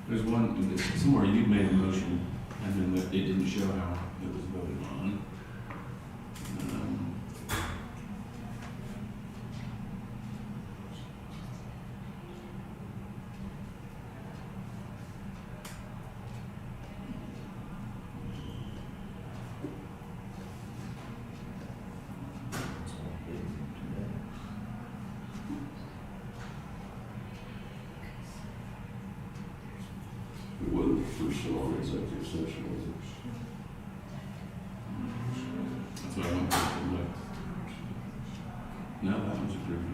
There's one, somewhere you made a motion, and then it didn't show how it was voted on. It wasn't the first one on executive session, was it? That's what I went to look. No, that was approved.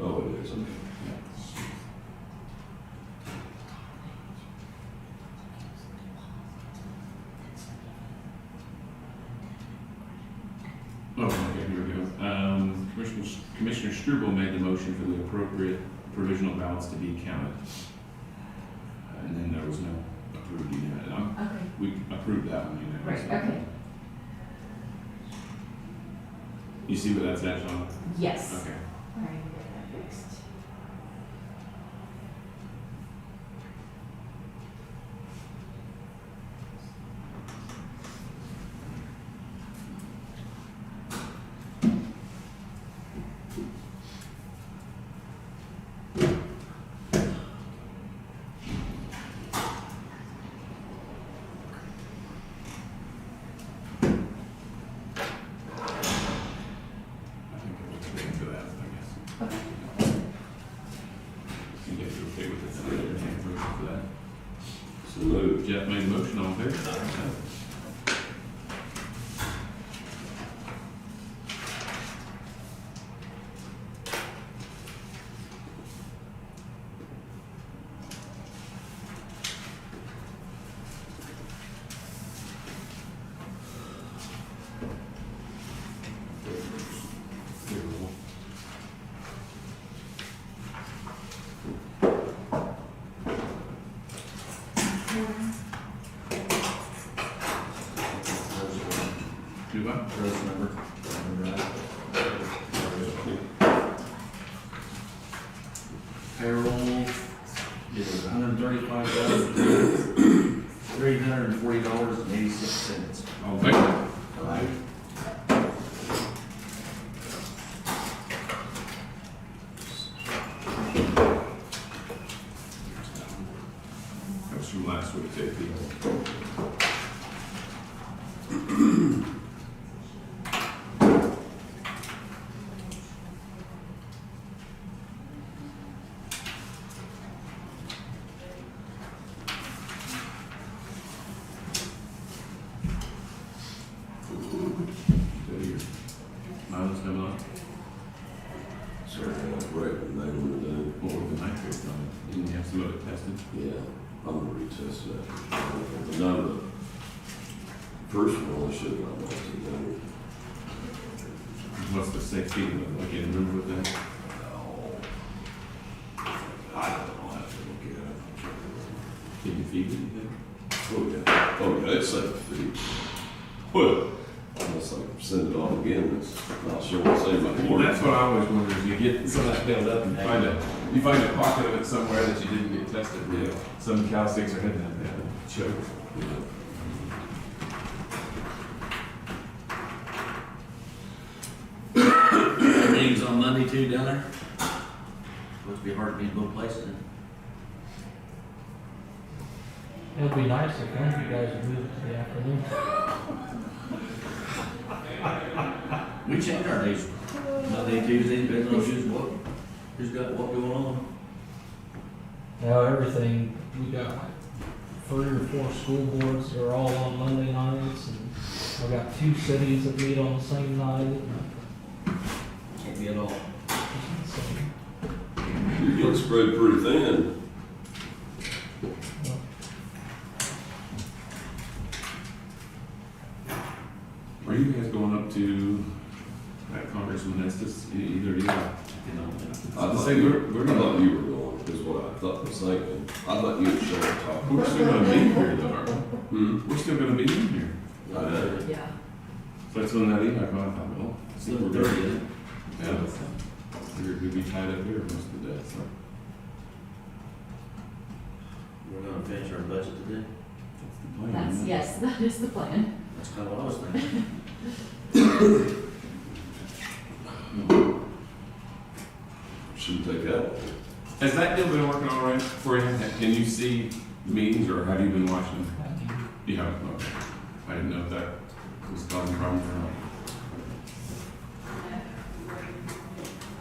Oh, it is, okay. Oh, okay, here we go. Commissioner Struble made the motion for the appropriate provisional ballots to be counted. And then there was no approved unanimous. Okay. We approved that one unanimously. Right, okay. You see what that's at, Shonda? Yes. Okay. All right, we'll get that fixed. I think it looks good for that, I guess. Okay. You guys are okay with it? So I entertain a motion for that. So moved. Jeff made a motion, all in favor? Do what? Gross number. Payroll is $135,340.86. All in favor? Aye. That was from last week, JP. Mileage coming up. Certainly, that's right, when they were done. What were the nitrates on it? Didn't you have some of it tested? Yeah, I'm gonna retest that. But none of the first one, I should not want to do. What's the safety of it? Like in room with that? I don't know, I have to look at it. Did you feed anything? Oh, yeah, it's like feet. Well, unless I send it on again, it's not sure what to say about the Well, word. that's what I always wonder, is you get some of that built up and you find a pocket of it somewhere that you didn't get tested. Yeah. Some cow sticks are hidden in there, choke. Yeah. Meetings on Monday too, down there? Supposed to be hard to be in both places. It'd be nice if one of you guys would move it to the afternoon. We change our days. Monday, Tuesday, depending on who's got what going on. Now, everything, we got like 3 or 4 school boards that are all on Monday nights, and we got 2 cities that meet on the same night. Can't be at all. It's insane. You're getting spread pretty thin. Are you guys going up to that Congressman Estes, either of you? I thought Say you we're were gonna, going, is what I thought was thinking. I thought you would show a talk. we're still gonna be here though, aren't we? Hmm? We're still gonna be in here. I know. Yeah. So that's when that email, I thought, well, I think we're good. 30th. Yeah. Figured we'd be tied up here most of the day, so. We're gonna finish our budget today? That's, yes, that is the plan. That's kind of what I was thinking. Shouldn't take that long. Has that deal been working all right for you? Can you see meetings, or have you been watching? You haven't, okay. I didn't know if that was causing problems or not.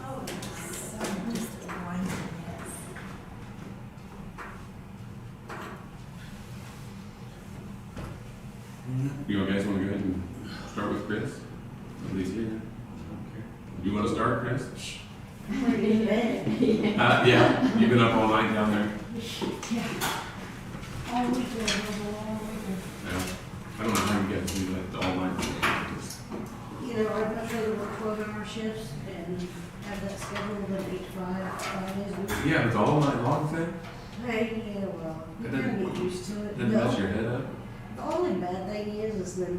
Oh, so just one, yes. You guys want to go ahead and start with Chris? Nobody's here. You want to start, Chris? We're in bed. Yeah, you've been up all night down there. All weekend, all weekend. Yeah. I don't know how you guys do that all night. You know, I'd much rather work 12-hour shifts and have that schedule than 8 to 5 days a week. Yeah, it's all night long thing? Hey, yeah, well, you It gotta doesn't- get used to it. Doesn't mess your head up? The only bad thing is then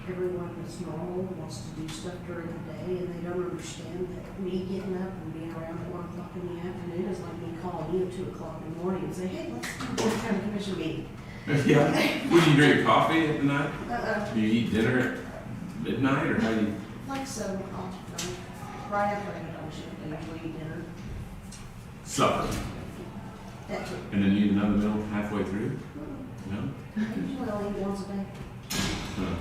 everyone that's normal wants to do stuff during the day, and they don't understand that me getting up and being around at 1 o'clock in the afternoon is like me calling you at 2 o'clock in the morning and say, hey, let's do this kind of commission meeting. Yeah. Would you drink coffee at night? Do you eat dinner at midnight, or how do you? Like 7 o'clock, right after I get on shift, I usually eat dinner. Supper. That's it. And then you eat another meal halfway through? No? I usually only eat once a day. Huh.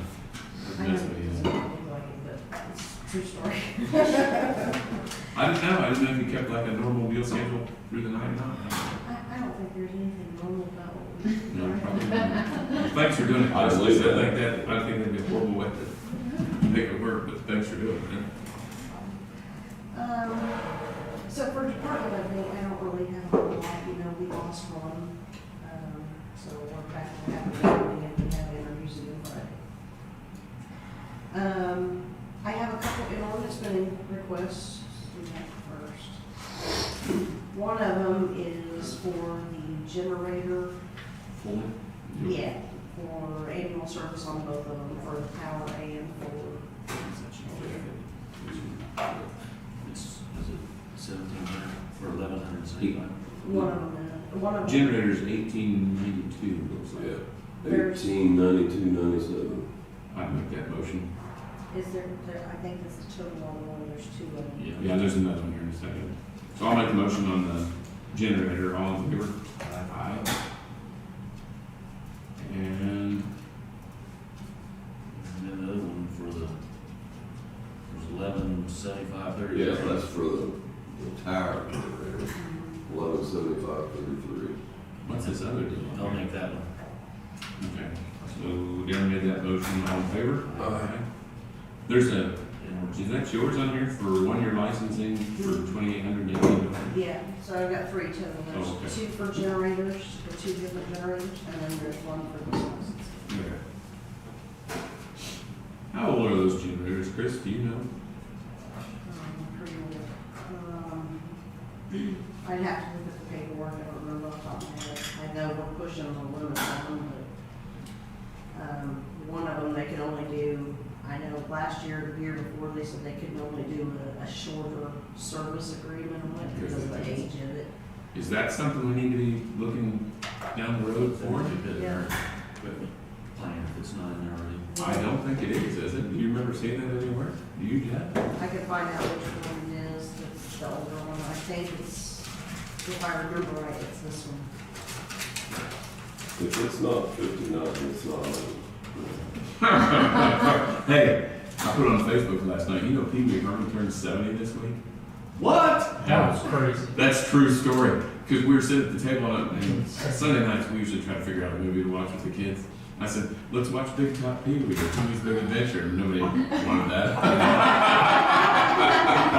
I know That's it what doesn't you- look like it, but it's a true story. I didn't know. I didn't know if you kept like a normal meal schedule through the night or not. I don't think there's anything normal about it. No, probably not. Thanks for doing it. I Chris. believe I that. think that, I think that'd be a horrible way to make it work, but thanks for doing it. So for department update, I don't really have a whole lot, you know, we lost one. So we're back to having a meeting and we have interviews again Friday. I have a couple inordinate spending requests we have first. One of them is for the generator. Fully? Yeah, for annual service on both of them, for the power and for, It's, is it 1,700 or 1,175? one of them. Generator's 1892, looks like. Yeah, 1892.97. I'd make that motion. Is there, I think that's the total on one, there's 2 of them. Yeah, there's another one here in a second. So I'll make the motion on the generator. All in favor? Aye. And And then the other one for the, there's 1175.30. Yeah, that's for the tower generator. 1175.33. what's this other deal? I'll make that one. Okay, so Darren made that motion. All in favor? Aye. There's a, is that yours on here for 1-year licensing for $2,818? Yeah, so I've got 3 total, Oh, okay. there's 2 for generators, for 2 different generators, and then there's 1 for this license. Okay. How old are those generators, Chris? Do you know? Pretty old. I'd have to look at the paperwork, I don't remember off the top of my head. I know we're pushing the limit on them, but, one of them they can only do, I know last year, the year before, they said they could only do a shorter service agreement on it because of the age of it. Is that something we need to be looking down the road for? Yeah. Equipment plan if it's not in there already. I don't think it is it? Do you remember seeing that anywhere? Do you, Jeff? I can find out which one it is, the older one, I think it's, if I remember right, it's this one. If it's not 59, it's not. Hey, I put it on Facebook last night. You know Pee Wee Herman turned 70 this week? What? That was crazy. That's true story. Because we were sitting at the table and Sunday nights we usually try to figure out a movie to watch with the kids. I said, let's watch Big Top Pee Wee or Pee Wee's Big Adventure. And nobody wanted that.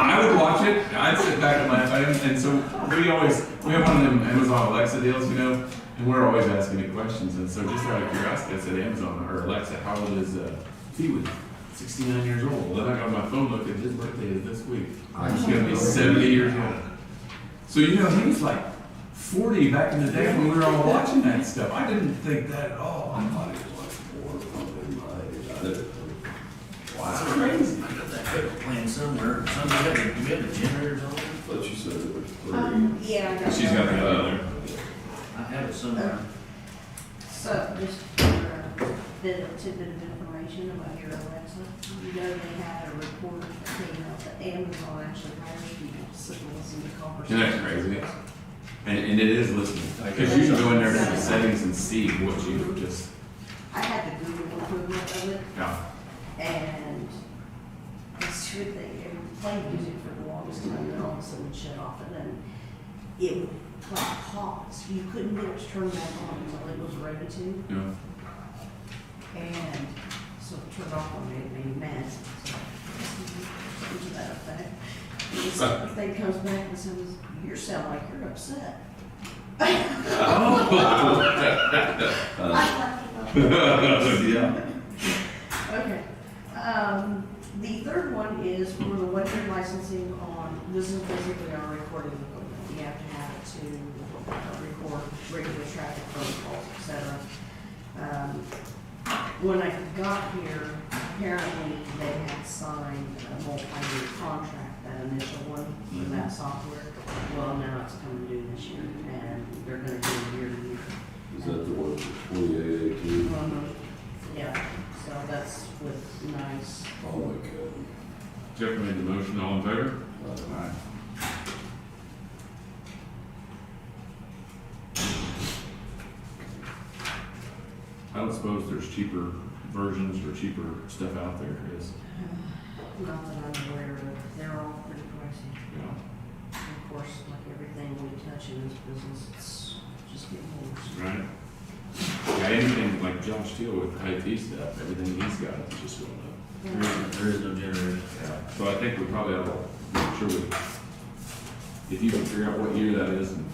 I would watch it. I'd sit back and laugh. And so we have one of them Amazon Alexa deals, you know, and we're always asking it questions. And so just out of curiosity, I said, Amazon or Alexa, how old is Pee Wee? 69 years old. Then I got on my phone, looked at his birthday is this week. He's going to be 70 years old. So, you know, he was like 40 back in the day when we were all watching that stuff. I didn't think that at all. I thought he was like 4 in my age. Wow. That's crazy. I got that equipment plan somewhere. Do we have the generators on it? But you said it was 3. Yeah, I got She's got the other. I have it somewhere. So, just for a tidbit of information about your Alexa, you know they had a report that came out that Amazon actually hires people to sit and listen to Isn't conversations. that crazy? And it is listening, because you can go in there to the settings and see what you just, I had the Google improvement of it, yeah. and it's true thing, it would play music for the longest time, and then all of a sudden it shut off, and then it would like pause. You couldn't get it to turn back on until it was ready to. Yeah. And so it turned off on me, it made me mad. So, to that effect. The thing comes back and says, you sound like you're upset. Yeah. Okay. The third one is for the one-year licensing on, this is basically our recording equipment. You have to have it to record regular traffic protocols, et cetera. When I got here, apparently they had signed a multi-year contract, that initial one, for that software. Well, now it's coming due this year, and they're gonna do it year to year. Is that the one for 2818? Yeah, so that's with nice. Oh my God. Jeff made the motion, all in favor? Aye. I don't suppose there's cheaper versions or cheaper stuff out there, is, Not that I'm aware of, they're all pretty pricey. you know, Of course, like everything we touch in this business, it's just getting worse. right? Yeah, anything like Josh Steele with IT stuff, everything he's got is just going up. There is no generator. Yeah. So I think we probably ought to make sure we, if you can figure out what year that is, and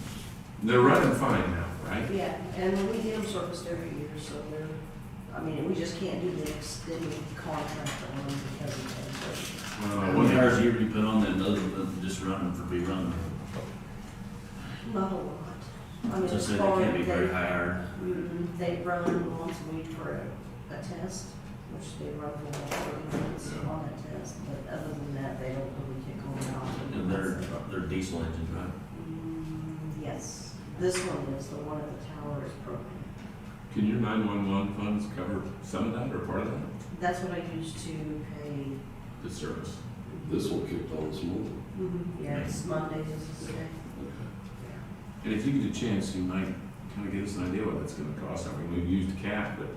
they're running fine now, right? Yeah, and we get them serviced every year, so they're, I mean, we just can't do the extended contract on them because of that. How What hours a year do you put on that other than just running for be running? Not a lot. I mean, So as say they far can't be as very high hour. they run once a week for a test, which they run for about 30 minutes on that test, but other than that, they don't really kick on and off. And they're diesel engines, right? Yes, this one is, the one at the tower is propane. Can your 911 funds cover some of that or part of that? That's what I use to pay. The service. This one kicked on this morning. Yeah, it's Mondays is the day. Okay. And if you get a chance, you might kind of give us an idea what that's gonna cost. I mean, we've used CAT, but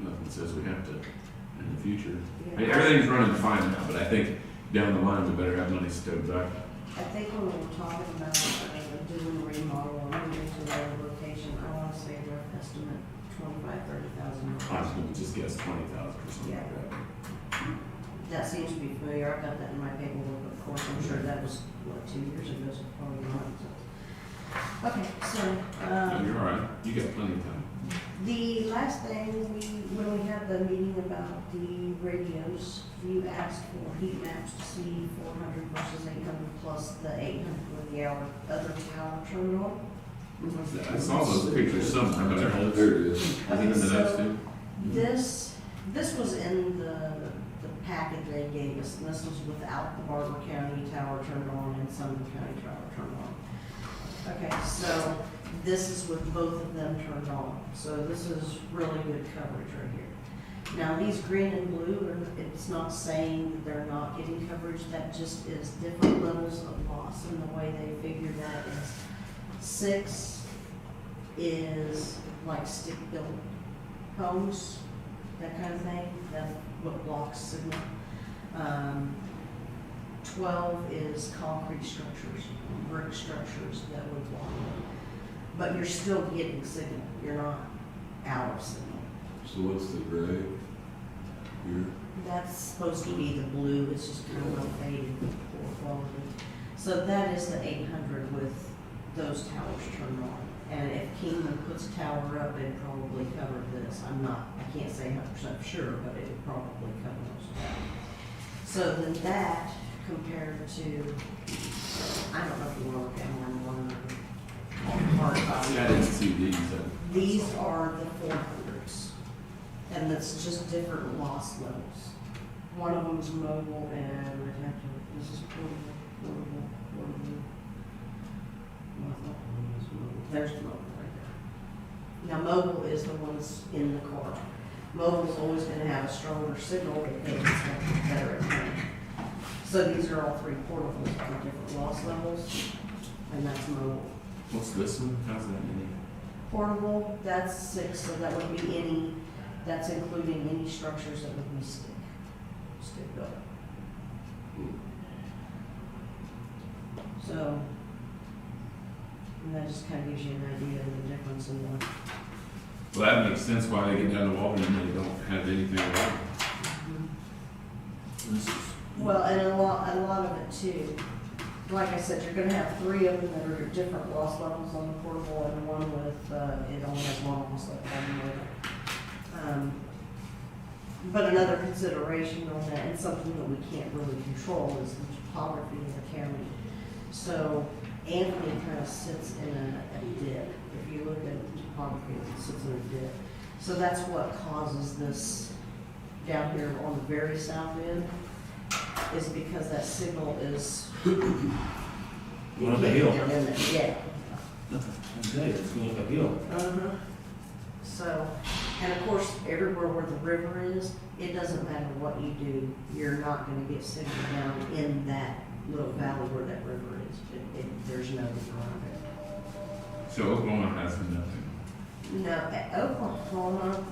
nothing says we have to in the future. I mean, everything's running fine now, but I think down the line, we better have money stowed back. I think when we were talking about doing a remodel or moving to another location, I want to say a rough estimate, $25,000-$30,000. I was gonna just guess 20,000 or something like that. That seems to be familiar. I've got that in my paperwork, of course. I'm sure that was, 2 years ago, so probably not. So. Okay, so, No, you're all right. You got plenty of time. the last thing, when we had the meeting about the radios, you asked for heat maps to see 400 versus 800 plus the 800 with the other tower terminal. What was that? I saw those pictures somewhere, but I There it is. Is it in the notes too? This was in the packet they gave us, and this was without the Barber County tower turned on and Sumner County tower turned on. Okay, so this is with both of them turned on, so this is really good coverage right here. Now, these green and blue, it's not saying they're not getting coverage, that just is different levels of loss, and the way they figure that is 6 is like stick-built homes, that kind of thing, that's what blocks signal. 12 is concrete structures, brick structures that would block it. But you're still getting signal, you're not out of signal. So what's the gray here? That's supposed to be the blue, it's just kind of faded poor quality. So that is the 800 with those towers turned on. And if Keim puts a tower up, it'd probably cover this. I can't say 100% sure, but it would probably cover those towers. So then that compared to, I don't know if you want to look at one or hard copy. I didn't see these. These are the 400s, and that's just different loss levels. One of them's mobile, and I'd have to, this is portable. Well, I thought one was mobile. There's the mobile right there. mobile is the ones in the car. Mobile's always gonna have a stronger signal because it's got better antenna. So these are all three portables on different loss levels, and that's mobile. What's this one? How's that in Portable, that's 6, so that would be any, that's including any structures that would be stick built. So, and that just kind of gives you an idea of the difference in the. Well, that makes sense why they get down the wall and they don't have anything around. This is, Well, and a lot of it too, like I said, you're gonna have 3 of them that are different loss levels on the portable, and one with, it only has one loss level on the motor. But another consideration on that, and something that we can't really control, is the topography of the county. So Anthony kind of sits in a dip. If you look at the topography, it sits in a dip. So that's what causes this down here on the very south end, is because that signal is. Going up a hill. Yeah. okay, it's going up a hill. Uh-huh. So, and of course, everywhere where the river is, it doesn't matter what you do, you're not gonna get signal down in that little valley where that river is. There's no around it. So Oklahoma has nothing. No, at Oklahoma,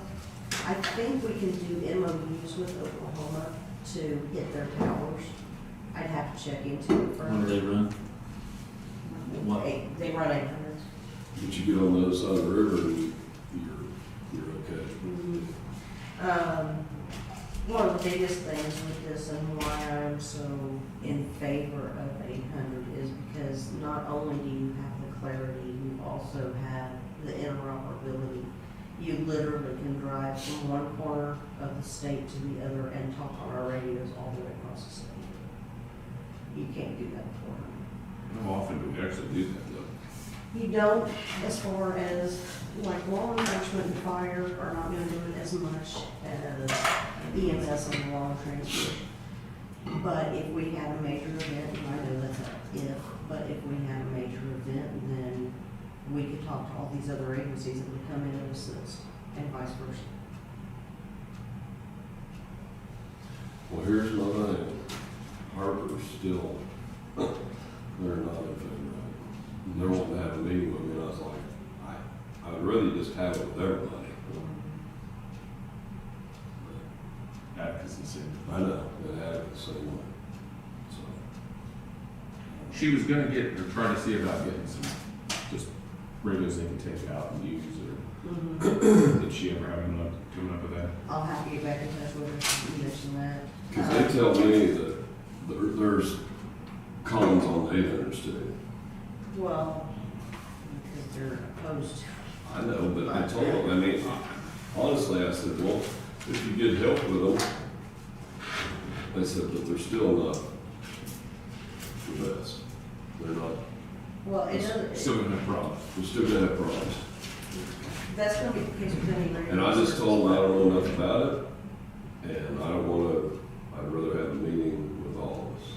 I think we can do MOUs with Oklahoma to hit their towers. I'd have to check into it What further. do they run? What? They run 800. But you get on the other side of the river and you're okay. One of the biggest things with this and why I'm so in favor of 800 is because not only do you have the clarity, you also have the interoperability. You literally can drive from one corner of the state to the other and talk on our radios all the way across the state. You can't do that before. How often do we actually do that though? You don't, as far as, like, law enforcement and fire are not gonna do it as much as EMS on the long transport. But if we had a major event, and I know that's a if, but if we had a major event, then we could talk to all these other agencies that would come in and assist, and vice versa. Well, here's another thing. Harper's still, they're not in favor of it. They're wanting to have a meeting with me, and I was like, I'd rather just have it with everybody. Advocacy said. I know, they have it the same way. So, She was gonna get, or try to see about getting some, just radios they can take out and use, or did she ever have enough coming up with that? I'll have to get back in touch with her, you mentioned that. because they tell me that there's cons on the 800s too. Well, because they're opposed to. I know, but I told them, I mean, honestly, I said, well, if you get help with them, they said, but they're still not the best. They're not, Well, it doesn't. Still gonna have problems. we're still gonna have problems. That's gonna be the case with any radio. And I just told them I don't know enough about it, and I don't wanna, I'd rather have a meeting with all of us.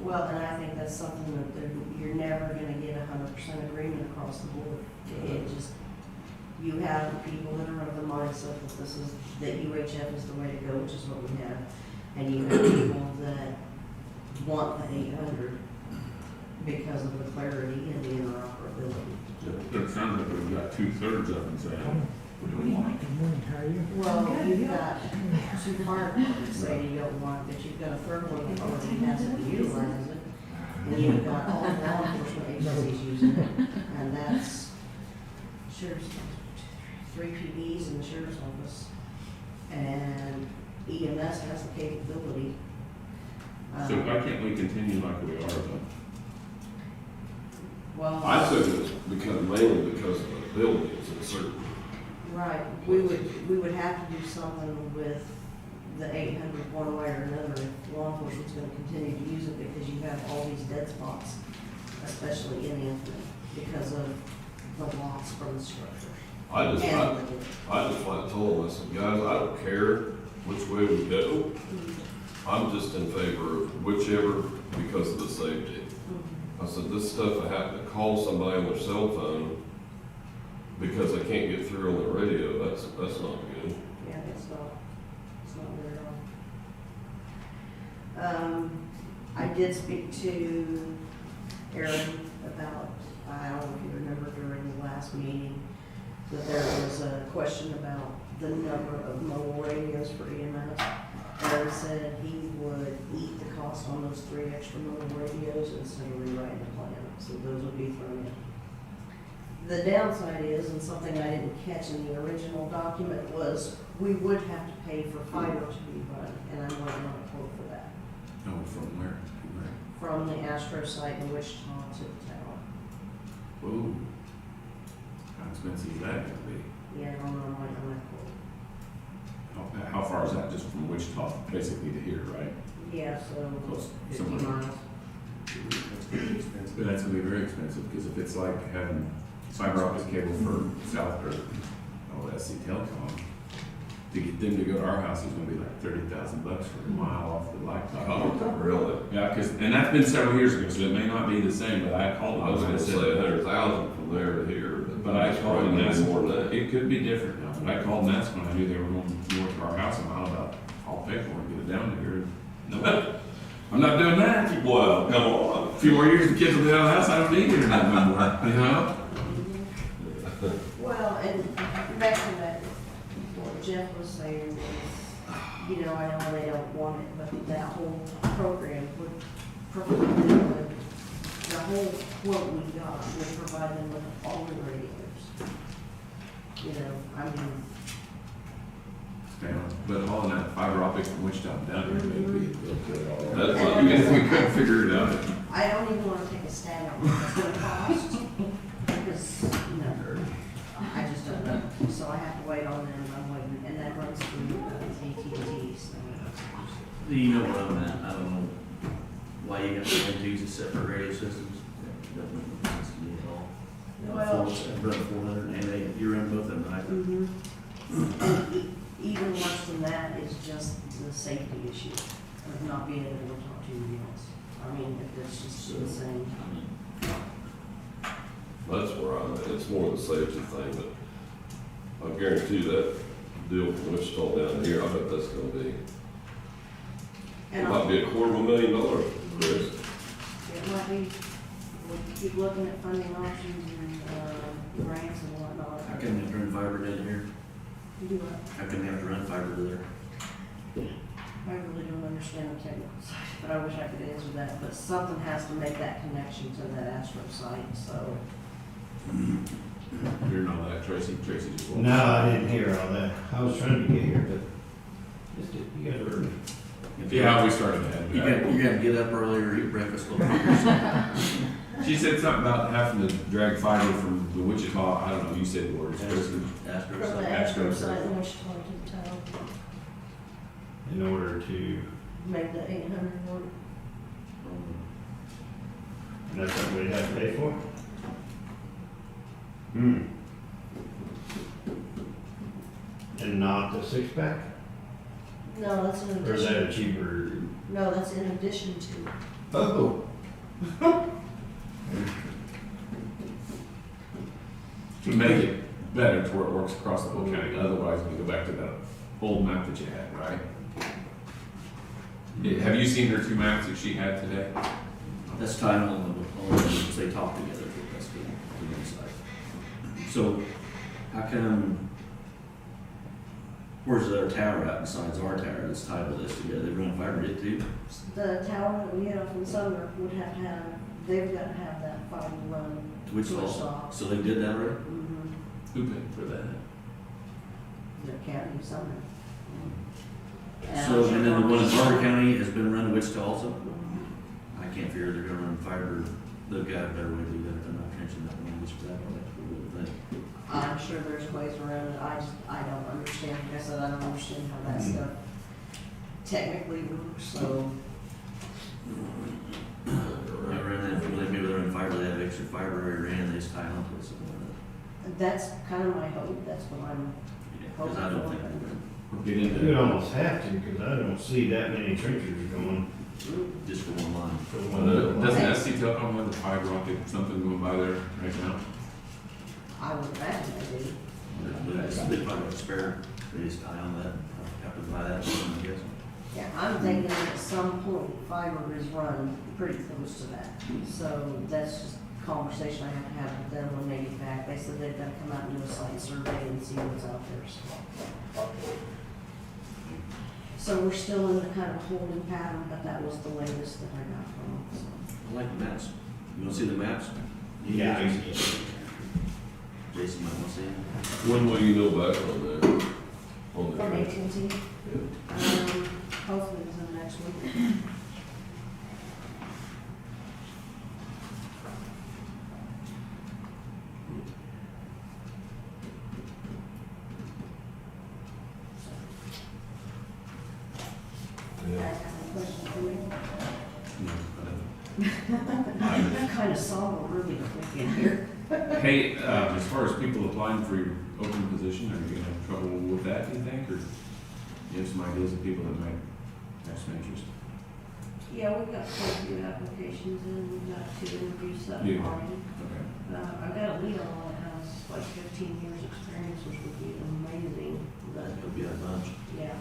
Well, and I think that's something that you're never gonna get 100% agreement across the board. It just, you have people that are of the mindset that this is, that UHF is the way to go, which is what we have. And you have people that want the 800 because of the clarity and the interoperability. But it sounds like we've got 2/3 of them saying, we don't want it. Well, you've got 2 fire departments saying you don't want it, but you've got a third one that already has it and utilizes it. And you've got all the law enforcement agencies using it, and that's sheriff's, 3 PDs in the sheriff's office. And EMS has the capability. So why can't we continue like we are though? Well. I took it because, mainly because of the buildings and certain. Right, we would have to do something with the 800 one way or another if law enforcement's gonna continue to use it, because you have all these dead spots, especially in Anthony, because of the loss from the structure. I just And like told them, I said, guys, I don't care which way we go. I'm just in favor of whichever because of the safety. I said, this stuff, I have to call somebody on their cell phone because they can't get through on the radio, that's not good. Yeah, it's not good at all. I did speak to Aaron about, I don't know if you remember during the last meeting, that there was a question about the number of mobile radios for EMS. Aaron said he would eat the cost on those 3 extra mobile radios instead of rewriting the plan, so those would be thrown in. The downside is, and something I didn't catch in the original document, was we would have to pay for fiber to be run, and I'm waiting on a quote for that. Oh, from where? From the Astro site in Wichita to the tower. Whoa. How expensive is that gonna be? Yeah, I'm waiting on that quote. How far is that just from Wichita, basically to here, right? Yeah, so Close, 50 somewhere. miles. But that's gonna be very expensive, because if it's like having fiber optic cable for South or, SC Telecom, to get them to go to our house is gonna be like $30,000 for a mile off the blacktop. Oh, really? Yeah, and that's been several years ago, so it may not be the same, but I called I was them gonna and say said, 100,000 from there to here, but I it's called probably and asked, more than that. it could be different now, but I called and asked when I knew they were going north of our house, and I about, I'll pay for it, get it down here. No, I'm not doing that. Well, come on. A few more years, the kids will be out of the house, I don't need internet no more, you know? Well, and back to that, what Jeff was saying is, you know, I know they don't want it, but that whole program would provide them with, the whole quote we got would provide them with all the radios. You know, I mean, Yeah, but all in that fiber optic from Wichita down here, maybe, That's I mean, if we couldn't figure it out. I don't even wanna take a stab on what it's gonna cost, because, you know, I just don't know. So I have to wait on them, I'm waiting, and that runs through AT&T, so. You know where I'm at, I don't know why you got to use a separate radio systems. That doesn't make sense to me at all. Well- Run 400 and you run both of them, right? And even worse than that is just the safety issue of not being able to talk to your else. I mean, if it's just insane. That's where I'm at, it's more of a safety thing, but I guarantee that deal from Wichita down here, I bet that's gonna be, it And might be $250,000, Chris. it might be, we'll keep looking at funding options and, grants and whatnot. How come they have to run fiber down here? You do what? How come they have to run fiber to there? I really don't understand the technical side, but I wish I could answer that, but something has to make that connection to that Astro site, so. You're not that, Tracy just walked. No, I didn't hear all that. I was trying to get here, but just you guys were. Yeah, we started that. You gotta get up earlier, eat breakfast a little bit. She said something about having to drag fiber from the Wichita, I don't know, you said the words. From Astro the site. Astro site in Wichita to the town, In order to, make the 800 work. and that's what we'd have to pay for? And not the 6-pack? No, that's in Or is that a addition, cheaper? no, that's in addition to. Oh. To make it better to where it works across the whole county, otherwise we go back to that old map that you had, right? Have you seen her 2 maps that she had today? That's time on the, because they talk together, that's good, the inside. So, how come, where's the other tower at besides our tower that's tied to this together? They run fiber to it too? The tower that we have from Sumner would have to have, they've got to have that fiber run. To Wichita? So they did that already? Mm-hmm, Who paid for that? the county of Sumner. So, and then the one in Harper County has been run to Wichita also? I can't figure they're gonna run fiber, they've got a better way to do that, they're not trenching that one, just for that, that's a little thing. I'm sure there's ways around it, I don't understand, like I said, I don't understand how that stuff technically works, so. Yeah, ran that, maybe they're in fiber, they have extra fiber already ran, they just tie onto it, something like That's kind of my hope, that's what I'm that. Because I don't think we're gonna, Or get You would into, almost have to, because I don't see that many trenchers going just for one line. for one little line. doesn't SC Telecom have the fiber optic something going by there right now? I would imagine they do. They probably have a spare, they just eye on that, have to buy that one, I guess. Yeah, I'm thinking at some point fiber is run pretty close to that. So that's just a conversation I have to have with them when they get back. They said they've got to come out and do a site survey and see what's out there. So we're still in the kind of holding pattern, but that was the latest that I got from them. So. I like the maps. You wanna see the maps? Yeah. Jason might wanna see them. When will you know back on that? On From the AT&T, hopefully within the next week. You guys have any questions for me? I'm kind of somber really quick in here. Hey, as far as people applying for your open position, are you gonna have trouble with that, do you think, or you have some ideas of people that might have some interest? Yeah, we've got quite a few applications and we've got 2 interviews set Yeah. already. Okay. I've got a lead on that has like 15 years experience, which would be amazing, but That'll be a bunch. yeah.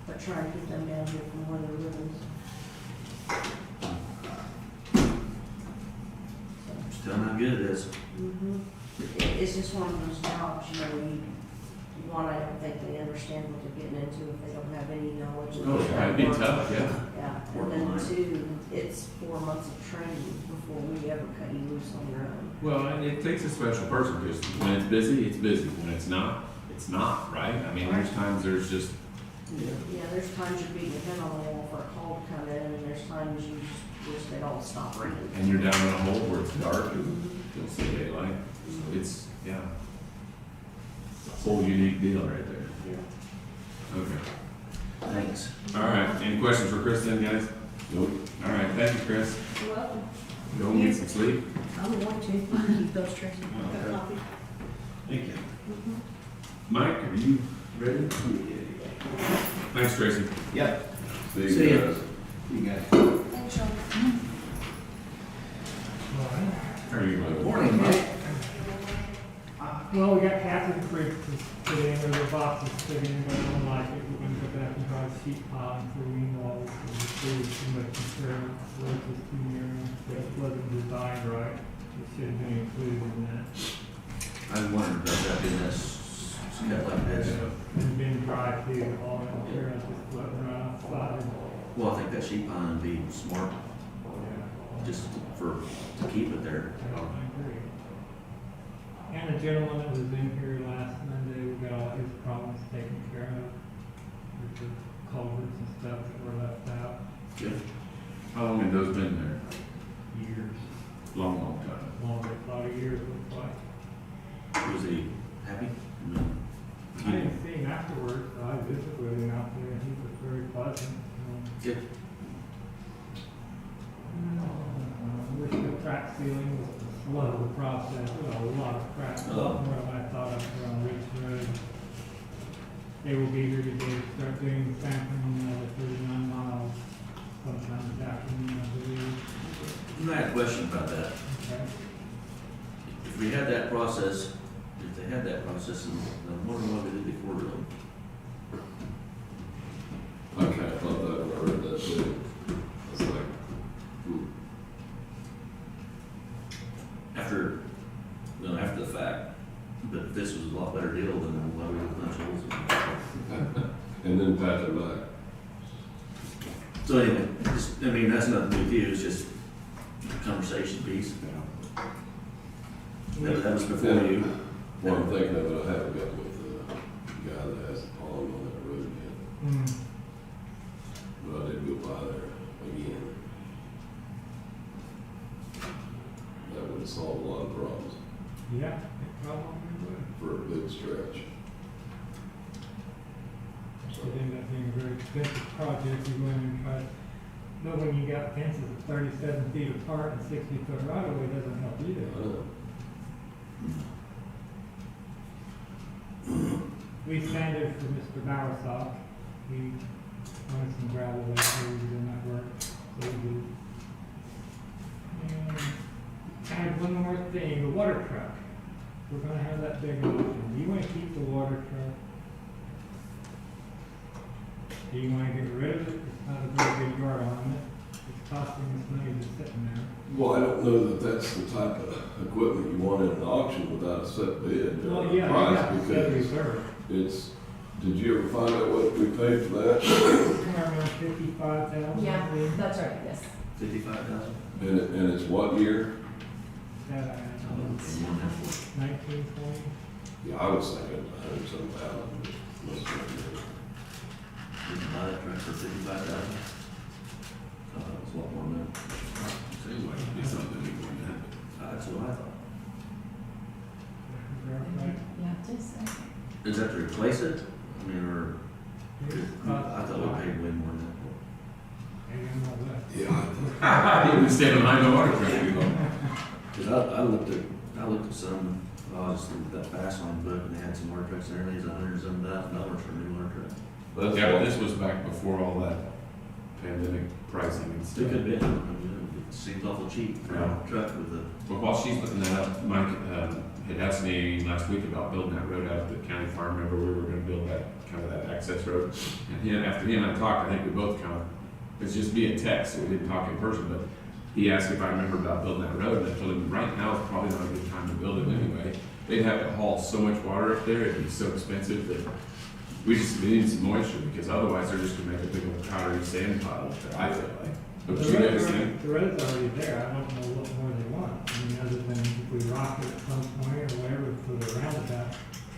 But trying to get them down here from where they're living. Just tell them how good it is. It's just one of those jobs, you know, one, I don't think they understand what they're getting into if they don't have any knowledge of Oh, yeah, it'd be tough, yeah. Yeah, Work and then line. 2, it's 4 months of training before we ever cut you loose on your own. Well, and it takes a special person, because when it's busy, it's busy. When it's not, right? I mean, there's times there's just, Yeah, there's times you're beating your head on the wall for a call to come in, and there's times you just wish they'd all stop ringing. and you're down in a hole where it's dark and you'll see daylight. So it's, yeah. It's a whole unique deal right there. Yeah. Okay. Thanks. All right, any questions for Chris then, guys? Nope. All right, thank you, Chris. You're welcome. Go and get some sleep. I'm going to. Keep those Tracy. Got Okay. coffee. Thank you. Mike, are you ready? Thanks, Tracy. Yep. See See you ya. guys. You guys. Thanks, Sean. How are you, Mike? Morning, Mike. Well, we got Catherine Creek to put in, or the boxes to put in, but I don't like it. We're gonna go back and try sheet pile for wing walls, and there was too much concern, so it's just too narrow. It wasn't designed right, it should have been included in that. I wondered about that in this, cut like this. It's been dry too, all in there, just floating around outside. Well, I think that sheet pine would be smart, Yeah, just to keep it there. I agree. And the gentleman that was in here last Monday, we got all his problems taken care of, with the culverts and stuff that were left out. Good. How long have those been there? Years, Long time. longer, a lot of years looks like. Was he happy? I didn't see him afterwards, so I visited with him out there, and he was very pleasant. Good. Wish the crack sealing was a slow process, there's a lot of cracks, a lot more than I thought up there on Ridge Road. They will be here today to start doing sampling, the 39 miles sometime this afternoon, I believe. I had a question about that. Okay. If we had that process, if they had that process, then I'm wondering why we did the quarterly. I kind of thought that when I read that too. It's like, After the fact, but this was a lot better deal than why we were punch holes. and then pat it back. So anyway, just, I mean, that's nothing with you, it's just a conversation piece. That was before you. What I'm thinking of it, I haven't got with the guy that has the pond on that road yet, Mm. but I did go by there again. That would solve a lot of problems Yeah, it probably would. for a big stretch. It ended up being a very expensive project, you went and tried, but when you got fences at 37 feet apart and 60-foot right of way, doesn't help either. I know. We sanded for Mr. Bowersock, we wanted some gravel there, so we did not work, so we did. And I had one more thing, the water truck. We're gonna have that big option. Do you wanna keep the water truck? Do you wanna get rid of it? It's not a very big yard on it. It's costing us money just sitting there. Well, I don't know that that's the type of equipment you want in an auction without a set bid or Well, yeah, price, yeah, set because reserve. it's, did you ever find out what we paid for that? Somewhere around 55,000. Yeah, that's right, yes. 55,000? And it's what year? Nineteen, 20. Yeah, I was thinking a hundred some thousand. Must have been. Did you buy that truck for 55,000? Oh, that was a lot more than that. Seems like it'd be something we can have. That's what I thought. Verify. Yeah, just, Is that to replace it? I mean, or, I thought we paid way more than that. And all that. Yeah, I didn't even stand behind the water truck, you know. Cause I looked at some, obviously, that fast line book, and they had some water trucks there, and it was $107,000 for a new water truck. that's Yeah, but what, this was back before all that pandemic pricing and It stuff. could be, I mean, it seems awful cheap for a truck with a, But while she's looking that up, Mike had asked me last week about building that road out at the county farm. Remember, we were gonna build that, kind of that access road. And after he and I talked, I think we both kind of, it's just via text, so we didn't talk in person, but he asked if I remember about building that road, and I told him, right now is probably not a good time to build it anyway. They'd have to haul so much water up there, it'd be so expensive that we need some moisture, because otherwise they're just gonna make a big old powdery sand pile up there, I feel like. But The you guys road's think? the road's already there, I don't know what more they want, I mean, other than if we rock it at some point or whatever for the roundabout.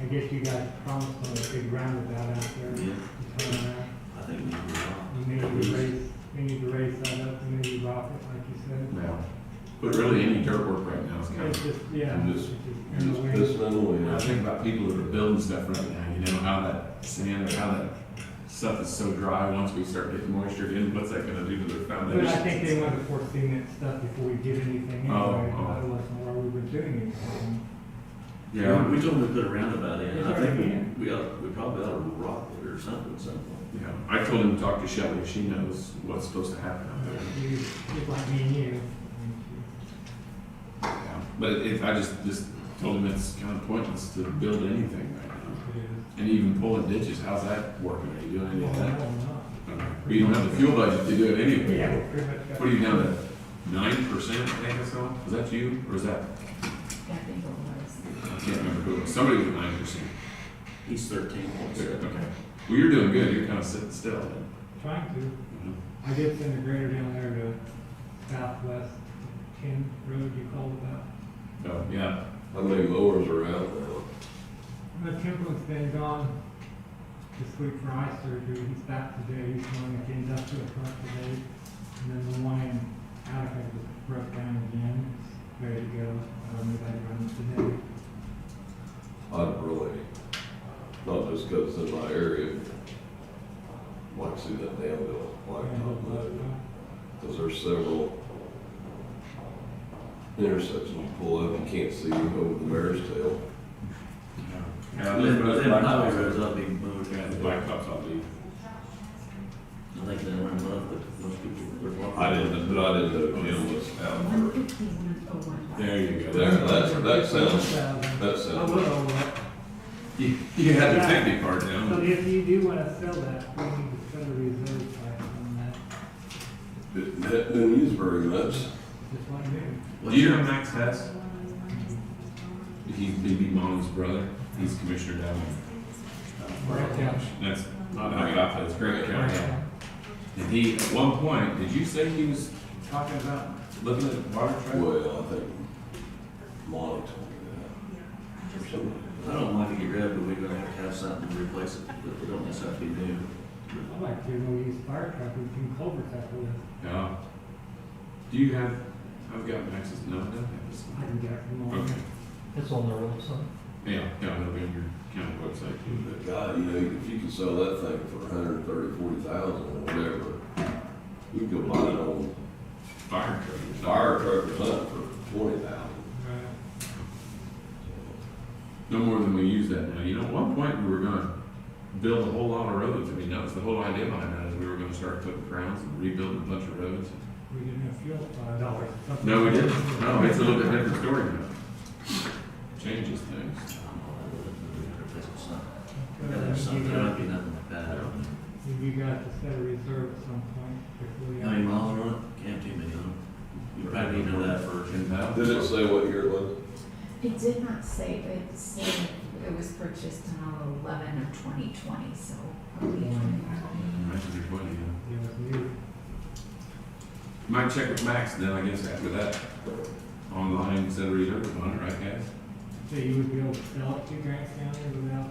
I guess you guys promised on a big roundabout out there yeah, to turn around. I think we need to We need to raise that up, we need to rock it, like you said. No. But really, any dirt work right now is kind It's of, just, yeah. I'm it's just- in the just wind. pissing in the when I wind. think about people that are building stuff right now, you know, how that sand or how that stuff is so dry, once we start getting moisture in, what's that gonna do to their But foundation? I think they want to foresee that stuff before we did anything Oh, anyway, oh. that wasn't why we were doing anything. Yeah, we told them to put a roundabout in, It's I think already in. we probably ought to rock it or something at some point. Yeah, I told him to talk to Shelley if she knows what's supposed to happen out there. You, just like me and you. Yeah. But I just told him it's kind of pointless to build anything right now. It is. And even pulling ditches, how's that working? Are you doing any of Well, that? no, not. Okay. Well, you don't have the fuel budget to do it anyway. Yeah, we pretty much got. What are you down to? 9%, I think I saw? Was that you, or is that, I think it was. I can't remember who it was. Somebody was 9%. He's 13.7. Okay. Well, you're doing good. You're kind of sitting still then. Trying to. Mhm. I did send a grader down there to southwest Ken Road you called about. Oh, yeah. How many mowers are out now? The Timberland's been gone this week for eye surgery. He's back today. He's going at the industrial park today. And then the one in Attica was broke down again. It's ready to go. I don't know if I run it today. I'd really, not just because it's in my area, like to see that damn bill, blacktop mode. Because there's several intersections you pull up, you can't see over the mare's tail. Yeah, Then those highway blacktops roads are- ought to be moved. yeah, the blacktops ought to be. I think they run love, but most people, they're walking. But I didn't know Jim was out for. 15101. There you go. There, that sounds, that I sounds. will, You had the picnic part so down. if you do want to sell that, we need to set a reserve price on that. It didn't use very much. Just like me. Do you know Max Hess? He's BB Mom's brother. He's commissioner down in. Grant County. That's not Nagata, it's Grant County. And he, at one point, did you say he was talking about looking at water truck? Well, I think Monty told me that. Or something. I don't mind to get rid of it, but we're gonna have something to replace it, but we don't necessarily have to be new. I like to go use fire truck, we can culvert that with. Yeah. Do you have, I've got Max's, no, I don't have this. I can get from all. Okay. It's on their website. Yeah, it'll be on your county website too. But God, you know, if you could sell that thing for 130, 40,000 or whatever, you could go buy it on Fire truck. fire truck or something for 20,000. Right. No more than we use that now. You know, at one point we were gonna build a whole lot of roads. I mean, that was the whole idea behind that, is we were gonna start putting grounds and rebuilding a bunch of roads. We didn't have fuel $5. No, we didn't. No, it's a little bit different story now. changes things. I don't know, I wouldn't replace with something. Okay, Yeah, there's something, there might be nothing like that. You got to set a reserve at some point before you. How many miles are on it? Can't too many on it. You probably need to know that for. 10,000. Did it say what year it was? It did not say, it said it was purchased on 11 of 2020, so probably 2020. That's a good point, yeah. Yeah, it's new. Might check with Max then, I guess, after that. Online, set a reserve on it, right, guys? So you would be able to sell it to Grant County without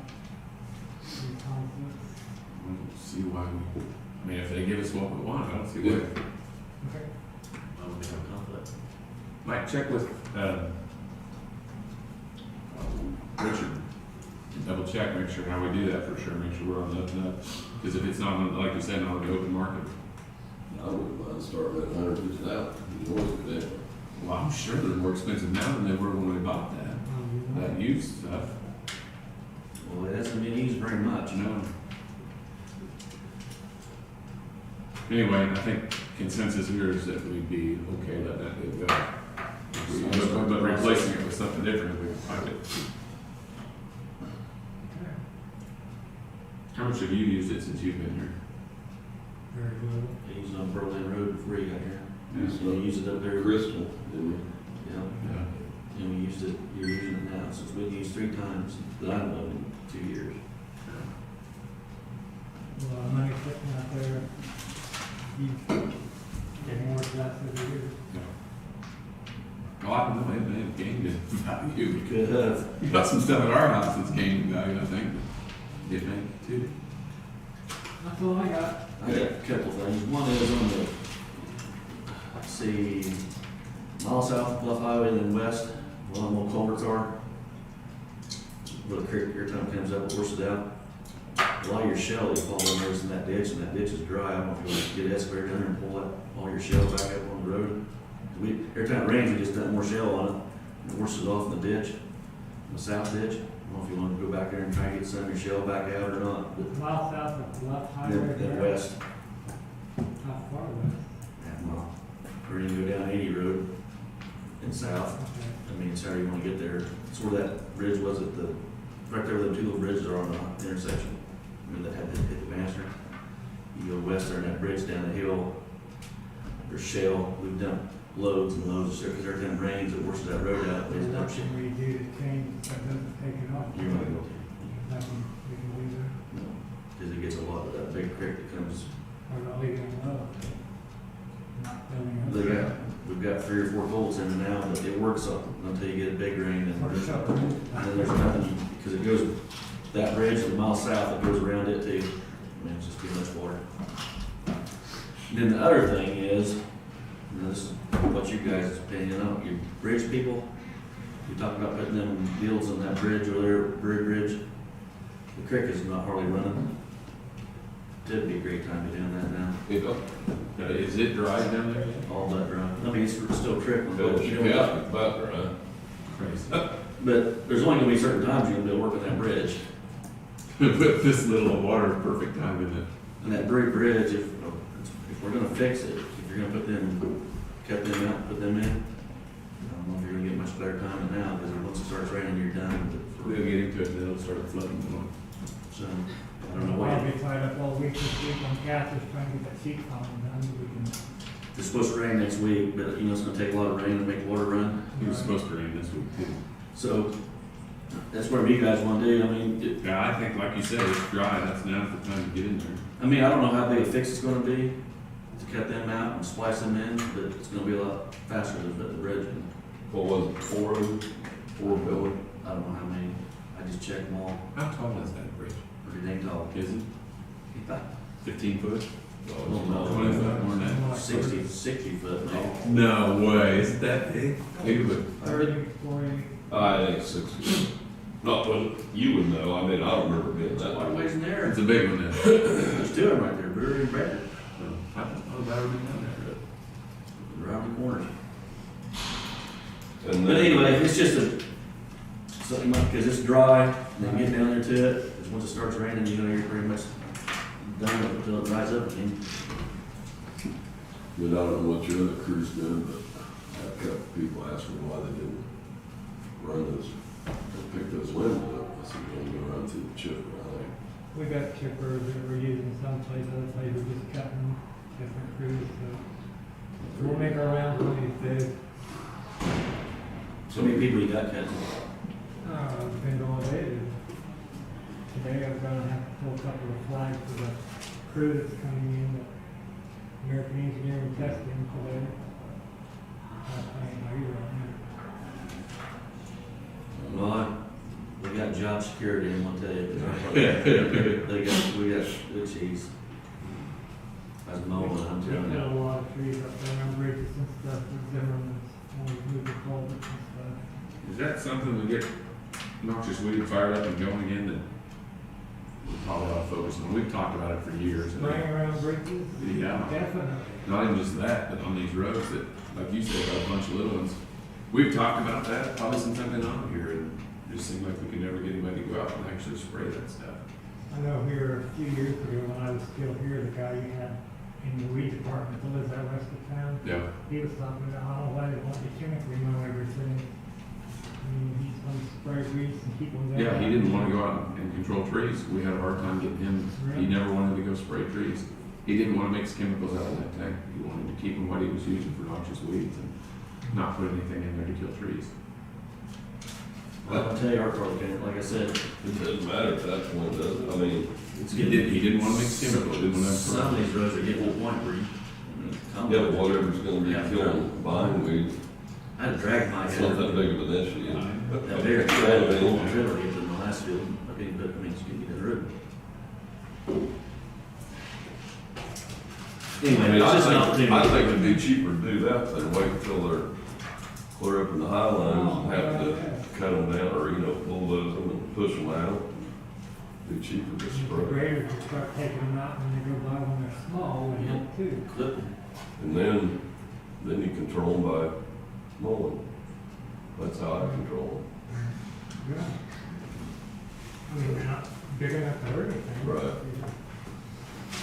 any conflicts? I don't see why we, I mean, if they give us what we want, I don't see why. Okay. Why would we have a conflict? Might check with, Richard. Double check, make sure how we do that for sure, make sure we're on the up and up. Because if it's not, like you said, not on the open market, I wouldn't mind starting at 150,000. You know what it is. well, I'm sure they're more expensive now than they were when we bought that used stuff, Well, it hasn't been used very much, you know. Anyway, I think consensus here is that we'd be okay letting that bid go. But replacing it with something different if we can find it. Okay. How much have you used it since you've been here? Very good. They use it on Berlin Road before you got here. Yeah. So you use it up there. Crystal, didn't we? Yeah, Yeah. and we used it, you're using it now, so it's been used 3 times that I know in 2 years. Well, money sitting out there, you get more of that every year. Well, I don't know, it may have gained in value. Could have. We got some stuff at our house that's gained in value, I think. It may too. That's all I got. I got a couple things. One is on the, let's see, mile south of Bluff Highway and then west, where all the culverts are. Where the creek every time it comes up, it washes out. A lot of your shell, you fall in there in that ditch, and that ditch is dry. I don't know if you want to get an excavator down there and pull that, all your shell back up on the road. Every time it rains, we just dump more shell on it, and it washes off in the ditch, in the south ditch. I don't know if you want to go back there and try and get some of your shell back out or not, but Mile south of Bluff Highway. then there. west, How far west? half mile. Or you can go down 80 Road and south. Okay. I mean, it's how you want to get there. It's where that bridge was at the, right there where the 2 little bridges are on the intersection. I mean, that had to hit the banister. You go west there and that bridge down the hill, there's shell. We've dumped loads and loads of shit, because every time it rains, it washes that road out. There's There's dump shit. nothing we do to change, that doesn't take it off. You're not going to. Nothing we can do there, No, because it gets a lot of that big creek that comes. or not leaving it alone. Not filling it. We've got 3 or 4 bolts in it now, but it works up until you get a big rain, and Or there's shut and it. then there's nothing, because it goes, that bridge, the mile south, it goes around it too. I mean, it's just too much water. And then the other thing is, this is what you guys' opinion on, your bridge people, you talk about putting them deals on that bridge over there, Bird Bridge. The creek is not hardly running. It'd be a great time to be doing that now, Is it dry down there yet? all that dry. I mean, it's still trickling, but you know. Yeah, about right. Crazy. But there's only gonna be certain times you're gonna be able to work on that bridge. With this little water, perfect time, isn't it? And that bridge, if we're gonna fix it, if you're gonna cut them out, put them in, I don't know if you're gonna get much better time than now, because once it starts raining, you're done. We'll get into it, then it'll start flooding more. So, I don't know I'll why. be tied up all week this week on Cather's trying to get that sheet column done, we can. It's supposed to rain next week, but you know, it's gonna take a lot of rain to make the water run. It was supposed to rain this week too. So, that's whatever you guys wanna do. I mean, Yeah, I think, like you said, it's dry, that's now's the time to get in there. I don't know how big a fix it's gonna be to cut them out and splice them in, but it's gonna be a lot faster than putting the bridge in. What was it, 4 billion? I don't know how many, I just checked them all, How tall is that bridge? pretty dang tall. Is it 15 foot? Oh, no. 20 foot, more than that? 60 foot, maybe. No way, is it that big? Maybe, but 30, 40, I think 60. Not what you would know, I mean, I don't remember being There's a that lot of big. ways in there. it's a big one then. There's 2 of them right there, Brewery and Breaker, I don't know about everything down around the corners. And But then- anyway, it's just something like, because it's dry, and then get down there to it, because once it starts raining, you know, you're pretty much done until it dries up again. But I don't know what your other crew's doing, but I've got people asking why they didn't run those chipper, I think. We got chippers that we're using someplace, other places we're just cutting different crews, so we'll make our rounds on these days. So many people you got cutting. Depends on what day it is. Today I'm gonna have to pull a couple of flags for the crew that's coming in, the American Engineering Testing today. Well, we got job security, I'm gonna tell you. We got good cheese. That's mowing, I'm We've telling got a you. lot of trees up there on bridges and stuff, with Zimmerman's, when we move the culverts and stuff. Is that something we get noxious weed fired up and going again that we probably ought to focus on? We've talked about it for years. and Spraying around bridges? Yeah. Definitely. Not even just that, but on these roads that, like you said, got a bunch of little ones. We've talked about that probably since I've been on here, and it just seemed like we could never get anybody to go out and actually spray that stuff. I know here a few years ago, when I was still here, the guy you had in the weed department that lives out west of town, Yeah. he was talking about how why they want to chemically mow everything. I mean, he's gonna spray weeds and keep them down. Yeah, he didn't want to go out and control trees. We had a hard time getting him. He never wanted to go spray trees. He didn't want to mix chemicals out of that tank. He wanted to keep them what he was using for noxious weeds and not put anything in there to kill trees. Well, I'll tell you, our part, like I said, It doesn't matter at that point, does it? I mean, it's He getting. didn't want to mix chemicals. Didn't want to Some of these roads are getting to a point where you. yeah, but whatever's gonna be killing vine weeds, I had to drag my it's head. not that big of an issue. That bigger trailer, they won't trailer into the last field, I mean, but, I mean, it's getting to the road. I Anyway, mean, it's just an opportunity. I think it'd be cheaper to do that than wait until they're clear up in the high lines and have to cut them down or, bulldoze them and push them out. Be cheaper to The spray. graders will start taking them out when they go by when they're small, and help too. Clip. And then you control them by mowing. That's how I control Yeah. I mean, they're not big enough to hurt anything. Right.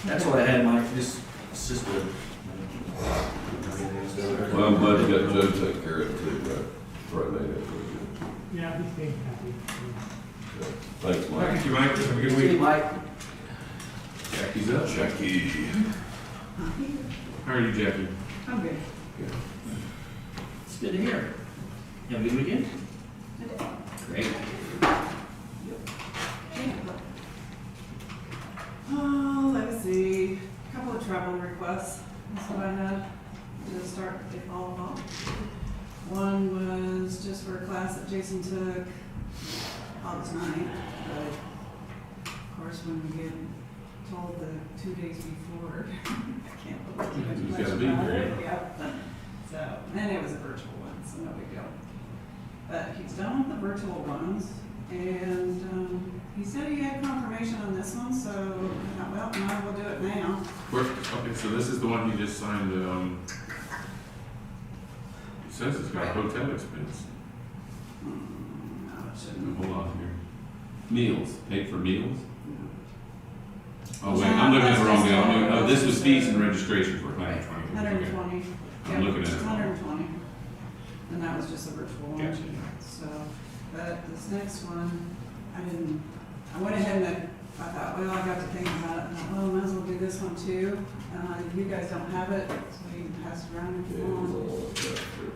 That's what I had, Mike, just, it's just a. them. Well, I'm glad you got Joe take care of it too, right? Right, made it pretty good. Yeah, he seemed happy. So, thanks, Mike. Thank you, Mike. Have a good See you, week. Mike. Jackie's up. Jackie. How are you, Jackie? I'm good. It's good to hear. You have a good weekend? Great. Oh, let's see, a couple of travel requests, that's what I had to start the fall off. One was just for a class that Jason took August 9th, but of course, when we get told the 2 days before, I can't believe too You much gotta be about here. it, yeah. So, and it was a virtual one, so no big deal. But he's done with the virtual ones, and he said he had confirmation on this one, so I thought, well, might as well do it now. Okay, so this is the one you just signed, it says it's got hotel expense. No, it shouldn't. Hold on here. Meals, paid for meals? Oh, wait, Yeah, I'm looking at the wrong that's deal. just- Oh, this was fees and registration for Right, 120. 120. I'm looking at it. 120. And that was just a virtual one. Gotcha. So, but this next one, I went ahead and I thought, well, I got to think about it, and I thought, well, might as well do this one too. If you guys don't have it, so you can pass it around if Yeah, you we'll want. let that first.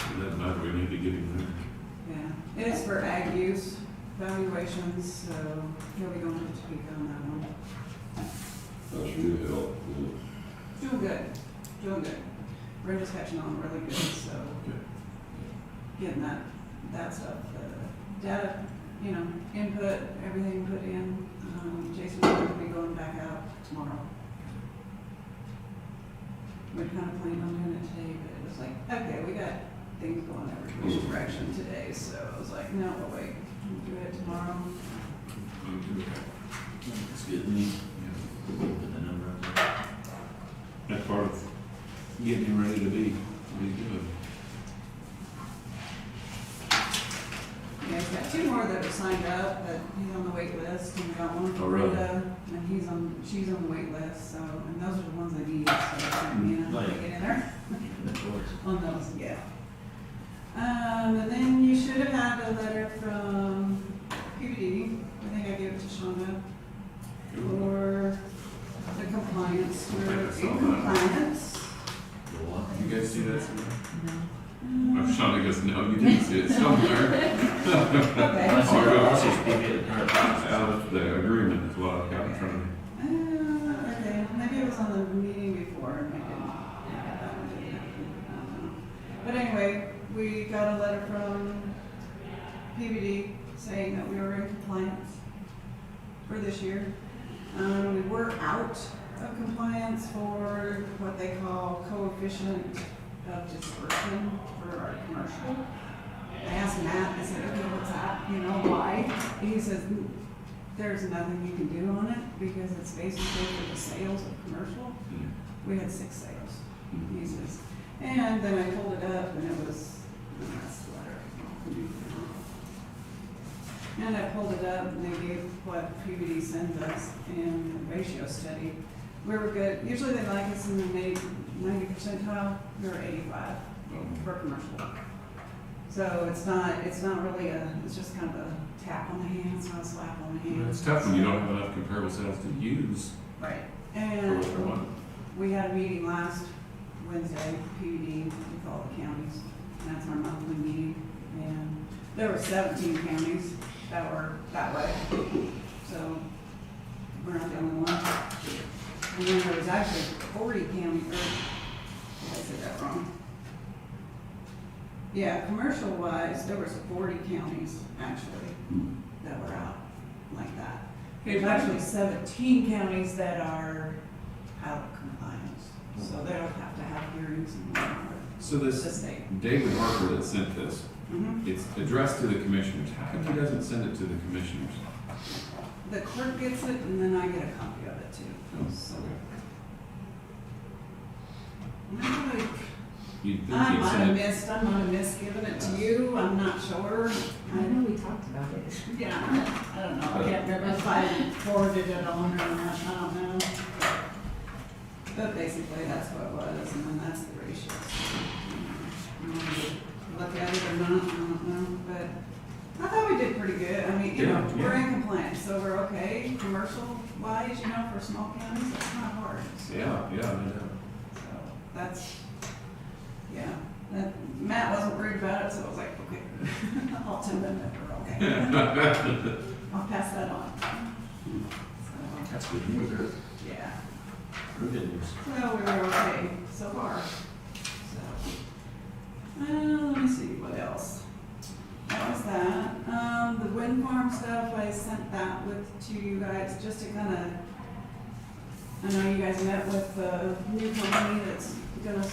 It doesn't matter, we need to get him there. Yeah, it is for ag use valuations, so he'll be going to Topeka on that one. That's really help. Doing good, doing good. Brenda's catching on really good, so getting that stuff, data, input, everything put in. Jason's going to be going back out tomorrow. We kind of planned on doing it today, but it was like, okay, we got things going every direction today, so I was like, no, we'll wait, we'll do it tomorrow. It's good. Put the number up there. That's part of getting him ready to be what he's doing. Yeah, he's got two more that are signed up, but he's on the wait list, and we got one Oh, for really? Brenda, and she's on the wait list, so, and those are the ones I need, so, Oh, yeah. get in there Of course. on those, yeah. And then you should have had a letter from PBD, I think Shonda goes, no, you didn't see it somewhere. Okay. I see PV at the current price. Out of the agreement is what I've got in front of me. Okay, maybe it was on the meeting before, and I didn't get that one, didn't I don't know. But anyway, we got a letter from PVD saying that we were in compliance for this year. We were out of compliance for what they call coefficient of dispersion for our commercial. I asked Matt, I said, okay, what's that? You know, why? He says, there's nothing you can do on it because it's basically for the sales of commercial. We had 6 sales. He says, and then I pulled it up and it was, that's the letter. And I pulled it up and they gave what PVD sends us in the ratio study. We were good. Usually they like us in the 90 percentile. We were 85 for commercial. So it's not really it's just kind of a tap on the hand, it's not a slap on the hand. It's tough when you don't have enough comparable sales to use. Right. For And one. we had a meeting last Wednesday, PVD, with all the counties. And that's our monthly meeting. And there were 17 counties that were that way. So we're not the only one. And then there was actually 40 counties, or did I say that wrong? Yeah, commercial wise, there was 40 counties actually that were out like that. There's actually 17 counties that are out of compliance. So they don't have to have hearings and whatnot. So The this state. David Harper that sent this, Mhm. it's addressed to the commissioners. How come he doesn't send it to the commissioners? The clerk gets it and then I get a copy of it too. So You'd think I he'd might send it. have missed giving it to you, I'm not sure. I know we talked about it. Yeah, I don't know, I can't remember if I forwarded it on or not, I don't know. But basically, that's what it was, and then that's the ratio. Look at it or not, I don't know, but I thought we did pretty good, I mean, you know, Yeah, we're yeah. in compliance, so we're okay, commercial wise, you know, for small counties, it's not hard. Yeah, no doubt. So that's, yeah, that, Matt wasn't worried about it, so I was like, okay, I'll tell them that we're okay. I'll pass that on. So, That's good news. yeah, Good news. well, we were okay so far, so. Let me see, what else? That was that. The wind farm stuff, I sent that to you guys, just to kinda, I know you guys met with the new company that's gonna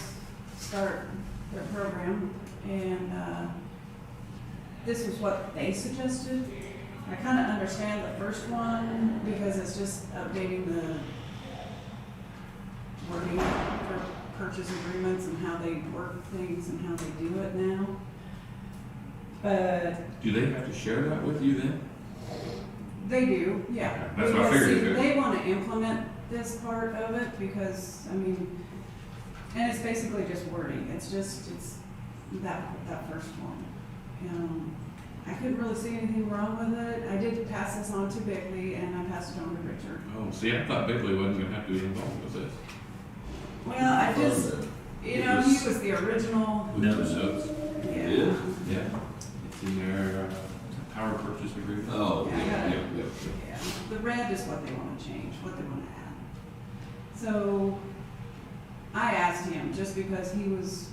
start their program, and, this was what they suggested. I kinda understand the first one, because it's just updating the wording for purchase agreements and how they work things and how they do it now. But Do they have to share that with you then? they do, yeah. That's what I Because, figured, see, yeah. they wanna implement this part of it because, I mean, and it's basically just wording, it's that first one. I couldn't really see anything wrong with it. I did pass this on to Bickley and I passed it on to Richard. Oh, see, I thought Bickley wasn't gonna have to be involved with this. Well, I just, you know, he was the original, With the notes. yeah. Yeah. It's in their power purchase agreement. Oh, Yeah, I got it. yeah. Yeah, the red is what they wanna change, what they wanna add. So, I asked him, just because he was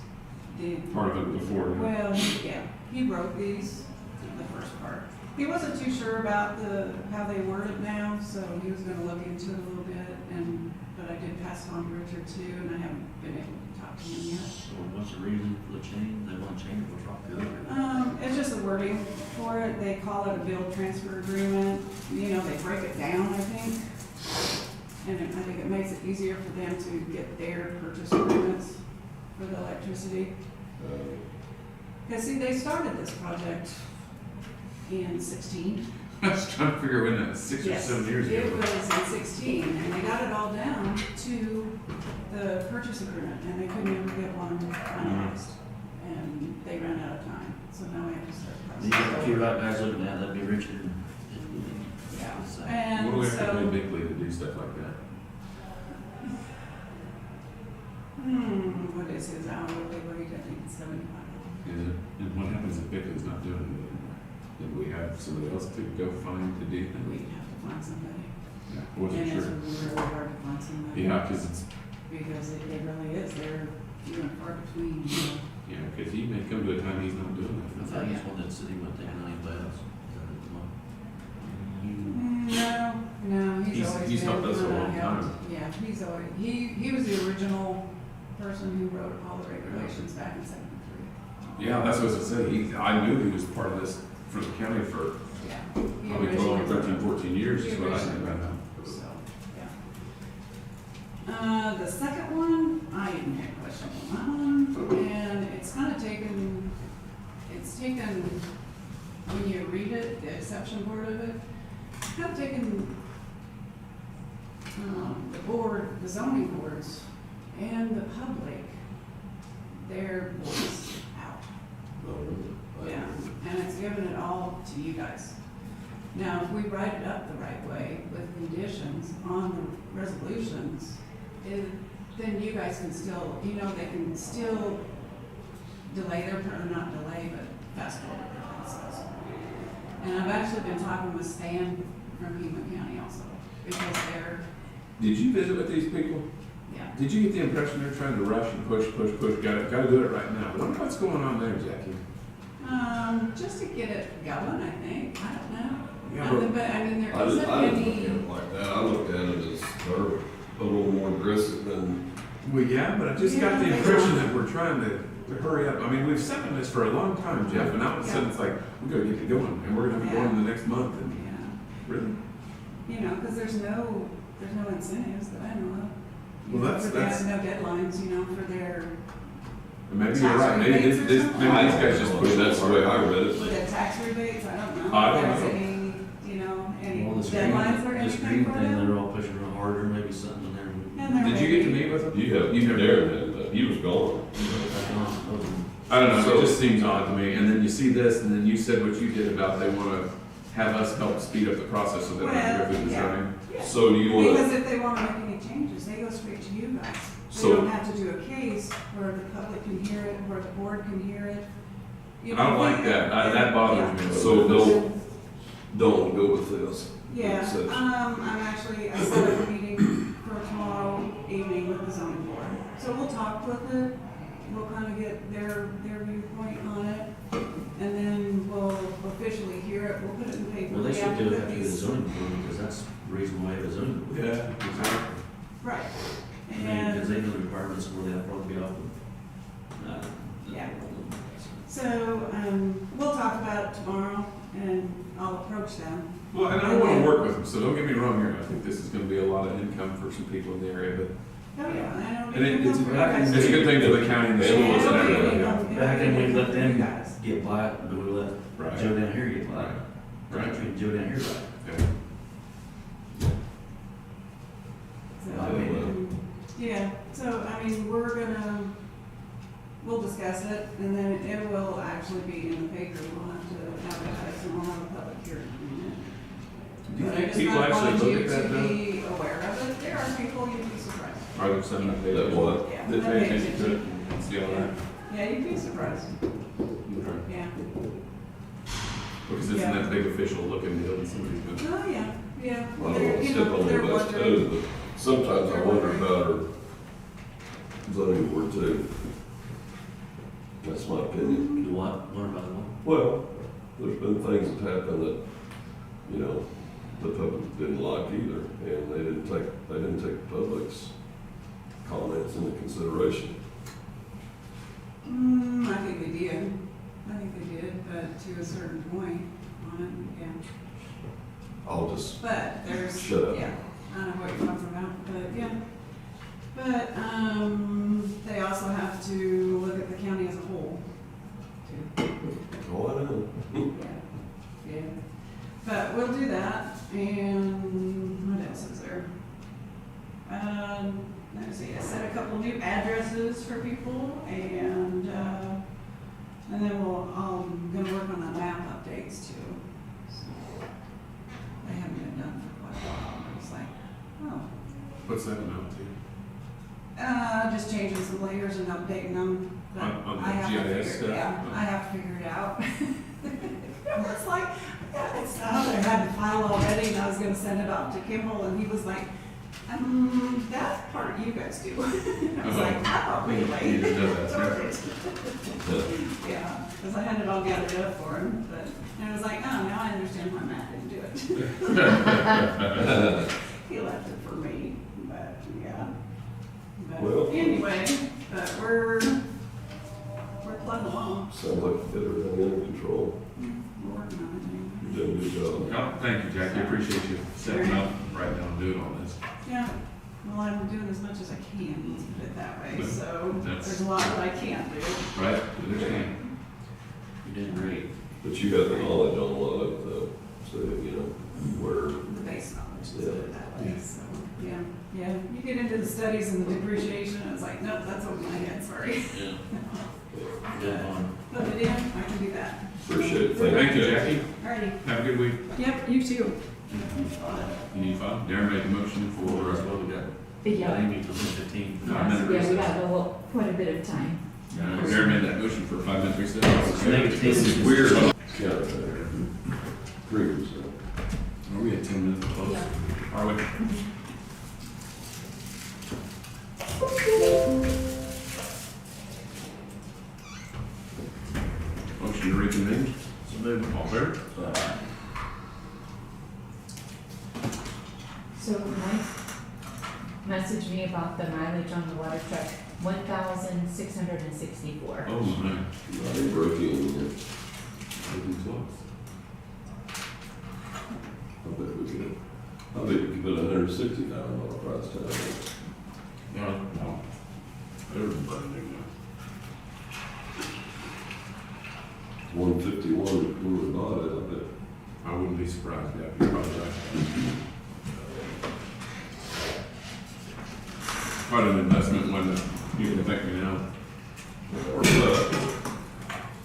the. Part of it before. Well, he wrote these, the first part. He wasn't too sure about how they word it now, so he was gonna look into it a little bit, but I did pass it on to Richard too, and I haven't been able to talk to him yet. So what's the reason for the change? They want to change what's wrong with it? It's just the wording for it, they call it a bill transfer agreement, you know, they break it down, I think. And I think it makes it easier for them to get their purchase agreements for the electricity. Cause see, they started this project in 16. I was trying to figure when that was 6 or 7 years It ago. was in 16, and they got it all down to the purchase agreement, and they couldn't ever get one finalized. And they ran out of time, so now we have to start You got the processing. two right guys looking at it, that'd be Richard and. Yeah, So- What do and we have to pay so, Bickley to do stuff like that? what is his hourly rate? I think it's $75. And what happens if Bickley's not doing it anymore? Then we have somebody else to go find to do things? We'd have to find somebody. Yeah, wasn't And it's sure. really hard to find somebody. Yeah, cause it's, Because it really is, they're few and far between, you know. yeah, cause he may come to a time he's not doing I that. thought he's one that said he went taking money baths. No, he's He's- always he's been helped us for a long yeah, time. Yeah, he's always, he was the original person who wrote all the regulations back in '73. Yeah, that's what I was gonna say, I knew he was part of this for the county for Yeah. he probably 12, originally- 13, 14 years is what I originally think about wrote him. it, So, yeah. The second one, I didn't have a question on that one, and it's kind of taken, when you read it, the exception part of it, it's kind of taken the board, the zoning boards, and the public, their voice out. Yeah, and it's given it all to you guys. Now, if we write it up the right way with conditions on the resolutions, then you guys can still, they can still delay their, or not delay, but fast forward their process. And I've actually been talking with Stan from Keim County also, because they're, Did you visit with these people? yeah. Did you get the impression they're trying to rush and push, gotta do it right now? What's going on there, Jackie? Just to get it going, I think, I don't know. Yeah, But I mean, there I isn't didn't look at any, it like that. I looked at it as they're a little more aggressive than, Well, yeah, but I just got the Yeah, they impression are. that we're trying to hurry up. I mean, we've sat on this for a long time, Jeff, and all of a sudden it's like, we gotta get it going, and we're gonna have it going in the next month, and yeah, really? because there's no incentives that I know of. Well, that's- No deadlines, for their, And maybe you're right, maybe Tax this, rebates or something? maybe these guys just I push mean, that's the way I read with it. the tax rebates, I don't know. I don't if know. there's any, any Well, this green, deadlines or this anything green for thing, them. they're all pushing real harder, maybe something in there. And there Did you may get to be- meet with them? You never- Darren had, he was gone. I don't know, So- it just seems odd to me, and then you see this, and then you said what you did about they wanna have us help speed up the process so they don't have to go through the Well, yeah. zoning. Yeah. So do you wanna, Because if they wanna make any changes, they go straight to you guys. They So- don't have to do a case where the public can hear it, where the board can hear it. I don't like that, that bothers me. so don't go with this? Yeah, Exception. I set up a meeting for tomorrow evening with the zoning board. So we'll talk with it, we'll kind of get their viewpoint on it, and then we'll officially hear it, we'll put it in the paper. Well, they We should have to do it put after the these- zoning board, because that's the reason why the zoning board. Yeah, exactly. Right, Because and they know the requirements where they have to be off. Yeah. so, we'll talk about it tomorrow, and I'll approach them. Well, and I wanna work with them, so don't get me wrong here, I think this is gonna be a lot of income for some people in the area, but Oh, yeah, I know. And it's a good thing for the county and the Yeah, schools and yeah, everything. yeah. Back then, we let them You guys. get by, but we let Right. Joe down here get by. Right. Right. Treat Joe down here right. Yeah. So, I mean, yeah, so, we'll discuss it, and then it will actually be in the paper, we'll have to advertise, and we'll have a public hearing. Do you But I think just people kinda actually wanted look you at that to though? be aware of it, there are people, you'd be surprised. Are there some that they, That what? Yeah, that that pay makes attention to it and see all that? Yeah, you'd be surprised, Okay. yeah. Because it's in that big official looking deal and somebody's gonna. Oh, yeah, yeah. I don't They're, want to you step know, on they're anybody's wondering. toes, but sometimes I wonder about our zoning board too. That's my opinion. Do what? Learn about what? Well, there's been things that happened that, the public didn't like either, and they didn't take the public's comments into consideration. I think they did, but to a certain point on it, yeah. I'll just, But there's, Shut up. yeah, I know what you're talking about, but yeah. But, they also have to look at the county as a whole, too. oh, I know. Yeah, yeah. But we'll do that, and what else is there? Let me see, I set a couple new addresses for people, and then I'm gonna work on the map updates too. So, they haven't been done for quite a while, I was like, oh. What's that amount to? Just changing some layers and updating them But On the I have to GIS figure, stuff? yeah, I have to figure it out. It's like, yeah, it's out there, I had the file already, and I was gonna send it off to Kimball, and he was like, that part you guys do. I was like, oh, You really? didn't know that, Darn right? it. Yeah, because I had it all gathered up for him, but, and I was like, oh, now I understand why Matt didn't do it. He left it for me, but, yeah. Well- But anyway, but we're plugging along, Sounds like you get everything under control. we're working on You're doing a good job. Oh, thank you, Jackie, I appreciate you setting up right now and doing all this. it. Yeah, well, I'm doing as much as I can, let's put it that way, But so that's- there's a lot that I can't do. Right? Understand? You did great. But you got the knowledge on a lot of it though, so, you know, where, The base knowledge, let's put it that way, Yeah. so, yeah. You get into the studies and the depreciation, and it's like, nope, that's over my head, sorry. Yeah. Good one. But it is, I can do that. appreciate it. Thank you, Jackie. Alrighty, Have a good week. yep, you too. You need five? Darren made the motion for, Well, we got, Yeah, you meet till 10:15. Five-minute yeah, we recess. got quite a bit of time. Darren made that motion for a 5-minute recess. Negative. This is weird. Counter. Agrees. Are we at 10 minutes close? Yeah. Are we? Motion to reconvene. So move. All fair? So Mike messaged me about the mileage on the water truck, 1,664. Oh, my. They broke in. Getting close. I bet we could put $160,000 price tag on it. No. They're burning now. 151 when we bought it, I bet. I wouldn't be surprised, yeah, you're probably right. Quite an investment when you can thank me now.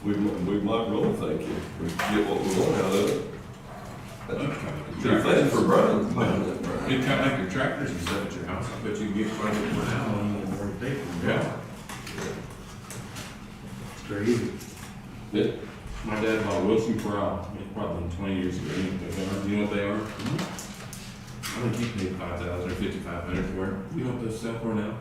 We might really thank you. We get what we want out of it. Good thing for Brian. You kind of like your tractors and stuff at your house, I bet you can get quite a bit more now. Yeah. It's very easy. Yeah. My dad bought a Wilson Corral, probably 20 years ago. You know what they are? I think he paid $5,000 or $5,500 for it. You know what those sell for now?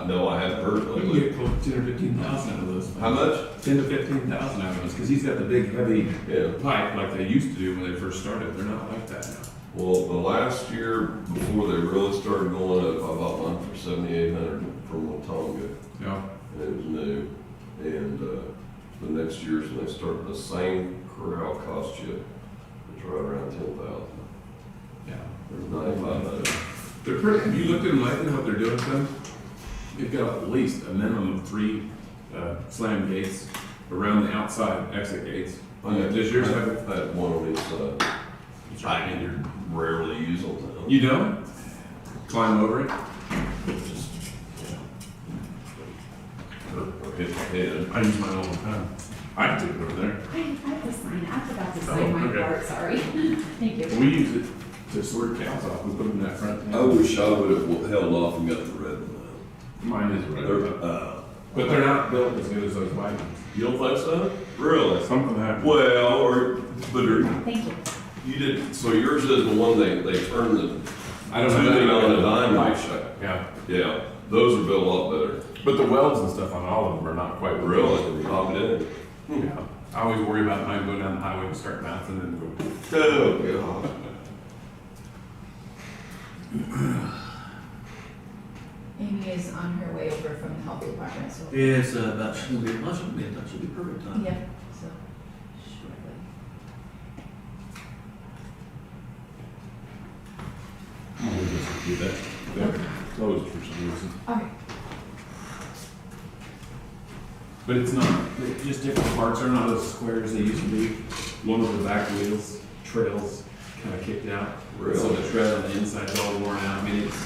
No, I haven't heard You can lately. get close to 10 or 15,000 out of those. How much? 10 to 15,000 out of those, because he's got the big heavy Yeah. pipe like they used to do when they first started. They're not like that now. Well, the last year before they really started going up, I bought mine for $7,800 from Watonga, Yeah. and it was new. And the next year's when they started, the same corral cost you, it's right around 10,000. Yeah. There's 9,500. They're pretty, have you looked at them lately, what they're doing to them? They've got at least a minimum of 3 slam gates around the outside exit gates. Does yours have it? I had one on each side. I rarely use them. You don't? Climb over it? Just, or hit my head. I use mine all the time. I can take it over there. I have to sign, I forgot to Oh, sign my okay. part, sorry. Thank you. We use it to sort cows off. We put them in that front. I wish I would have held off and got the red one Mine is out. right. But they're not built as good as those white ones. You don't think so? Really? Something happened. Well, but Thank you. you did, so yours is the one they turned the, I don't know. tuning on the dime. Yeah. Yeah, those are built a lot better. But the welds and stuff on all of them are not quite Really? I'll be damned. Yeah. I always worry about mine going down the highway and start bouncing and go. Oh, God. Amy is on her way over from the health department, so. Yeah, it's about, she'll be in touch, she'll be perfect time. Yep, so, shortly. We'll just do that. They're closed for some reason. Okay. But it's not, they're just different parts are not as square as they used to be. One of the back wheels, trails kind of kicked out. Really? So the tread on the inside's all worn out. I mean, it's,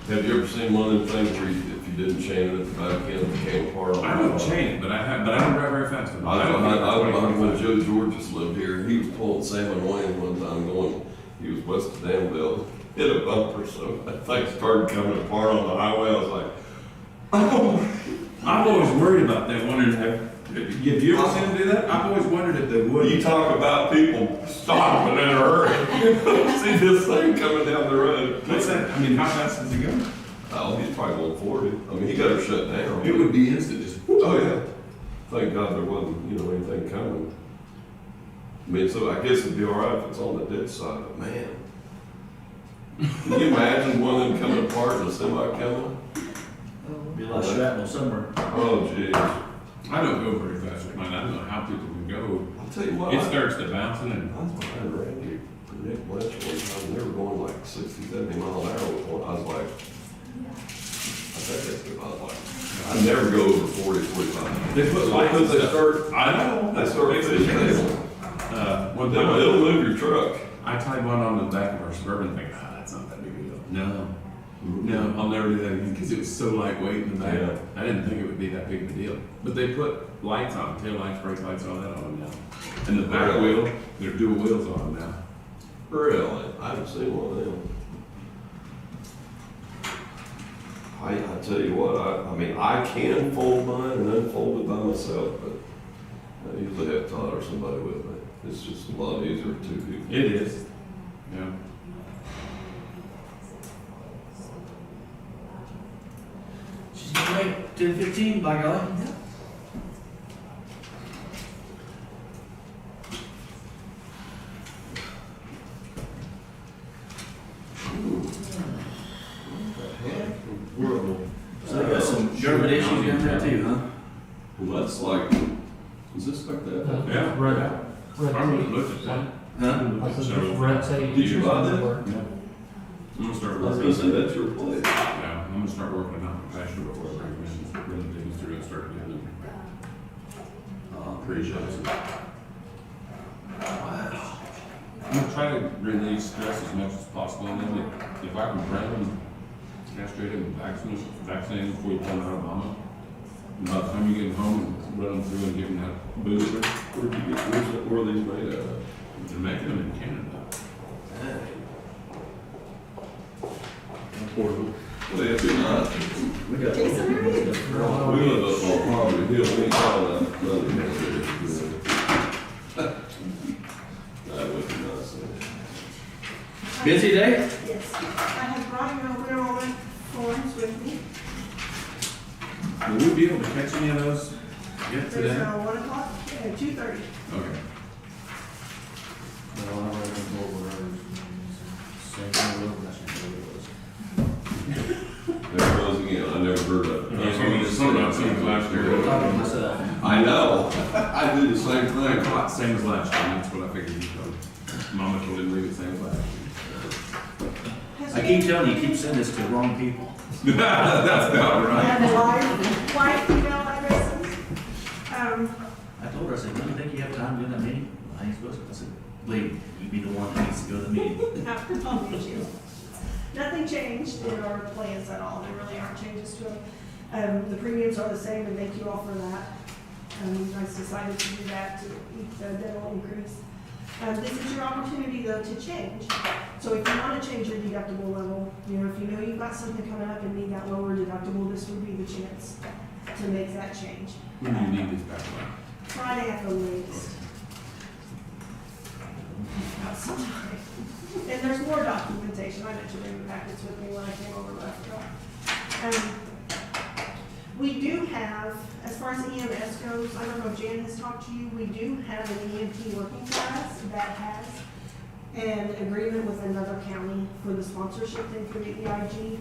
Have you ever seen one of them things where if you didn't chain it at the back end, it came apart? I don't chain it, but I don't drive very fast. I when Joe Georges lived here, he was pulling Salmon Wayne one time going, he was west of Danville, hit a bumper, so that thing started coming apart on the highway. I was like, oh, I've always worried about that, wondering, have you ever seen them do that? I've always wondered if they would. You talk about people stopping in a hurry. See this thing coming down the road. What's that? I mean, how fast does he go? Oh, he's probably 140. I mean, he got her shut down. It would be instant, just. Oh, yeah. Thank God there wasn't, anything coming. I mean, so I guess it'd be all right if it's on the dead side, but man. Can you imagine one of them coming apart and a semi coming? Be a lot of shrapnel somewhere. Oh, jeez. I don't go very fast with mine. I don't know how people can go. I'll tell you what. It starts to bouncing and. I was behind Randy, Nick West one time, they were going like 60, 70 mile an hour with one. I was like, I never go over 40, 45. They put lights and Because they stuff. start, I know. they start fixing it. One It'll time, move your truck. I tied one on the back of our Suburban thing. That's not that big a deal. No, I'll never do that again because it was so lightweight in the back. Yeah. I didn't think it would be that big of a deal. But they put lights on, tail lights, brake lights, all that on them now. And the back wheel, they're dual wheels on them now. Really? I haven't seen one of them. I tell you what, I mean, I can fold mine and unfold it by myself, but I usually have Todd or somebody with me. It's just a lot easier with two people. It is. Yeah. She's gonna wait 10:15, by golly. So they got some government issues down there too, huh? Well, that's like, is this like that? Yeah. Red, I would have looked at that. Huh? I said there's red tape. Did you buy that? Yeah. I'm gonna start I was working. gonna say, that's your place. Yeah, I'm gonna start working on the pasture before I bring them in. Really things to really start doing them. Pretty sure. I'm gonna try to release stress as much as possible, and then if I can brand them, castrate them, vaccinate them before you pull them out of mama. And by the time you get them home and run them through and give them that booster, Where'd you get, where are these made out of? they're making them in Canada. Portable. Well, it'd be nice. We got. We live up on Poverty Hill, we ain't call that nothing. That would be nice. Busy day? Yes, I have brought your enrollment forms with me. Will we be able to catch any of those yet There's today? 1 o'clock and 2:30. Okay. There it goes again, I never heard of it. Something I've seen last year. I know, I do the same thing. Same as last year, that's what I figured you told. Mama told him to leave it same as last year. I keep telling you, you keep sending this to the wrong people. That's about right. And live email addresses. I told her, I said, don't you think you have time doing that meeting? I ain't supposed to. I said, Lee, you be the one that needs to go to the meeting. I'll meet you. Nothing changed in our plans at all. There really aren't changes to them. The premiums are the same, and thank you all for that. You guys decided to do that to eat the dental increase. This is your opportunity, though, to change. So if you want to change your deductible level, if you know you've got something coming up and need that lower deductible, this would be the chance to make that change. When do you need this back by? Friday at the latest. Got some time. And there's more documentation. I meant to bring the packets with me when I came over, but I forgot. We do have, as far as EMS goes, I don't know if Jan has talked to you, we do have an EMT working class that has an agreement with another county for the sponsorship thing for the EIG,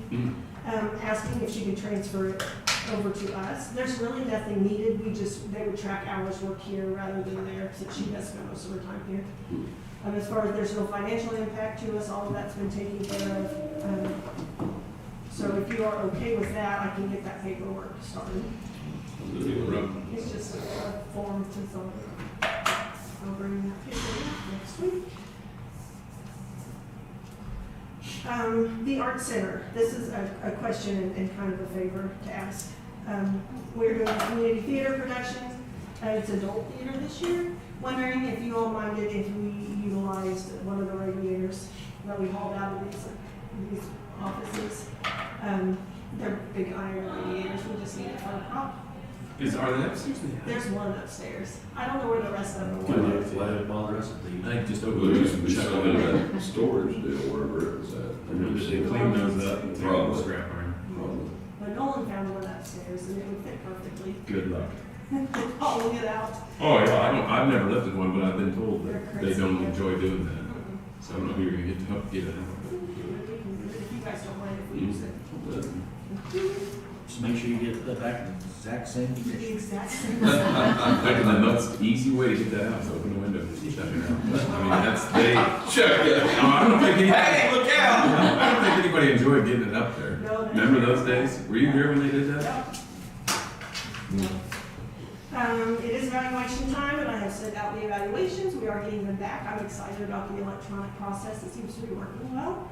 asking if she could transfer it over to us. There's really nothing needed. They would track hours work here rather than there, since she does spend most of her time here. As far as there's no financial impact to us, all of that's been taken care of. So if you are okay with that, I can get that paperwork started. It's just a form to sign. I'll bring that paperwork next week. The Art Center, this is a question and kind of a favor to ask. We're doing a community theater production. It's adult theater this year. Wondering if you all minded if we utilized one of the radiators that we hauled out of these offices. They're big iron radiators. We just need it for a prop. Are they upstairs? There's one upstairs. I don't know where the rest of them Why are. did it bother us at the? I think just Well, over there there. used to be some in that storage deal, wherever it was at. I never They seen it. clean those up and take all the Probably. scrap around. Probably. But Nolan found one upstairs and it would fit perfectly. Good luck. Hauling it out. Oh, yeah, I've never lifted one, but I've been told They're that they crazy. don't enjoy doing that. Mm-mm. So I don't know who you're gonna get to help get it out. We can do it if you guys don't mind if we use it. Just make sure you get that back in the exact same The condition. exact same. Reckon the most easy way to get that out is open the window and just shut it out. I mean, that's, they, Check it. I don't think anybody. Hey, look out! I don't think anybody enjoyed getting it up there. No, they- Remember those days? Were you here when they did that? Yep. It is evaluation time, and I have sent out the evaluations. We are getting them back. I'm excited about the electronic process. It seems to be working well.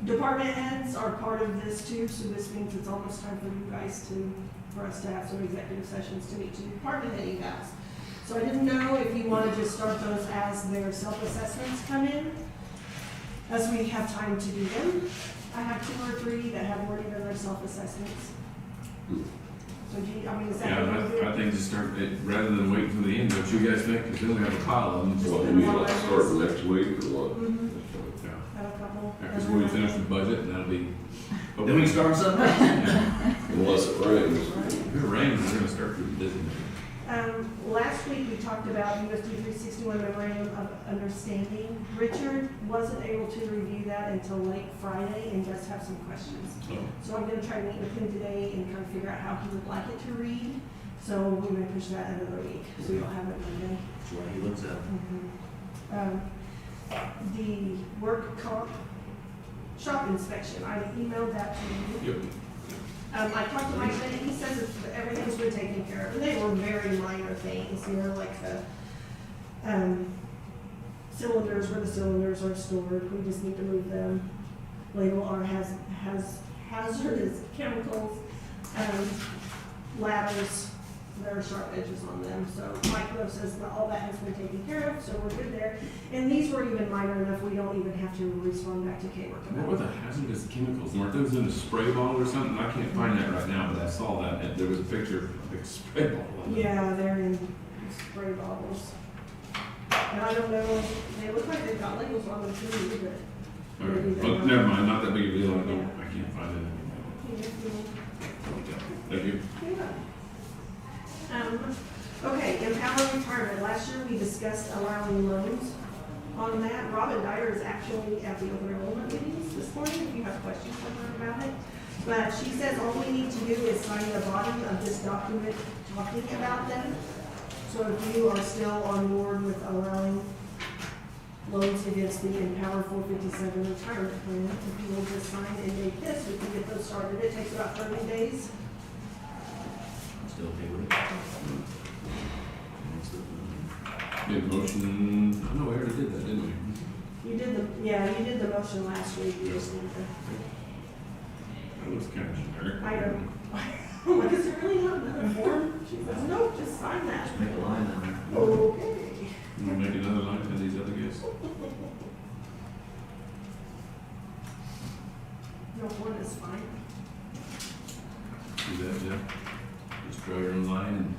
Department heads are part of this too, so this means it's almost time for you guys for us to have some executive sessions to meet to do department head evals. So I didn't know if you want to just start those as their self-assessments come in, as we have time to do them. I have 2 or 3 that have already done their self-assessments. So do you, I mean, is that Yeah, what you I think just start it, rather than wait until the end, don't you guys think? Because then we have a pile of them. So what, you mean, like, start the next week or what? Mhm. Yeah. Have a couple. Because when we finish the budget, and that'll be. Then we can start something. Yeah. Unless it rains. If it rains, we're gonna start pretty busy. Last week, we talked about USD 361 memorandum of understanding. Richard wasn't able to review that until late Friday and does have some questions. So I'm gonna try to meet with him today and kind of figure out how he would like it to read. So we may push that another week, so you'll have it Monday. That's what he looks at. The work comp shop inspection, I emailed that to you. Yep. I talked to Mike Bennett, he says that everything's been taken care of, and they were very minor things, you know, like the, cylinders, where the cylinders are stored, we just need to move them. Label our hazardous chemicals, ladders, there are sharp edges on them, so Mike Love says that all that has been taken care of, so we're good there. And these were even minor enough, we don't even have to respond back to K-Work What about were it. the hazardous chemicals? Weren't those in a spray bottle or something? I can't find that right now, but I saw that, and there was a picture of a spray bottle. Yeah, they're in spray bottles. And I don't know, they look like they've got labels on them too, but. Okay, maybe they well, don't. never mind, not that big a deal, I Yeah. can't find it. Yeah. Thank you. Okay, Empower Retirement, last year we discussed allowing loans on that. Robin Dyer is actually at the open enrollment meetings this morning, if you have questions for her about it. But she says all we need to do is sign the bottom of this document talking about them. So if you are still on board with allowing loans against the Empower 457 retirement plan, if you will just sign and date this, we can get those started. It takes about 30 days. I'm still okay with it. Made a motion, I know we already did that, didn't we? You did you did the motion last week, you just need to, That was kind of generic. I don't, I'm like, is there really not another form? She says, no, just sign that. Just make a line down there. Okay. We'll make another line for these other guys. No, one is fine. Do that, Jeff. Just draw your own line and,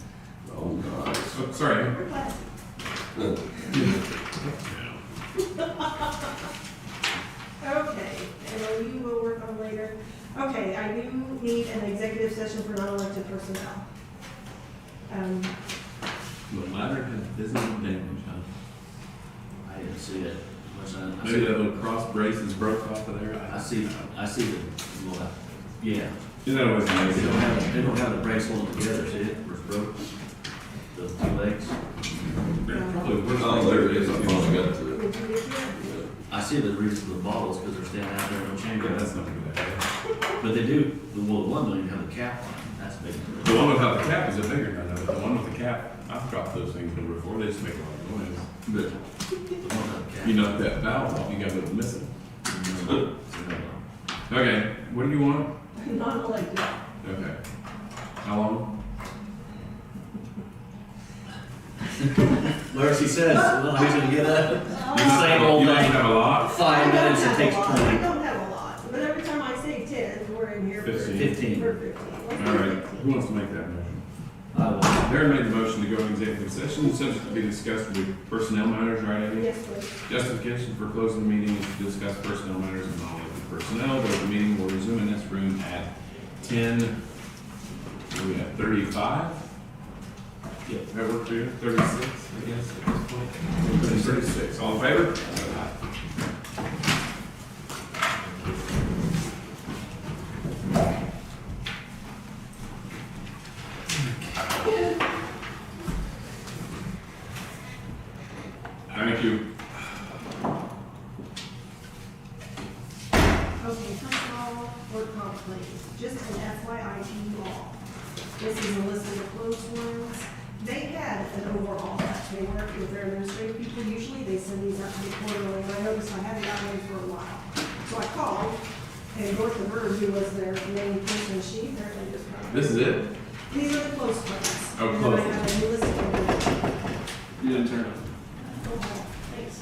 Oh, nice. oh, sorry. We're glad. Okay, and you will work on later. Okay, I do need an executive session for non-elected personnel. The ladder had visible damage, huh? I didn't see it. Maybe that little cross brace is broke off of there. I see the, well, yeah. You know, it's nice. They don't have the brace holding together, see it, where it's broke? The 2 legs. Probably the worst. Oh, there it is, I finally got to it. Would you get here? Yeah. I see the reason for the bottles, because they're standing out there in the chamber. Yeah, that's not a good idea. But they do, well, the one don't even have the cap on, that's big. The one without the cap is a bigger gun, but the one with the cap, I've dropped those things before, they just make a lot of noise. But The one without the cap. you knock that valve off, you got it missing. Okay, what do you want? Non-elected. Okay. How long? Larson says, well, he's gonna get up. You Same old you don't thing. have a lot? 5 minutes, it takes I 20. don't have a lot, but every time I say 10, we're in here for 15. 15. For 15. Let's All do right. 15. Who wants to make that motion? I will. Darren made the motion to go in executive session, subject to be discussed with personnel matters, right, Eddie? Yes, please. Justification for closing the meeting is to discuss personnel matters and non-elected personnel. The meeting will resume in this room at 35? Yeah. That work for you? 36, I guess, at this point? 36. All in favor? Aye. Thank you. Okay, first of all, work comp claims, just an FYI to you all. This is a list of the closed ones. They had an overhaul that they worked with their administrative people. Usually they send these out to me quarterly, and I noticed I hadn't gotten one for a while. So I called, and Dorothy Bird, who was their main person, she apparently just got. This is it? These are the closed claims. Oh, And then I closed. have a new list of them. You didn't turn it. Oh, thanks.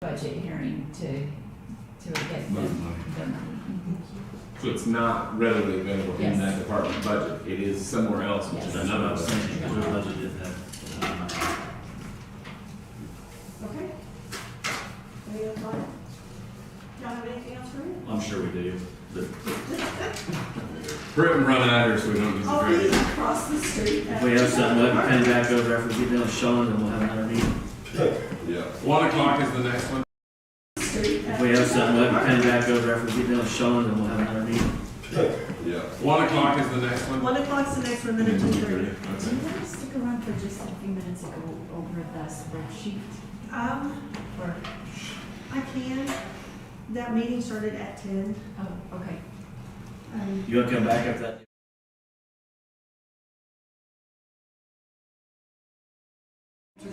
budget hearing to get the Move money. money. So it's not readily available in Yes. that department budget, it is somewhere else, which is Yes. another That's what I was thinking, budget. because our budget did that. Okay. Any other thought? Y'all have anything else for me? I'm sure we do, but Print and run out here so we don't use the Oh, credit. he's across the street. if we have something, we'll have to pen back over after we get done with Sean, and we'll have another meeting. Yeah. 1 o'clock is the next one. If we have something, we'll have to pen back over after we get done with Sean, and we'll have another meeting. Yeah. 1 o'clock is the next one. 1 o'clock's the next one, then at 2:30. Do Okay. you want to stick around for just a few minutes and go over the spreadsheet? Or, I can. That meeting started at 10. oh, okay. You want to come back after that?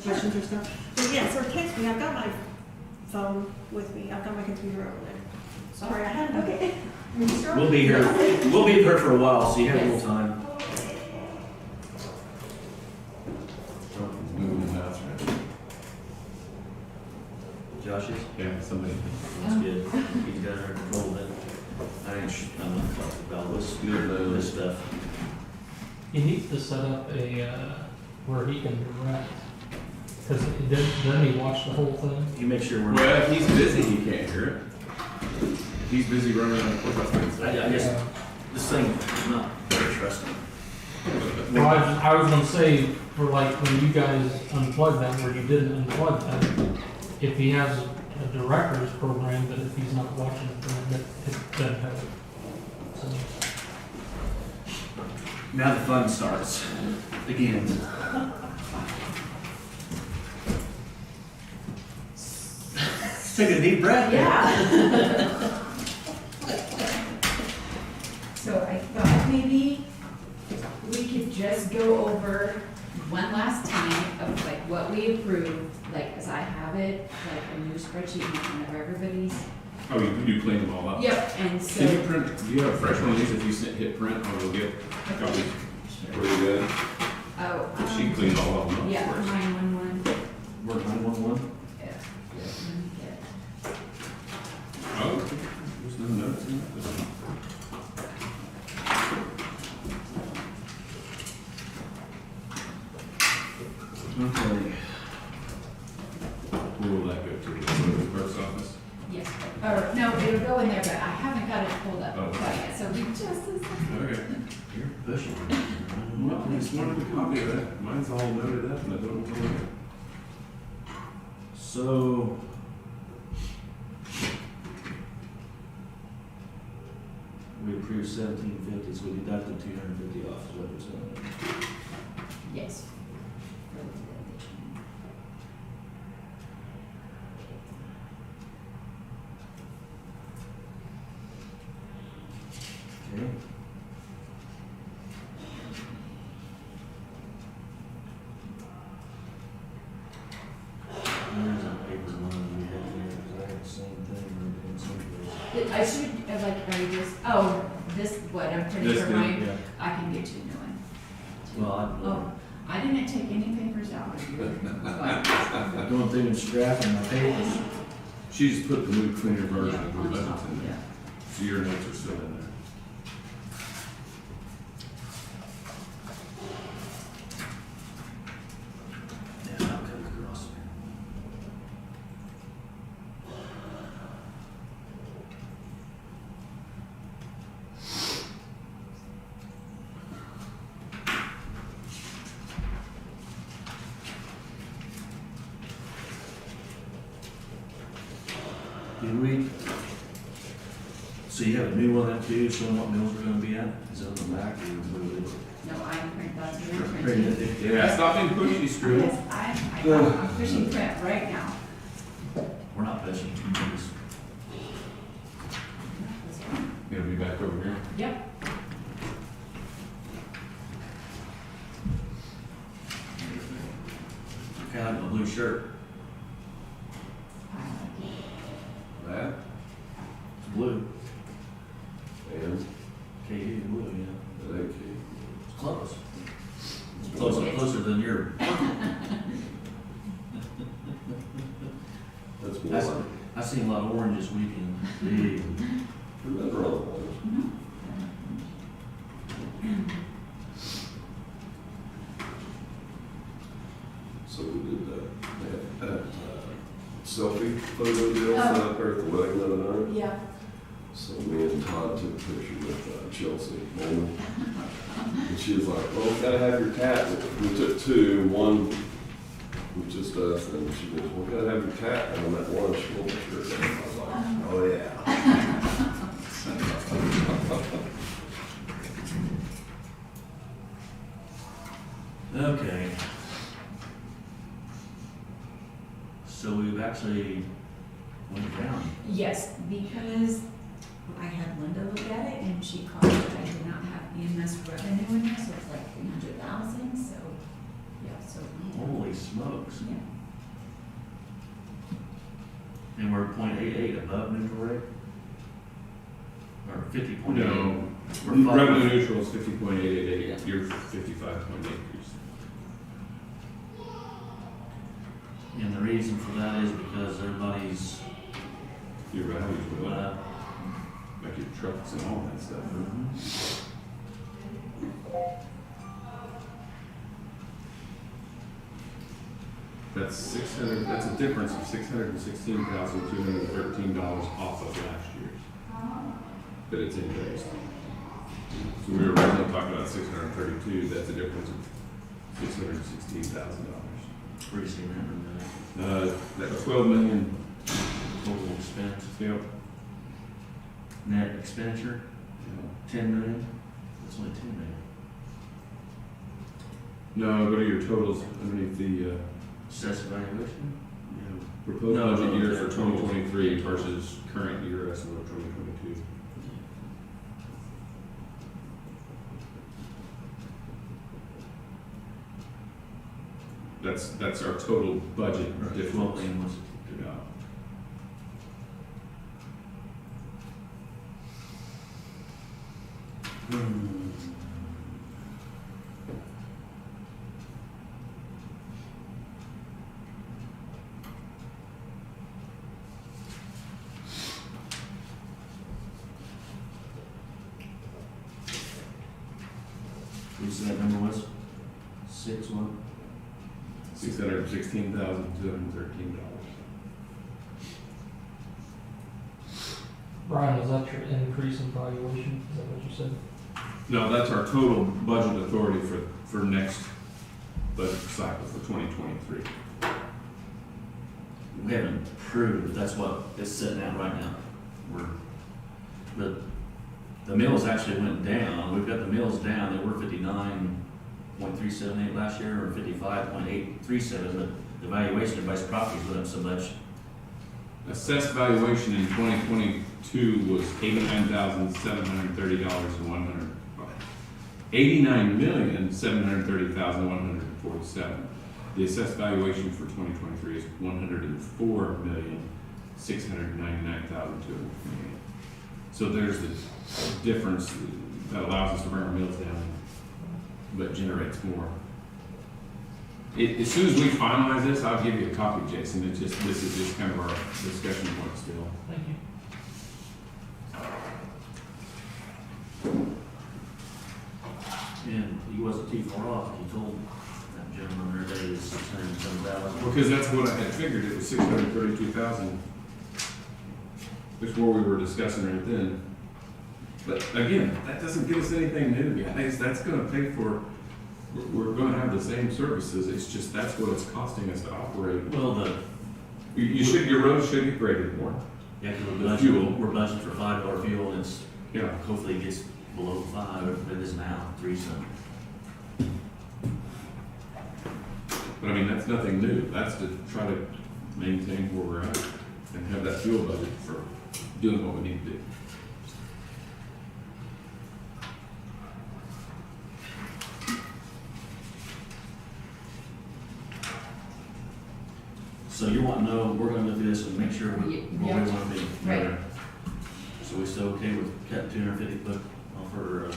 Questions or stuff? But yes, or text me. I've got my phone with me. I've got my computer over there. Sorry, I had it. Okay. We'll be here, we'll be here for a while, so you have a little Yes. time. Moving the house, right? Josh is? Yeah, somebody. That's good. He's got it under control then. I'm not talking about this stuff. He needs to set up a, where he can direct, cause doesn't he watch the whole thing? You make sure we're. Well, if he's busy, he can't hear it. If he's busy running on the courthouse. I just, this thing is not very trusting. Well, I was gonna say, for like, when you guys unplugged that, where you didn't unplug that, if he has a director's program, but if he's not watching it, then it doesn't help. So, Now the fun starts again. Take a deep breath. Yeah. So I thought maybe we could just go over one last time of like what we approved, like, cause I have it, like a new spreadsheet in front of everybody's. Oh, you clean them all up? Yep, and so. Can you print, do you have a fresh one of these if you hit print, or we'll get copies? Pretty good. Oh, She cleaned all of them up, yeah, of course. 911. Work 911. Yeah. Let me get. Oh, okay. There's no notes in it. Okay. Where will that go to? The clerk's office? Yes, or, no, it'll go in there, but I haven't got it pulled up Oh. quite yet, so we just a second. Okay. You're pushing. Well, I just wanted a copy of that. Mine's all noted up and I don't know where. So. We approved 1750, so we deducted 250 off, is what you're saying. Yes. Okay. There's a paper money we had here, because I had the same thing, we did something. I should, like, are you just, oh, this, what, I'm pretty This sure thing, mine, Yeah. I can get you a new one. Well, Oh, I didn't take any papers out of your, I'm going through and scrapping my papers. She just put the new cleaner version yeah, of her on budget top, in there. yeah. So your notes are still in there. Yeah, I'll cut across. Did we? So you have a new one then too, showing what mills we're gonna be at? Is it on the back or what is it? No, I print that, so you're Printed printing. it? Yeah, stop being pushy, Screw. Yes, I'm pushing print right now. We're not pushing. We're just- It'll be back over here. Yep. Kind of like a blue shirt. That, It's blue. and KU blue, yeah. that ain't key. It's close. It's closer than your. That's more That's, like this weekend. Hey. Remember other ones? So we did that selfie photo deal set up there at the wedding the other night. Yeah. So me and Todd took a picture with Chelsea Bowman. And she was like, well, we gotta have your cat. We took two, one was just us, and she goes, well, we gotta have your cat. And I'm at lunch, we'll make sure. I was like, oh yeah. Okay. So we've actually went down. Yes, because I had Linda look at it and she called it, I did not have EMS revenue in there, so it's like 300,000, so, yeah, so. Holy smokes. Yeah. And we're 0.88 above neutral rate? Or 50.8? No, We're five- revenue neutral is 50.888, you're 55.8. And the reason for that is because everybody's, Your values went up, uh, like your trucks and all that stuff. That's 600, that's a difference of $616,213 off of last year's. But it's increased. So we were originally talking about 632, that's a difference of $616,000. where you see that in That 12 million, the total expense, yep. net expenditure, 10 million? That's only 10 million. No, go to your totals underneath the, Assessed valuation? proposed No, budget no, year the for 2023 versus current year estimate of 2022. That's our total budget Or 12 difference. million was, Yeah. What that number was? 6 what? $616,213. Brian, is that your increase in valuation? Is that what you said? No, that's our total budget authority for next budget cycle for 2023. We haven't approved, that's what it's sitting at right now. But the mills actually went down. We've got the mills down. They were 59.378 last year, or 55.837, but the valuation of everybody's properties went up so much. Assessed valuation in 2022 was $89,730,100. $89,730,147. The assessed valuation for 2023 is $104,699,228. So there's the difference that allows us to bring our mills down, but generates more. As soon as we finalize this, I'll give you a copy, Jason. This is just kind of our discussion point still. Thank you. And he wasn't too far off. He told that gentleman there that it was 607,000. Because that's what I had figured, it was 632,000. Which where we were discussing right then. But again, that doesn't get us anything new, guys. That's gonna pay for, we're gonna have the same services. It's just, that's what it's costing us to operate. Well, Your roads should get graded more. yeah, because The fuel. we're budgeting for $5 fuel, and it's, Yeah. hopefully it gets below 5, but it is now 3 something. But I mean, that's nothing new. That's to try to maintain where we're at and have that fuel budget for doing what we need to do. So you want to know, we're going to do this and make sure where we Yeah. want to be. Right. So we still okay with cutting 250 foot off our,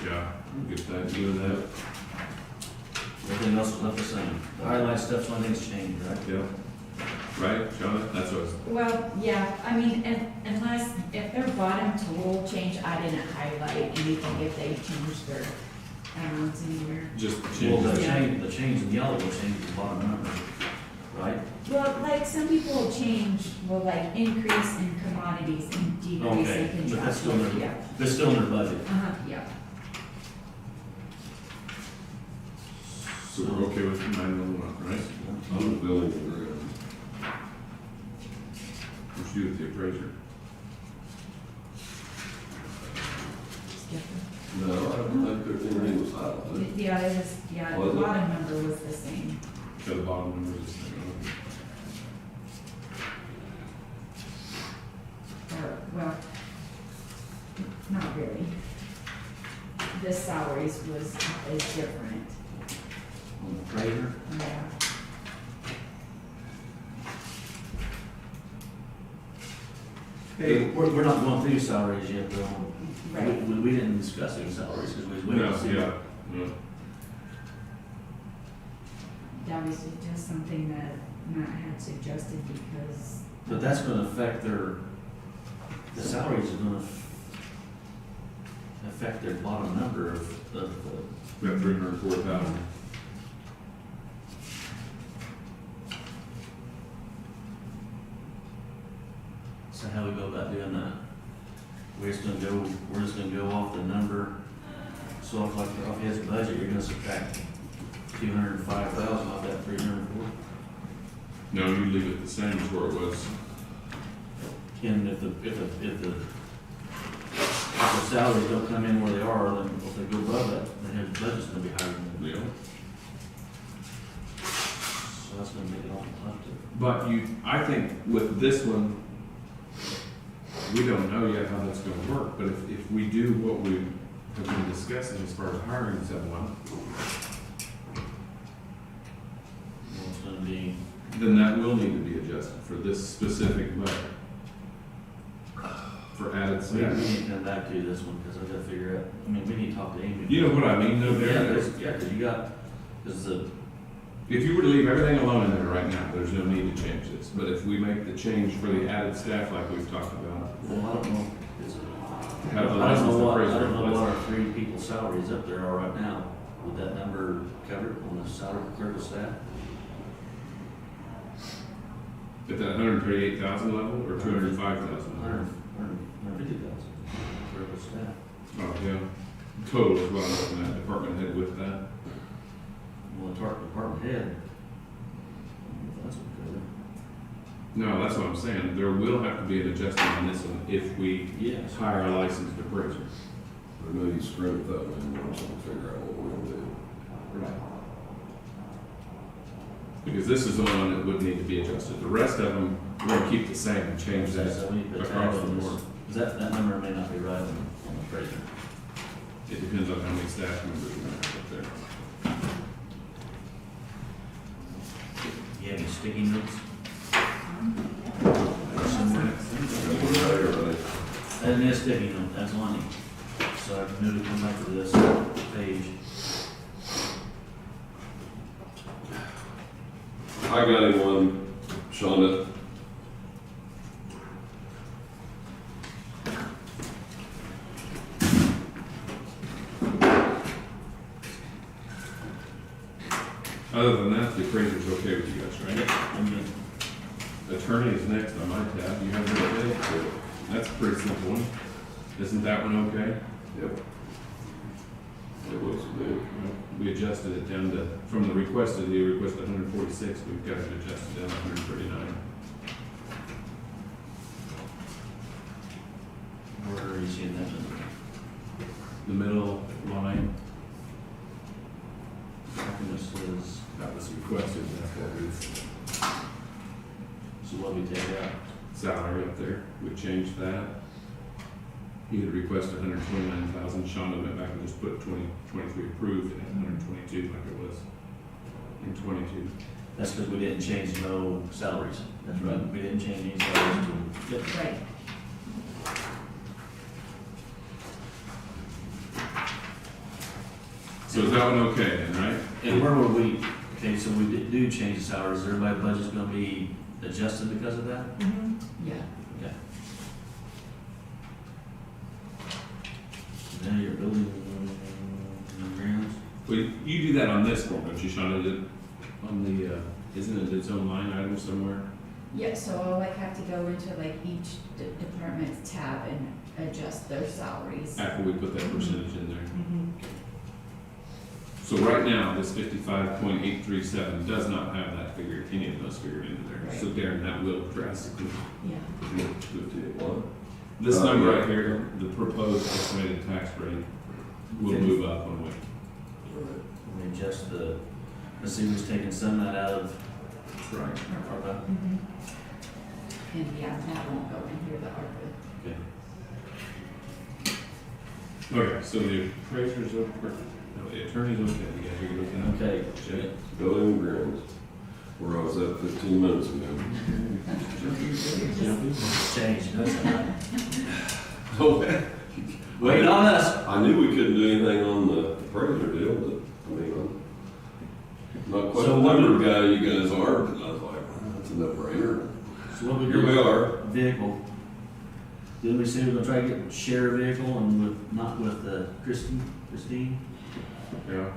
Yeah, I'm good with that, doing that. everything else is left the same? The highlight stuff's one thing's changed, right? Yeah. right, Shonda? That's what I was, Well, yeah, I mean, unless, if their bottom total change, I didn't highlight anything if they changed their amounts anywhere. just Well, change. the change in yellow will change the bottom number, right? Well, like, some people change, will like increase in commodities and decrease Okay, in but that's still contractual, their, yeah. that's still in their budget. Uh-huh, yeah. So we're okay with 911, right? I'm the building and ground. What's you with the appraiser? Skip No, I don't think there's anything was it. highlighted. Yeah, it was, yeah, Was the it? bottom number was the same. So the bottom number is, Or, well, not really. The salaries is different, On the appraiser, yeah. hey, we're not going through salaries yet, though. Right. We didn't discuss any salaries, because we was waiting to see. yeah, yeah. That was just something that Matt had suggested because. But that's gonna affect the salaries are gonna affect their bottom number of the, We have 304,000. so how we go about doing that? We're just gonna go off the number, so off his budget, you're gonna subtract 205,000 off that 304. No, you leave it the same as where it was. And if the salaries don't come in where they are, then if they go above that, then his budget's gonna be higher than that. Yeah. So that's gonna make it all tough to. But I think with this one, we don't know yet how that's gonna work, but if we do what we have been discussing as far as hiring someone, Well, it's gonna be, then that will need to be adjusted for this specific budget. For added we staff. need to come back to this one, because I gotta figure out, I mean, we need to talk to Amy. You know what I mean though, Yeah, Derek? because you got, because the, If you were to leave everything alone in there right now, there's no need to change this. But if we make the change for the added staff like we've talked about, well, I don't know, is it? have the I licensed don't know appraiser. what our 3 people's salaries up there are right now. Would that number cover it on the salary clerk staff? At that 138,000 level or 205,000 level? 150,000 clerk staff. Oh, yeah. Total is what I'm looking at, department head with that. Well, the department head, I don't know if that's what cover. No, that's what I'm saying. There will have to be an adjustment on this one if we Yes. hire a licensed appraiser. But maybe scrimp that number and figure out what we're gonna do. Right. Because this is the one that would need to be adjusted. The rest of them, we're gonna keep the same and change that So we need to put across tab the on board. this. That number may not be right on the appraiser. It depends on how many staff members we have up there. You have any sticky notes? And this sticky note, that's on it. So I can come back to this page. I got him one, Shonda. Other than that, the appraiser's okay with you guys, right? I'm good. Attorney is next on my tab. You have it okay? That's a pretty simple one. Isn't that one okay? Yep. It looks good. We adjusted it down to, from the requested, you requested 146, we've got it adjusted down to 139. Where are you seeing that number? The middle line, This is, that was requested, that's what we've, so what we take out? salary up there, we changed that. He had requested 129,000, Shonda went back and just put 23 approved and had 122 like it was in 22. That's because we didn't change no salaries. That's right. We didn't change any salaries to, yep. Right. So is that one okay then, right? And where were we, okay, so we do change the salaries, everybody's budget's gonna be adjusted because of that? Yeah. Okay. Now you're building grounds? Well, you do that on this form, don't you, Shonda? On the, isn't it its own line item somewhere? Yeah, so I'll like have to go into like each department's tab and adjust their salaries. After we put that percentage in there. Mhm. So right now, this 55.837 does not have that figure, any of those figured into there. So Darren, that will drastically, Yeah. 51. this number right here, the proposed estimated tax rate will move up when we, We adjust the, let's see who's taking some of that out of. right. ARPA. Mhm. And yeah, that won't go in here, the ARPA. Okay. Okay, so the appraiser's okay, no, the attorney's okay, you guys are looking at. Okay. Check. Building and grounds, where I was at 15 minutes ago. Change, no, it's not. Oh, Wait on us. I knew we couldn't do anything on the appraiser deal, but, I mean, I'm not quite So the what number guy you guys are, but I was like, that's a no-brainer. So what we Here do? we are. Vehicle. Didn't we say we're gonna try to get share a vehicle and with, not with Christine? Yeah.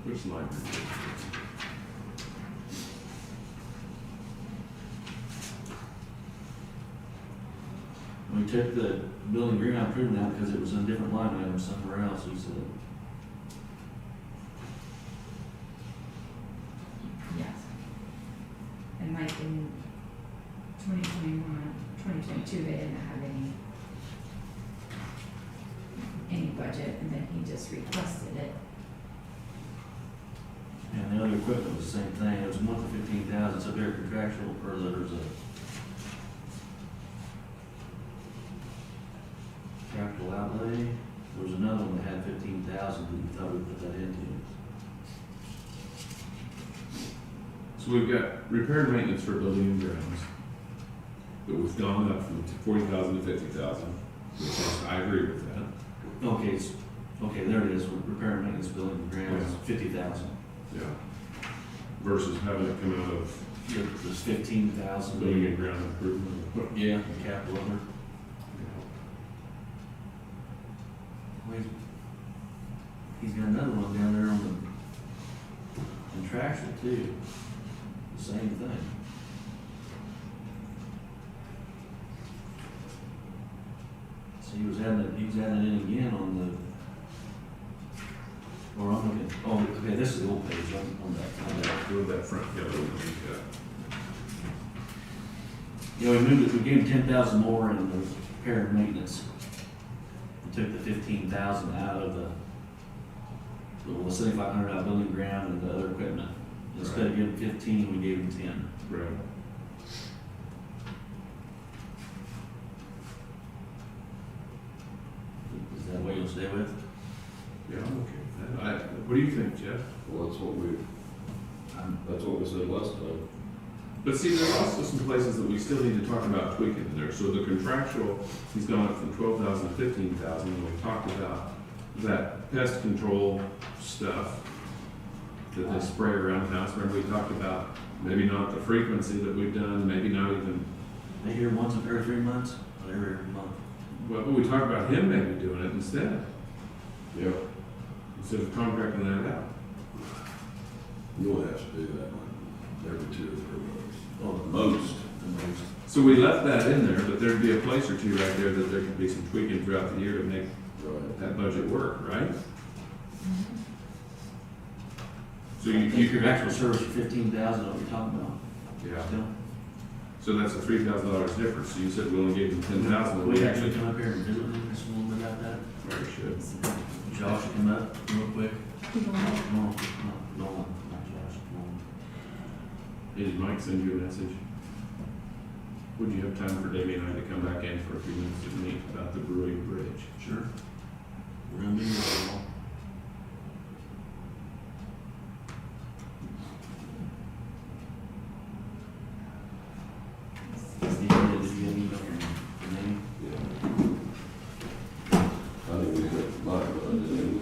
Which line? We took the building ground improvement out because it was in a different line item somewhere else, he said. Yes. And like in 2021, 2022, they didn't have any budget, and then he just requested it. And the other equipment was the same thing, it was 1 to 15,000, so they're contractual, or there's a capital outlay. There was another one that had 15,000 that we thought we put that into. So we've got repair and maintenance for building and grounds. But we've gone up from 40,000 to 50,000, which is, I agree with that. Okay, okay, there it is, repair and maintenance building and grounds, Yeah. 50,000. Yeah. Versus having it come out of There's 15,000. building and ground improvement. Yeah, the capital other. Wait, he's got another one down there on the contractual too. Same thing. So he was adding it in again on the, or I'm looking, oh, okay, this is the old page on that. Build that front yellow one, Yeah, we moved it, we gave him 10,000 more in the repair and maintenance. We took the 15,000 out of the 7,500 out of building ground and the other equipment. Instead of giving 15, we gave him 10. Right. Is that what you'll stay with? Yeah, I'm okay with that. What do you think, Jeff? Well, that's what we said last time. But see, there's also some places that we still need to talk about tweaking in there. So the contractual, he's gone up from 12,000 to 15,000, and we talked about that pest control stuff that they spray around the house. Remember we talked about maybe not the frequency that we've done, maybe not even, They hear once every 3 months, or every month. well, but we talked about him maybe doing it instead Yeah, of contracting that out. you only have to do that like every 2 or 3 months. Oh, Most. the most. So we left that in there, but there'd be a place or two right there that there could be some tweaking throughout the year to make Right. that budget work, right? So I you, think you your actual service for 15,000, what you're talking about, yeah. still. So that's a $3,000 difference. So you said we only gave them 10,000. We actually come up here and visit with him just a little bit about that. Very should. Josh, come up real quick. No, not Josh, Did Mike send you a message? Would you have time for Debbie and I to come back in for a few minutes to meet about the Brewing Bridge? Sure. We're gonna be here for a while. Did you get an email from Amy? Yeah. I think we got mine, but I didn't.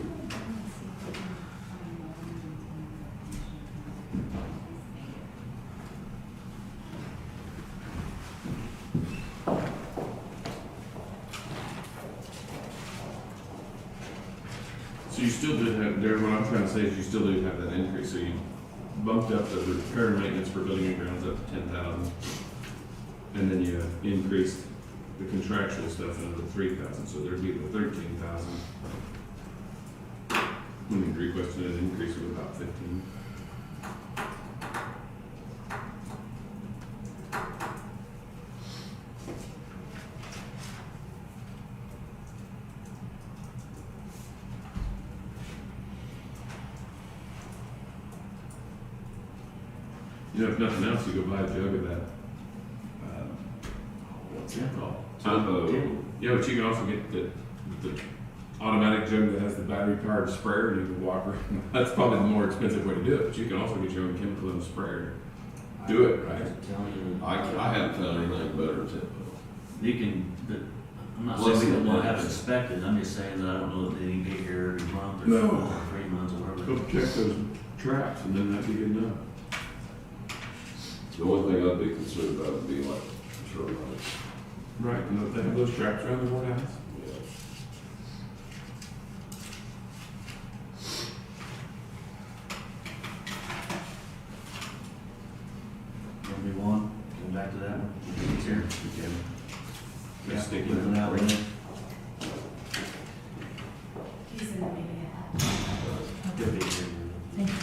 So you still did have, there, what I'm trying to say is you still do have that increase, so you bumped up the repair and maintenance for building and grounds up to 10,000. And then you increased the contractual stuff another 3,000, so there'd be the 13,000. When you requested an increase of about 15. You know, if nothing else, you go buy a jug of that. What's that called? Yeah, but you can also get the automatic jug that has the battery powered sprayer, and you can walk around. That's probably the more expensive way to do it, but you can also get your own chemical in the sprayer. Do it, right? I haven't found anything better than Tempo. You can, but I'm not saying we don't want to have it inspected, I'm just saying that I don't know that they need to be here every month or No. 3 months or whatever. Go check those traps, and then that'd be good enough. The only thing I'd be concerned about would be like termites. Right, and they have those traps around the courthouse. Yeah. Maybe one, go back to that one, it's here. You can. Yeah, Just stick it put it in out there. there. He's in the meeting. Could be here. Thank you.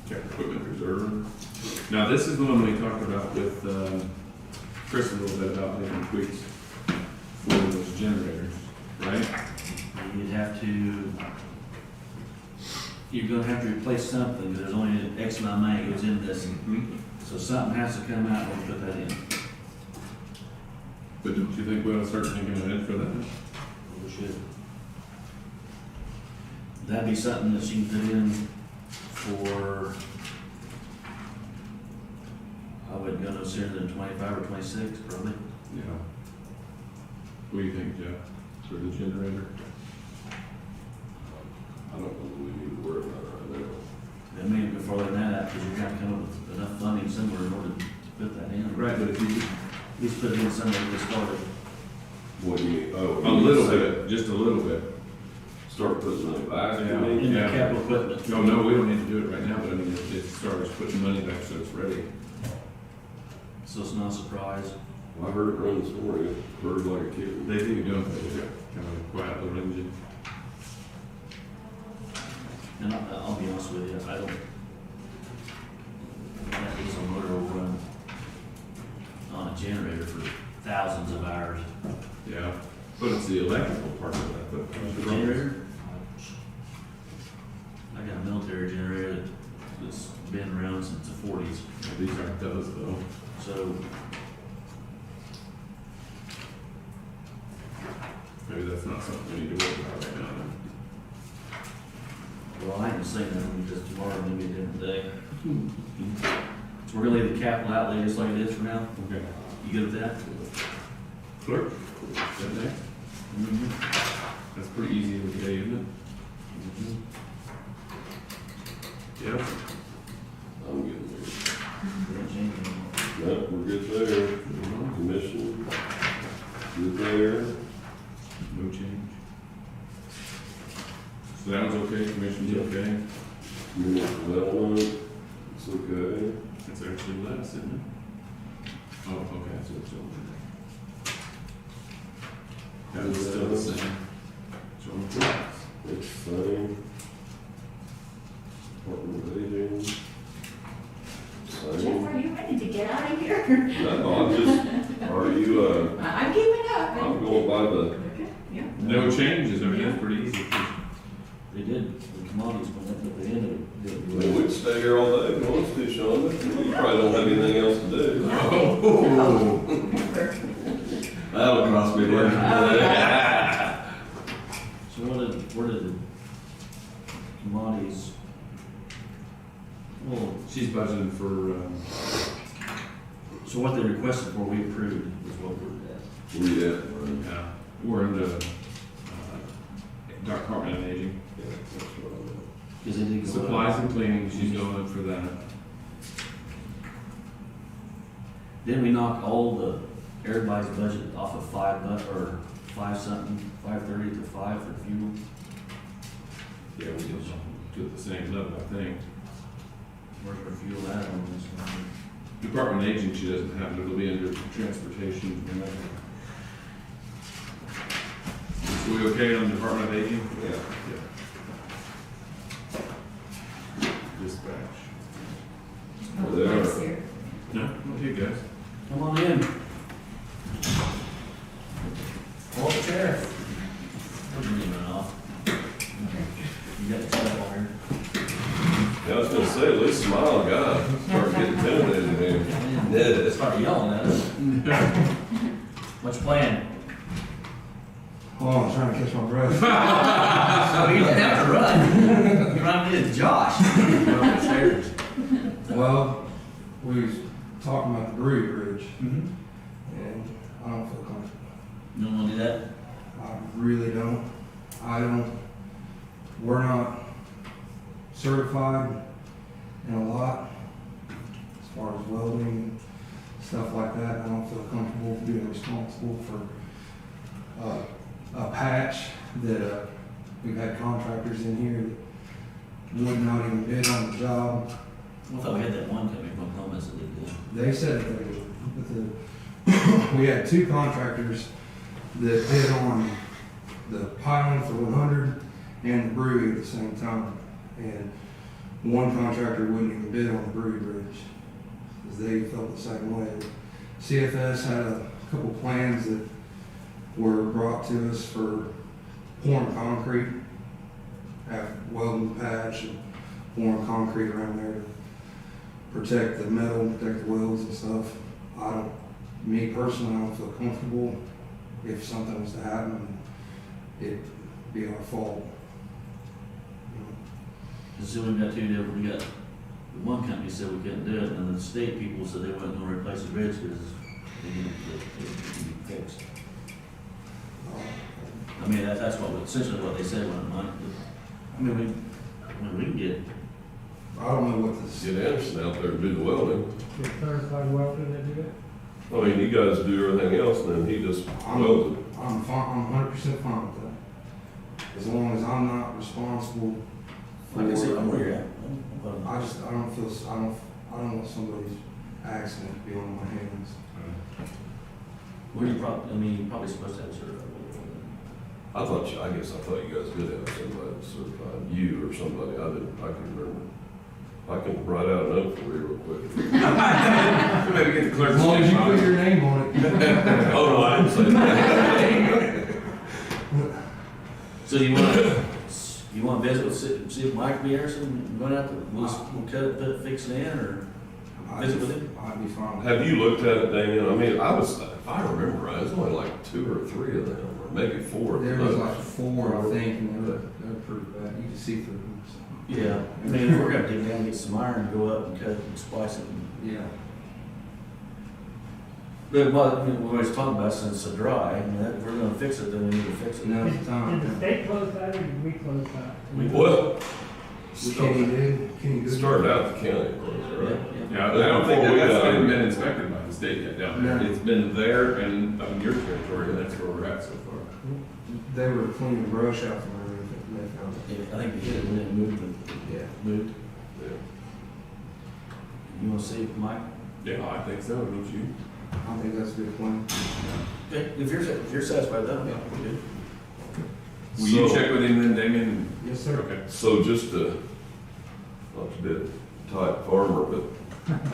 Check equipment reserve. Now, this is the one we talked about with Chris a little bit about making tweaks for those generators, right? You'd have to, you're gonna have to replace something, because there's only an X amount of money goes in this, so something has to come out and we'll put that in. But don't you think we ought to start thinking ahead for that? We should. That'd be something that she can put in for, I wouldn't go no sooner than 25 or 26, probably. Yeah. What do you think, Jeff, for the generator? I don't know that we need to worry about it right now. I mean, before than that, because you're gonna come up with enough funding somewhere in order to put that in. Right, but if you, At least put it in somewhere to start it. What do you mean? Oh, a little bit, just a little bit. Start putting money back, you Yeah. mean? In the Yeah. capital equipment. No, we don't need to do it right now, but I mean, it starts putting money back so it's ready. So it's not a surprise. I heard it run this morning, it purred like a kitten. They think you're doing it, kind of a quiet little engine. And I'll be honest with you, I don't, that diesel motor will run on a generator for thousands of hours. Yeah, but it's the electrical part of that, but. The generator? I got a military generator that's been around since the 40s, These aren't those though. so Maybe that's not something we need to worry about right now then. well, I ain't saying that because tomorrow may be a different day. So we're gonna leave the capital outlay just like it is for now. Okay. You good with that? Clerk, is that next? Mm-hmm. That's pretty easy of a day, isn't it? Yep. I'm getting there. Didn't change anything. Nope, we're good there. Commission, good there. No change. So that one's okay, commission's okay? Community development, it's okay. It's actually less, isn't it? Oh, okay, so it's over. That was still the same. Showing the graphs. It's same. Department of Aging. Jeff, Same. are you ready to get out of here? No, I'm just, are you, I'm keeping up. I'm going by the, Okay, yeah. No changes, I mean, that's pretty easy. They did, the commodities went up at the end of it. well, we can stay here all day if you want us to, Shonda. You probably don't have anything else to do. Oh. That'll cost me lunch. So where did the commodities, well, She's budgeting for, so what they requested for, we approved, is what we're at. Where you at, Brian? yeah, we're in the, Department of Aging. Yeah, that's what I'm at. Because they did go up. Supplies and cleaning, she's going up for that. Then we knocked all the everybody's budget off of $5 or 5 something, 5.30 to 5 for fuel. Yeah, we just do it the same level, I think. Where's our fuel at on this one? Department of Aging, she doesn't have it, it'll be under transportation. So we okay on Department of Aging? Yeah. Dispatch. Oh, There. Mike's here. No, okay, guys. Come on in. Pull up a chair. We're moving off. You got the stuff on here. Yeah, I was gonna say, at least smile, God, start getting intimidated, man. Yeah. Start yelling at us. What's your plan? Oh, I'm trying to catch my breath. Oh, you didn't have to run. You run into Josh. Go upstairs. Well, we was talking about the brewery bridge, Mhm. and I don't feel comfortable. You don't want to do that? I really don't. We're not certified in a lot as far as welding and stuff like that. I don't feel comfortable being responsible for a patch that we've had contractors in here that would not even bid on the job. I thought we had that one coming from Columbus that did that. They said that they would. We had 2 contractors that bid on the piling for 100 and the brewery at the same time. And one contractor wouldn't even bid on the brewery bridge because they felt the same way. CFS had a couple plans that were brought to us for pouring concrete, have welding the patch and pouring concrete around there to protect the metal, protect the welds and stuff. Me personally, I don't feel comfortable if something was to happen, it'd be our fault. So we've got 2 different, we got, the one company said we couldn't do it, and then the state people said they weren't gonna replace the bridge because they didn't be fixed. I mean, that's what, essentially what they said when money, I mean, we can get, I don't know what this. Get Anderson out there to do the welding. Get certified welder to do it. I mean, you guys do everything else, and then he just welds it. I'm fine, I'm 100% fine with that. As long as I'm not responsible for. like I said, I'm where you're at. I don't want somebody's accident to be on my hands. Where you probably, I mean, you're probably supposed to have certified welder. I guess I thought you guys did have somebody certified, you or somebody, I can remember. I can write out a note for you real quick. Maybe get the clerk. As long as you put your name on it. Oh, no, I didn't say that. So you want to visit, see if Mike be here, and going out to, we'll cut it, put it, fix it in, or visit with him? I'd be fine. Have you looked at it, Damien? I mean, if I remember right, it was only like 2 or 3 of them, or maybe 4. There was like 4, I think, and they were pretty bad. You can see through them. So. Yeah, I mean, if we're gonna dig down, get some iron, go up and cut it and splice it. Yeah. But what, I mean, we're always talking about since it's dry, I mean, if we're gonna fix it, then we need to fix it. Now's the Did the time. state close that or did we close that? Well, Kenny did. started out the county, Yeah, right? yeah. Yeah, I don't think that's ever been inspected by the state yet down there. No. It's been there and up in your territory, and that's where we're at so far. They were cleaning the brush out from underneath it, and they found it. Yeah, I think they did, and then moved, Yeah. moved. Yeah. You wanna see if Mike? Yeah, I think so, don't you? I think that's a good plan. Okay, if you're satisfied with that, yeah, we're good. Will you So- check with him then, Damien? Yes, sir. Okay. So just to, not to be a tight farmer, but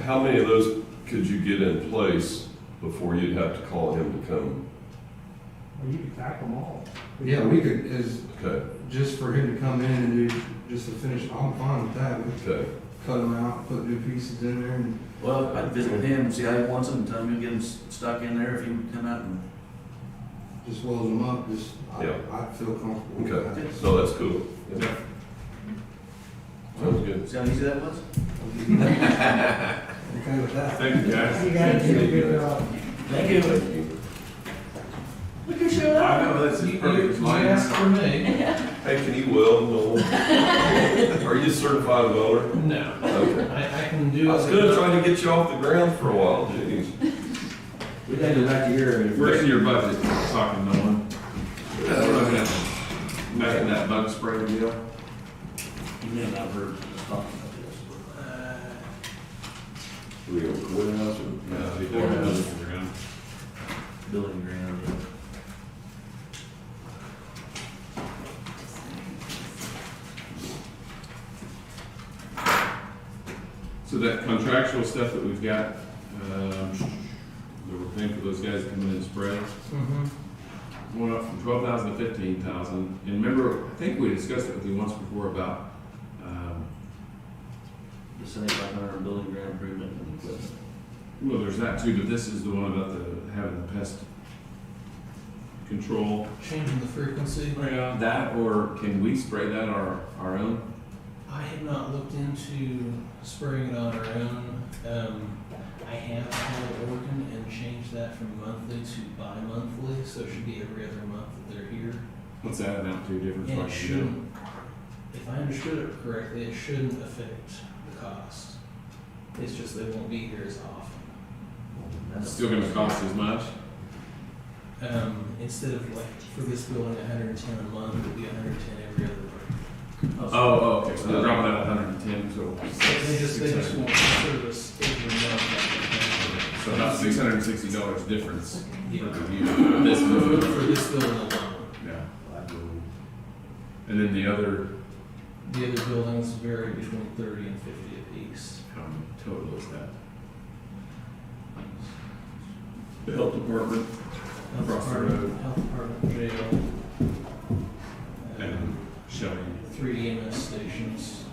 how many of those could you get in place before you'd have to call him to come? Well, you can tack them all. Yeah, we could, Okay, just for him to come in and do, just to finish, I'm fine with that. We okay. cut them out, put new pieces in there, and Well, I'd visit with him, see how he wants them, and tell him you'll get them stuck in there if he would come out and. just weld them up, Yeah. I'd feel comfortable with Okay, that. no, that's cool. Yeah. Sounds good. See how easy that was? Okay with that. Thank you, guys. You guys did a good job. Thank you. Thank you. Look who showed up. I know, that's perfect. Mine asked for me. Hey, can you weld, Noel? Are you a certified welder? No, Okay. I can do. I was gonna try to get you off the ground for a while, jeez. We gotta go back to your. We're in your budget, talking Nolan. We're looking at back in that bug spray deal. You may not have heard us talking about this. We go courthouse or? Building ground. So that contractual stuff that we've got, that we're paying for those guys to come in and spray, went up from 12,000 to 15,000. And remember, I think we discussed it with you once before about, The 7,500 building ground improvement and equipment. well, there's that too, but this is the one about having the pest control. Changing the frequency. Yeah. That, or can we spray that our own? I have not looked into spraying it on our own. I have called Oregon and changed that from monthly to bi-monthly, so it should be every other month that they're here. What's that amount to difference? And it like, you know? shouldn't, if I understood it correctly, it shouldn't affect the cost. It's just they won't be here as often. It's still gonna cost as much? Instead of like, for this building, 110 a month, it'll be 110 every other month. Oh, okay, so they're dropping that 110, so. They just won't service every month. So about $660 difference Yeah. for this For building. this building alone. Yeah. And then the other, The other buildings vary between 30 and 50 apiece. how many total is that? The health department, across the road, Health department, jail, and Shelley. 3 EMS stations.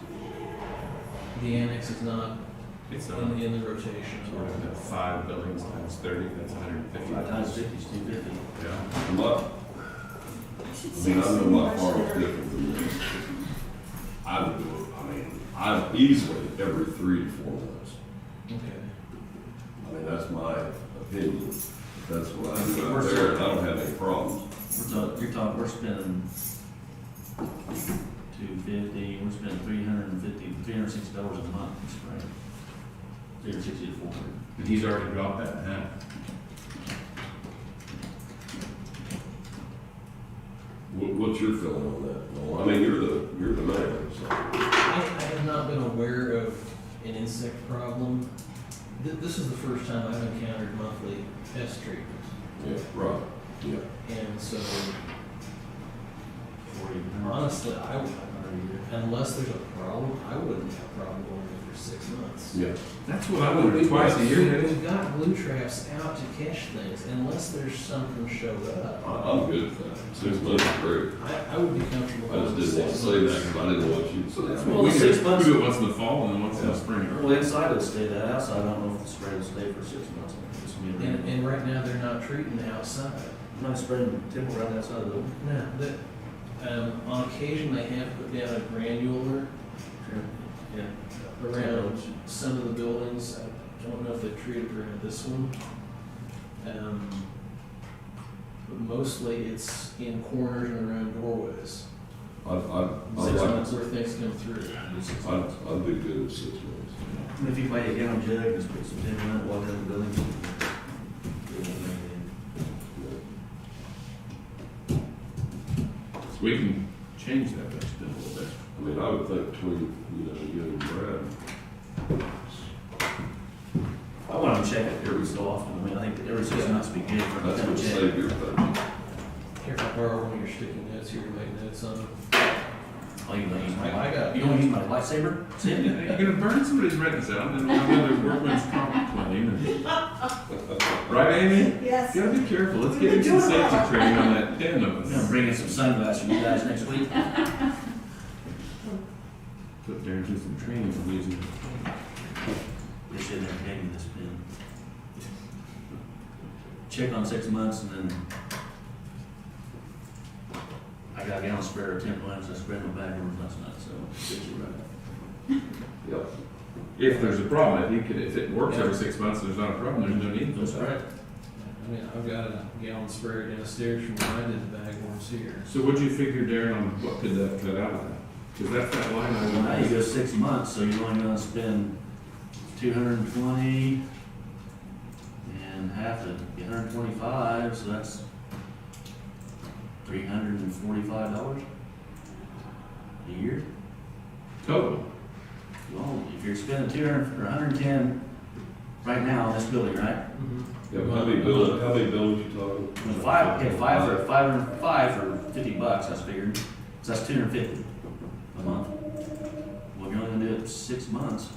The annex is not It's not, in the rotation. so we're looking at 5 buildings times 30, that's 150. 5 times 50 is 250. Yeah. I know my farm is different from this. I would do it, I'm easily every 3 to 4 months. Okay. That's my opinion. That's what I do out there, and I don't have any problems. We're spending 250, we're spending $360 a month in spray. 360 to 400. And he's already dropped that in half. What's your feeling on that? Well, you're the man, so. I have not been aware of an insect problem. This is the first time I've encountered monthly pest treatment. Yeah, right, yeah. And so, 40. honestly, unless there's a problem, I wouldn't have a problem going in for 6 months. Yeah. That's what I would do twice a year. We've got glue traps out to catch things, unless there's something showed up. I'm good with that. 6 months is great. I would be comfortable. I just with didn't want to 6 say that months. because I didn't want you to say that. Well, we the do 6 months- We do it once in the fall and then once in the spring. Well, inside it'll stay that, outside I don't know if the spray will stay for 6 months. It's gonna be around. And right now, they're not treating the outside. I'm not spraying timber around the outside of the building. No, on occasion, they have put down a granular Yeah. around some of the buildings. I don't know if they treated around this one. But mostly it's in corners and around doorways. I'd 6 like, months where things come through. I'd be good with 6 months. If you buy a gallon jug, just put some timber in it, walk down the building. So we can change that budget a little bit. I would think between, you and Brad. I want to check it every so often. I think that every 6 months would be good for That's them what to check. save your budget. Here, if I borrow one of your sticky notes here to make notes on. Oh, you don't use my, I got- you don't use my lightsaber? See? You're gonna burn somebody's retinas out and then we'll have another workman's comp claim. Right, Amy? Yes. You gotta be careful. Let's get into some safety training on that pen of I'm gonna us. bring in some sunglasses for you guys next week. Put there and do some training from using it. They should have gave me this pen. Check on 6 months and then I got a gallon spare of 10 points. I sprayed my back over last night, so get you right. Yep. If there's a problem, if it works every 6 months, there's not a problem, there's no need for That's that. right. I mean, I've got a gallon sprayer downstairs from when I did the bag worms here. So what'd you figure, Darren, on what could that cut out of that? Cause that's that line Well, now you item. go 6 months, so you're only gonna spend 220 and and half would be $125, so that's $345 a year. Total. Well, if you're spending 200 or 110 right now on this building, right? Yeah, but how many buildings you talking? Five for $50, I figured. So that's $250 a month. Well, if you're only gonna do it 6 months,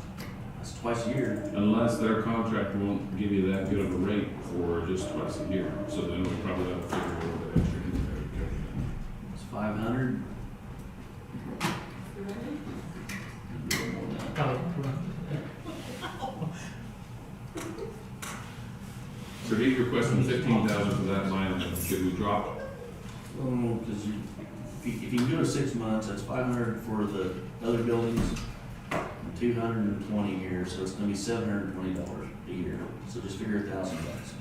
that's twice a year. Unless their contract won't give you that good of a rate for just twice a year, so then we'll probably have to figure a little bit extra in there. It's 500. So he's requesting 15,000 for that line item. Should we drop it? Oh, because if you do it 6 months, that's 500 for the other buildings, and 220 here, so it's gonna be $720 a year. So just figure $1,000.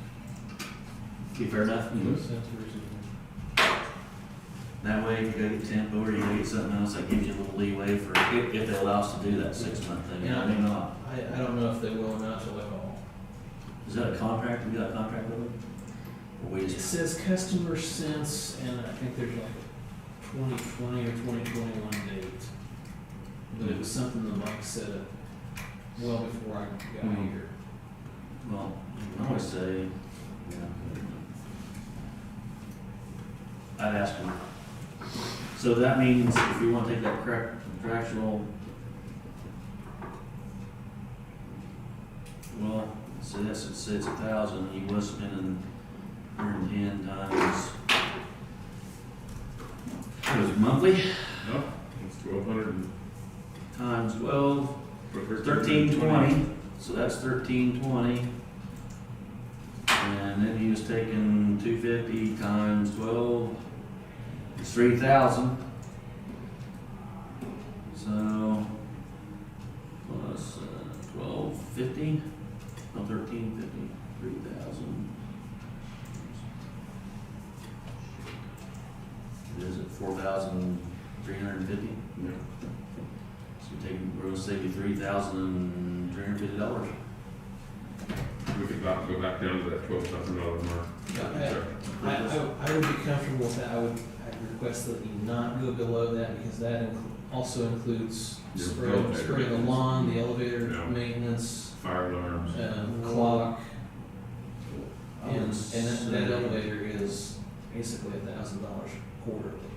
Be fair enough? That way, if you go get temp or you go get something else, that gives you a little leeway for, if they allow us to do that 6 month thing, Yeah. I may not. I don't know if they will or not till I call. Is that a contract? We got a contract with them? Or we It just, says customer since, and I think there's like a 2020 or 2021 date. But it was something that Mike set up well before I got Mhm. here. well, you can always say, yeah. I'd ask them. So that means if we want to take that contractual, well, say it's 1,000, he was spending 110 times, what is it, monthly? No, it's 1,200 Times 12, and 1320, so that's 1320. And then he was taking 250 times 12, it's 3,000. So, plus 1250, no, 1350, 3,000. Is it 4,350? Yeah. We're gonna save you $3,350. We could go back down to that $12,000 mark. I would be comfortable with that. I'd request that you not go below that because that also includes Your spraying elevator the lawn, the elevator Yeah. maintenance, Fire alarms. clock, I and would that say- elevator is basically $1,000 quarterly.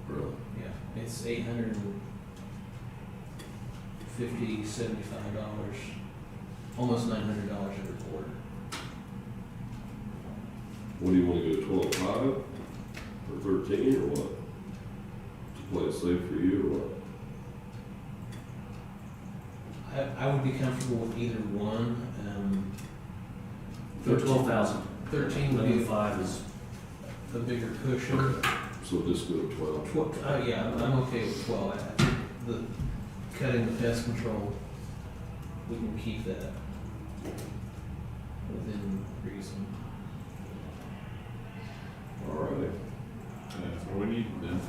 Really? Yeah, it's $875, almost $900 every quarter. What do you wanna go, 12.5 or 13 or what? To play it safe for you or what? I would be comfortable with either one. For 12,000. 13 would be 5 is, a bigger cushion. So just go 12. Yeah, I'm okay with 12. I think cutting the pest control, we can keep that within reason. All right. That's what we need then.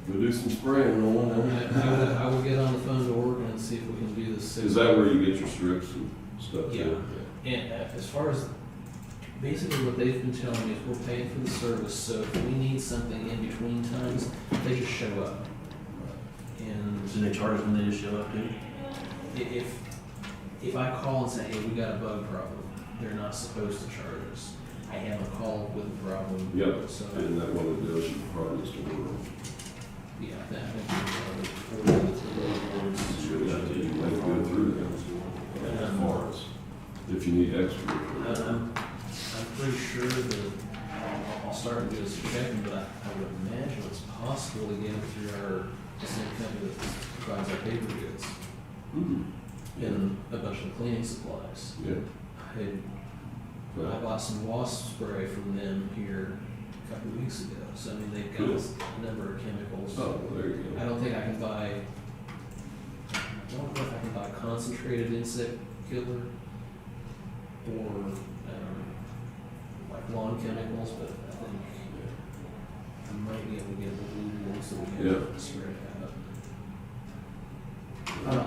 Go do some spraying on one then. I will get on the phone to Oregon and see if we can do this. Is that where you get your strips and stuff? Yeah. too? And as far as, basically what they've been telling me is we're paying for the service, so if we need something in between times, they just show up. And do they charge when they just show up too? if I call and say, hey, we got a bug problem, they're not supposed to charge us. I have a call with a problem. Yep, So, and that one of the deals you probably just order. yeah, that would be, order the Sure, that you may go through that. As far as, if you need extra. I'm pretty sure that I'll start doing some checking, but I would imagine it's possible to get it through the same company that provides our paper goods and a bunch of cleaning supplies. Yeah. I bought some wasp spray from them here a couple of weeks ago, so I mean, they've got a number of chemicals. Oh, well, there you I go. don't think I can buy, I don't know if I can buy concentrated insect killer or, like lawn chemicals, but I think I might be able to get the blue ones that we have to spray out. I'd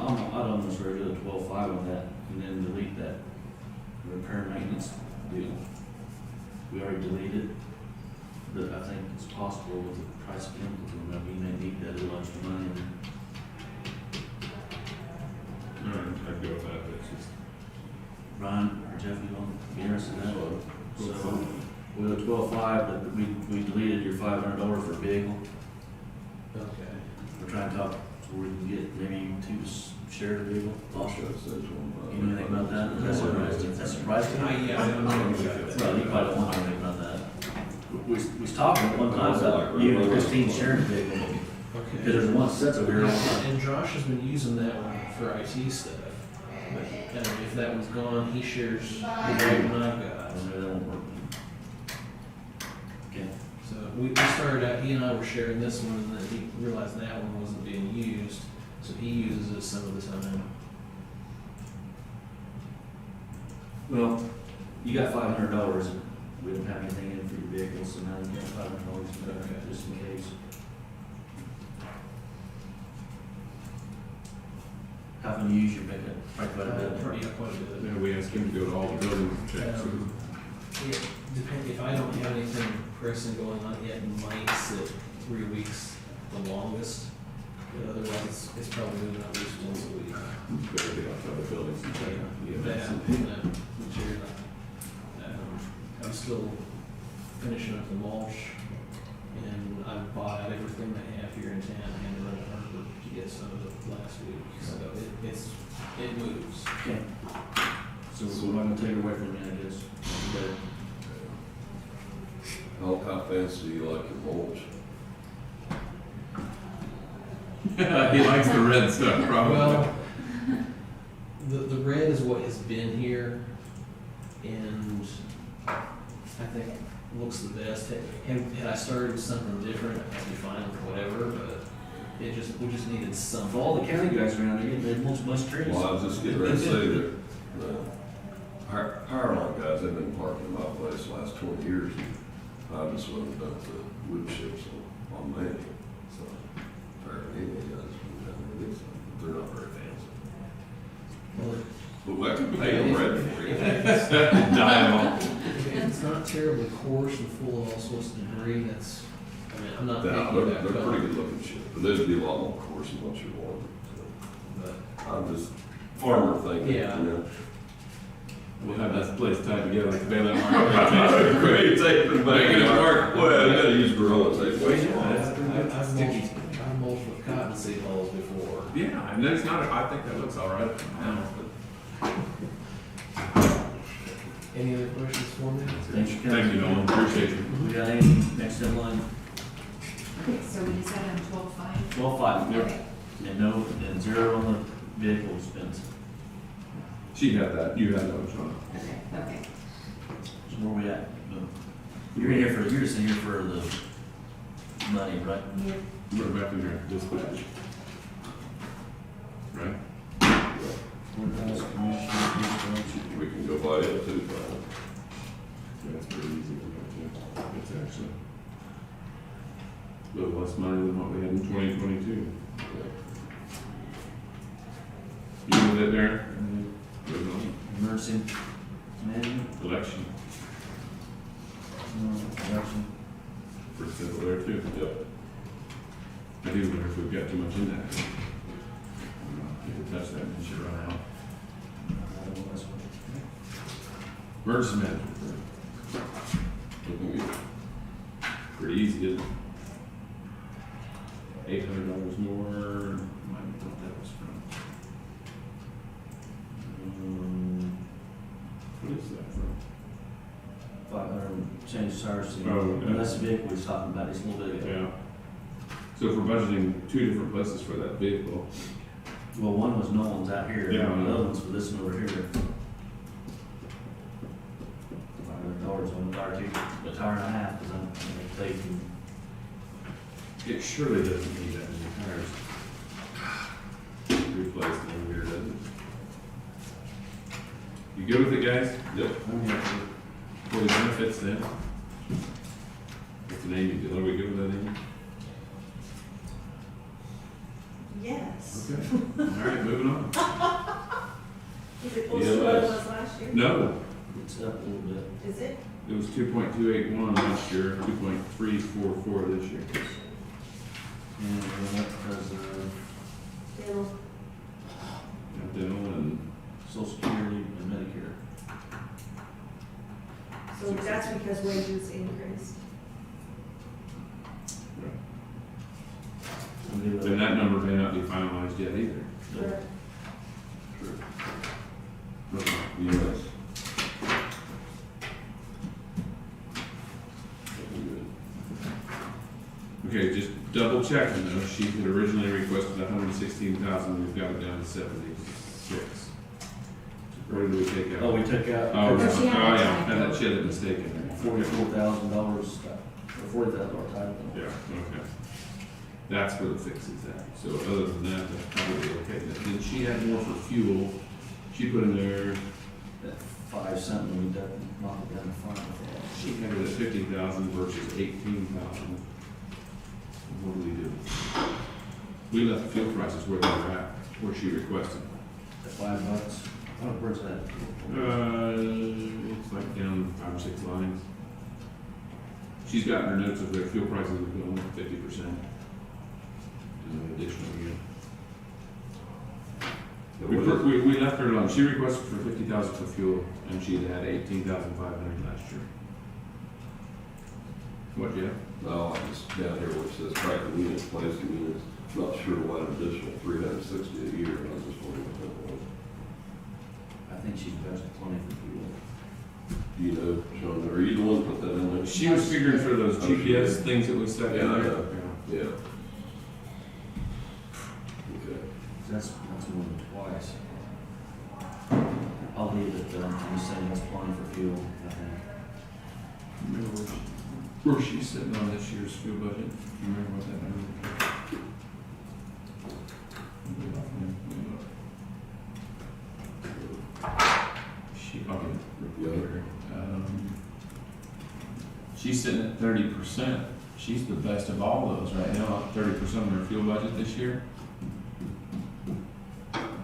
almost rather do the 12.5 on that and then delete that repair and maintenance deal. We already deleted, but I think it's possible with the price of chemicals, we may need that little extra money. All right, I'd go with that, it's just. Ryan or Jeff, you want to be interested in that? So, we go 12.5, but we deleted your $500 for vehicle. Okay. We're trying to talk so we can get maybe 2 to share the vehicle. Should have said one. You know anything about that? That's surprising. That's surprising. Yeah, I don't know about that. Well, you probably don't want to know anything about that. We was talking at one time about you and Christine sharing the vehicle, because Okay. there's one set over here all the time. And Josh has been using that one for IT stuff. But if that one's gone, he shares the right one I've got. Maybe that won't work. Okay. So we started out, he and I were sharing this one, and then he realized that one wasn't being used, so he uses it some of the time. Well, you got $500, and we don't have anything in for your vehicle, so now you got $500 just in case. How often do you use your pickup? Probably quite a bit. Yeah, quite a bit. Yeah, we asked him to go to all the buildings and check, so. If I don't have anything pressing going on yet, it might sit 3 weeks the longest. But otherwise, it's probably moving at least once a week. Better get out to other buildings and check. I'm still finishing up the mulch, and I bought out everything they have here in town and handed it to Harper to get some of it last week. So it moves. Okay. So we're not gonna take it away from you, I guess. Okay. How fancy do you like your mulch? He likes the red stuff, probably. Well, the red is what has been here, and I think looks the best. Had I started with something different, I'd be fine with whatever, but we just needed If something. all the county guys around here, they mulch trees. Well, I was just getting ready to say that the power line guys, they've been parking in my place the last 20 years. And I just went and dumped the wood chips on me. So, apparently, they guys went down there and did something. They're not very fancy. Well, But I could pay them red for you. Dialogue. if it's not terribly coarse and full of all sorts of debris, I'm not Yeah, picky they're about pretty color. good looking shit. But they'd be a lot more coarse than what you want. But So, I'm just farmer thinking, Yeah. you know. We'll have this place tied together like the Bennett market. Great tape and Making it work. Well, you gotta use gorilla tape. I've mulched with cottonseed hulls before. Yeah, and there's not, I think that looks all right. Any other questions for me? Thanks for coming. Thank you, Nolan, appreciate you. We got any next deadline? Okay, so we decided on 12.5? 12.5. Yep. Okay. And no, and 0 on the vehicle expense. She had that, you had that, Shonda. Okay. So where we at? You're just here for the money, right? We're back in there, dispatch. Right? Courthouse, commission, We can go buy it too, Brian. Yeah, it's pretty easy to go to. It's actually a little less money than what we had in 2022. You with it there? Good one. emergency management, Election, election. pretty simple there too. Yep. I do wonder if we've got too much in that. You can touch that and it should run out. Emergency management, Looking good. pretty easy, isn't it? $800 more, might be what that was from. What is that from? 500 change tires to, Oh, yeah. that's the vehicle we was talking about, it's a little bit. Yeah. So if we're budgeting 2 different places for that vehicle, Well, one was Nolan's out here, Yeah. and the other one's for this one over here. $500 on the tire too, a tire and a half, because I'm taking. it surely doesn't need that many tires replaced in here, does it? You good with it, guys? Yep. For the benefits then? What's the name? Are we good with that name? Yes. Okay. All right, moving on. Is it close to what it was last year? No, It's up a little bit. Is it? It was 2.281 last year, 2.344 this year. And then up because of Dental. Dental and Social Security and Medicare. So that's because wages increased. and that number may not be finalized yet either. Correct. True. Okay. Yes. Okay, just double checking though, she had originally requested 116,000, we've got it down to 76. Where did we take out? Oh, we took out. Oh, Because she had that yeah, typo. and she had a mistake in there. $44,000, or $40,000 title. Yeah, okay. That's where the fix is at. So other than that, that's probably okay. Then she had more for fuel. She put in there, That 5 something, we knocked it down to 5 with that. she had it at 50,000 versus 18,000. What do we do? We left the fuel prices where they were at, where she requested. At $5. Oh, where's that? It's like down 5 or 6 lines. She's gotten her notes of their fuel prices have gone up 50%. Additional year. We left her alone. She requested for 50,000 for fuel, and she had 18,500 last year. What, Jeff? No, I just down here where it says track the units, place the units, not sure what additional 360 a year, and I was just wondering what that was. I think she's budgeted plenty for fuel. Do you know, Shonda, are you the one that put that in there? She was figuring for those Oh, she GPS did. things that we set in Yeah, I there. know. Yeah. Okay. That's more than twice. I'll leave it, I'm saying that's plenty for fuel, I think. Remember where she's sitting on this year's fuel budget? Do you remember what that number was? She, she's sitting at 30%. She's the best of all those right now, 30% of her fuel budget this year.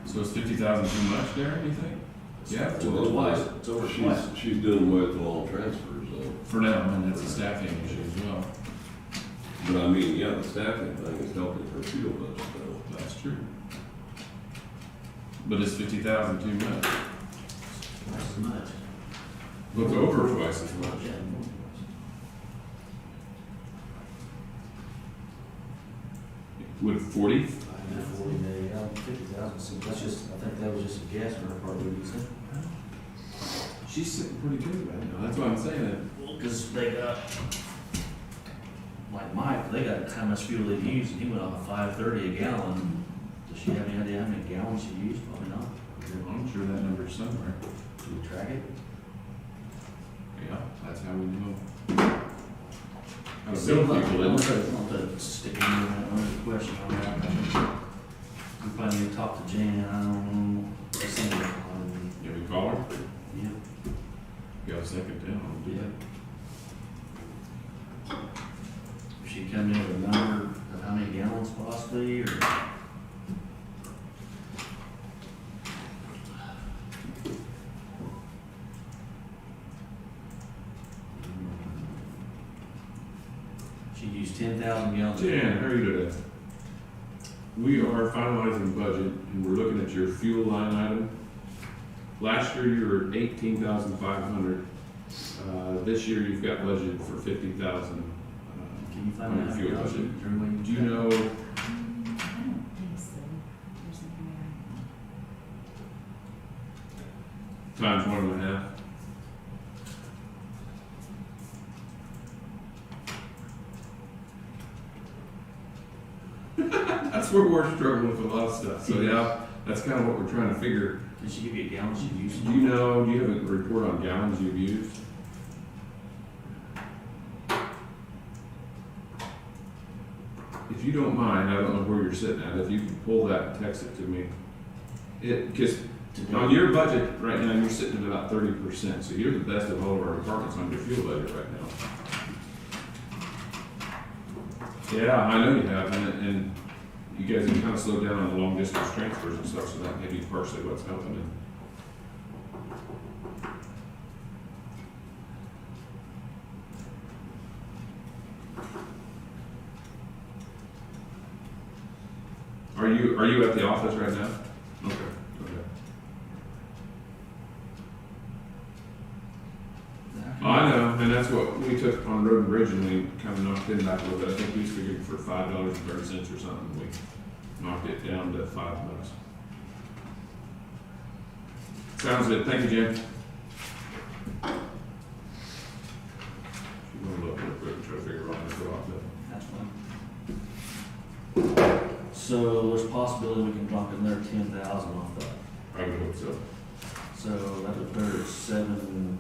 So is 50,000 too much there, do you think? Yeah, It's over twice, it's over twice. She's doing away with the long transfers, though. for now, and that's a staffing issue as well. But I mean, yeah, the staffing thing is helping her fuel budget, though. That's true. But is 50,000 too much? Twice as much. Look over twice as much. Yeah, more than Would 40? twice. 40 million, 50,000, so that's just, I think that was just a guess on her part, what you said. She's sitting pretty good right now. That's why I'm saying that. Well, because they got, like Mike, they got how much fuel they used, and he went off of 5.30 a gallon. Does she have any idea how many gallons she used? Probably not. I'm sure that number's somewhere. Do we track it? Yeah, that's how we know. How to See, bill look, people, I'm isn't it? gonna stick in another question on that. We probably need to talk to Jan, I don't know. Yeah, we call her. Yeah. Got a second down. I'll do that. If she come in with a number of how many gallons possibly, or? She used 10,000 gallons. Jan, how are you today? We are finalizing budget, and we're looking at your fuel line item. Last year, you were at 18,500. This year, you've got budgeted for 50,000. Can you find On out? the fuel gallons? budget. Is there any way Do you can know, I don't think so. There's something there. times 1.5? That's where we're struggling with a lot of stuff. So yeah, that's kind of what we're trying to figure. Did she give you a gallon she used? Do you have a report on gallons you've used? If you don't mind, I don't know where you're sitting at, if you can pull that and text it to me. Because on your budget right now, you're sitting at about 30%, so you're the best of all of our departments on your fuel budget right now. Yeah, I know you have, and you guys have kind of slowed down on the long distance transfers and stuff, so that may be partially what's helping it. Are you at the office right now? Okay, okay. Oh, I know, and that's what we took on Road and Bridge, and we kind of knocked it back a little bit. I think we figured for $5.30 or something, we knocked it down to $5. Sounds good. Thank you, Jim. She's gonna look real quick and try to figure out how to go off that. That's fine. So there's a possibility we can drop in there 10,000 off that. I would hope so. So that would put her at 7.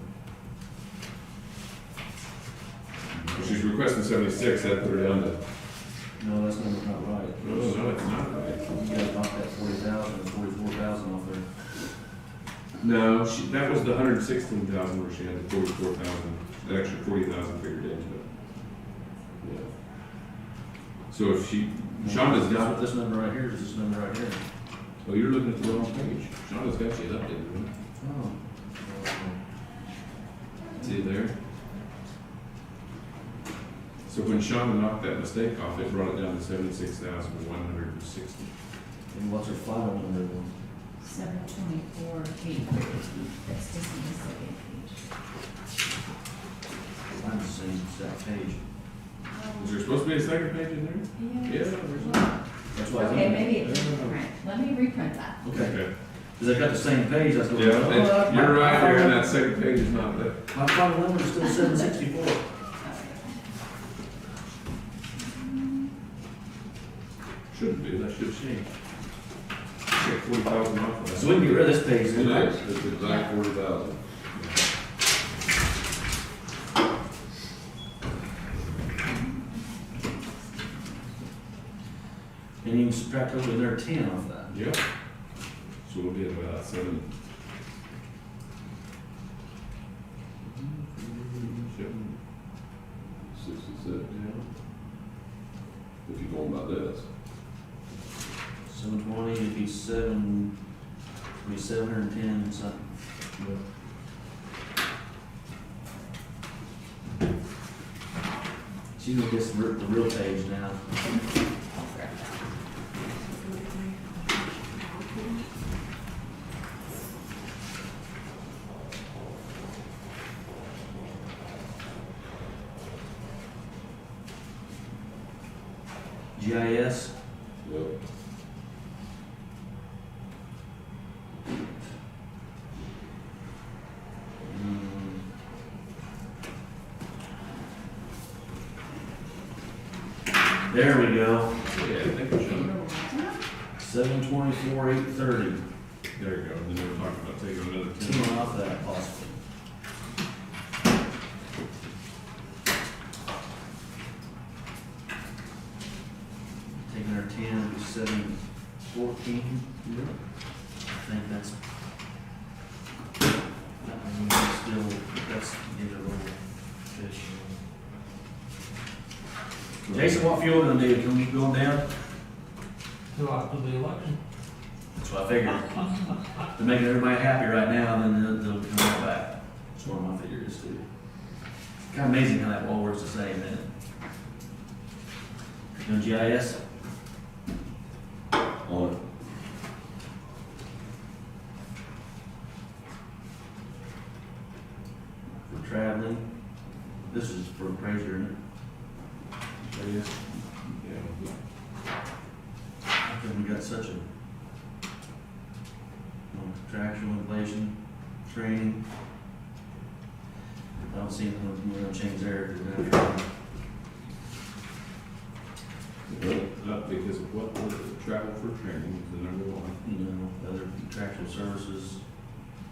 She's requesting 76, that put her down to, No, that's not right. no, it's not right. You gotta knock that 40,000 and 44,000 off there. No, that was the 116,000 where she had the 44,000, the extra 40,000 figured into it. Yeah. So if Shonda's got, This number right here is this number right here. oh, you're looking at the wrong page. Shonda's got you updated, right? Oh. See it there? So when Shonda knocked that mistake off, it brought it down to 76,160. And what's her final number then? 724, 830. That's just in the second page. Mine's the same exact page. Is there supposed to be a second page in there? Yeah, there's not. That's why. Okay, maybe it's, alright, let me reprint that. Okay. Because they got the same page, that's what. Yeah, you're right there, and that second page is not there. My final number is still 764. Shouldn't be, that should change. Take 40,000 off of that. So we can get rid of this page It then, right? is, it's exact 40,000. And you can subtract over there 10 off that. Yep. So we'll be at about 7. Seven. 66, if you're going by this. 720, it'd be 710 something. She's gonna get the real page now. GIS. Yep. There we go. Yeah, I think we should. 724, 830. There you go, and then we're talking about taking another 10. 10 off that possibly. Taking our 10 to 714. I think that's. I mean, still, that's neither little fish. Jason, what fuel gonna do? Can we keep going down? Till after the election. That's what I figured. They're making everybody happy right now, then they'll come right back. That's what my figure is too. Kind of amazing how that all works the same, isn't it? You know GIS? On it. For traveling. This is for Appraiser, isn't it? Yeah. How come we got such a contractual inflation, training? I don't see anything we're gonna change there. Up because of what was it? Travel for training is the number one. You know, other contractual services.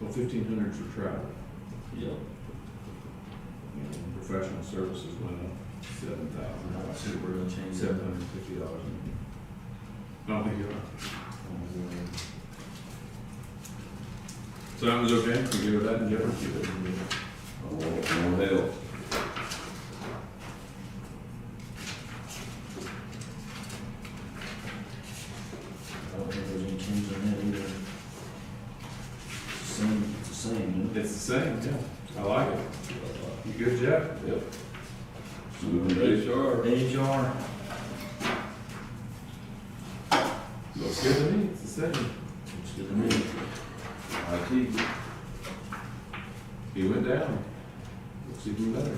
Well, 1,500 for travel. Yep. Professional services went up 7,000. I don't see we're gonna change that. $750. I don't think you're right. So that was okay? We give it that and difference? On hell. I don't think there's any change in that either. It's the same, isn't it? It's the same, yeah. I like it. You good, Jeff? Yep. Moving to HR. HR. Looks good to me, it's the same. Looks good to me. IT, He went down. Looks even better.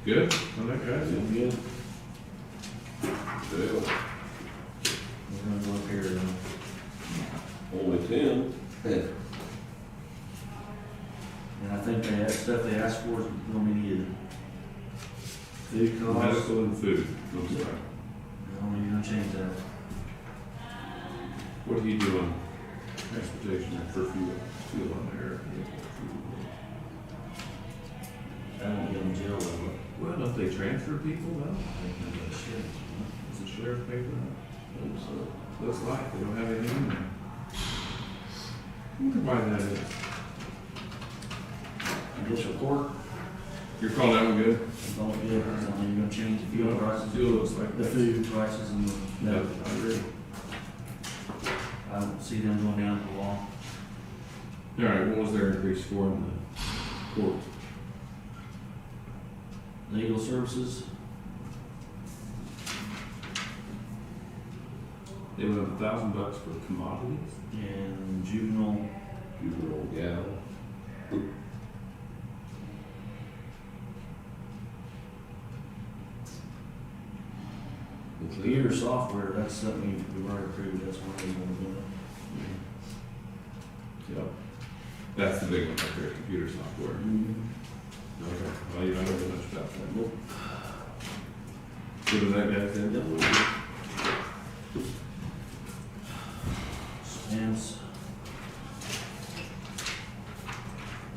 Good, I like that. Doing good. jail, We're gonna go up here, only 10. and I think they, stuff they asked for is gonna be needed. Food costs, Medical and food, I'm sorry. no, you're gonna change that. What are you doing? Transportation for fuel on there. I won't get them jail level. Well, don't they transfer people though? Is the sheriff pay for that? Looks like they don't have anything in there. I wonder why that is. Judicial court, You're calling that one good? it's all good, you're gonna change the fuel prices, Fuel looks like the that. food prices and the, No, I agree. I don't see them going down to the law. All right, what was their increase for in the court? Legal services, They went up $1,000 for commodities? and juvenile, Juvenile gal. computer software, that's something we've already approved, that's one thing we're doing. Yep. That's the big one right there, computer software. Okay, well, you don't know much about that. Nope. What did that guy say? Stamps.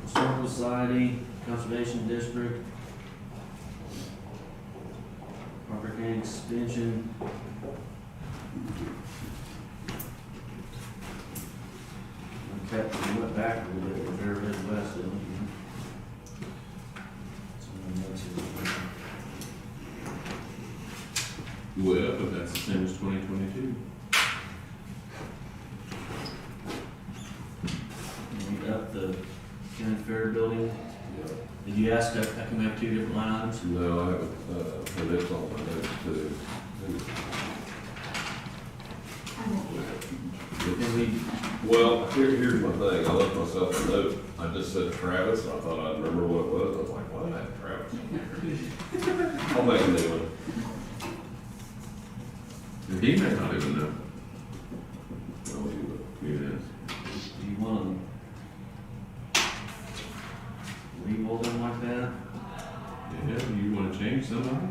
Historical Society, Conservation District, Harper County Extension. We went back a little bit with Fair Midwest, didn't we? Well, but that's the same as 2022. We got the county fair building. Yeah. Did you ask, how come we have two different line items? No, I haven't, and it's on my notes too. And we, Well, here's my thing, I left myself a note, I just said Travis, and I thought I'd remember what it was, I was like, why did I have Travis in here? I'll make a new one. And he may not even know Well, you who it is. do you wanna leave all them like that? Yeah, you wanna change some of it?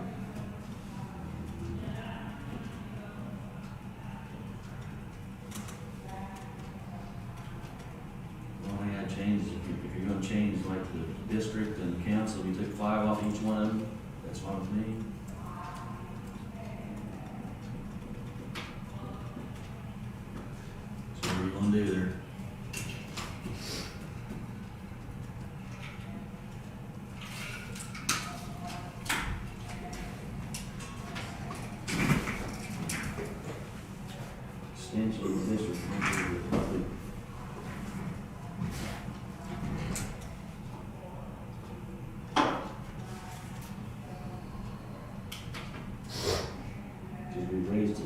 Well, I gotta change, if you're gonna change like the district and the council, we took 5 off each one of them, that's fine with me. So what do you wanna do there? Extension of the district, public. Did we raise it?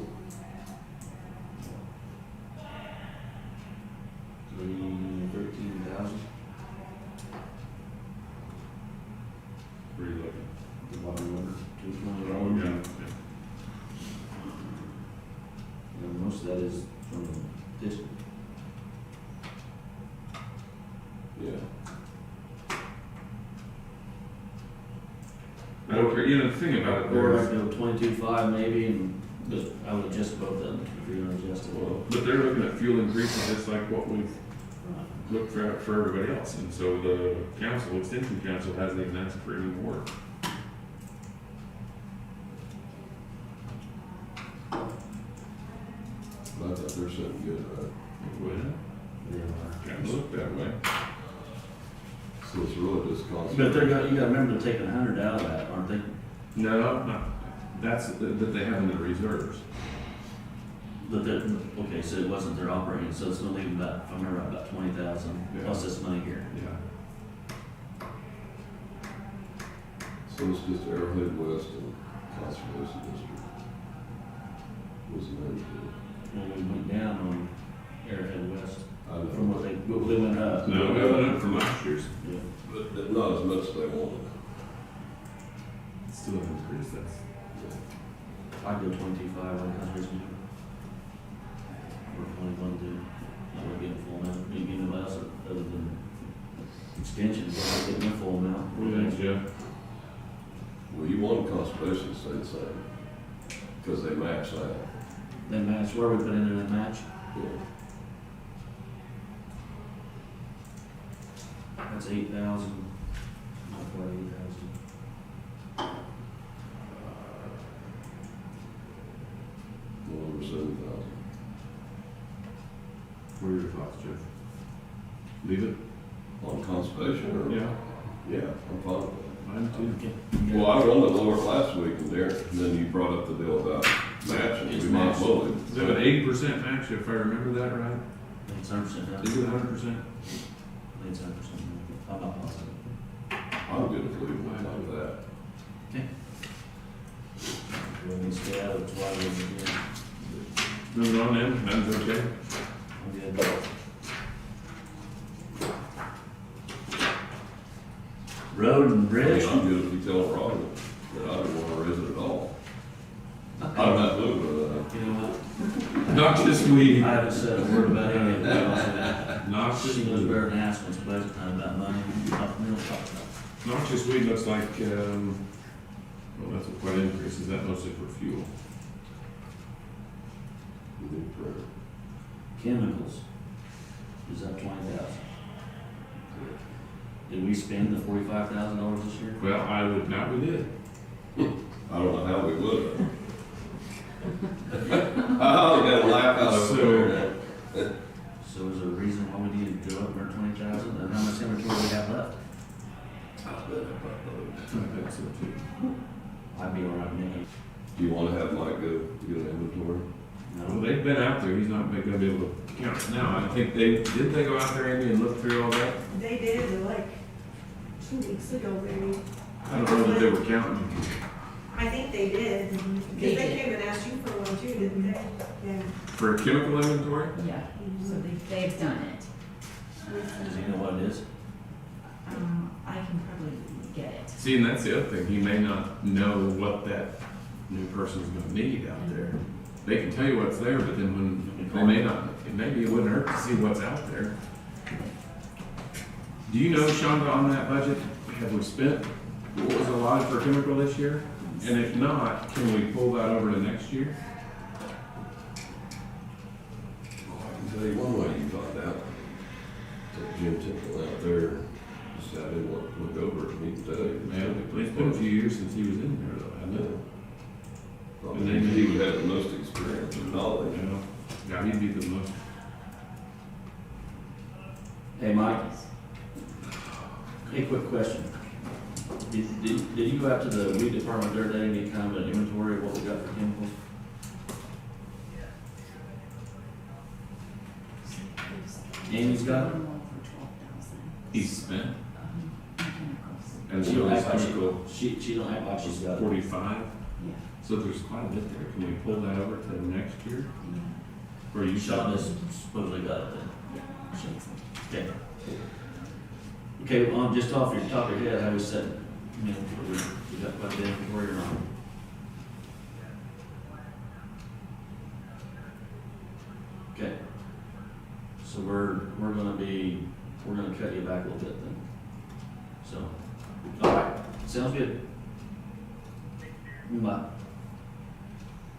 13,000, Where are you looking? the bottom number, 220 Oh, dollars. yeah. And most of that is from the district. Yeah. I don't care, you know, the thing about it, Or I there's, go 22.5 maybe, and just, I would adjust both of them, if you're gonna adjust it. Well, but they're looking at fuel increases just like what we've looked for everybody else. And so the council, extension council hasn't even asked for any more. I thought they're something good, right? Well, kind of look that way. So it's really just But constant. they're gonna, you gotta remember they're taking 100 out of that, aren't they? No, not, that's, that they have in the reserves. But they're, okay, so it wasn't their operating, so it's gonna leave about, if I remember, right, about 20,000 Yeah. plus this money here. Yeah. So it's just Arrowhead West and Conservation District. Was the name of it. when we went down on Arrowhead West, I know. from what they went up. No, we went up from last year's. Yeah. But not as much as they wanted. It's still an increase, that's. I'd go 25 on conservation. Or 21 too. That would be a full amount. You give me less other than extensions, but I get a full amount. What do you think, Jeff? Well, you wanted conservation to stay the same, because they match that. That match, where we put in that match, Yeah. that's 8,000. Not quite 8,000. Well, over 7,000. What are your thoughts, Jeff? Leave it? On conservation, or? Yeah. Yeah, I'm fine with that. Mine too. Okay. Well, I was on the lower last week, and there, and then you brought up the deal about matching. It's We might as well. Is it an 80% match, if I remember that right? It's 100% now. Is it 100%? It's 100%. I'm not positive. I'm good if we went like that. When we stay out of the twilight again, Moving on then, that's okay. I'm good. Road and I mean, bridge. I'm good if you tell Ron that I don't want to raise it at all. I'm not doing it. You know what? Noxious weed. I haven't said a word about any of that. Noxious She knows weed. better than ask when it's budget time about money. We don't talk about it. Noxious weed looks like, well, that's quite an increase. Is that mostly for fuel? We need prayer. Chemicals is up 20,000. Did we spend the $45,000 this year? Well, I would, not we did. I don't know how we would. I got a laugh out of it. So is there a reason why we need to go up over 20,000? And how much inventory we have left? I bet I probably- I think so too. I'd be around Nicky. Do you want to have Mike go get an inventory? Well, No, they've been out there. He's not gonna be able to count it now. I think didn't they go out there, Andy, and look through all that? They did, like, 2 weeks ago, maybe. I don't know that they were counting. I think they did, because They they did. came and asked you for one too, didn't they? Yeah. For a chemical inventory? Yeah, so they've done it. does he know what it is? I can probably get it. See, and that's the other thing. He may not know what that new person's gonna need out there. They can tell you what's there, but then when, they may not, maybe it wouldn't hurt to see what's out there. Do you know, Shonda, on that budget, have we spent what was allotted for chemical this year? And if not, can we pull that over to next year? Well, I can tell you one way you find out. Take Jim Tinkle out there, just have him look over it, and he can tell you. Man, it's been a few years since he was in there though, I hasn't it? know. I mean, he would have the most experience and knowledge. Yeah, he'd be the most. Hey, Mike. Hey, quick question. Did you go out to the weed department the other day and get kind of an inventory of what we got for chemicals? Amy's got it? For 12,000. He's spent. Chemicals. And She so don't it's act like chemical she don't act like she's got it. 45. Yeah, So there's quite a bit there. Can we pull that over to next year? yeah, Or you Shonda's supposedly got it then. yeah, she's, Okay. Okay, well, just off your top of your head, how we set, you know, we got quite a bit of inventory or not? Okay. So we're gonna cut you back a little bit then. So, all right, sounds good. Bye.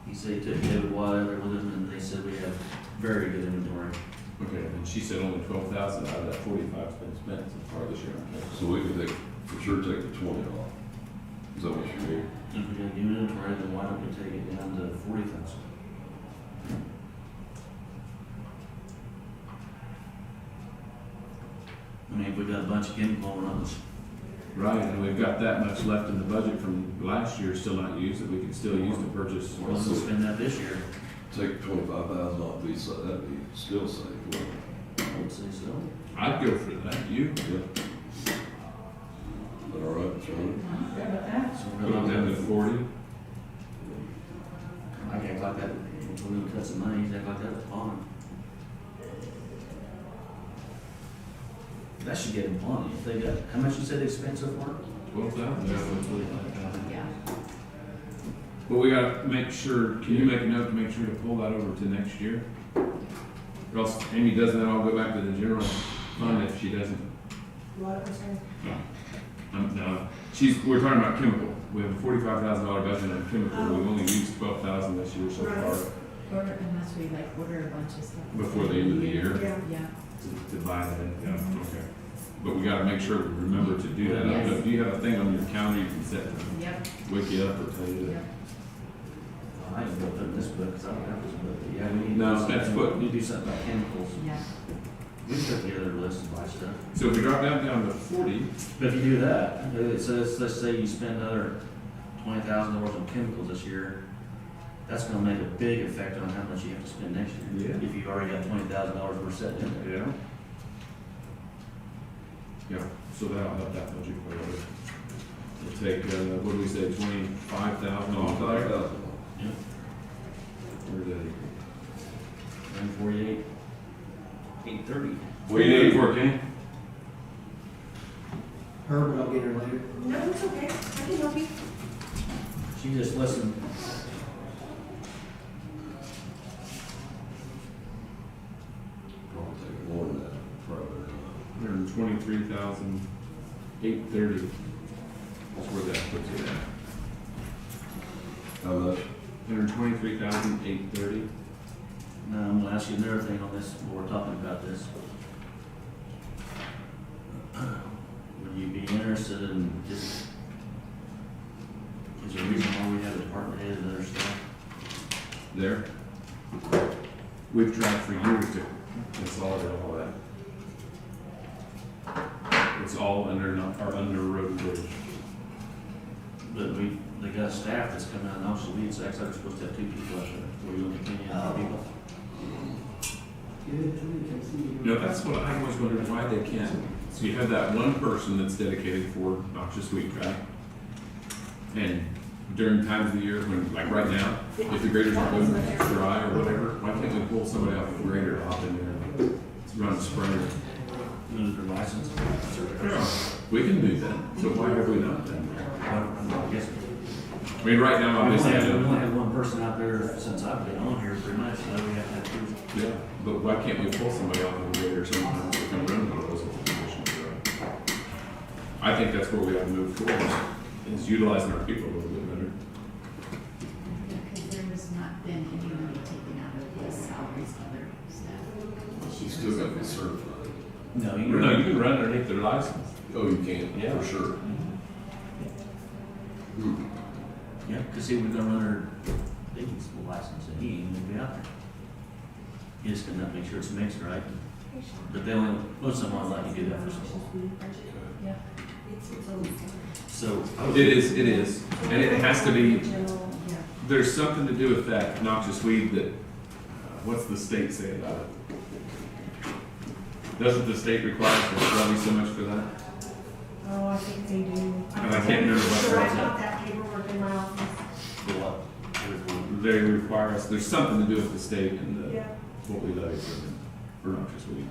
He said he took David Watt out there with him and they said we have very good inventory. Okay, and she said only 12,000 out of that 45's been spent so far this year. So we can take, for sure take the 20 off. Is that what you mean? If we're gonna do inventory, then why don't we take it down to 40,000? I mean, if we got a bunch of chemical runs, Right, and we've got that much left in the budget from last year still not used that we can still use to purchase. we're gonna spend that this year. Take 25,000 off, that'd be still safe. wouldn't it? I would say so. I'd go for that. You? Yep. Is that all right, Shonda? good with that. So Put it down to 40. I can't like that. When he cuts the money, he's act like that was on. That should get him plenty. If they got, how much you said they spent so far? 12,000. Yeah. But we gotta make sure, can you make a note to make sure to pull that over to next year? Or else Amy, doesn't that all go back to the general fund if she doesn't? What was her? No, we're talking about chemical. We have a $45,000 budget on chemical. We've only used 12,000 this year so far Order, unless we like order a bunch of stuff. before the end of the year Yeah. Yeah. to buy that. Yeah, okay. But we gotta make sure we remember to do that. I don't know, Yes. do you have a thing on your calendar you can set to Yep, wake you up or tell you that? yep. I ain't gonna put in this book, cause I don't have this book, but yeah, we need to No, do something. that's what- We need to do something about chemicals. Yeah. We can put together a list and buy stuff. So if we drop down to 40, But if you do that, it says, let's say you spend another $20,000 on chemicals this year, that's gonna make a big effect on how much you have to spend next year. Yeah. If you've already got $20,000 worth set in there. yeah. Yeah, so that'll help that budget quite a bit. We'll take, what do we say, 25,000 off of there? 5,000. Yep. Where's that? 148, 830. What are you looking for, Kenny? Herb, I'll get her later. No, it's okay, I can help you. She just listened. Probably take more than that, probably. 123,830. That's where that puts it at. How much? 123,830. Now, I'm gonna ask you another thing on this, while we're talking about this. Would you be interested in just, is there a reason why we have a department head and other stuff? There. We've tried for years to consolidate all that. It's all under road and bridge. But they got staff that's coming out and also leads, so actually we're supposed to have 2 people out there. Were you gonna continue to have people? You know, that's what I always wondered why they can't. So you have that one person that's dedicated for noxious weed, right? And during times of the year when, like right now, if the graders aren't moving, it's dry or whatever, why can't we pull somebody off the grader to hop in there and run a sprayer? Lose their license? Yeah, we can do that. So why have we not done that? I guess. I mean, right now, We obviously, I only know. had one person out there since I've been on here pretty much, so we have to have 2. Yeah, but why can't we pull somebody off of the grader sometimes to come run one of those positions? I think that's where we have to move towards, is utilizing our people a little bit better. Because there has not been any money taken out of the salaries of other staff. You still got to be certified. No, you No, you can run underneath their license. Oh, you can, Yeah. for sure. Yeah, because he was gonna run her Dickies license and he ain't gonna be out there. He just gonna make sure it's mixed right. But they only, most of them aren't allowed to do that for some. Yeah. So. It is, and it has to be, General, yeah. there's something to do with that noxious weed that, what's the state say about it? Doesn't the state require us to levy so much for that? Oh, I think they do. And I can't remember what So I that got that paperwork in my office. For what? They require us, there's something to do with the state and Yeah, what we levy for noxious weed.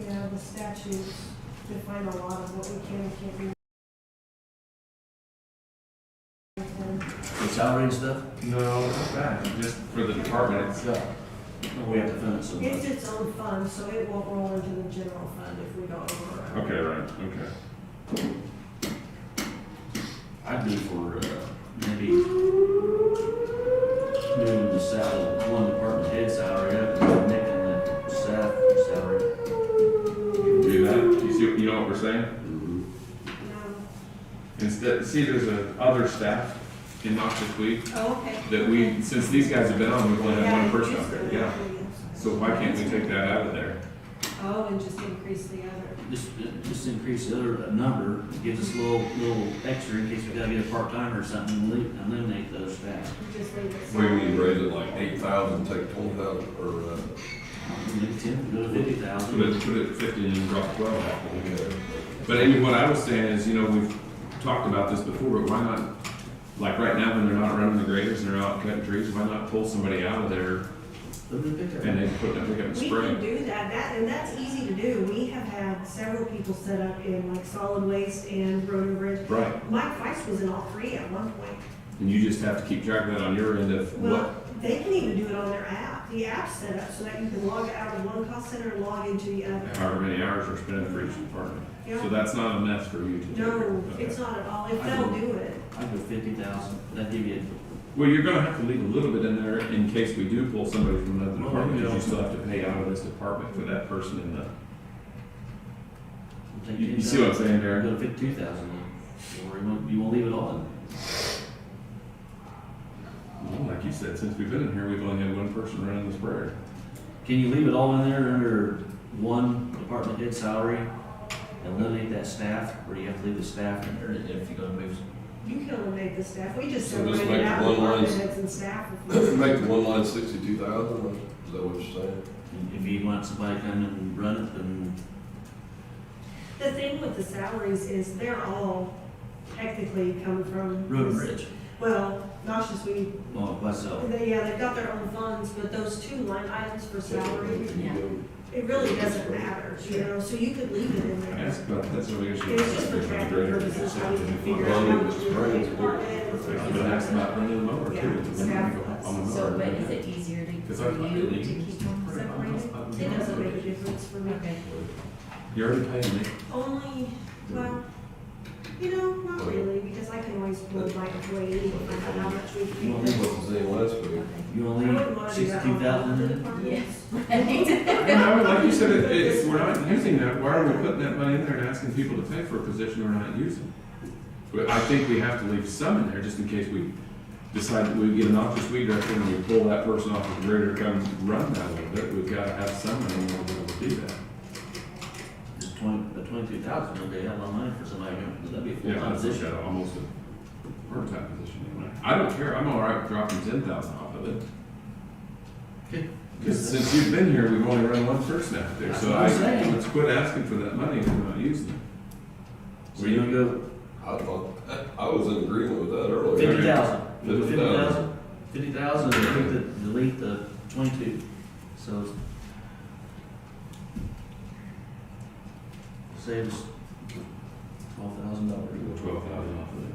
yeah, the statutes define a lot of what we can and can't do. For salary and stuff? No, not that, just for the department itself. We have to fund it so It's much. its own fund, so it won't roll into the general fund if we don't override. Okay, right, okay. I'd be for, maybe moving the salary, one department head salary up and making the staff salary. Do that, you know what we're saying? No. Instead, see, there's a other staff in noxious weed Oh, okay. that we, since these guys have been on, we've only had Yeah, one person it out there, is. yeah. So why can't we take that out of there? Oh, and just increase the other. Just increase the other number, gives us a little extra in case we gotta get a part-timer or something, and eliminate those staff. Just leave it. We need to raise it like 8,000, take 20,000, or, Maybe 10, go to Put 50,000. it at 50 and drop 12 off. But Amy, what I was saying is, you know, we've talked about this before, but why not, like right now when they're not running the graders and they're out cutting trees, why not pull somebody out of there Put it in the pickup. and they put it in a pickup and We spray can it. do that, and that's easy to do. We have had several people set up in like solid waste and road and bridge. Right, Mike Weiss was in all three at one point. and you just have to keep track of that on your end of what, Well, they can even do it on their app. The app's set up so that you can log out of one cost center and log into the other. however many hours are spent for each department. Yeah. So that's not a mess for you to take care No, of. Okay. it's not at all. If they'll do it. I'd go 50,000, that'd give you, Well, you're gonna have to leave a little bit in there in case we do pull somebody from another Oh, department, because yeah. you still have to pay out of this department for that person in the, take you see what I'm saying, Go Darren? to 52,000, or you won't leave it on. Well, like you said, since we've been in here, we've only had one person running the sprayer. Can you leave it all in there under one department head salary? Eliminate that staff, or do you have to leave the staff in there if you're gonna move? You can eliminate the staff. We just So just separated make out one department line- heads and staff. Make the one line 62,000, is that what you're saying? If you want somebody to come and run it, then The thing with the salaries is they're all technically come from. road and bridge, Well, not just we, well, myself. they've got their own funds, but those two line items for salary, Yeah. it really doesn't matter, you know, so you could leave it in there. That's, but that's what we should. It's just for tracking purposes, how you can figure out how much you're going to department. But that's about running them over Yeah, too. Then we staff go on the So, mower. but is it easier to, Because for I you really- to keep them separated? It doesn't make a difference for me. Okay. You're already paying me. Only, well, you know, not really, because I can always pull my employee and find out how much we You want pay to them. What was saying last week? You I only wouldn't want to do that on 62,000 all the in it? departments. Yes. No, like you said, if we're not using that, why are we putting that money in there and asking people to pay for a position we're not using? But I think we have to leave some in there just in case we decide that we get an office weed director and we pull that person off the grid or come run that a little bit. We've got to have some money in order to be able to do that. Just 22,000 would be a hell of a money for somebody, that'd be a Yeah, full-time that's position. almost a part-time position anyway. I don't care, I'm all right with dropping 10,000 off of it. Okay. Because since you've been here, we've only run one person out there, That's so what I'm saying. let's quit asking for that money if we're not using it. So you're gonna go I thought, I was in agreement with that earlier. 50,000, 50,000. 50,000, and delete the 22, so saves $12,000. 12,000 off of it.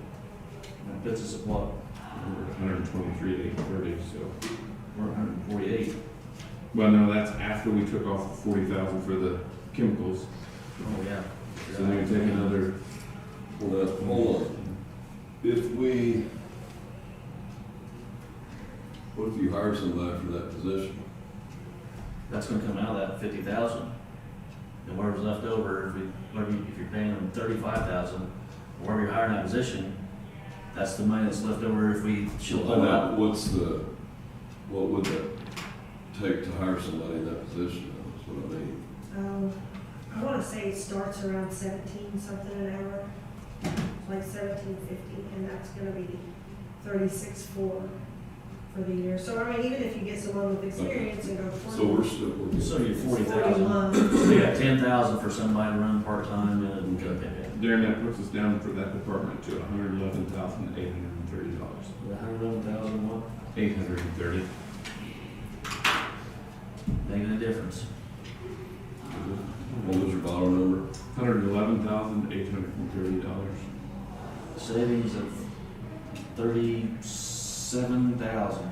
That puts us at what, We're at 123 to 830, so. we're 148. Well, no, that's after we took off 40,000 for the chemicals. Oh, yeah. So then we take another, Well, now, hold on. If we, what if you hire somebody for that position? That's gonna come out of that 50,000. And whatever's left over, if you're paying them 35,000, wherever you're hiring that position, that's the money that's left over if we should pull out. What would that take to hire somebody in that position? That's what I mean. I wanna say it starts around 17 something an hour, like 17.50, and that's gonna be 36.4 for the year. So I mean, even if you get someone with experience and go So we're 40, still, we're So you're 40,000. 41. We got 10,000 for somebody to run part-time and, Darren, that puts us down for that department to $111,830. 111,000 what? 830. Making a difference. what was your bottom number? $111,830. Savings of 37,000.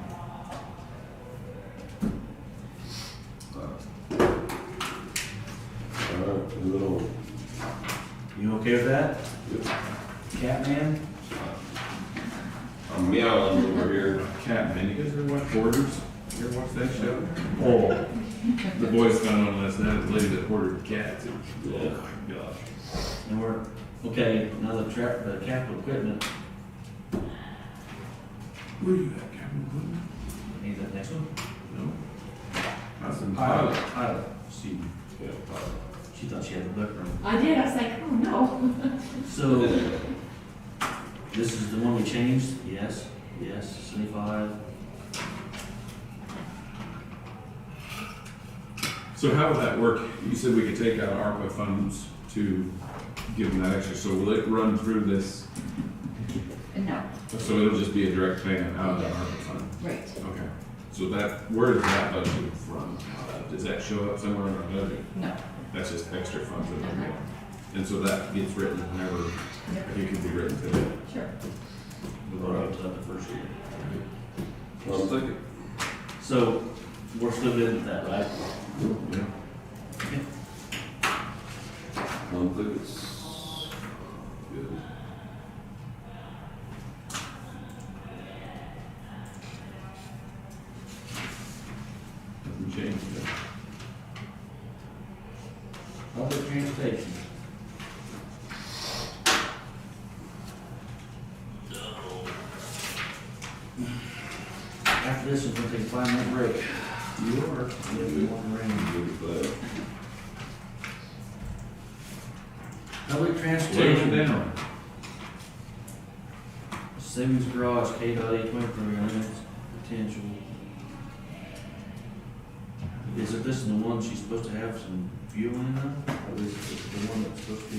All right, move it on. You okay with that? Yep. Catman? I'm meowing over here. Cat, man, you guys ever watch Hoarders? You ever watch that show? Oh. The boys found one last night, the lady that hoarded cats. Oh my gosh. And we're, okay, now the capital equipment, Where you at, Captain Clinton? need that next one? No. That's in Pilot. pilot. Pilot. She, Yeah, she thought she had the book room. I did, I was like, oh no. So, this is the one we changed? Yes, yes, 75. So how would that work? You said we could take out ARPA funds to give them that extra, so will it run through this? No, So it'll just be a direct payment out of the ARPA fund? right. Okay. So that, where does that budget from? Does that show up somewhere in our budget? No. That's just extra funds that we get. And so that gets written whenever, it could be written today. Sure. We brought up to that the first year. I'm thinking, So, we're still good with that, right? Yeah. I'm thinking it's good. Nothing changed there. Public transportation. After this, we're gonna take a 5-minute break. You are. Yeah, we want to ring. Good, Public Take it transportation. down. Simmons Garage, KDOT 23 limits, potential. Is it this the one she's supposed to have some fuel in now? Or is it the one that's supposed to be?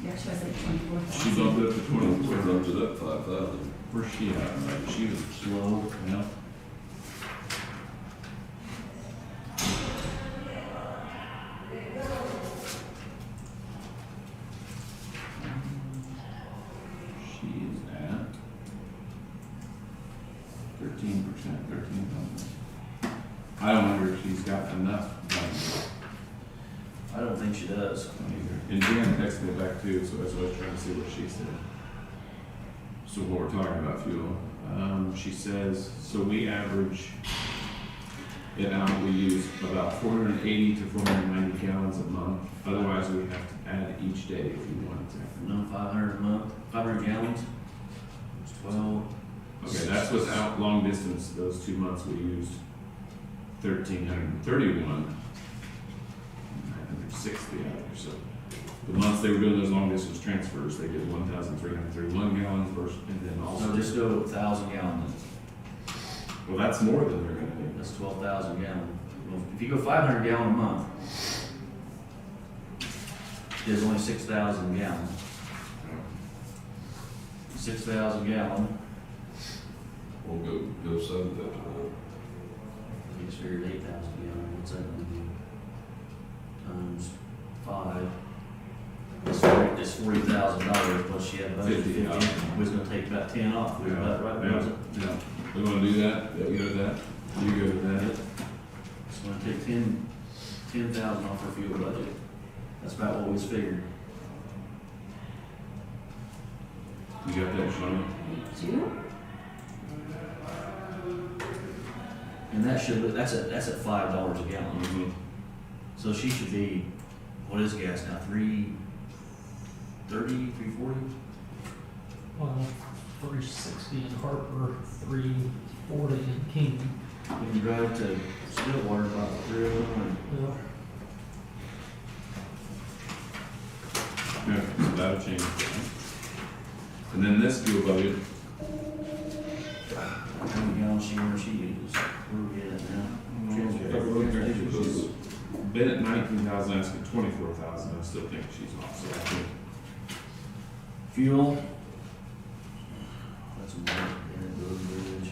Yeah, she was like 24. She bumped it up to We're 24. up to that 5,000. Where's she at? Like, she was slow, you know? She is at 13%, 13,000. I don't wonder if she's got enough done. I don't think she does. And Jan texted me back too, so that's why I was trying to see what she said. So when we're talking about fuel, she says, so we average it out, we use about 480 to 490 gallons a month. Otherwise, we have to add each day if you want to. No, 500 a month, 500 gallons. It's 12. Okay, that's without long distance. Those 2 months we used 1,331. 960 out there, so. The months they were doing those long distance transfers, they did 1,331 gallons versus, and then also. So just go 1,000 gallons. Well, that's more than they're gonna do. That's 12,000 gallons. Well, if you go 500 gallon a month, there's only 6,000 gallons. 6,000 gallon, We'll go 7,000. you just figured 8,000 gallon, what's that gonna do? Times 5. It's $40,000, but she had budgeted 50, 50, we was gonna take about 10 off, we were about right, was it? Yeah. We wanna do that? Yeah, we go with that? You go with that? It's gonna take 10,000 off our fuel budget. That's about what we was figuring. You got that, Shonda? Two? And that should, that's at $5 a gallon. Mhm. So she should be, what is gas now, 330, 340? Well, 360 in Harper, 340 in Keim. We can drive to Stillwater about 301. Yeah. Yeah, so that'll change. And then this fuel budget, How many gallons she uses? Where are we at now? she's been at 19,000, asking 24,000, I still think she's off, so I think. Fuel. That's a lot. Road bridge.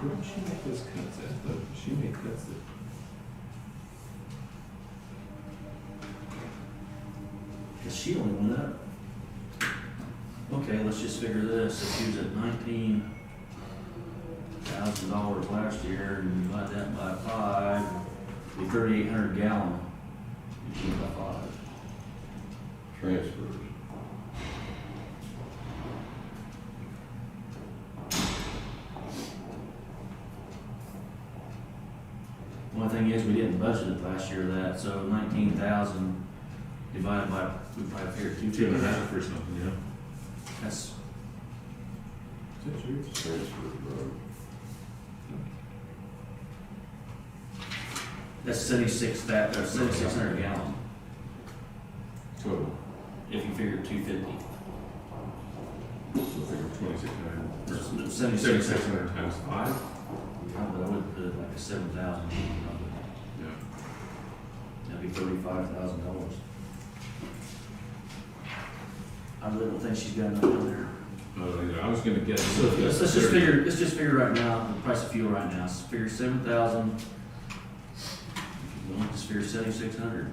Where did she make those cuts at, though? She made cuts that. Cause she only went up. Okay, let's just figure this. If she was at $19,000 last year and you divide that by 5, be 3,800 gallon. You do it by 5. Transfers. One thing is, we didn't budget it last year that, so 19,000 divided by, we probably figured 2.5. or something, yeah. That's, Transfers, bro. that's 7,600 gallon, Total. if you figure 250. So figure 2,600. 7,600. times 5? But I would put it like a 7,000. Yeah. That'd be $35,000. I I really don't think she's got enough down there. I was gonna guess. So let's just figure right now, the price of fuel right now, let's figure 7,000. Well, just figure 7,600.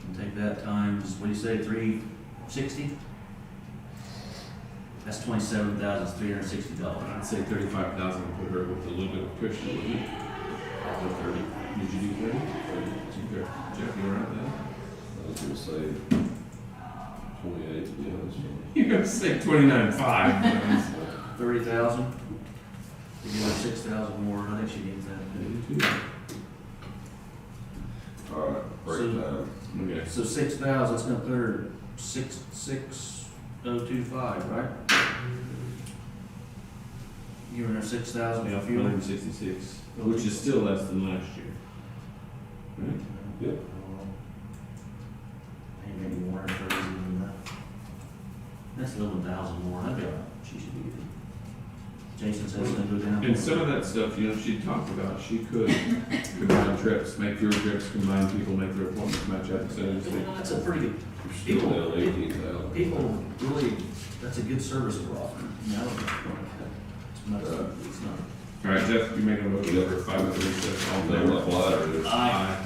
And take that times, what do you say, 360? That's $27,360. I'd say 35,000 and put her with a little bit of cushion, wouldn't it? After 30. Did you do 30? Jeff, you were out there? I was gonna say 28, to be honest with you. You're gonna say 29.5. 30,000. To give her 6,000 more, I think she needs that. All right, breakdown. Okay. So 6,000, it's gonna put her 6,025, right? Giving her 6,000 Yeah, for fuel. 166, which is still less than last year. Right? Yep. Maybe more than 30 than that. That's 11,000 more, that'd be all right. She should be good. Jason says it's gonna go down. And some of that stuff, you know, she talked about, she could combine trips, make fewer trips, combine people, make their appointments match up, so to speak. That's a pretty good, You're still down 18,000. people really, that's a good service we're offering. No, it's not, it's not. All right, Jeff, you make a motion for 536, all in They're favor? not lighter. Aye.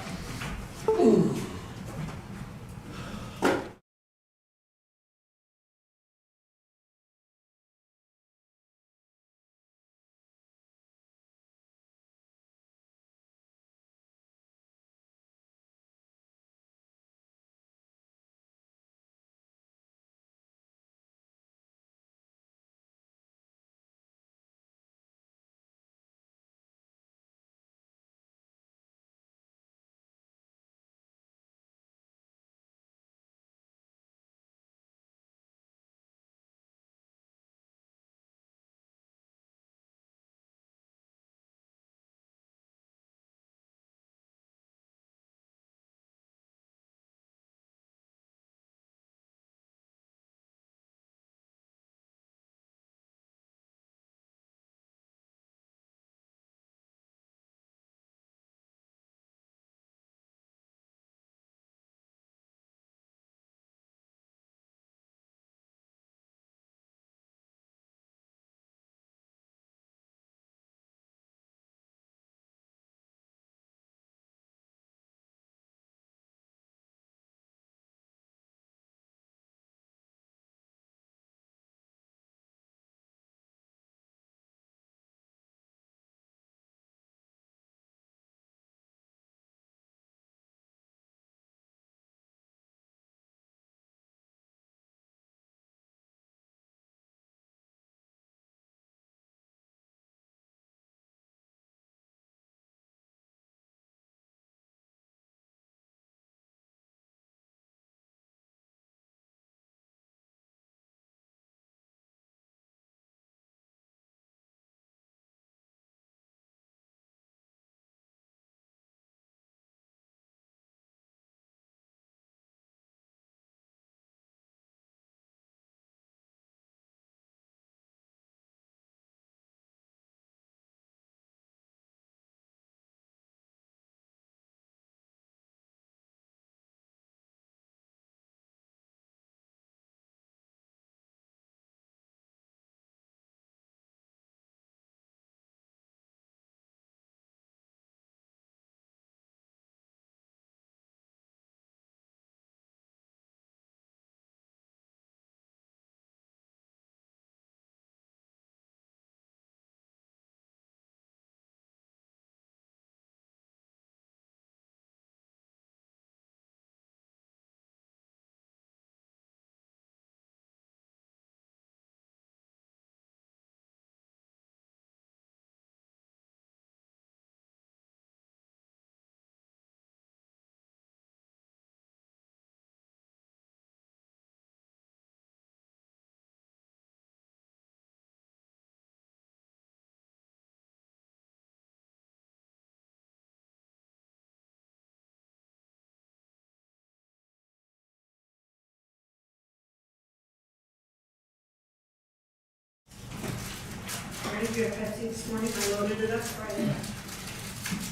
I drank your Pepsi this morning, I loaded it up Friday.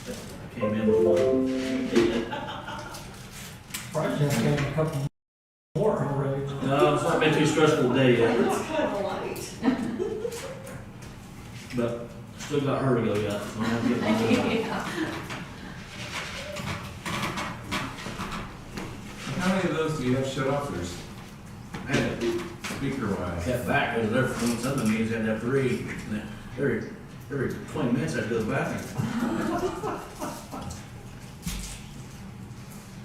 I came in with one. Probably have a couple more already. No, it's not been been too stressful a day yet, It's kind of light. but still got her to go yet, so I'm gonna get one done. Yeah. How many of those do you have shut off? There's I had to speaker wise. cut back, because there, some of the meetings had to have 3, and every 20 minutes I had to go to the bathroom.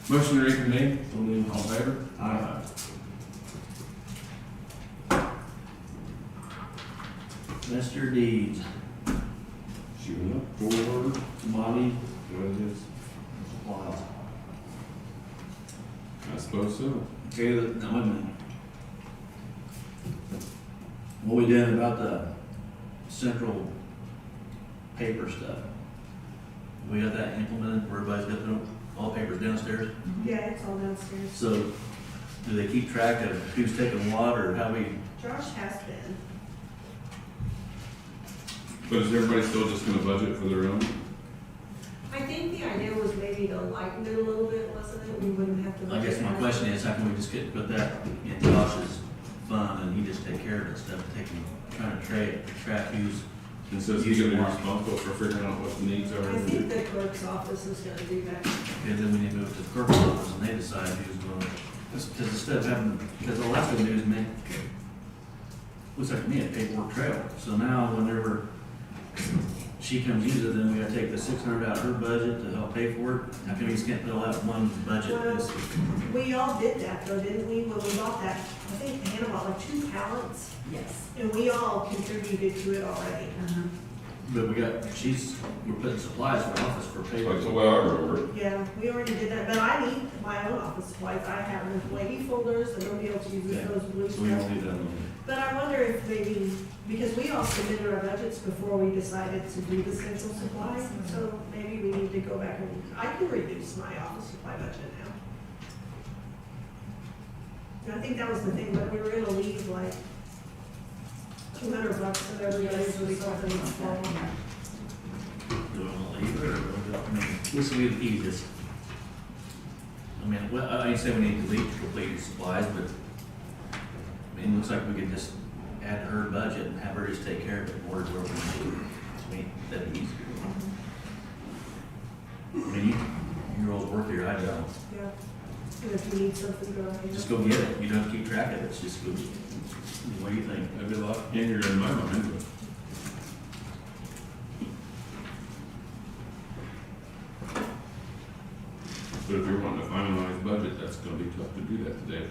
Motion to reconvene, So we- all in favor? Aye. Mr. Deeds, Shooting up forward. Bobby, What it is? Wild. I suppose so. Okay, now wait a minute. What we doing about the central paper stuff? We got that implemented, where everybody's got their, all papers downstairs? Yeah, it's all downstairs. So, do they keep track of who's taking what, or how we, Josh has been. But is everybody still just gonna budget for their own? I think the idea was maybe to lighten it a little bit, wasn't it? We wouldn't have to. I guess my question is, how can we just put that in Josh's fund, and he just take care of it, instead of trying to track who's, And so is he gonna be responsible for figuring out what the needs are? I think the clerk's office is gonna do that. and then we need to move to the clerk's office, and they decide who's going, because instead of having, because the last thing we do is make, looks like to me, a paperwork trail. So now, whenever she comes use it, then we gotta take the 600 out of her budget to help pay for it. How come we just can't put all that in one budget? Well, we all did that though, didn't we, when we bought that? I think Hannah bought like 2 pallets, Yes. and we all contributed to it already. Uh-huh. But we're putting supplies for office for paper. That's the way I remember it. Yeah, we already did that, but I need my own office supplies. I have those lady folders, and nobody else uses Okay. those blue So we won't stuff. do that one. But I wonder if maybe, because we all submitted our budgets before we decided to do the central supply, so maybe we need to go back and, I can reduce my office supply budget now. And I think that was the thing, but we were gonna leave like $200 in everybody's or something small. Do we want to leave it, or I mean, this will be the easiest. I mean, well, I ain't saying we need to delete the complete supplies, but I mean, it looks like we could just add to her budget and have her just take care of it, where we need. I mean, that'd be easier. I mean, you girls work here, I don't. Yeah. And if you need something, go ahead. Just go get it, you don't have to keep track of it, it's just go, what do you think? That'd be a lot handier in my mind, but. But if you're wanting to finalize budget, that's gonna be tough to do that today.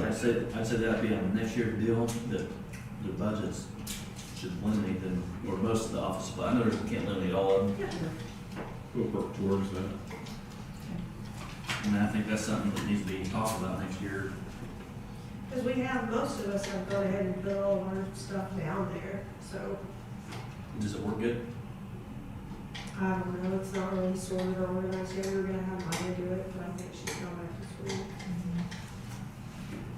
I'd say that'd be a next year deal, that the budgets should eliminate them, or most of the office supply. I know we can't eliminate all of them, We'll work towards that. and I think that's something that needs to be talked about next year. Because we have, most of us have gone ahead and put all of our stuff down there, so Does it work good? I don't know, it's not really sorted or organized yet. We were gonna have Maya do it, but I think she's gone back to school.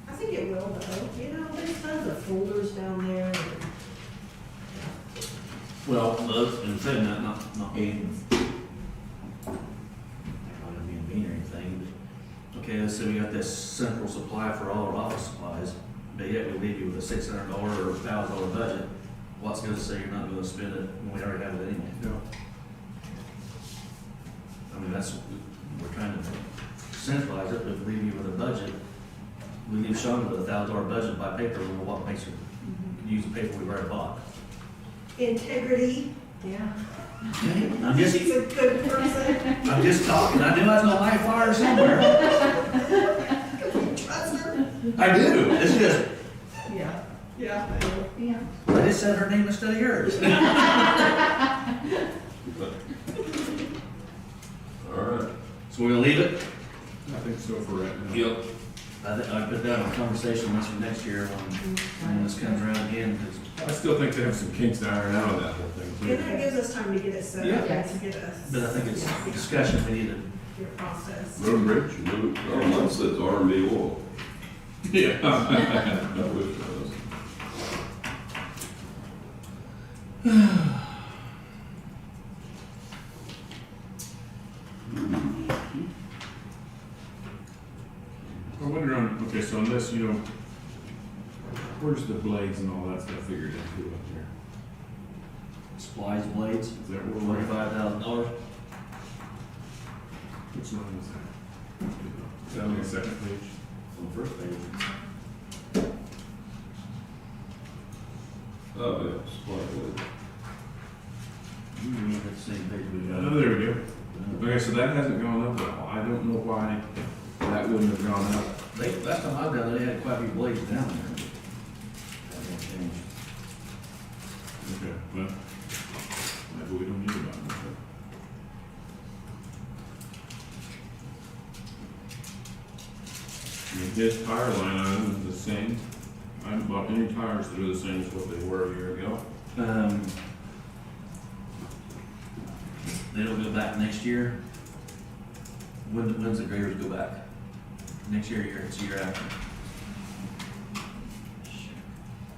I think it will though, you know, there's tons of folders down there and Well, and saying that, not being, not being mean or anything, but, okay, let's say we got this central supply for all our office supplies, but yet we leave you with a $600 or $1,000 budget. What's gonna say you're not gonna spend it when we already have it anyway? Yeah. I mean, we're trying to centralize it, but leave you with a budget. We leave Shonda with a $1,000 budget by paper, and what makes her use the paper we've already bought. integrity. Yeah. I'm just, She's a good person. I'm just talking, I knew I was gonna light a fire somewhere. Trust her. I do, it's just, Yeah. Yeah, I know. Yeah. I just said her name instead of yours. All right. So we're gonna leave it? I think so for right now. Yep. I think I put that on conversation list for next year when this comes around again, because, I still think they have some kinks to iron out of that whole thing And that too. gives us time to get it set up Yeah. and to get us. but I think it's a discussion we need to, Your process. Road and bridge, move, our one says R&B oil. Yeah. That was, I wonder on, okay, so on this, you know, where's the blades and all that stuff figured into up there? Supplies, blades, Is that where we're at? $25,000. Which line is that? Is that on the second page? On the first page. Oh, yeah, supply wood. You have the same page we got. Oh, there we go. Okay, so that hasn't gone up at all. I don't know why that wouldn't have gone up. They, last time I was down there, they had quite a few blades down there. That won't change. Okay, well, maybe we don't need about it. I mean, his tire line item is the same. I haven't bought any tires that are the same as what they were a year ago. They don't go back next year. When's the graders go back? Next year, it's a year after.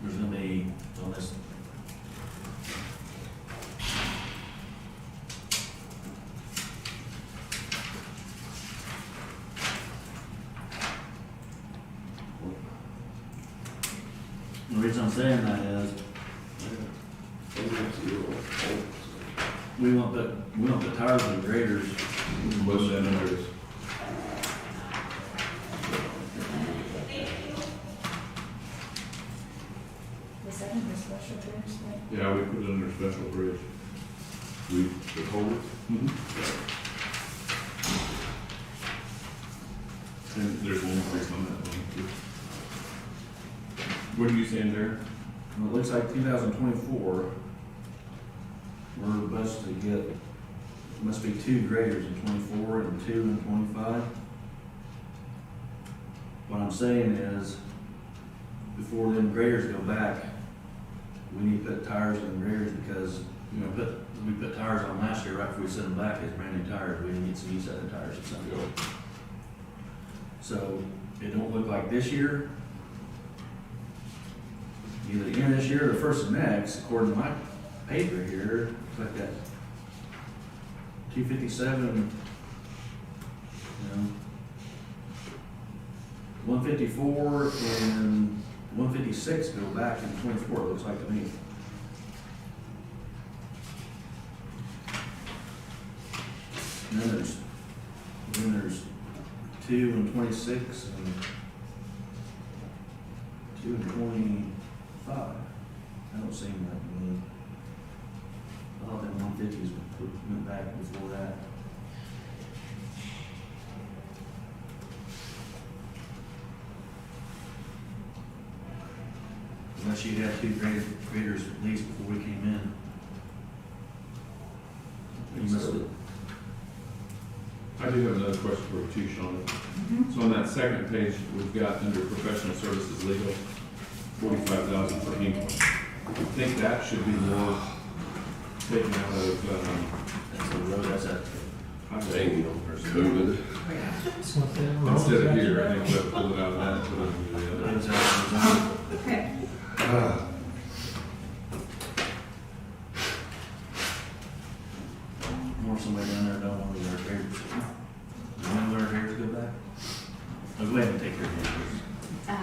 There's gonna be, on this. The reason I'm saying that is, we won't put tires on the graders. Most of them are. Was that in the special bridge thing? Yeah, we put it under special bridge. We, the culverts? And there's an increase on that one too. What are you saying there? Well, it looks like 2024, we're supposed to get, must be 2 graders in 24 and 2 in 25. What I'm saying is, before them graders go back, we need to put tires on the graders because, you know, we put tires on last year right before we sent them back as brand new tires. We didn't get some use out of the tires or something. So it don't look like this year, either the end of this year or the first of next, according to my paper here, it's like that 257, you know, 154 and 156 go back in 24, it looks like to me. And then there's 2 and 26 and 2 and 25. That don't seem right to me. I thought that 150s went back before that. Unless you had 2 graders at least before we came in. You must have. I do have another question for you too, Shonda. So on that second page, we've got under professional services legal, 45,000 for ink. I think that should be more taken out of, That's the road, that's that. Dang, COVID. instead of here, I think we'll pull it out of that and put it into the other. That's that. Okay. More somebody down there don't want to wear graders. You want to wear graders, go back? Oh, go ahead and take your graders. No,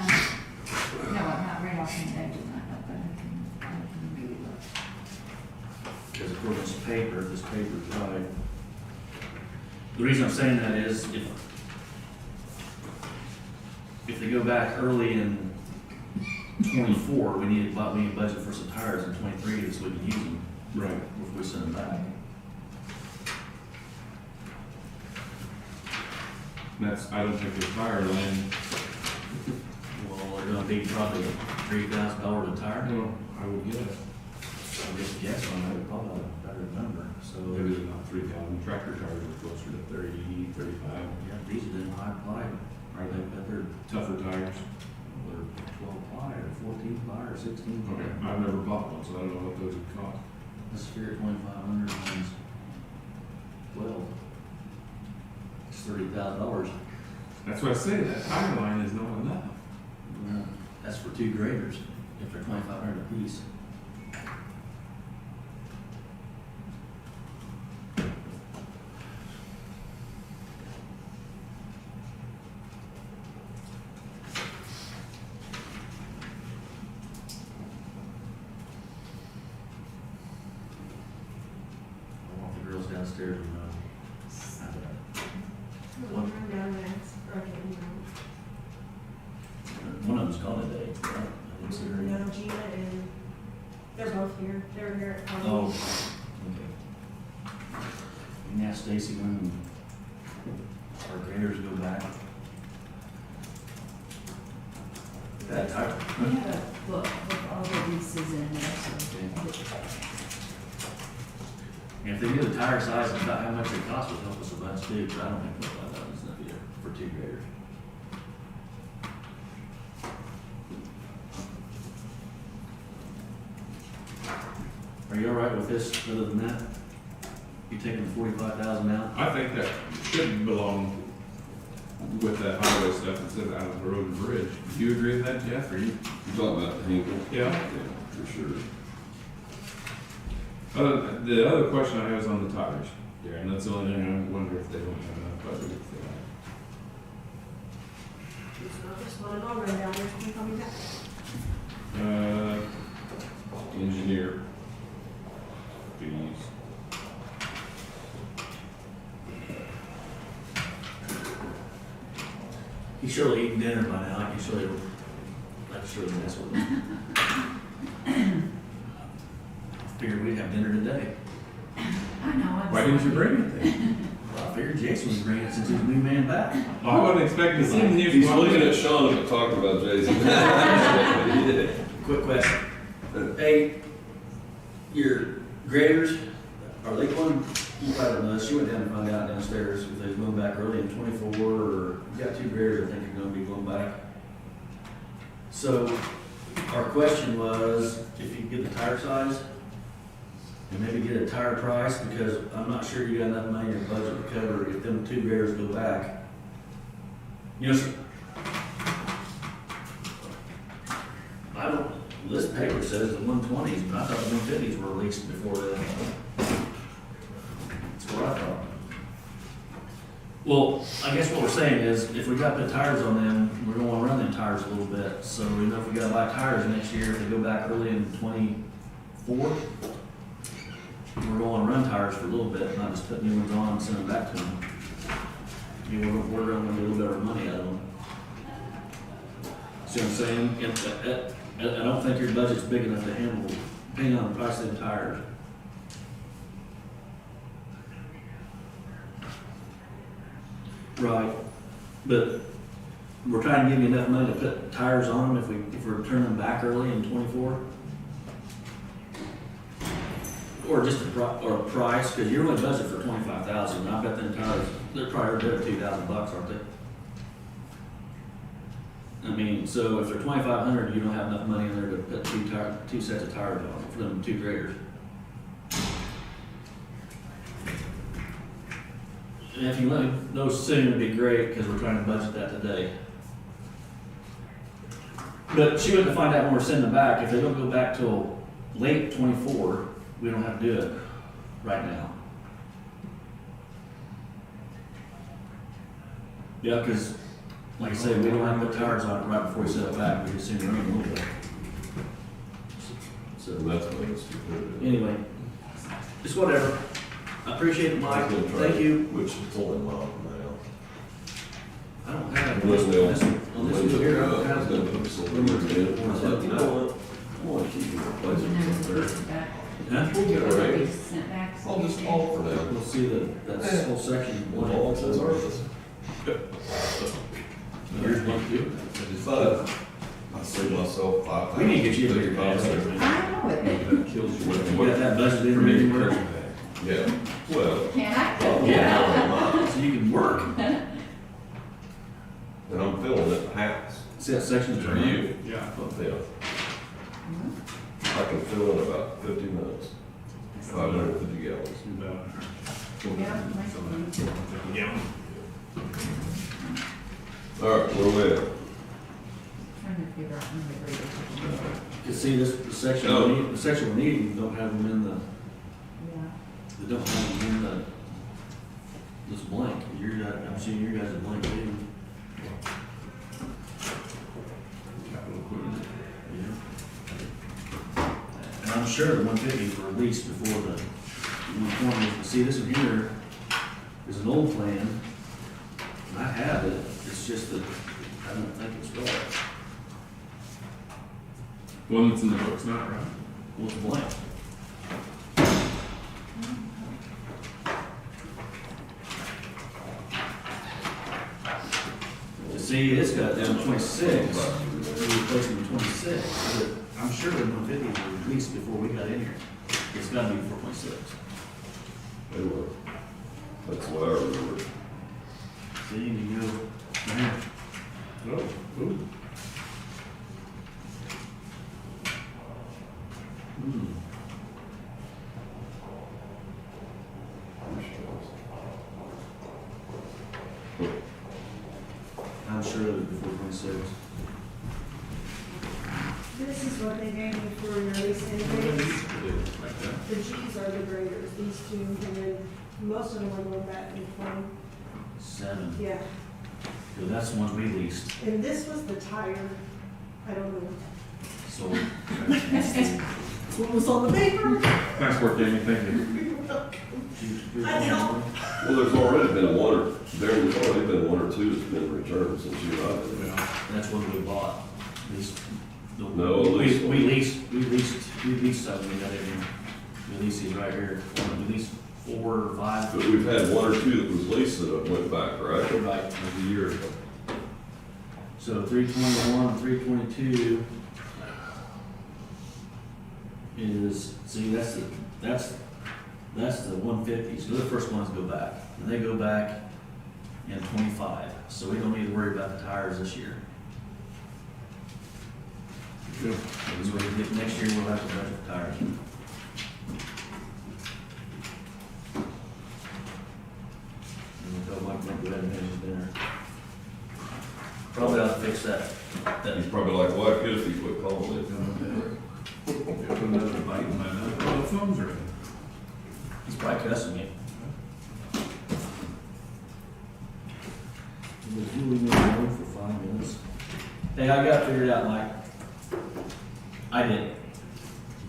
I'm not right offhand, I do not know, but I can maybe look. Because according to this paper, if this paper is right. The reason I'm saying that is if they go back early in 24, we need a budget for some tires in 23 so we can use them. Right. Before we send them back. That's, I don't think the tire land, Well, they're gonna be probably $3,000 a tire. well, I would guess. I guess on that, probably have a better number, so. Maybe they're not 3,000. Tractor tires are closer to 30, 35. Yeah, these are them high ply, Are I they bet they're, tougher tires? they're 12 ply or 14 ply or 16 ply. Okay, I've never bought one, so I don't know what those would cost. Let's figure 2,500 times 12. It's $30,000. That's what I say, that tire line is not enough. Yeah, that's for 2 graders, if they're 2,500 a piece. downstairs, you know. Run down there, okay, One of them's gone today. I didn't see her yet. no, Gina and, they're both here, they're here at home. Oh, okay. You can ask Stacy when our graders go back. That tire. We have a book with all the leases in there, so. And if they knew the tire size and about how much they cost would help us a bunch too, but I don't think $25 is enough either for 2 graders. Are you all right with this, other than that? You taking the 45,000 out? I think that should belong with that highway stuff instead of out of the road and bridge. Do you agree with that, Jeff, or you? You talking about the Hinkle? Yeah. Yeah, for sure. The other question I have is on the tires. Yeah, and that's the only thing I wonder if they don't have enough budget for It's not this one, and I'll run down there, can you call me back? that. Engineer fees. He's surely eating dinner by now, I can surely mess with him. Figured we'd have dinner today. I know. Why didn't you bring it then? Well, I figured Jason was bringing it since he's a new man back. I wasn't expecting to see him. He's looking at Shonda but talking about Jason. Yeah. Quick question. Hey, your graders, are they going, you probably don't know this, you went down and found out downstairs if they're going back early in 24, or you got 2 graders I think are gonna be going back. So, our question was, if you get the tire size, and maybe get a tire price, because I'm not sure you got enough money in your budget to cover if them 2 graders go back. You know, I don't, this paper says the 120s, but I thought the 150s were released before that. That's what I thought. Well, I guess what we're saying is, if we got to put tires on them, we're gonna wanna run them tires a little bit. So we know if we gotta buy tires next year, if they go back early in 24, we're going to run tires for a little bit, not just put new ones on and send them back to them. I mean, we're going to get a little bit of money out of them. See what I'm saying? I don't think your budget's big enough to handle, depending on the price of the tires. Right, but we're trying to give you enough money to put tires on them if we're turning them back early in 24. Or just a price, because you're only budgeted for 25,000. I bet them tires, they're probably over $2,000, aren't they? I mean, so if they're 2,500, you don't have enough money in there to put 2 sets of tires on for them 2 graders. And if you let me know soon, it'd be great, because we're trying to budget that today. But she wouldn't find out when we're sending them back. If they don't go back till late 24, we don't have to do it right now. Yeah, because, like I say, we don't have to put tires on it right before we set it back. We just send it around a little bit. So That's what it's stupid. anyway, just whatever. I appreciate it, Mike. Thank you. Which is only mild now. I don't have When this they'll- on this when one here. I don't they'll- have they'll the. put some in there, man. I was like, you know what? I want to keep you replacing Never something. sent it back. Huh? We'll get it right. They sent back. I'll just call for now. We'll see that whole section. Well, all it says are this. Here's one too. But I say myself 5 times. We need to get you a bigger $35. pass. I know it. That kills you. You got that budget in anywhere? Yeah, well. Can I? Yeah. So you can work. And I'm filling it in house. See that section For turn? you. Yeah. Yeah. I can fill in about 50 minutes. 550 gallons. Yeah. Yeah. All right, where we at? Trying to figure out when the graders are. You see this, the section, Oh. the section we need, don't have them in the, Yeah. they don't have them in the, this blank. I'm seeing your guys are blank too. Capital equipment. Yeah. And I'm sure the 150s were released before the See, this one here is an old plan. And I have it, it's just that I don't think it's right. The one that's in the book's not right. Well, it's blank. See, it's got down to 26, we're replacing 26, but I'm sure the 150 were released before we got in here. It's gotta be 4.6. They were. That's what I remember. See, you go, right here. Oh, ooh. I'm sure it was before 26. This is what they gave me for your lease What are anyways. these? Like that? The G's are the graders, these two, and then most of them are going back in form. 7. Yeah, So that's the one we leased. and this was the tire, I don't know. So, What was on the paper? Nice work, Jamie, thank you. I know. Well, there's already been there's already been one or two that's been returned since you got it. that's what we bought. Leased. No, we leased. we leased something, we got it in. We leased these right here. We leased 4 or 5. But we've had one or two that was leased that went back, right? Right. That was a year ago. So 321, 322 is, see, that's the 150s. So the first ones go back. And they go back in 25. So we don't need to worry about the tires this year. Good. So next year we'll have to budget the tires. And we'll tell Mike to go ahead and finish his dinner. Probably ought to fix that. He's probably like, why could if he quit calling it? Put another bite in my mouth. Oh, the phone's ringing. He's probably cussing me. Was really moving for 5 minutes. Hey, I got it figured out, Mike. I did.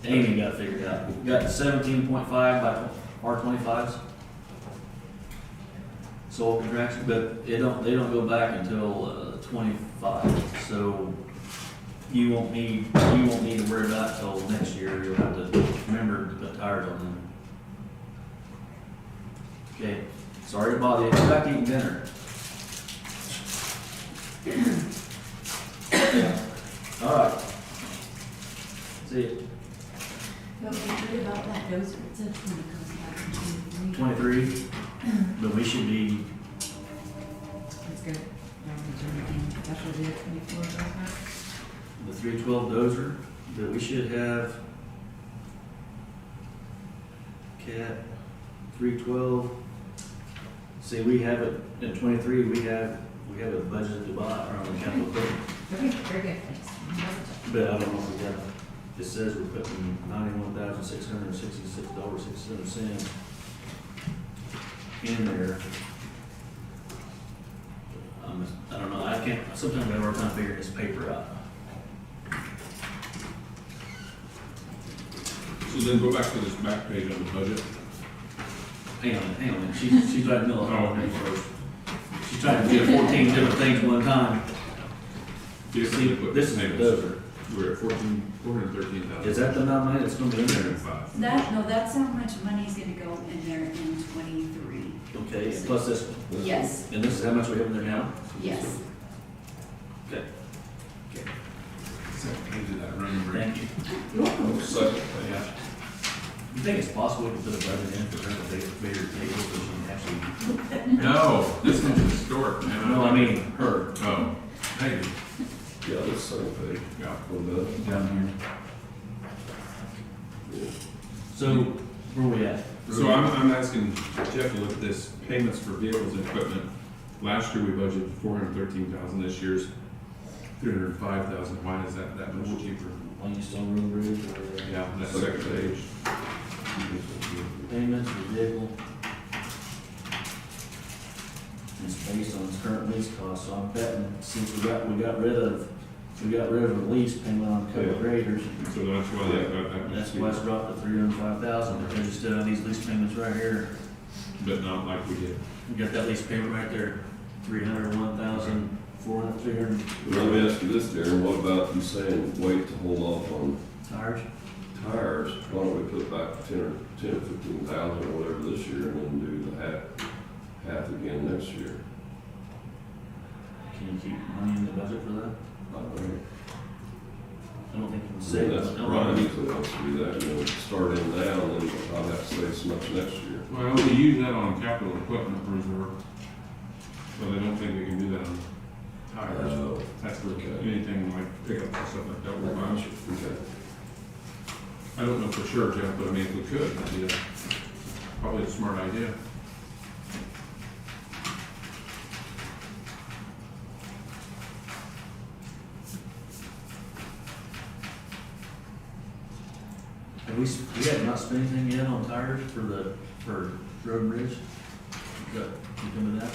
Amy got it figured out. We got 17.5 by R25s. Soil contraction, but they don't go back until 25. So you won't need to worry about it till next year. You'll have to remember to put tires on them. Okay. Sorry to bother you. Go back to eating dinner. All right. See you. But we heard about that dozer, it says when it comes back in 23, but we should be, That's good. That's what it is, 24 goes back. the 312 dozer, but we should have cat 312. See, we have it in 23, we have a budget to buy around the capital equipment. Okay, very good, thanks. But I don't know if we got, it says we're putting $91,666.67 in there. I don't know, I can't, sometimes I have a hard time figuring this paper out. So then go back to this back page on the budget. Hang on, she's trying to mill it Oh, out okay. first. She's trying to do 14 different things one time. See, See, this is the dozer. We're at 413,000. Is that the amount of money that's gonna be in there? 105. That's how much money's gonna go in there in 23. Okay, and plus this one. Yes, And this is how much we have in there now? yes. Okay, Second page of that running rate. thank you. Second. Yeah. You think it's possible we could put a budget in for her to pay for bigger table so she can actually, No, this one's historic, man. no, I mean her. Oh, maybe. Yeah, this same page. Yeah. Well, that- Down yeah. So, where we at? here. So I'm asking Jeff to look at this, payments for vehicles and equipment. Last year we budgeted 413,000, this year's 305,000. Why is that much cheaper? On your stone road bridge or? Yeah, that second page. Payments for vehicle. It's based on its current lease cost, so I'm betting since we got rid of We got rid of the lease payment on a couple of graders. So that's why that That's why it's dropped to 305,000, because you still have these lease payments right here. But not like we did. You got that lease payment right there, 301,400, Let me ask you this, Darren, what about you saying wait to hold off on tires. tires? Why don't we put back 10 or 15,000 or whatever this year and then do the half again next year? Can you keep money in the budget for that? I don't know. I don't think you can Say say that's that. Brian usually wants to do that, start in now and then I'll have to save so much next year. Well, we use that on capital equipment reserve, but I don't think we can do that on tires. That's for anything like pickups and stuff like that. We're buying. Okay. I don't know for sure, Jeff, but I mean, if we could, that'd be probably a smart idea. Have we have not spent anything yet on tires for road and bridge? You come to that?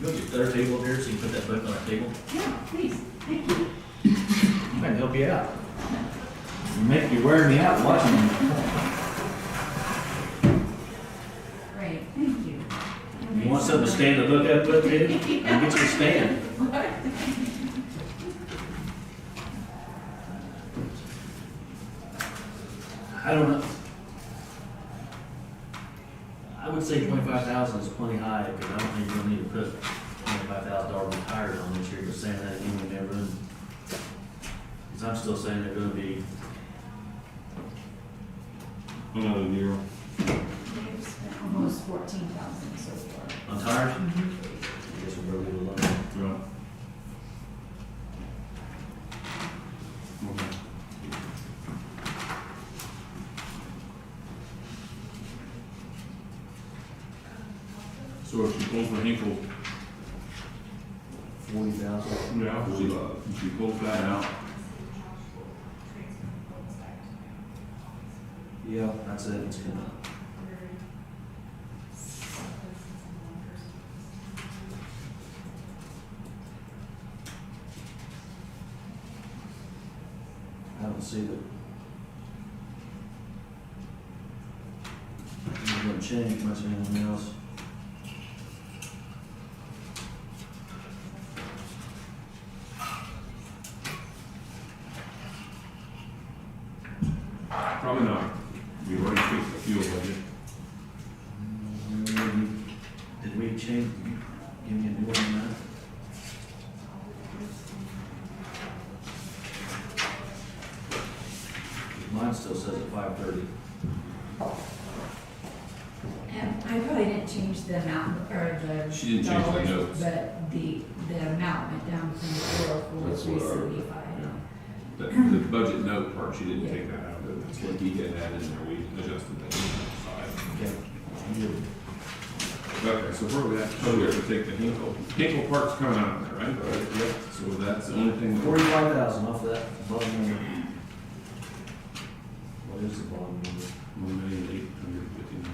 You want to get their table here so you can put that book on our table? Yeah, please, thank you. I'm trying to help you out. You wearing me out watching you. Great, thank you. You want something to stand the book up with, dude? I'll get you a stand. I don't know. I would say 25,000 is plenty high, because I don't think you're gonna need to put $25,000 in tires on this year. You're saying that again in that room. Because I'm still saying they're gonna be, Another year. We've spent almost 14,000 so far. on tires. Mhm. I guess we're really low. Yeah. Okay. So if she pulls the Hinkle, 40,000. yeah, she pulls that out, Yeah, that's it. It's gonna. I don't see that. It doesn't change much of anything else. probably not. We already fixed the fuel budget. Did we change, give me a new one on that? Mine still says at 5:30. And I probably didn't change the amount, or the She didn't change the dollars, notes. but the amount went down from 404 That's to what I- 375. The budget note part, she didn't take that out, but that's what he had added in there, we adjusted that to 5. Okay. Good. Okay, so where are we at? Oh, we have to take the Hinkle. Hinkle part's coming out of there, right? Yep. So that's the only thing. 45,000 off that bottom number. What is the bottom number? 1,859,000.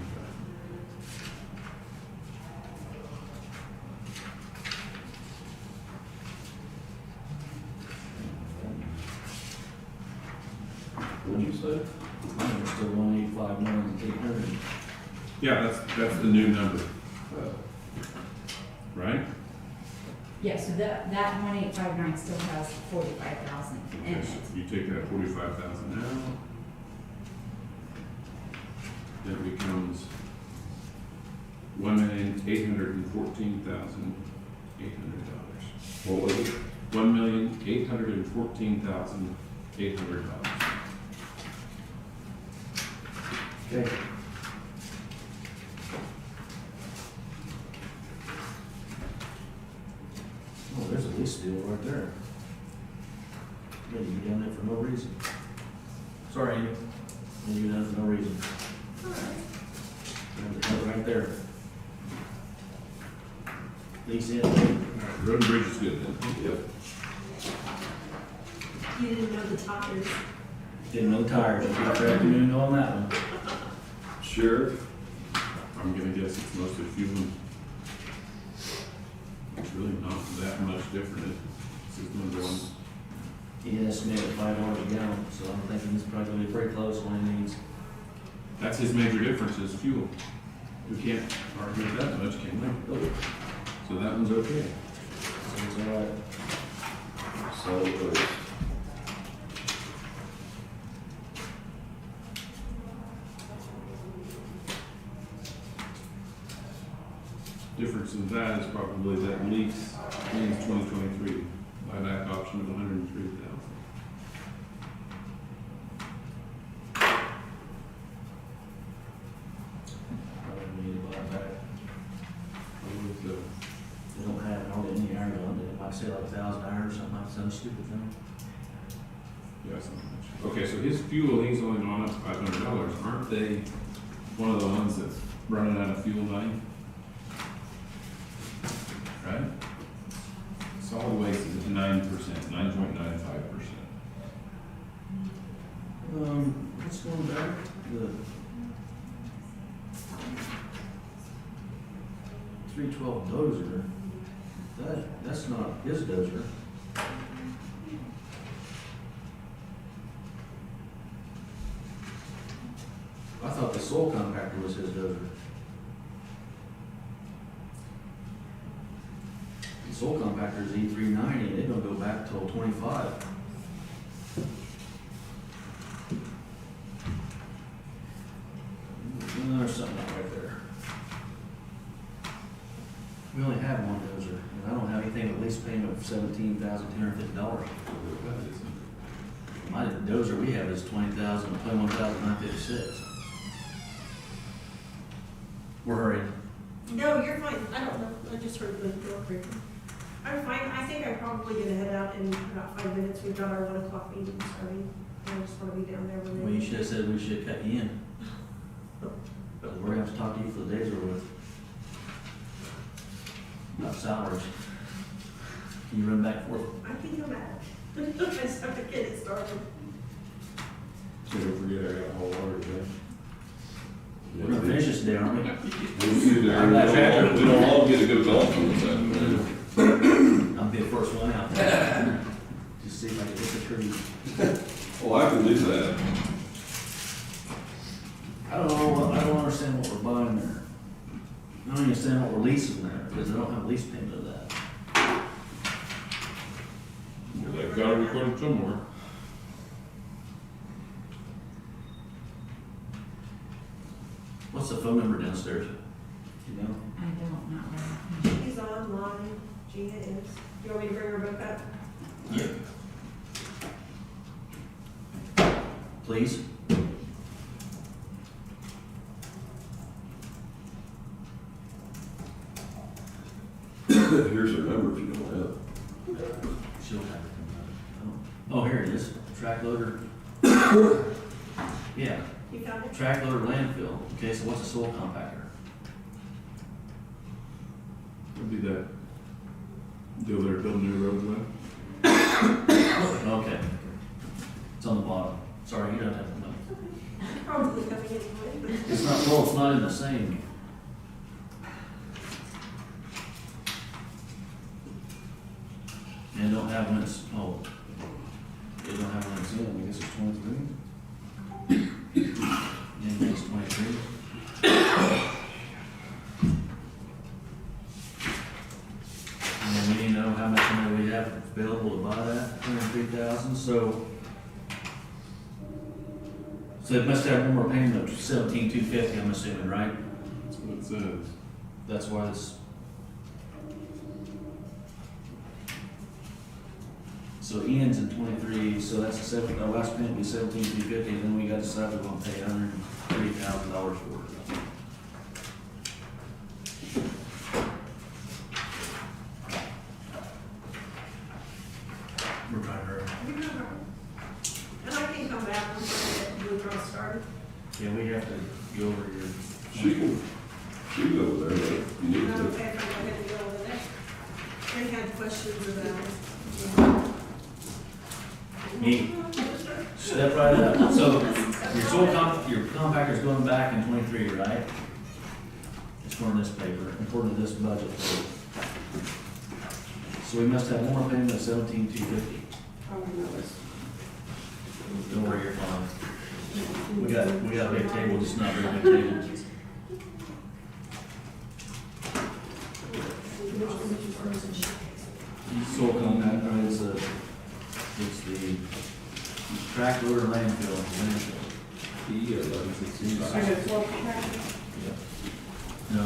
What'd you say? Mine was still 185,800. Yeah, that's the new number, right? Yeah, so that 1859 still has 45,000 in Okay, it. so you take that 45,000 out. That becomes $1,814,800. What was it? $1,814,800. Okay. Oh, there's a lease deal right there. Maybe you down there for no reason. Sorry, Amy. Maybe you down for no reason. Right there. Lease in. All right, road and bridge is good then. Yep. You didn't know the tires. Didn't know tires. You got the afternoon on that one. Sheriff, I'm gonna guess it's mostly fuel and It's really not that much different. It's just one going. He estimated $5 a gallon, so I'm thinking he's probably gonna be pretty close when he needs. That's his major difference is fuel. We can't argue with that much, can we? So that one's okay. So it's all right. Solid waste. Difference in that is probably that lease means 2023 buyback option of 103,000. Probably need to buy it back. So, They don't have hardly any iron on it. It might say like 1,000 iron or something like some stupid thing. yeah, something like that. Okay, so his fuel, he's only gone up $500. Aren't they one of the ones that's running out of fuel money? Right? Solid waste is at 9%, 9.95%. What's going back? The 312 dozer. That's not his dozer. I thought the soil compactor was his dozer. The soil compactor is E390, and they don't go back till 25. There's something right there. We only have one dozer, and I don't have anything with lease payment of $17,250. My dozer we have is $21,956. We're hurrying. No, you're fine. I don't know. I just heard the door creaking. I'm fine. I think I'm probably gonna head out in about 5 minutes. We've got our 1 o'clock meeting starting. I just wanna be down there when they. Well, you should have said we should have cut you in. But we're gonna have to talk to you for the days we're with. About salaries. Can you run back and forth? I can go back. I just have to get it started. So don't forget I got a whole water today. We're gonna finish this day, aren't we? We'll see there. We don't all get a good golf on this afternoon. I'll be the first one out. Just see if I can hit the tree. Oh, I can do that. I don't understand what we're buying there. I don't understand what we're leasing there, because I don't have a lease payment of that. Well, they've got to record it somewhere. What's the phone number downstairs? You know? I don't know. She's online. Gina is. You want me to bring her book up? Yep. Please? Here's her number if you don't have it. She'll have it. Oh, here it is. Track loader. Yeah, You found it? track loader landfill. Okay, so what's a soil compactor? It'd be that deal they're building new roads with. Okay. It's on the bottom. Sorry, you don't have to know. Probably coming anyway. It's not, well, it's not in the same. And don't have when it's, oh, they don't have when it's in, I guess it's 23. Yeah, it's 23. And then we need to know how much money we have available to buy that, 103,000, so it must have one more payment of 17,250, I'm assuming, right? That's what it says. That's why this. So ends in 23, so that's the seven, our last payment will be 17,250, and then we got to decide we're gonna pay $130,000 for it. We're trying to hurry. And I can come back and get the blue cross started. Yeah, we have to go over here. She can go over there, but if you need I'm to. okay if I go ahead and go over there. Any had questions about it? Me. Step right up. So your compactor's going back in 23, right? It's according to this paper, according to this budget. So we must have one more payment of 17,250. Oh, no, it's. Don't worry, you're fine. We got a big table, just not a very big table. Soil compactor is it's the track loader landfill. I got 12 packets. No,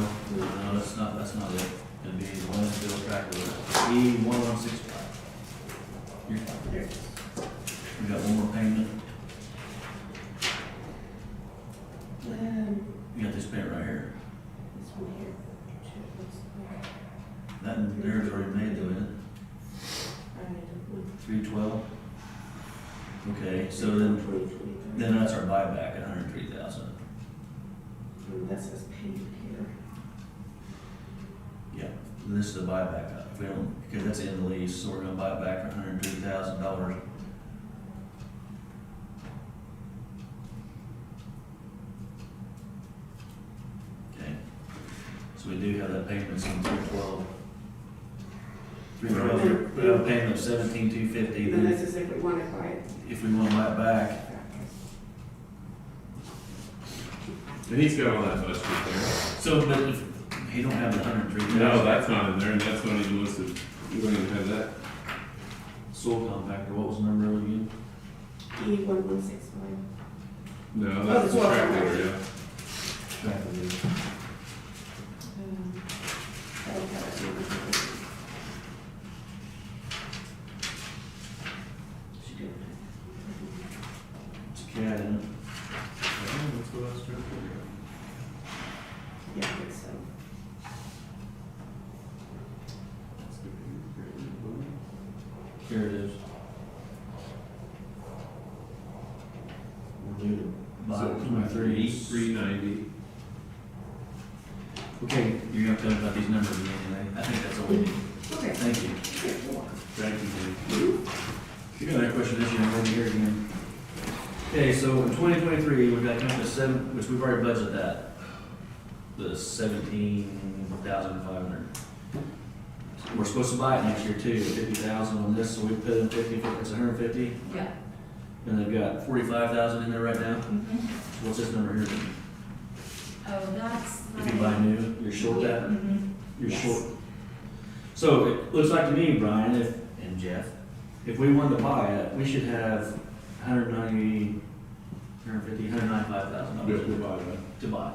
that's not it. It'd be the landfill track loader, E1165. You're fine. There. We got one more payment. You got this payment right here. This one here. That, there's already made though, isn't it? 312? Okay, so then that's our buyback at 103,000. That says paid here. Yeah, and this is the buyback. If we don't, because that's in the lease, so we're gonna buy it back for $103,000. Okay, so we do have that payment, some 312. 312, we have a payment of 17,250. And Then this is if we want to buy it. if we want to buy it back, And he's got all that budget there. so but if he don't have the 103,000. No, that's not in there, and that's not even listed. You don't even have that. Soil compactor, what was the number again? E1165. No, that's the Oh, track well, loader, yeah. Track of it. It's a cat in it. That's what I was trying to figure out. Yeah, I think so. Here it is. We're due to buy So, 23. 390. Okay, you're gonna tell me about these numbers again, eh? I think that's all we need. Okay. Thank you. Thank you, If you got any question, this, you're over here again. Okay, so in 2023, we've got come to seven, which we've already budgeted that. The 17,500. We're supposed to buy it next year too, 50,000 on this, so we put in 50, it's 150. Yeah. And they've got 45,000 in there right now. Mm-hmm. So what's this number here? Oh, that's. If you buy new, you're short that? Mm-hmm. You're Yes. short. So it looks like to me, Brian, and Jeff, if we wanted to buy it, we should have 195,000 We have to buy that. to buy.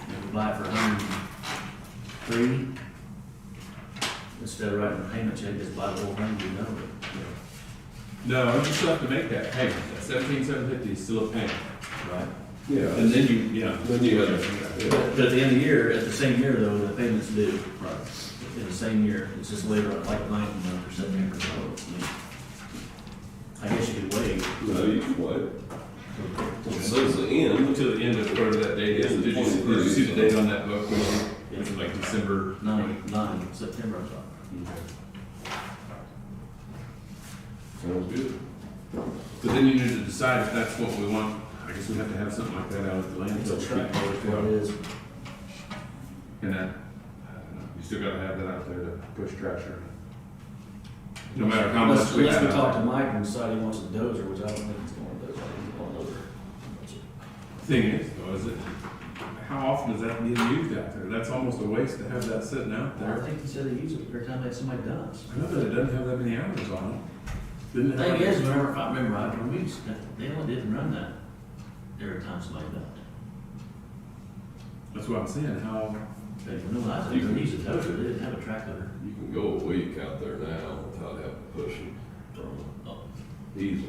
If we buy it for 103, instead of writing a payment check, just buy the whole thing, you know it. No, you still have to make that payment. That 17,750 is still a payment. Right? Yeah. And then you, yeah. Then you have, yeah. But at the end of the year, at the same year though, the payment's due. Right. In the same year, it's just later on, like 9th month or September, so, I guess you could wait. No, you can wait. It says the end. Until the end of whatever that date is. Did you see the date on that book? It's like December 9 September, I thought. Sounds good. But then you need to decide if that's what we want. I guess we have to have something like that out at the It's a landfill. track, what it is. And that, I don't know, you still gotta have that out there to push trash around. No matter how much we Unless we have. talk to Mike and decide he wants a dozer, which I don't think he's going to dozer, I think he's going over. Thing is, though, is it, how often is that being used out there? That's almost a waste to have that sitting out I there. think he said he uses it every time that somebody does. I know that it doesn't have that many hours on it. Didn't The it thing have- is, remember, if I remember right, when we, they only didn't run that every time somebody done it. That's what I'm saying, how, They, no, I think they used a dozer, they didn't have a track loader. You can go a week out there now without having to push it Oh, easily.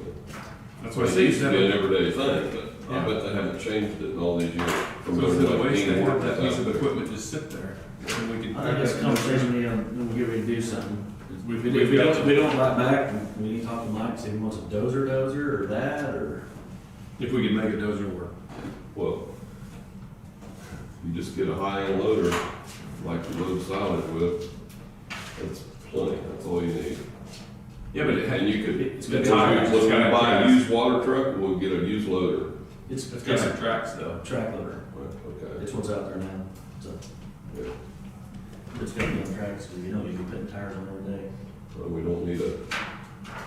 that's what I It say. used to be an everyday thing, but I bet they haven't changed it in all these years. So it's a waste to have that piece of Out there. equipment just sit there. And we could. I think that's a conversation when we get ready to do something. We've If got we don't buy back, we need to talk to Mike, see if he wants a dozer or that, or. If we could make a dozer work. Well, you just get a high-end loader, like you load silage with, that's plenty, that's all you need. Yeah, but it had, And you could, It's the got tires, it's when got we buy a gas. used water truck, we'll get a used loader. It's It's got some tracks though. track loader. Okay. It's what's out there now. So Yeah. it's gonna be on tracks, because you know you'll be putting tires on every day. So we don't need a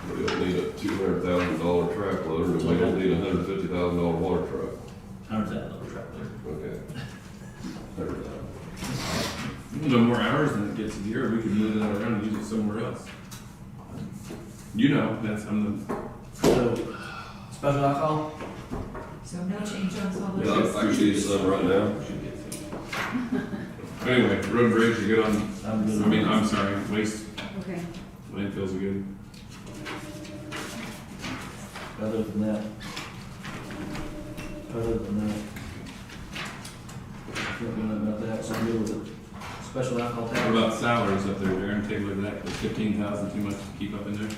$200,000 track loader, and we don't need a $150,000 water truck. $100,000 truck there. Okay. 100,000. The more hours than it gets a year, we can move that around and use it somewhere else. You know, So, special alcohol? So no change on solid Yeah, waste? I can use some right now. Anyway, road and bridge, you good on, I'm good. I'm sorry, waste, Okay. landfills are good. Other than that, can't do nothing about that, so I'm good with it. Special alcohol What tax. about salaries up there, Darren? Take a look at that, is 15,000 too much to keep up in there?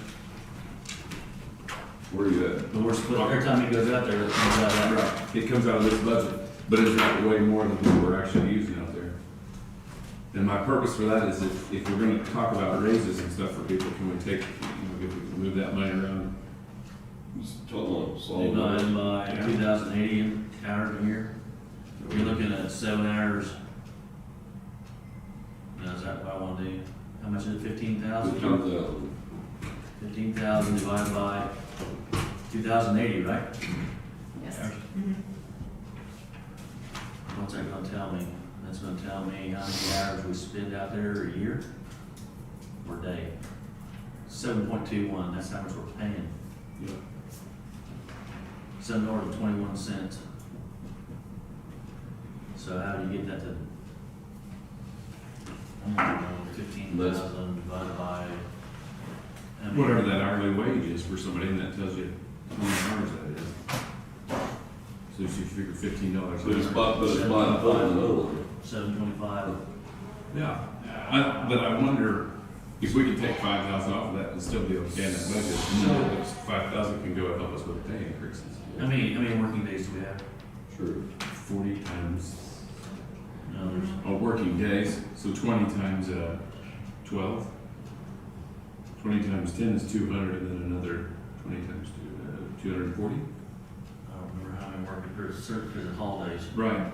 Where you at? But we're split, every time he goes out there, it comes out of that. It comes out of this budget, but it's not way more than what we're actually using out there. And my purpose for that is if we're gonna talk about raises and stuff for people, can we take, if we can move that money around? Just total solid. Divided by Yeah. 2,080 hours a year. You're looking at 7 hours. Now, is that what I wanna do? How much is it, 15,000? 15,000. 15,000 divided by 2,080, right? Yes. Hours. Mhm. What's that gonna tell me? That's gonna tell me how many hours we spend out there a year or day. 7.21, that's how much we're paying. Yeah. $7.21. So how do you get that to? I don't know, 15,000 divided by. how many- Whatever that hourly wage is for somebody, and that tells you how many hours that is. So if you figure $15 But it's an by, hour. but it's by putting another one. 725. Yeah, but I wonder if we could take 5,000 off of that and still be okay in that budget. So 5,000 can go and help us with pay increases. How many working days do we have? Sure. 40 times, No, there's, working days, so 20 times 12. 20 times 10 is 200, and then another 20 times 240. I don't remember how many working, there's certain, because of holidays. Right.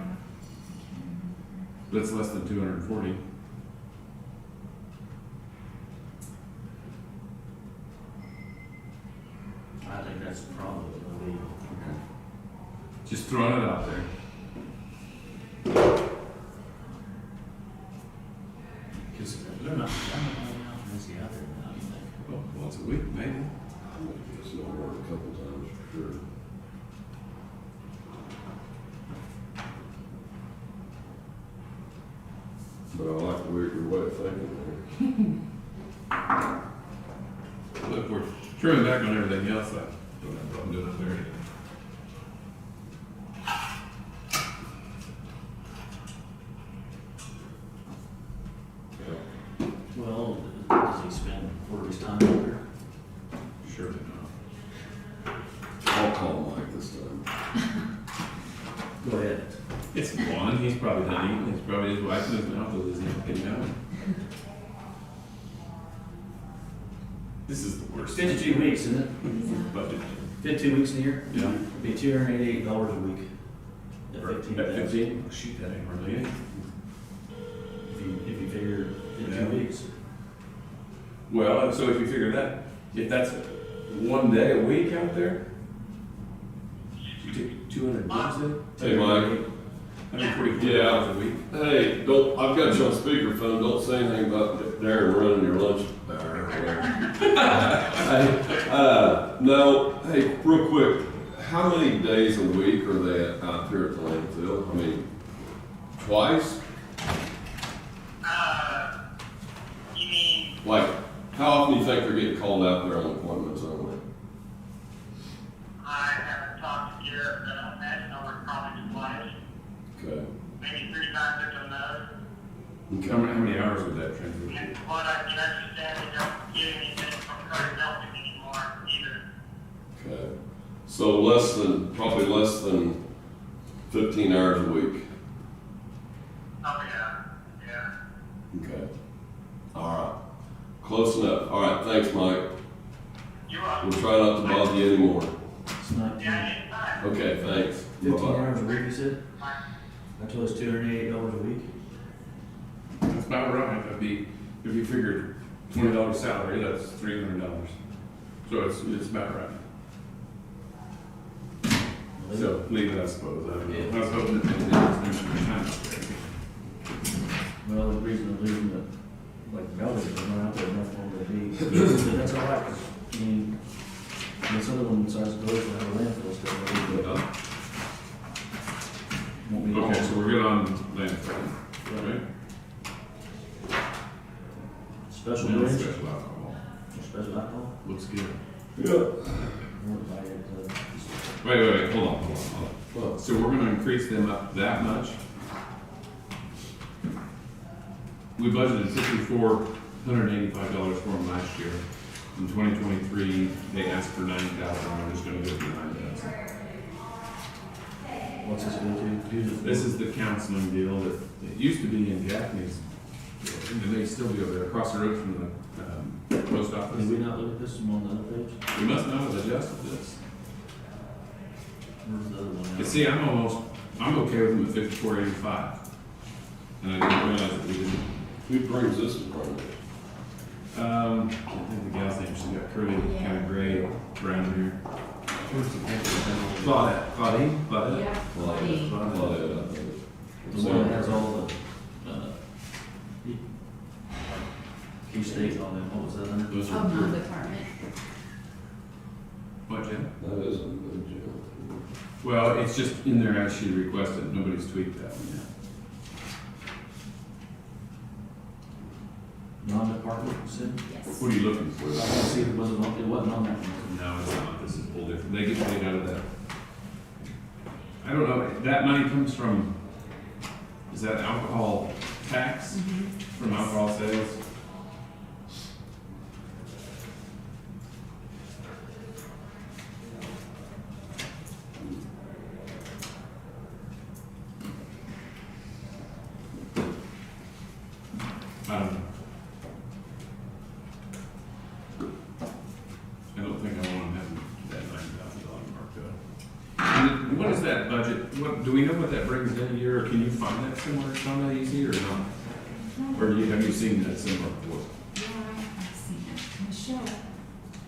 That's less than 240. I think that's probably gonna be. Just throwing it out there. Because they're not, I'm not busy out there now, you think? Well, once a week, maybe. It's not work a couple times for sure. But I like your way of thinking Look, we're trimming back on everything else. I don't have a problem doing it there. Well, does he spend quarter of his time out there? Surely not. I'll call Mike this time. Go ahead. It's one, he's probably done eating, he's probably his wife and his mouth with his getting out. This is the worst. 52 weeks, isn't it? Budget. 52 weeks in a year? Yeah. It'd be $288 a week. At 15,000. 15? Oh, shoot, that ain't really it. If you figure 52 Yeah. weeks. Well, so if you figure that, if that's 1 day a week out there, you take 200 days then? Hey, Mike. 144 Yeah. hours a week. Hey, I've got you on speakerphone, don't say anything about Darren running your lunch hour. Hey, no, hey, real quick, how many days a week are they out here at the landfill? I mean, twice? You mean, Like, how often do you think they're getting called out there on appointments only? I haven't talked to Garrett, but I imagine over probably twice, Okay. maybe 3 times if I'm How many hours would that translate? And what I can understand, they don't get anything from Curry Melton anymore either. Okay. So probably less than 15 hours a week. Oh, yeah. Okay. All right. Close enough. All right. Thanks, Mike. You're welcome. We'll try not to bother you anymore. It's 19. Yeah, anytime. Okay. Thanks. 15 Bye-bye. hours a week, you said? I told us $288 a week. That's about right. That'd be, if you figured $20 salary, that's $300. So it's about right. So leave it, I suppose. I don't know. I was hoping that maybe there was no time up there. Well, the reason I'm leaving the, like, garbage is not out there enough for them to be, but that's all right, 'cause, I mean, this other one decides to go to have a landfill still, but won't be long. Okay, so we're good on landfill, right? Special No range, special alcohol. special alcohol. Looks good. Yeah. Or buy it, Wait, hold on. Well, So we're gonna increase them up that much? We budgeted $5,485 for them last year. In 2023, they asked for $9,000, we're just gonna go for $9,000. What's this going to do? This is the counseling deal that, it used to be in Gaffney's, and may still be over there, across the road from the, post office. Did we not look at this one on the other page? We must not have adjusted this. Where's the other one? You see, I'm okay with them at 5485. And I didn't realize that we didn't. who brings this in front of me? I think the gal's name, she's got curly, kind of gray brown hair. Claudette. Claudette? Yeah. Claudette, Claudette. I think. The one that has all the, key states on it, what was that under? Those Oh, are no, approved. department. What, Jen? That isn't good, Jim. Well, it's just in there as she requested, nobody's tweaked that one yet. Non-department, you said? Yes. What are you looking for? I want to see if it wasn't on that one. No, it's not, this is a little different, they get paid out of that. I don't know, that money comes from, is that alcohol tax from alcohol sales? I don't know. I don't think I want to have that $9,000 mark though. And what is that budget, what, do we know what that brings in a year, or can you find that somewhere, Shonda, easy, or not? Or have you seen that somewhere before? Yeah, I've seen it. Michelle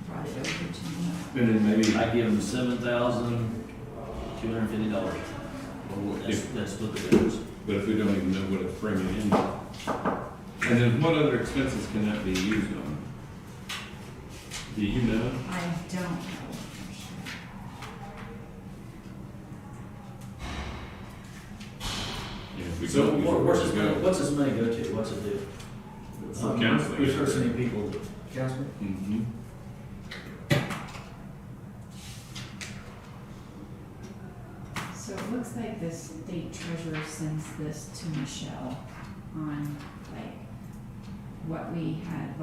brought it over to me. And then maybe, I give them $7,250. That's what the difference. but if we don't even know what it's bringing in. And then what other expenses can that be used on? Do you know? I don't know for sure. Yeah, if we So don't use it, where's where's this it money, go? what's this money go to? What's it do? For counseling. We've heard so many people, counseling? Mm-hmm. So it looks like the state treasurer sends this to Michelle on like what we had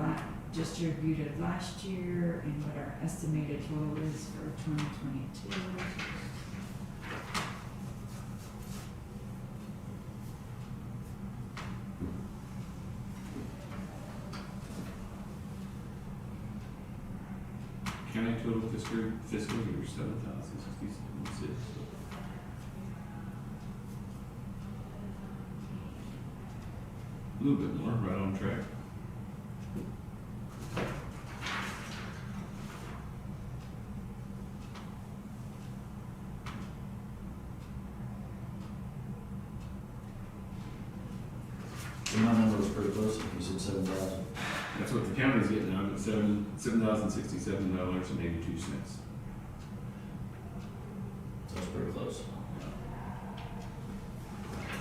distributed last year and what our estimated total is for 2022. County total fiscal year 7,067.6. A little bit more, right on track. So my number was pretty close, you said 7,000. That's what the county's getting out of it, $7,067.82. So that's pretty close.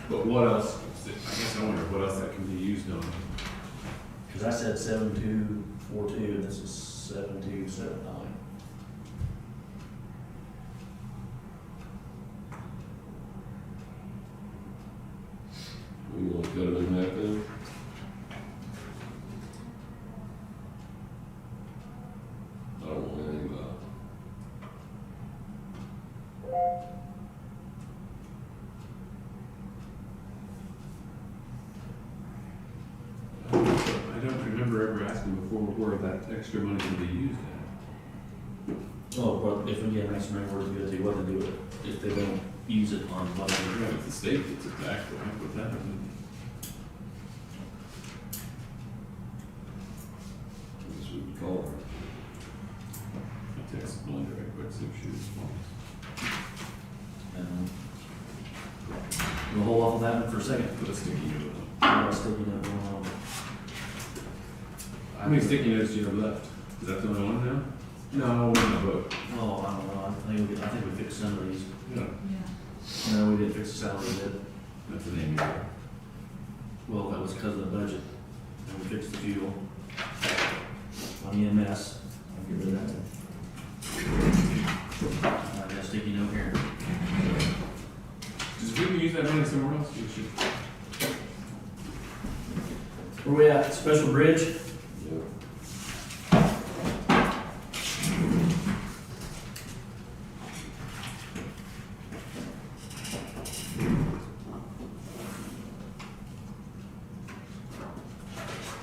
But what else, I guess I wonder what else that can be used on. Cause I said 7,242 and this is 7,279. We gonna cut it in half then? I don't know anything about it. I don't remember ever asking before where that extra money can be used at. Oh, but if we get an extra money, where to go to, what to do with it, if they don't use it on whatever. Right, if the state gets it back, we'll have with that. call her. I text Belinda right quick, see if she responds. We'll hold off on that one for a second. Put a sticky note on. I'll stick it up on. How many sticky notes do you have left? Is that the only one now? No, we're in the book. Oh, I don't know, I think we fixed some of these. Yeah. Yeah. No, we didn't fix the salary bit. That's the name of it. Well, that was because of the budget. And we fixed the fuel. On EMS, I'll get rid of that. I got a sticky note here. Just if we can use that money somewhere else, we should. Where we at? Special bridge? Yep.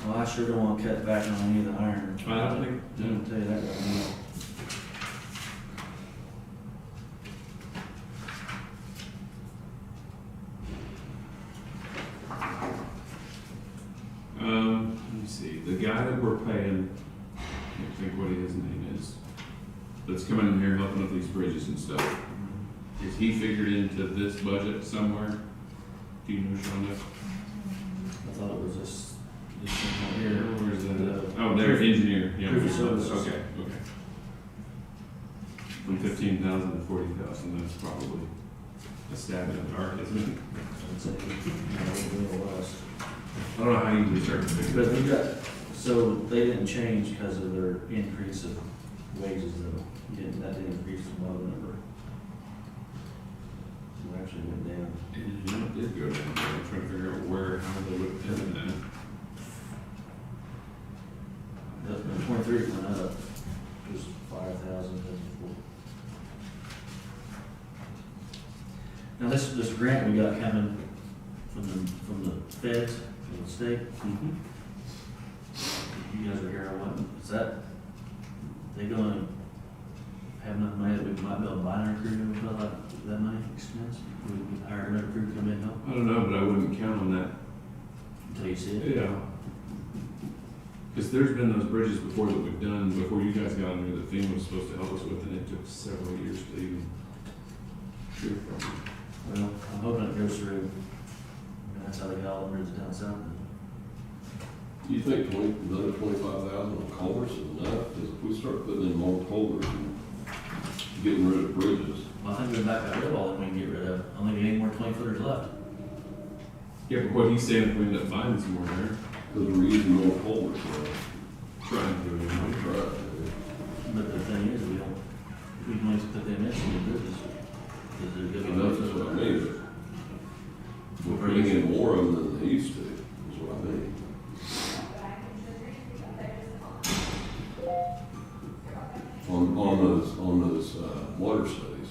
Well, I sure don't want to cut back on any of the iron. I don't think. I can tell you that right now. Let me see. The guy that we're paying, I can't think what his name is, that's coming in here helping with these bridges and stuff. Is he figured into this budget somewhere? Do you know, Shonda? I thought it was this thing right here. Where's that? Oh, there's engineer. Yeah. Proof of services. Okay, okay. From 15,000 to 40,000, that's probably a stab in the dark, isn't it? I'd say, a little less. I don't know how you do certain things. But we got, so they didn't change because of their increase of wages though. That didn't increase the bottom number. So it actually went down. It did go down. I'm trying to figure out where, how they would have done that. The 23 went up, it was 5,000 before. Now this grant we got coming from the feds, from the state. You guys are here, I wasn't, is that, they gonna have enough money that we might be able to buy our crew and fill out that money expense? We can hire another crew to come in and help I don't know, but I wouldn't count on that. until you see it? Yeah. Because there's been those bridges before that we've done, before you guys got on there, that FEMA was supposed to help us with, and it took several years to even hear from them. Well, I'm hoping it goes through. I mean, that's how they got all the bridges down south. Do you think another 25,000 on culverts is enough? Because if we start putting in more culverts and getting rid of bridges, Well, I think we're back got rid of all that we can get rid of. I don't think we have any more 20-footers left. Yeah, but what he's saying, if we end up finding some more there, because we're using more culverts now. trying to, you know. Right. But the thing is, we can always put them in some new bridges. Because they're And good. that's what I mean. We're putting in more of them than they used to, is what I mean. On those water studies.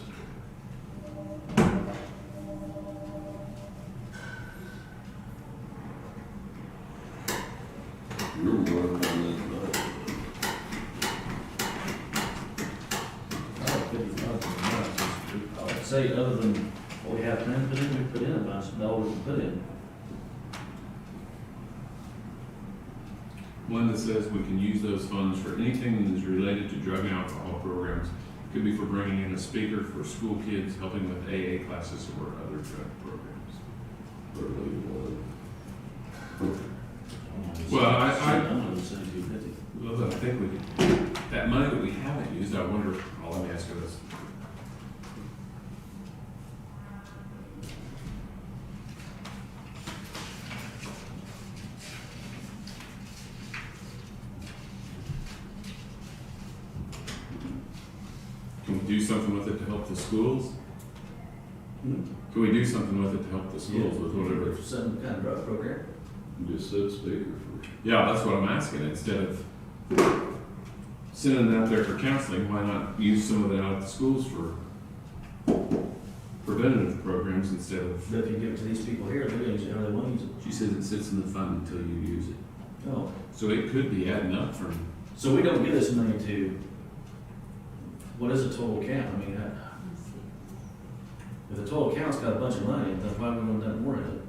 You're working on that tonight. I would say other than what we have planned to put in, we put in a bunch, no, we can put in. One that says we can use those funds for anything that is related to drug and alcohol programs. Could be for bringing in a speaker for school kids, helping with AA classes or other drug programs. Well, I'm gonna say 250. Well, I think we could, that money that we haven't used, I wonder, let me ask you this. Can we do something with it to help the schools? Can we do something with it to help the schools with whatever? Some kind of drug program. You just said speaker for. Yeah, that's what I'm asking. Instead of sending it out there for counseling, why not use some of it out at the schools for preventative programs instead of? But if you give it to these people here, they're gonna use it how they want to use it. She says it sits in the fund until you use it. Oh, So it could be adding up from, so we don't give this money to, what is the total count? I mean, if the total count's got a bunch of money, then why would we want that more in it?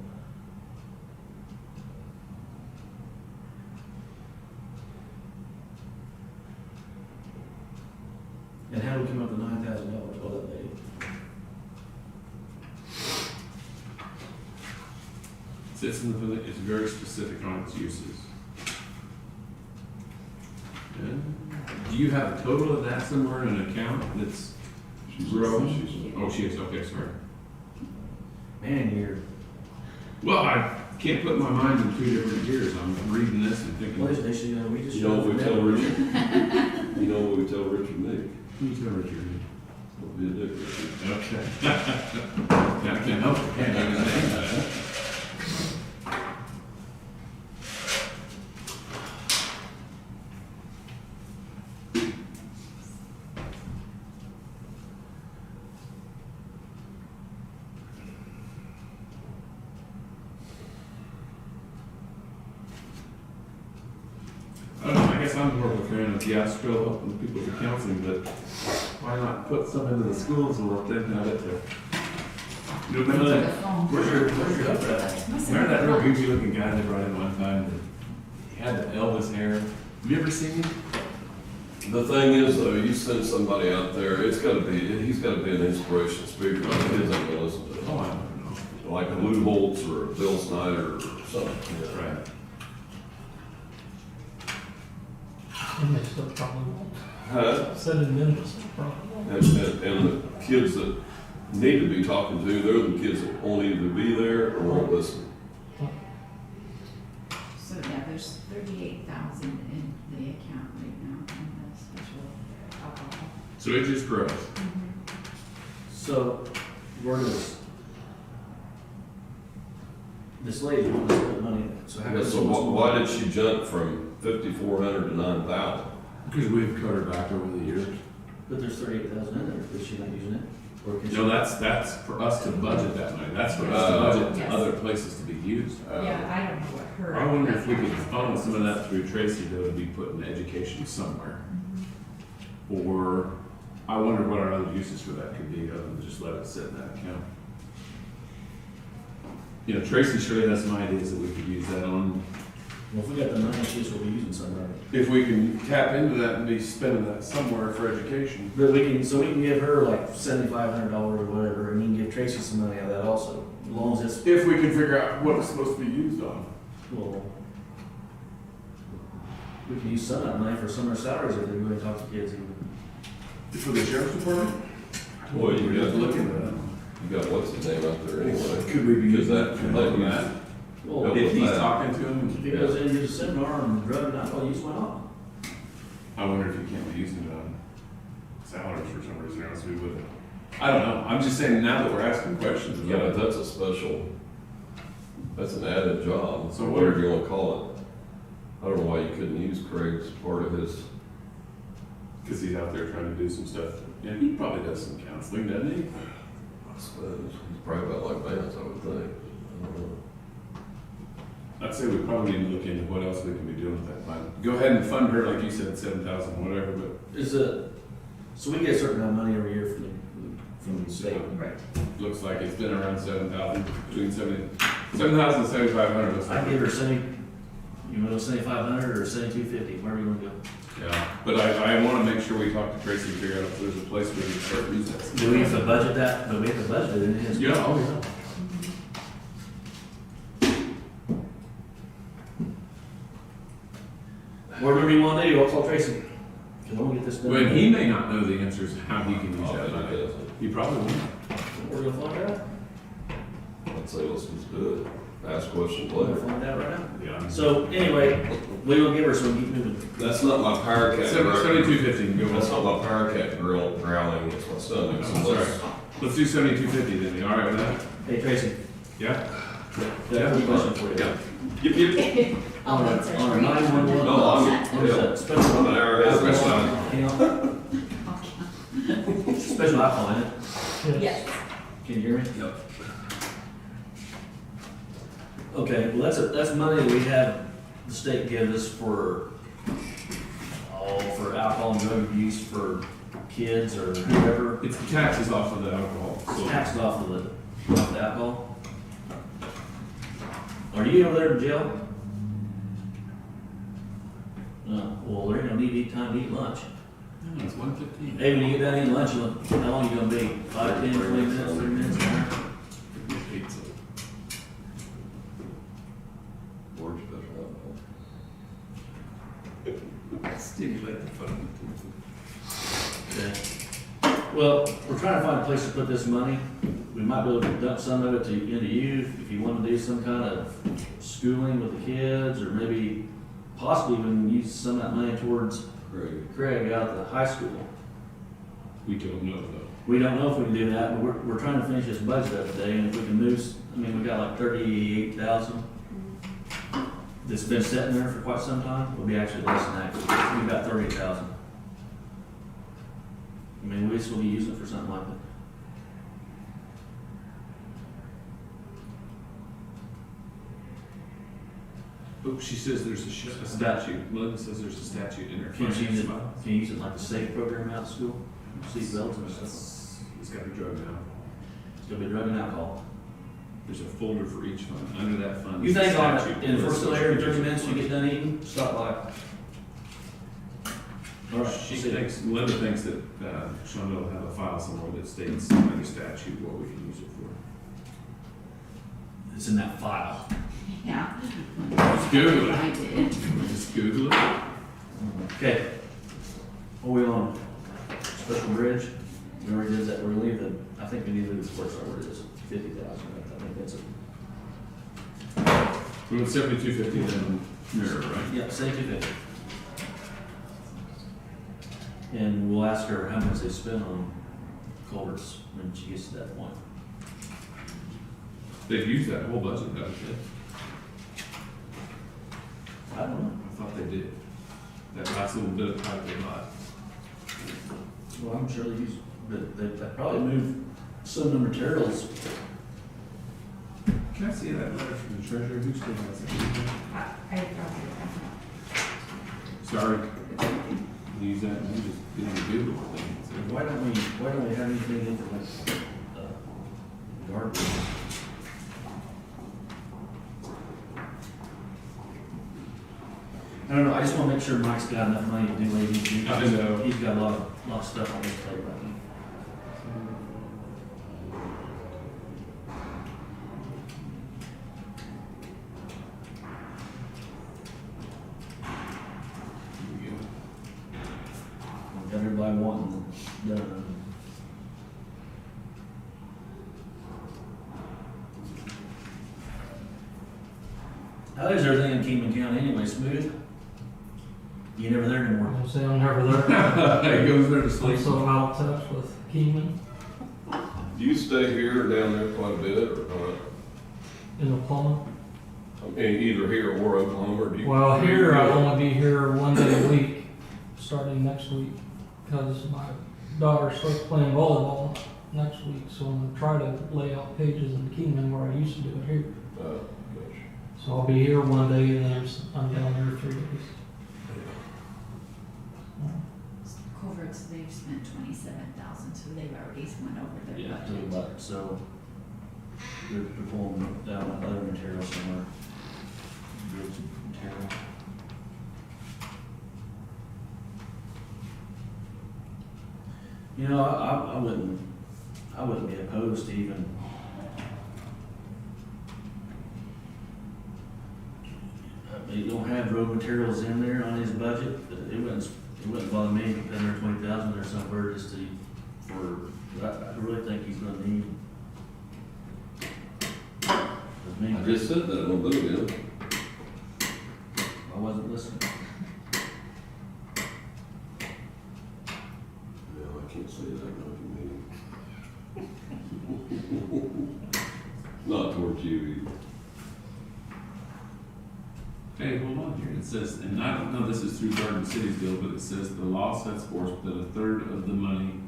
sits in the village, it's very specific on its uses. And do you have a total of that somewhere in an account that's growing? Oh, she is, okay, sorry. Man, you're, Well, I can't put my mind in two different gears. I'm reading this and thinking. what is this, we just. You know what we tell Richard? You know what we tell Richard Nick? Who you tell Richard? Don't be a dick, Richard. Okay. Now, I can't help it. Can't understand that. I don't know, I guess I'm more of a fan of, yeah, still helping people with counseling, but why not put some into the schools and let them have it to. You remember The that? phone. Where's your up at? Remember that real goofy looking guy they brought in one time? That he had the Elvis hair. Have you ever seen him? The thing is, though, you send somebody out there, it's gotta be, he's gotta be an inspirational speaker. The kids ain't gonna listen to Oh, him. I don't know. Like a Lou Holtz or a Bill Snyder or something. That's right. And they still probably won't. Huh? Send it in, they still probably won't. And the kids that need to be talking to, they're the kids that won't either be there or won't listen. So, yeah, there's 38,000 in the account right now in the special alcohol. So it just grows. So, where does this lady want to spend money? So how does So why did she jump from 5,400 to 9,000? Because we've cut her back over the years. But there's 38,000 in there, is she not using it? Or can she? No, that's for us to budget that money. That's for us to budget to Yes. other places to be used. Yeah, I don't know what her. I wonder if we could funnel some of that through Tracy that would be put in education somewhere. Or I wonder what our other uses for that could be, other than just let it sit in that account. You know, Tracy surely has some ideas that we could use that on. Well, if we got the money, she's will be using some of it. If we can tap into that and be spending that somewhere for education. But we can give her like $7,500 or whatever, and we can give Tracy some money out of that also, as long as it's, If we can figure out what it's supposed to be used on. well, we can use some of that money for some of our salaries if they're going to talk to kids even. For the sheriff's department? Well, you We'd have to got, look into that. you got what's his name out there anyway. Could we be Because using that, that? that that? use- Well, If he's that. talking to him, if he goes in and gets a seminar on drug and alcohol use, why not? I wonder if you can't be using it on salaries for some reason, or else we would. I don't know, I'm just saying now that we're asking questions. Yeah, but that's a special, that's an added job, So so whatever you wanna call it. I don't know why you couldn't use Craig's part of his, Cause he's out there trying to do some stuff, and he probably does some counseling, doesn't he? I suppose, he's probably about like Vance, I would think. I don't know. I'd say we probably need to look into what else we can be doing with that fund. Go ahead and fund her, like you said, 7,000, whatever, but Is it, so we get a certain amount of money every year from the state. Right. looks like it's been around 7,000, between 7,000 and 7,500. looks I like. give her 70, you want to 7,500 or 7,250, wherever you want to go. Yeah, but I wanna make sure we talk to Tracy and figure out if there's a place where we can start using that. Do we have to budget that? But we have to budget it in his. Yeah, oh, yeah. Whatever you want to do, I'll call Tracy. Cause I want to get this done. Well, he may not know the answers how he can use Oh, that he money. doesn't. He probably won't. We're gonna find out. I'd say let's just do it, ask questions We're later. gonna find out right now. Yeah. So anyway, we will give her so we keep moving. That's not my power cat. 7250, go That's on. not my power cat growling, it's my stomach. I'm So let's- sorry. Let's do 7250 then, you all right with that? Hey Tracy, Yeah? got a quick question for you. Yeah. Yep, yep. I'll On answer. our 911. No, I'm, What is that? Special. I'm an hour ahead. Alcohol. Special alcohol in it. Yes. Can you hear me? Yep. Okay, well, that's money that we have, the state gives us for alcohol and drug abuse for kids or whoever. It's the taxes off of the alcohol. It's So taxed off of the alcohol. Are you over there in jail? No, well, there ain't no need to eat time to eat lunch. No, it's 115. Hey, when you get done eating lunch, how long you gonna be? 5, 10, 20 minutes, 30 minutes, an hour? Pizza. stimulate the fund. Okay. Well, we're trying to find a place to put this money. We might be able to dump some of it into you if you want to do some kind of schooling with the kids, or maybe possibly even use some of that money towards Craig out at the high school. We don't know though. We don't know if we can do that, but we're trying to finish this budget up today, and if we can move, I mean, we got like 38,000 that's been sitting there for quite some time. It'll be actually less than that, 'cause we've got 30,000. I mean, we still be using it for something like that. Oh, she says there's a statute. Melinda says there's a statute in her. Can you use it, file. can you use it like the safe program out of school? Seat belts and stuff. It's gotta be drug now. It's gonna be drug and alcohol. There's a folder for each fund. Under that fund. You is a think on statute. it, in the first layer, in 30 minutes, you get done eating, stop by. All right, She see. thinks, Melinda thinks that Shonda will have a file somewhere that states under statute what we can use it for. It's in that file. Yeah. Just Google I it. did. Just Google it. Okay. What are we on? Special bridge? We already did that, we're gonna leave the, I think we need to leave the sports art where it is, 50,000, I think that's it. We're at 7250 then mirror, right? Yeah, say 250. And we'll ask her how much they spent on culverts when she gets to that point. They've used that whole budget, haven't they? I don't know. I thought they did. That last little bit of pipe they bought. Well, I'm sure they use, but they probably moved some of the materials. Can I see that letter from the treasurer? Who still has it? I probably, Sorry. Use that and just get on the Google thing. Why don't we have anything in for like, garbage? I don't know, I just wanna make sure Mike's got enough money to do what he needs to do. I know. He's got a lot of stuff on his plate right now. Here we go. Got everybody wanting done. How is everything in Keim County anyway, smooth? You never there anymore? I'm saying I'm never there. He goes there to I'm sleep. so out of touch with Keeman Do you stay here or down there quite a bit, or not? in Oklahoma. I mean, either here or Oklahoma, or do you? Well, here I'll only be here one day a week, starting next week, because my daughter starts playing volleyball next week, so I'm gonna try to lay out pages in Keeman where I used to do it here. Gosh. So I'll be here one day and then I'm down there 3 days. culverts, they've spent 27,000, so they've already went over their Yeah, budget. but, so, they're pulling down other material somewhere. Good material. You know, I wouldn't be opposed to even you don't have road materials in there on his budget, but it wouldn't bother me to put there 20,000 or somewhere just to, I really think he's gonna need. With me, I just said that a little bit ago. I wasn't listening. Yeah, I can't say that, no, you mean. Not towards you either. Hey, hold on here. It says, and I don't know this is through Garden City's deal, but it says the law sets forth that a third of the money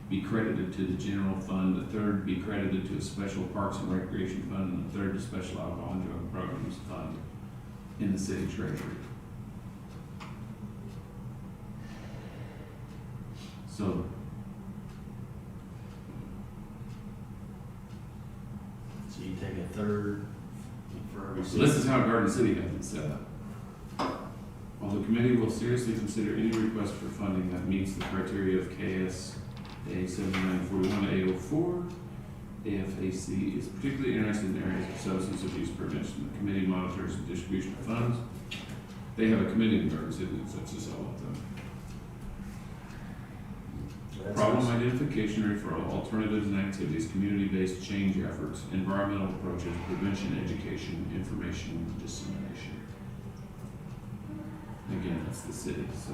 be credited to the general fund, a third be credited to a special parks and recreation fund, and a third to special alcohol and drug programs fund in the city treasury. So, So you take a third for every. so this is how Garden City has it set up. While the committee will seriously consider any request for funding that meets the criteria of KS A 7941-804, AFAC is particularly interested in areas of substance abuse prevention. The committee monitors the distribution of funds. They have a committee in Garden City that sets this all up. Problem identification, referral, alternatives and activities, community-based change efforts, environmental approaches, prevention, education, information dissemination. Again, that's the city, so,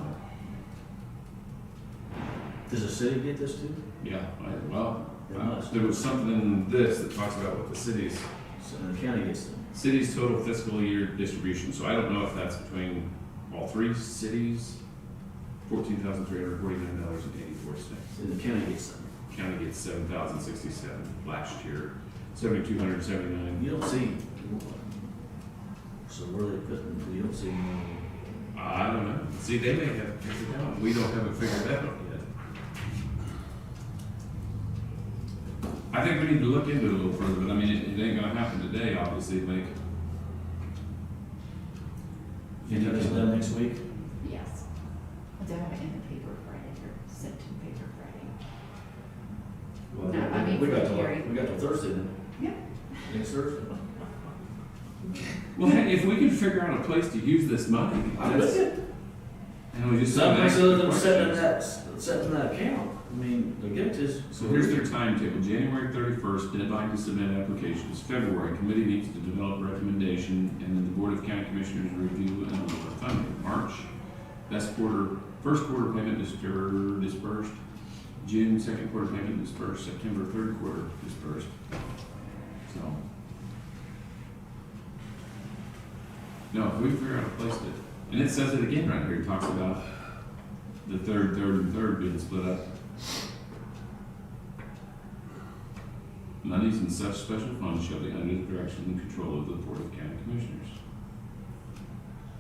Does the city get this too? yeah, It must. there was something in this that talks about what the city's So the county gets them. city's total fiscal year distribution, so I don't know if that's between all three cities. $14,349.84. So the county gets them. County gets $7,067 last year, $7,279. You don't see, so where they putting, you don't see money. I don't know. See, they may have figured it out. We don't have it figured out yet. I think we need to look into it a little further, but I mean, it ain't gonna happen today, obviously, like. You think it's done next week? Yes. They'll have it in the paper Friday, or sent to the paper Friday. Well, No, I mean, we got for till, hearing. we got till Thursday then. Yeah. Next Thursday. Well, hey, if we can figure out a place to use this money, I'm that's- with it. and we just. Someplace other than questions. setting that account. I mean, the gift is. So here's their timetable, January 31st, deadline to submit applications. February, committee needs to develop a recommendation, and then the Board of County Commissioners review and approve funding. March, first quarter payment dispersed. June, second quarter payment dispersed. September, third quarter dispersed. So. No, if we figure out a place to, and it says it again right here, it talks about the third, and third being split up. Monies in such special funds shall be under the direction and control of the Board of County Commissioners.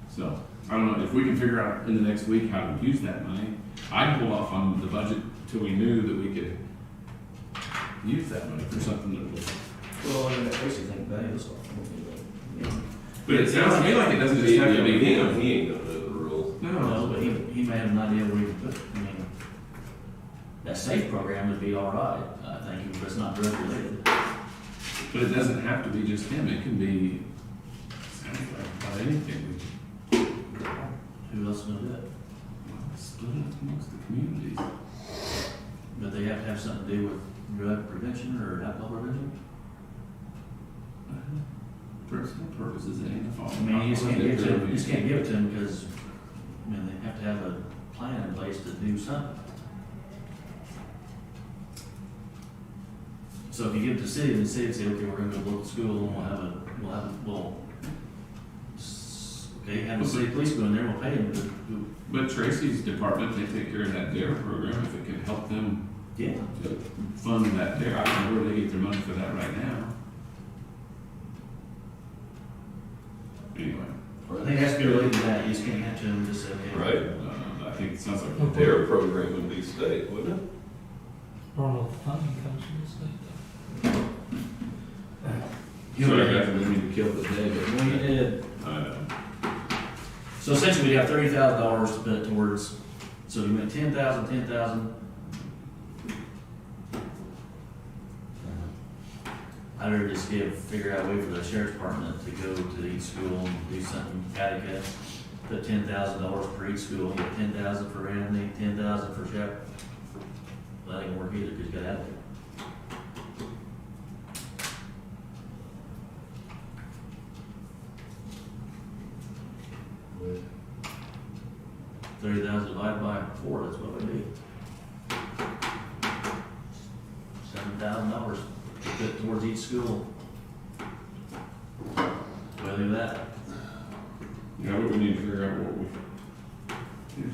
So, I don't know, if we can figure out in the next week how to use that money, I'd hold off on the budget till we knew that we could use that money for something that was. Well, I basically think that is all. But it sounds to me like it doesn't just have to be him. He ain't gonna know the rules. No, but he may have an idea where he can put, I mean, that SAFE program would be all right, I think, if it's not drug related. But it doesn't have to be just him, it can be, sounds like about anything. Who else knows that? Split it up amongst the communities. But they have to have something to do with drug prevention or alcohol prevention? Personal purposes, it ain't a fault. I mean, you just can't give it to them, you just can't give it to them because, I mean, they have to have a plan in place to do something. So if you give it to the city, then the city will say, okay, we're gonna go to local school and have the city police go in there and we'll pay them to do. But Tracy's department, they take care of that DARE program, if it can help them Yeah. to fund that DARE, I don't know where they get their money for that right now. Anyway, I think that's good related to that, you just can't have to them just say, okay. Right? I think it sounds like. Their program would be state, wouldn't it? I don't know if the funding comes from the state though. Sorry guys, I didn't mean to kill the day, but. Well, you did. I know. So essentially, we have $30,000 to put towards, so you went 10,000. I'd rather just figure out a way for the sheriff's department to go to each school and do something, Attica, put $10,000 for each school, you get 10,000 for Randy, 10,000 for Shep. That ain't gonna work either, cause you got Attica. $30,000 divided by 4, that's what we do. $7,000 to put towards each school. What do that? Yeah, but we need to figure out what we. Here's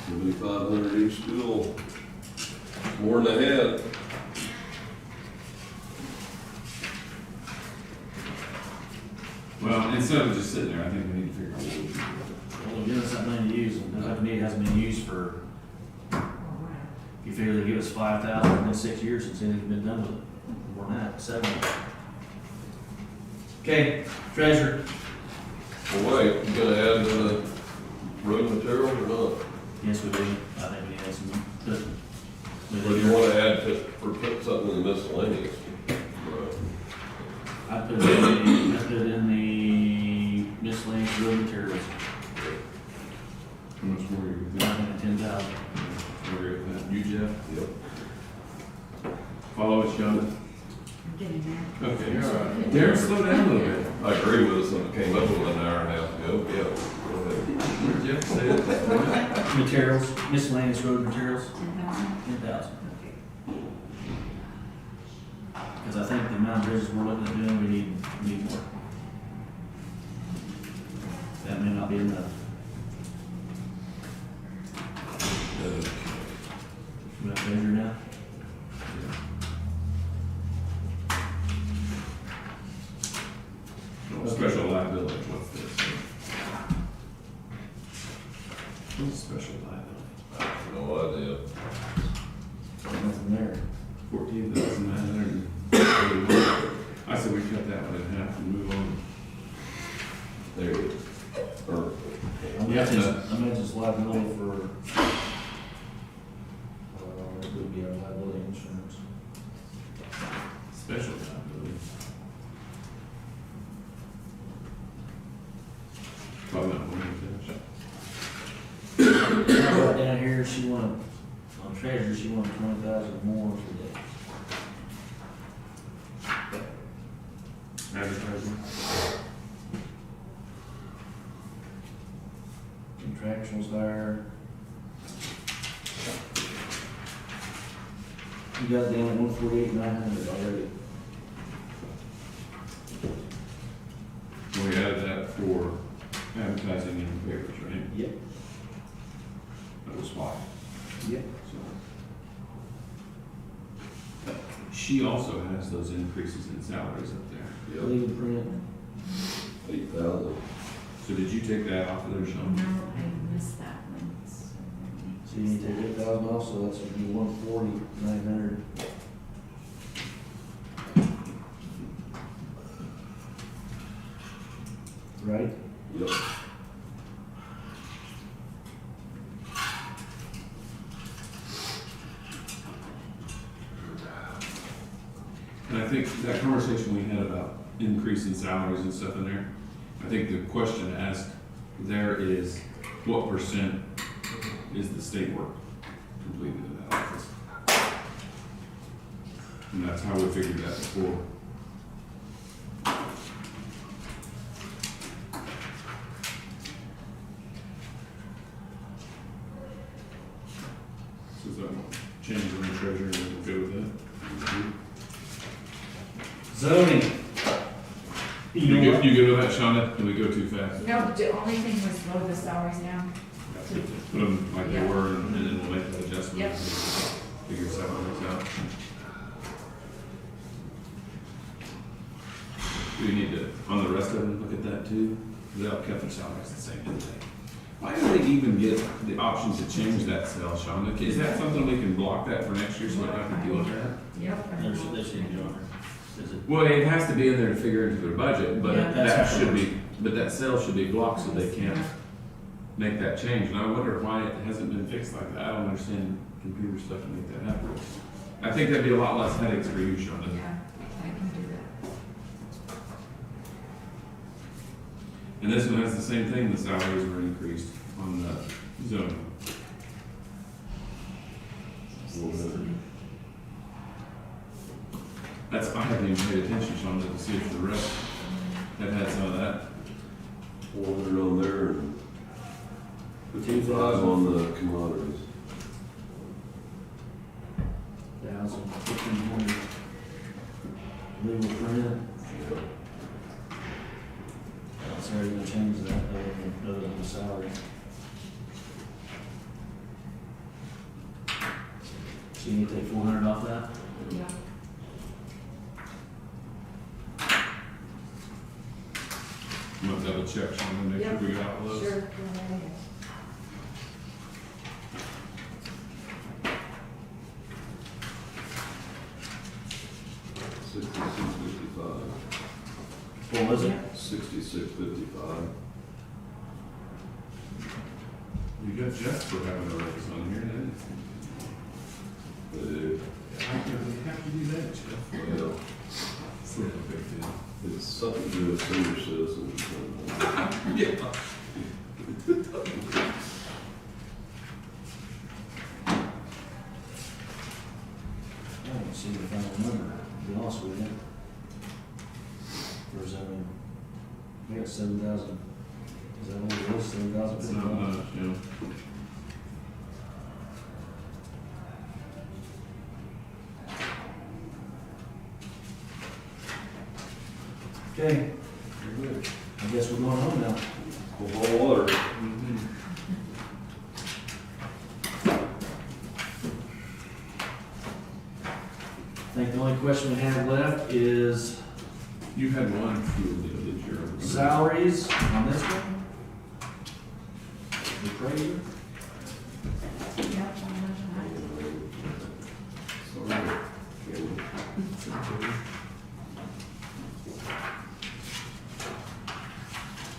7,500 each school. More than a head. Well, instead of just sitting there, I think we need to figure out what we can do. Well, give us something to use, and that hasn't been used for, you figure they give us 5,000 in 6 years since anything's been done with it. More than that, 7. Okay, treasurer. Well, wait, you gonna add the road materials or not? Yes, we do. I think we need some. Or do you wanna add to, or put something in the miscellaneous? I put it in the miscellaneous road materials. How much more are you I think 10,000. Okay, all right. Darren, slow down a little bit. I agree with us when it came up with an hour and a half ago, yeah. Go ahead. What did Jeff say at this point? Materials, miscellaneous road materials, 10,000? 10,000. Okay. Because I think the amount of bridges we're looking at doing, we need more. That may not be enough. We have to measure now. Special liability, what's this? What's special liability? No idea. Nothing there. 14,931. I said we cut that one in half and move on. There it is. Or, I imagine it's liability for, it would be our liability insurance. Special liability. Probably not one of Right down here, she wanted, on treasure, she wanted 20,000 more for the advertising. contractuals there. You got it down at 148,900 already. We added that for advertising in the papers, right? Yep. That was why. Yep. So. She also has those increases in salaries up there. yeah, Legal print. 8,000. So did you take that off of there, Sean? No, I missed that one, so So you need to take 8,000 off, so that's gonna be 140,900. Right? Yep. And I think that conversation we had about increasing salaries and stuff in there, I think the question asked there is, what percent is the state work completed in that office? And that's how we figured that before. So is that change in the treasurer, and we'll go with that? Zoning. You good with that, Shonda? Did we go too fast? no, the only thing was lower the salaries down. Put them like they Yeah. were, and then we'll make that adjustment. Yep. Figure salaries out. Do we need to, on the rest of them, look at that too? Without cutting salaries the same, didn't they? Why do they even get the option to change that cell, Shonda? Is that something we can block that for next year so we don't have to deal with that? Yep. There should be on there. Is it? Well, it has to be in there to figure into their budget, but Yeah. that should be, but that cell should be blocked so they can't make that change. And I wonder why it hasn't been fixed like that. I don't understand computer stuff to make that happen. I think that'd be a lot less headaches for you, Shonda. Yeah, I can do that. And this one has the same thing, the salaries were increased on the zone. That's, I haven't even paid attention, Shonda, to see if the rest have had some of that. 400 on there and 55 on the commodities. 1,500. Legal print. So are you gonna change that other than the salary? So you need to take 400 off that? Yeah. I'm gonna double check, Shonda, make sure we got all those. Sure. 66.55. What was it? 66.55. You got Jasper having a raise on here, didn't They do. you? How can we have to do that, Jeff? Well, It's a little big deal. it's something to do with senior citizens. Yeah. I don't see the final number, to be honest with you. We got 7,000. Is that what it was, 7,000? It's not much, you know. Okay, I guess we're going home now. Well, boil water. I think the only question we have left is You had one fuel deal, did you? salaries on this one. The appraiser. Yep,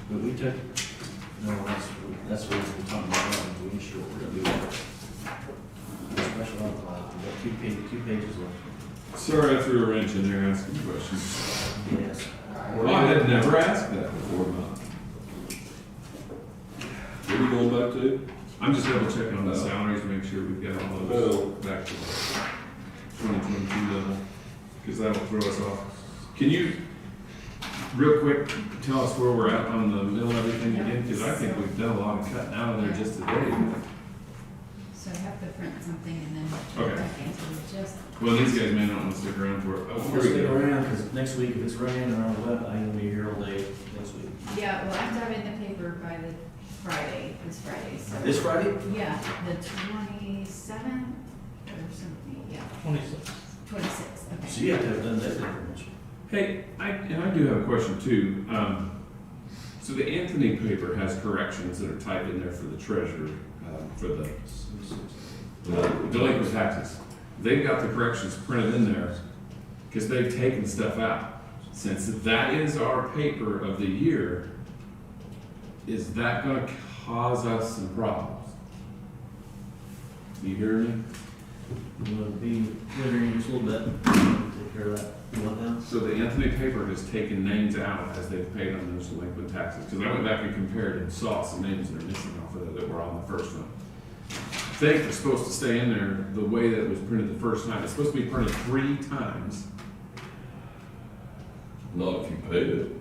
But we took, no, that's what we're talking about, we ain't sure what we're gonna do with it. Special alcohol, we got two pages left. Sorry, I threw a wrench in there asking questions. Yes. Well, I had never asked that before, but Where are you going back to? I'm just double checking on the salaries to make sure we've got all of those Oh. back to 2022 level, because that'll throw us off. Can you, real quick, tell us where we're at on the mill and everything again? Because I think we've done a lot of cutting out of there just today. so I have to print something and then Okay. back into just, Well, these guys may not want to stick around for it. Oh, We'll here we stick go. around, because next week, if it's raining or wet, I ain't gonna be here all day next week. yeah, well, I have to have it in the paper by the this Friday, so. This Friday? Yeah, the 27th or something, yeah, 26. 26th, So okay. you have to have done that information. Hey, I do have a question too. So the Anthony paper has corrections that are typed in there for the treasurer, for the delinquent taxes. They've got the corrections printed in there because they've taken stuff out. Since that is our paper of the year, is that gonna cause us some problems? You hear me? You wanna be literally just a little bit, take care of that. You want that? So the Anthony paper has taken names out as they've paid on those delinquent taxes, because I went back and compared and saw some names that are missing off of it that were on the first one. I think they're supposed to stay in there the way that it was printed the first time. It's supposed to be printed 3 times. Not if you paid it.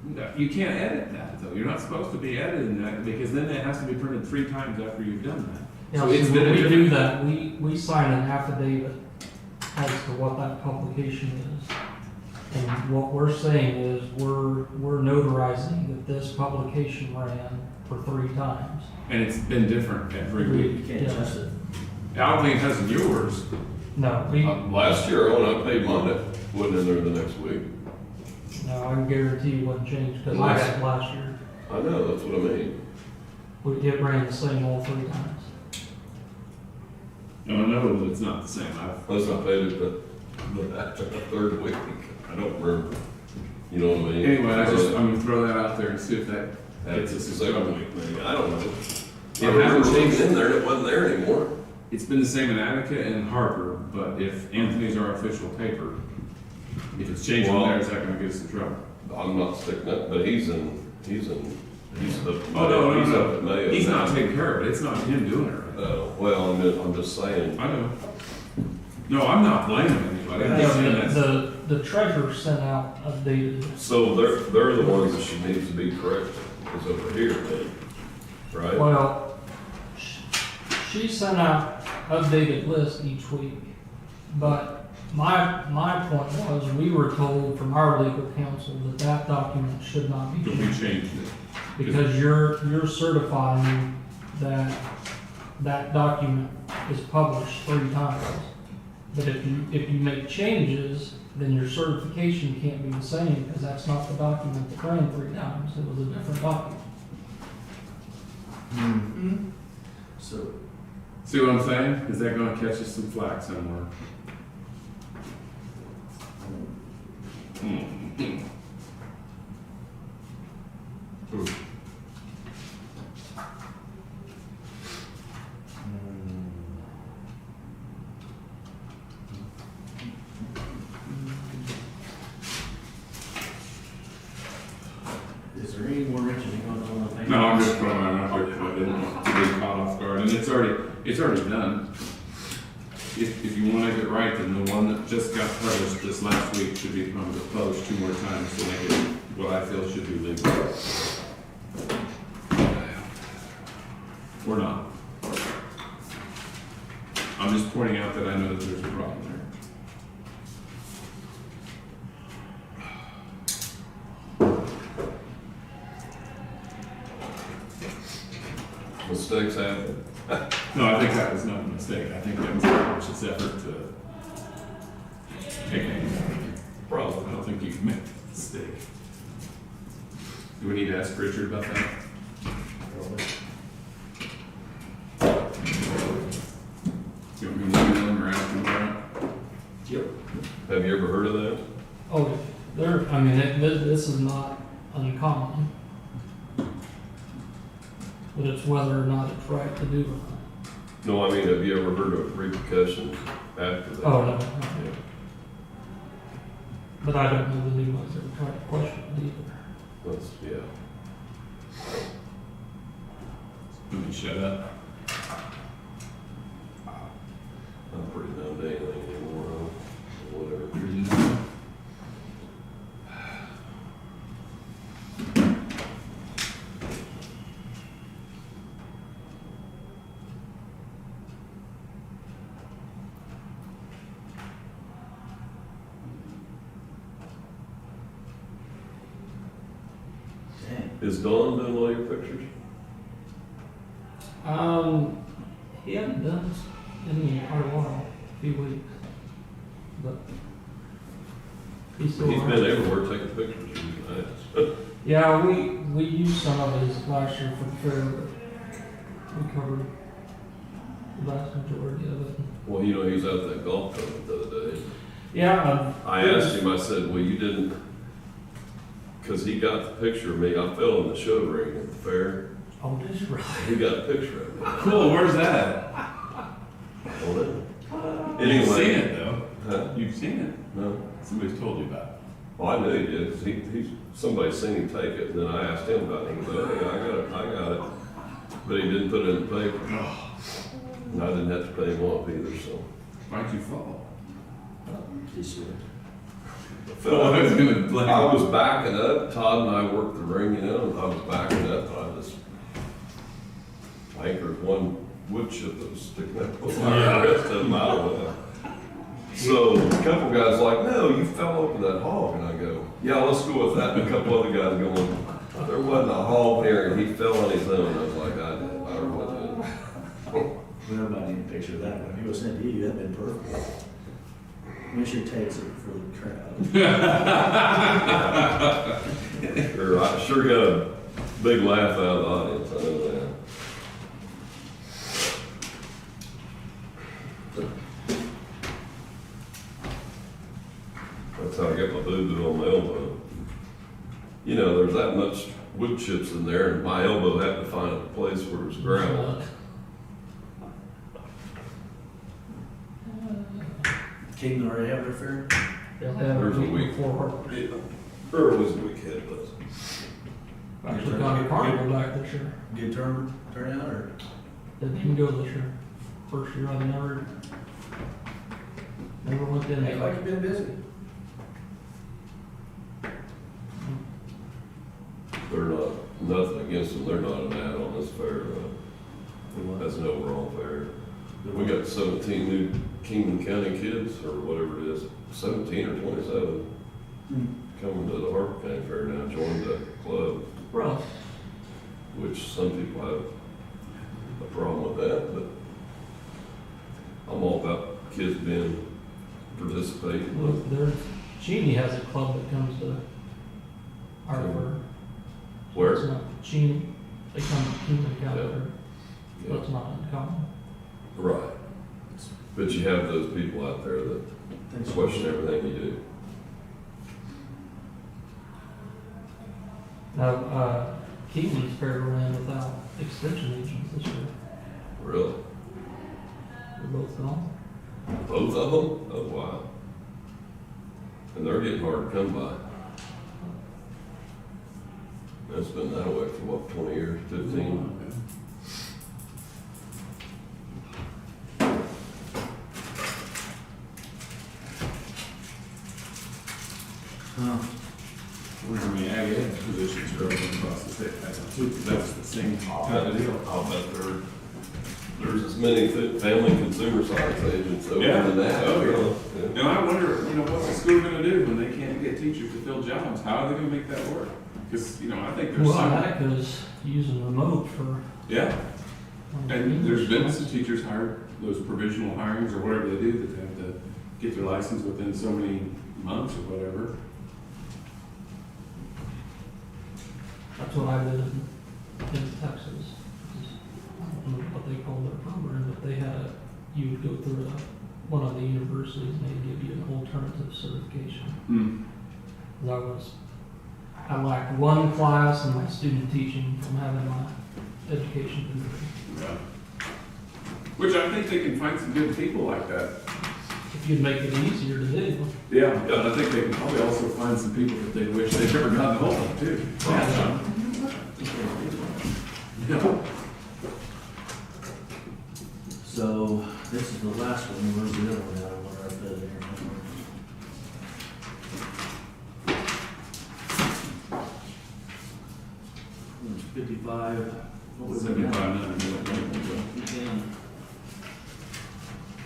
No, you can't edit that though. You're not supposed to be editing that because then it has to be printed 3 times after you've done that. Yeah, So it's so been when a we different- do that, we sign an affidavit as to what that publication is. And what we're saying is, we're notarizing that this publication ran for 3 times. And it's been different every You week. can't Yeah. adjust it. I don't think it has in yours. No, Last year, when I paid mine, it wasn't in there the next week. no, I can guarantee you it wasn't changed, because I had it last year. I know, that's what I mean. It ran the same all 3 times. And I know that it's not the same. Unless I paid it the third week. I don't remember. You know what I mean? Anyway, I'm gonna throw that out there and see if that gets us in Second trouble. week, maybe. I don't know. It I remember hasn't looking changed. in there and it wasn't there anymore. It's been the same in Attica and Harper, but if Anthony's our official paper, if it's changing Well- there, is that gonna get us in trouble? I'm not sticking up, but he's up. He's up at Mayo. He's not taking care of it. It's not him doing it right. Well, I'm just saying. I know. No, I'm not blaming anybody. I'm just saying that's. The treasurer sent out updated, So they're the ones that she needs to be corrected. It's over here then, right? well, she sent out updated lists each week. But my point was, we were told from our legal counsel that document should not be We changed. changed it. Because you're certifying that document is published 3 times. But if you make changes, then your certification can't be the same, because that's not the document that ran 3 times, it was a different document. So, See what I'm saying? Is that gonna catch us some flack somewhere? is there any more mentioning going on the paper? No, I'm just throwing it out there because I didn't want to be caught off guard, and it's already done. If you want to get it right, then the one that just got published this last week should be published 2 more times to make it what I feel should be legal. Or not. I'm just pointing out that I know that there's a problem there. Mistakes happen. No, I think that was not a mistake. I think that was a conscious effort to take a problem. I don't think you can make a mistake. Do we need to ask Richard about that? You want me to email him or ask him about it? Yep. Have you ever heard of that? Oh, there, I mean, this is not uncommon. But it's whether or not it's right to do or not. No, I mean, have you ever heard of repercussions after that? Oh, no, not yet. But I don't know the new ones that tried to question it either. That's, yeah. You can shut up. I'm pretty numb to anything anymore, whatever. Dang. Is Dawn doing all your pictures? He hadn't done this in quite a while, a few weeks. But he's still He's around. been everywhere taking pictures. Nice. Yeah, we used some of his last year for the fair, but we covered the vast majority of it. Well, you know, he was out at that golf tournament the other day. Yeah, I asked him, I said, well, you didn't, because he got the picture of me. I fell in the show ring at the fair. oh, this is right. He got a picture of me. Cool, where's that? I don't know. You've seen Anyway, it though. huh? You've seen it. No. Somebody's told you about it. Well, I knew he did, 'cause somebody seen him take it, and then I asked him about it, and he said, hey, I got it. But he didn't put it in the paper. And I didn't have to pay him off either, so. Why'd you fall? This year. Oh, I was gonna blame. I was backing up, Todd and I worked the ring, you know, I was backing up, and I just anchored one wood chip that was sticking up, the rest of them out of it. So a couple guys like, no, you fell over that hog, and I go, yeah, let's go with that, and a couple other guys going, there wasn't a hog there, and he fell on his own. I was like, I really did. We don't need a picture of that, but if he was sent to you, that'd been perfect. We should take it for the crowd. I sure got a big laugh out of the audience, I know that. That's how I got my boo-boo on my elbow. You know, there's that much wood chips in there, and my elbow happened to find a place where it was gravel. Keim already have their fair? Yeah, There's a week. before Or it was a weekend, but actually got a carnival back this year. Good turnout, or? Didn't go this year. First year I never went in. Hey, like you've been busy. they're not, nothing against them, they're not an ad on this fair, that's an overall fair. We got 17 new Kingman County kids, or whatever it is, 17 or 27, coming to the Harper County Fair now, joined the club, Bro, which some people have a problem with that, but I'm all about kids participating. look, there's, Cheney has a club that comes to Harper. Where? It's not Cheney, they come to Kingman County, Yeah. so Yeah. it's not uncommon. Right. But you have those people out there that question everything you do. Now, Kingman's fair ran without extension agents this year. Really? They're both gone. Both of them? Oh, wow. And they're getting hard to come by. That's been that way for what, 20 years, 15? Huh. I mean, girls across the state had that too, because that was the same kind of deal. I'll bet there's as many family consumer science agents over Yeah. than that. Oh, yeah. Yeah. And I wonder, what's the school gonna do when they can't get teachers to fill jobs? How are they gonna make that work? Because, I think there's Well, some, that goes using remote for. yeah. And there's been some teachers hired, those provisional hirings or whatever they do, that they have to get their license within so many months or whatever. That's what I did in Texas. I don't know what they call their program, but they had you would go through one of the universities and they'd give you an alternative certification. Hmm. I lacked one class in my student teaching from having my education degree. Yeah. Which I think they can find some good people like that. If you'd make it easier to do. Yeah, and I think they can probably also find some people that they wish they'd never gotten hold of too. Yeah. So, this is the last one, where's the other one at? I wonder if that's in here somewhere. 55. What was it? 75.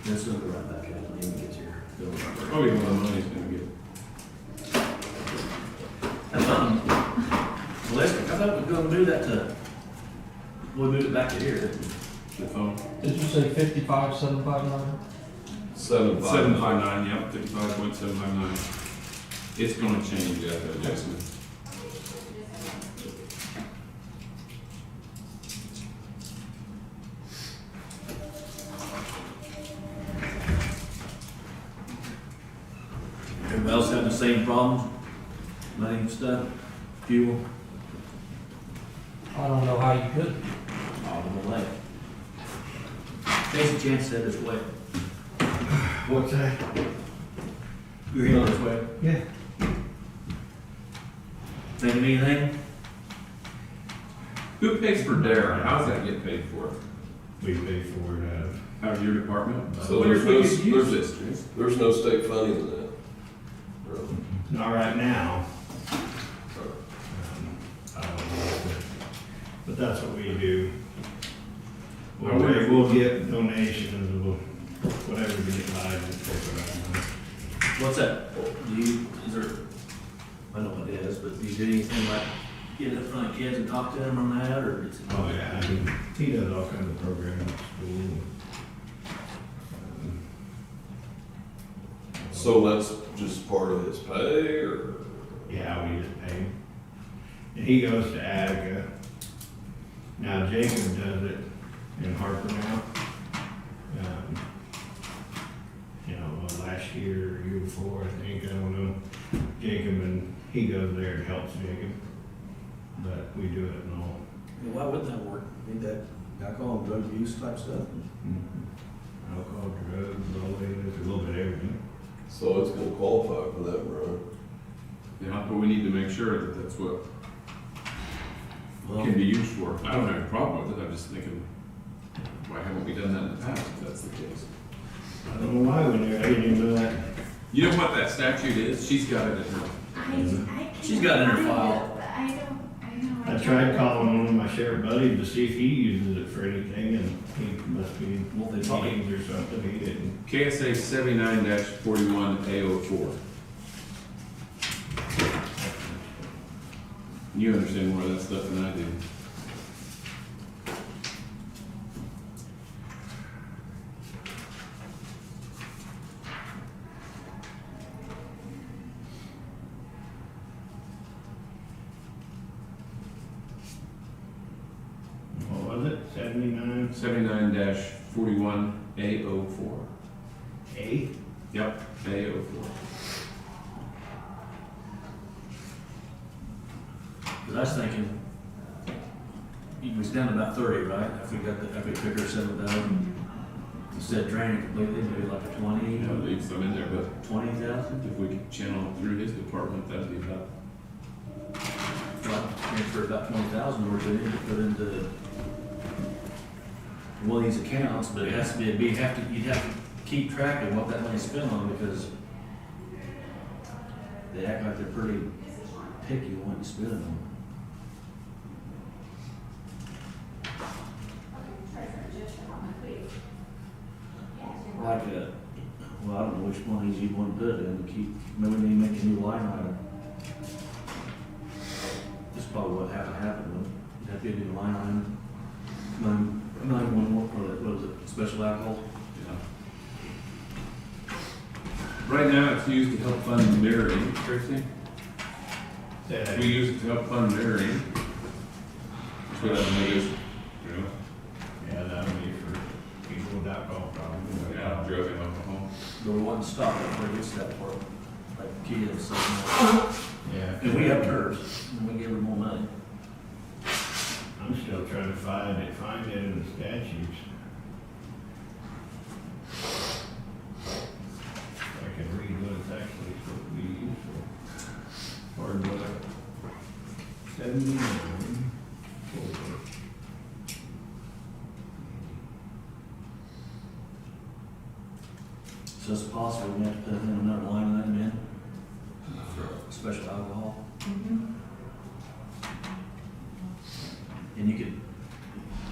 That's gonna go right back out when he gets here. Oh, yeah, well, the money's gonna get. Ballistic, I thought we were gonna move that to, we'll move it back to here. The phone. Did you say 55,759? 759, yep, 55.759. It's gonna change after adjustment. Everybody else having the same problems? Money stuff, fuel, I don't know how you could. all in the way. There's a chance that this way. What's that? You're here this way. Yeah. Think of anything? Who pays for dare? How's that get paid for? We pay for it, Out of your department? So I wonder if we there's could no- use this, Chris. There's no state funding in that. Really. not right now. But that's what we do. We'll get donations, whatever we get by, we'll pay for that. What's that? Do you, is there, I know what it is, but do you do anything like get in front of kids and talk to them on that, or it's? Oh, yeah, I mean, he does all kinds of programs at school. So that's just part of his pay, or? Yeah, we just pay him. And he goes to Attica. Now Jacob does it in Harper now. Last year or year before, I think, I don't know. Jacob, and he goes there and helps Jacob. But we do it and all. Why wouldn't that work? Need that alcohol and drug use type stuff? Alcohol, drugs, all that, a little bit of everything. So it's gonna qualify for that, right? Yeah, but we need to make sure that that's what can be used for. I don't have a problem with it, I'm just thinking, why haven't we done that in the past, if that's the case? I don't know why we never, I didn't even know that. You know what that statute is? She's got it in her. She's got it in her file. I tried calling one of my sheriff buddies to see if he uses it for anything, and he must be multi-games or something, he didn't. KSA 79-41 A04. You understand more of that stuff than I do. What was it, 79? 79-41 A04. A? Yep, A04. Cause I was thinking, it was down to about 30, right? If we got the, if we took her 7,000, instead of draining completely, maybe like a 20, Yeah, leave some in there, but 20,000? if we could channel it through his department, that'd be about. Well, transfer about 20,000 or so to put into one of these accounts, but it has to be, you'd have to keep track of what that money's spent on, because they act like they're pretty picky on what you spend it on. maybe we need to make a new line item. That's probably what happened, would have to be a new line item. 911, or what was it, special alcohol? Right now, it's used to help fund mirroring, Tracy. We use it to help fund mirroring. That's what that money is. Yeah, that would be for people with alcohol problems. Yeah, drug and alcohol. But we want to stop it before it gets to that part, like kids, something. Yeah. And we upped hers, and we gave her more money. I'm still trying to find it in the statutes. I can read what it's actually supposed to be used for. Or what? 79. So it's possible we have to put in another line item in for special alcohol. And you could,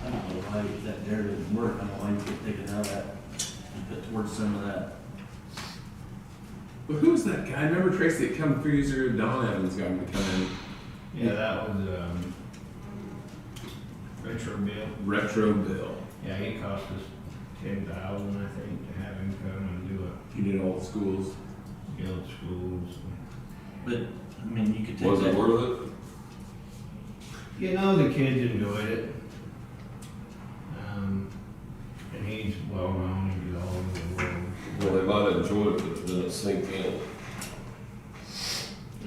I don't know why that there didn't work, I don't know why you could take it out of that and put towards some of that. But who was that guy? Remember Tracy that come through your Don Evans got him to come in? Yeah, that was, Retro Bill. Retro Bill. Yeah, he cost us 10,000, I think, to have him come and do He did all the schools. guild schools. But, I mean, you could take Was it that. worth it? You know, the kids enjoyed it. And he's well known, he's all over the world. Well, they might have enjoyed it, but then it sink in.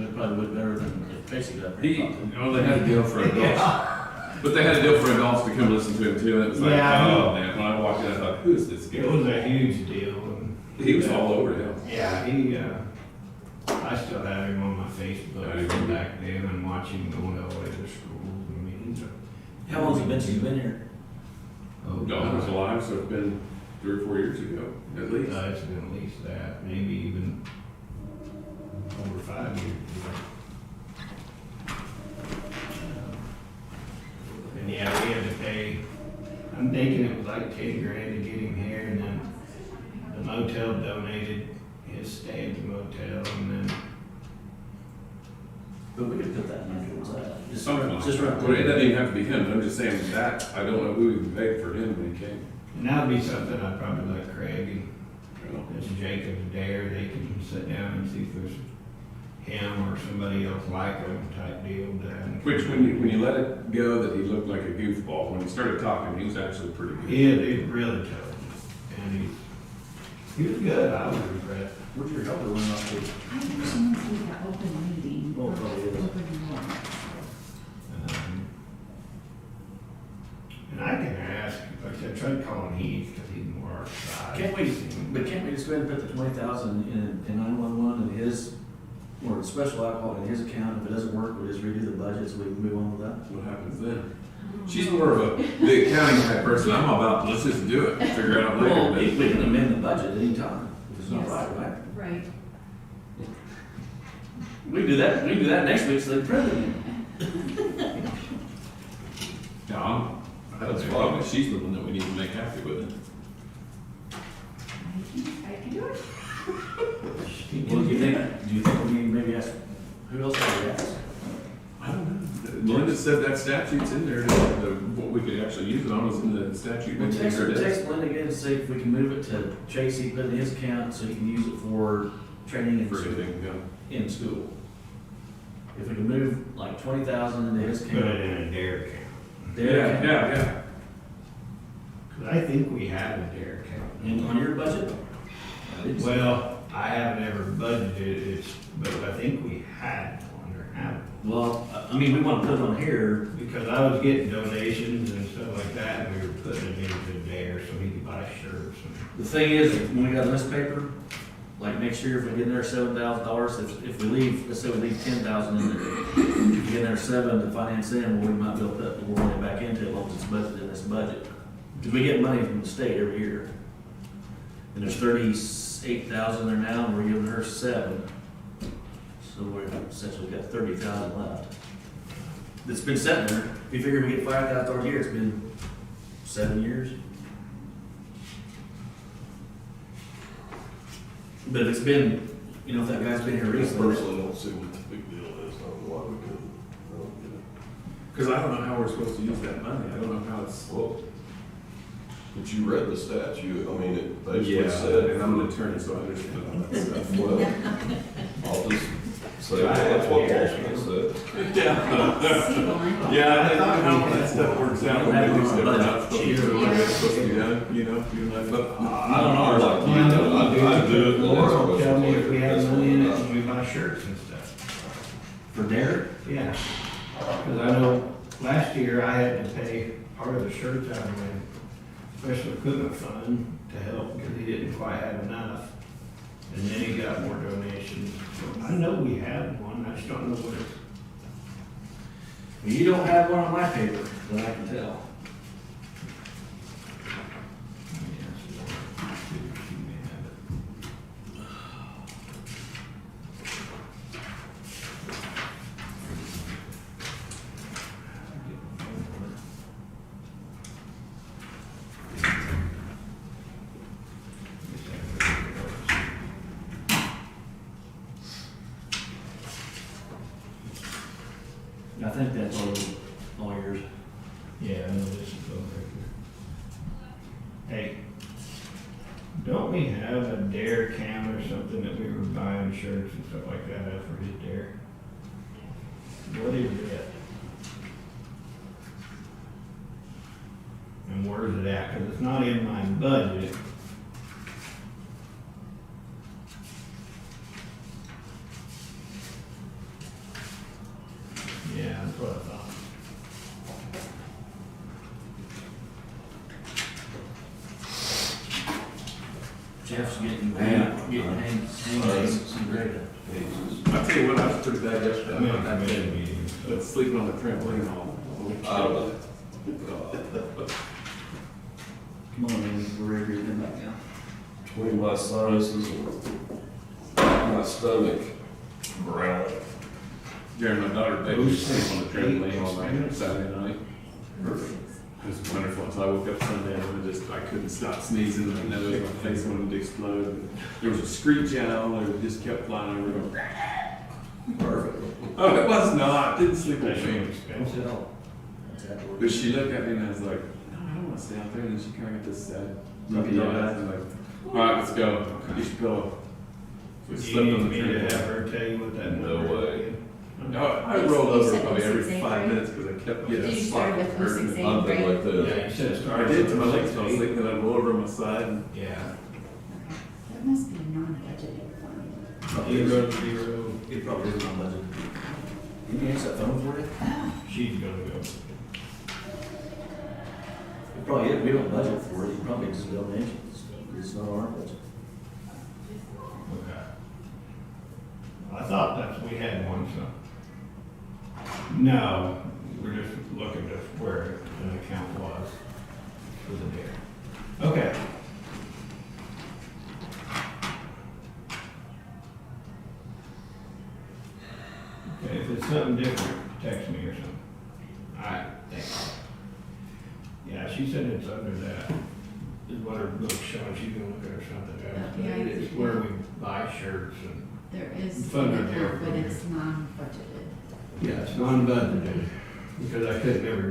It probably would better than if Casey got He, there. oh, they had a deal for adults. But they had a deal for adults to come listen to him too, and it was like, Yeah. oh man, when I walked in, I thought, who is this guy? It was a huge deal. And He was all over him. Yeah, I still have him on my Facebook from back then and watch him going all the way to schools and meetings. How long's it been since you've been here? Don was alive, so it's been 3 or 4 years ago, at least. It's been at least that, maybe even over 5 years. And yeah, we had to pay, I'm thinking it was like 10 grand to get him here, and then the motel donated his stay at the motel, and then But we could put that in towards that. Something like Just that. right Well, it there. doesn't even have to be him, I'm just saying that, I don't know who even paid for him when he came. and that'd be something I'd probably let Craig and this Jacob's Dare, they can sit down and see if there's him or somebody else like him type deal done. Which, when you let it go that he looked like a goofball, when he started talking, he was actually pretty good. He's really tough, and he was good, I was impressed. Where'd your helper run off to? I wish someone would do that open meeting. Oh, probably is. Open meeting. And I can ask, like I said, try calling Heath, because he's more our side. Can't we just go ahead and put the 20,000 in 911 and his, or special alcohol in his account? If it doesn't work, we'll just redo the budget so we can move on with that. What happens then? She's more of the accounting type person, I'm all about, let's just do it, figure it out later. Well, but- we can amend the budget at any time. If it's not Yes. right? Right. We can do that next week, so they print it. Yeah, that's probably, she's the one that we need to make happy with it. I can do it. Well, do you think we need to maybe ask, who else have we asked? I don't know. Melinda said that statute's in there, what we could actually use it on is in the statute. We'll Maybe text there it is. Linda again and see if we can move it to Tracy, put it in his account so he can use it for training and For school, anything, yeah. in school. If we can move like 20,000 into his Put account. it in a Dare account. Yeah. Because I think we have a Dare account. And on your budget? Well, I haven't ever budgeted it, but I think we had one or have. Well, I mean, we want to put it on here. Because I was getting donations and stuff like that, and we were putting it into Dare so he could buy shirts and. The thing is, when we got this paper, like next year, if we get in there $7,000, if we leave, let's say we leave 10,000 in there, if we get in there 7 to finance them, well, we might be able to put more money back into it, as long as it's budgeted in this budget. Because we get money from the state every year. And there's 38,000 there now, and we're giving her 7. So we're essentially got 30,000 left. That's been sitting there. If you figure we get $5,000 a year, it's been 7 years. But if it's been You know, if that guy's been here I recently, personally don't see what the big deal is, I don't know why we couldn't, I don't get it. Cause I don't know how we're supposed to use that money, I don't know how it's. Well, but you read the statute, I mean, it basically Yeah, said. and I'm an attorney, so I understand all that stuff. Well, I'll just say, that's what Washington said. Yeah. Yeah, I don't know how that stuff works out, when they do stuff, we're not supposed to do what they're supposed to be done, you know, you know, but. I don't know. Like, you know, I do it. and that's Laura will what's tell me if we have money in it like- and we buy shirts and stuff. for Derek, Yeah. Cause I know last year I had to pay part of the shirts out of my special equipment fund to help because he didn't quite have enough. And then he got more donations. So I know we have one, I just don't know what it's. you don't have one on my paper that I can tell. I think that's all yours. Yeah, I know this is over here. Hey, don't we have a dare cam or something that we were buying shirts and stuff like that out for his dare? What is it? And where's it at? Cause it's not in my budget. Yeah, that's what I thought. Jeff's getting, Man. hanging some great. I tell you what, I was pretty bad yesterday, I'm in I'm a not that committee bad. meeting. But sleeping on the trampoline all week. Come on, man, we're ready to get back now. Between my sinuses and my stomach growling. Jared, my daughter Becky was sleeping on the trampoline all night, Saturday night. It was wonderful, so I woke up Sunday and I couldn't stop sneezing, I know my face wanted to explode. There was a screech owl, and it just kept flying over, going, perfect. Oh, it was not, didn't sleep on That's me. expensive. But she looked at me and I was like, no, I don't wanna stay out there, and then she kinda got this sad, puppy eyes, and like, alright, let's go, get your pillow. So we Do you slept need on the me to have trampoline. her tell you what that No number way. is? No, I You rolled over said probably every 06, 5 right? minutes, cause I kept getting Did you a start spot with hurting. 06? I've been like Yeah, that. you said it I started. did, till my legs felt with sick, and I'd roll over on my side, and Yeah. That must be a non-budgeted fund. Zero. It probably is on budget. You can answer that phone for you? She's gonna go. It probably is, we don't budget for it, you probably just donations, it's not on our budget. Okay. I thought we had one, so. No, we're just looking to where an account was for the dare. Okay. Okay, if it's something different, text me or something. Alright, thanks. Yeah, she said it's under that, is what her book's showing, she's gonna look at or something else. Yeah, I It's see. where we buy shirts and. There is, Fund an right there. account, but it's non-budgeted. Yeah, it's non-budgeted, because I couldn't ever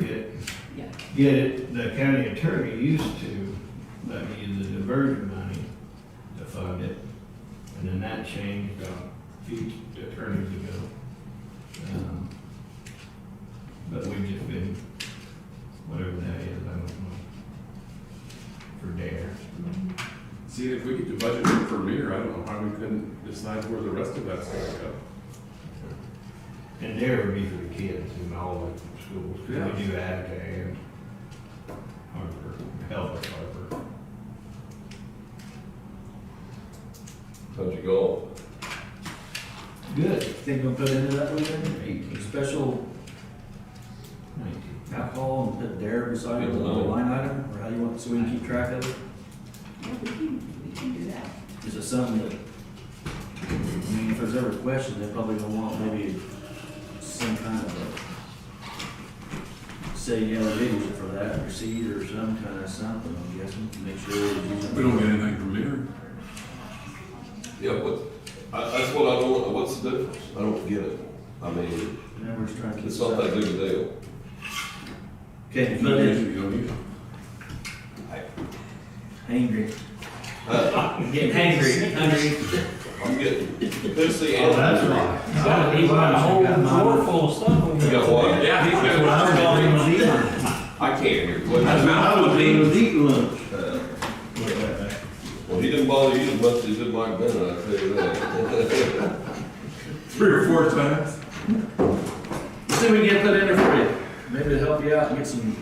Yeah. get it, the county attorney used to let me use the diversion money to fund it, and then that changed a few attorneys ago. But we've just been, whatever that is, I don't know, for dare. see, if we get the budget for mirror, I don't know how we couldn't decide where the rest of that's gonna go. And dare would be for the kids in all the schools, Yeah. because we do Attica and Harper, help at Harper. How'd you go? Good. Think we'll put into that one then? 18. Special 19. alcohol and put dare beside it, Good a line. line item, or how you want, so we can keep track of it? Yeah, we can do that. Is it something that, I mean, if there's ever a question, they're probably gonna want maybe some kind of a, say, yeah, they use it for that, receipt or some kind of something, I'm guessing, to make sure we're using. We don't get anything from mirror. Yeah, That's what I don't, what's the difference? I don't get it. I mean, Now we're just trying to keep. it's not that big a deal. Okay, If put you it use in, it, you don't use it. hangry. Getting hangry. I'm getting pissy Oh, and. that's right. He's got a whole drawer full of stuff over You there. got what? Yeah, he's That's what I was got calling one. him, eating. I can't hear. What? That's what I was doing, was eating lunch. Well, he didn't bother you as much as he did Mike Bennett, I tell you that. 3 or 4 times. Let's see if we can get put in there for you. Maybe to help you out and get some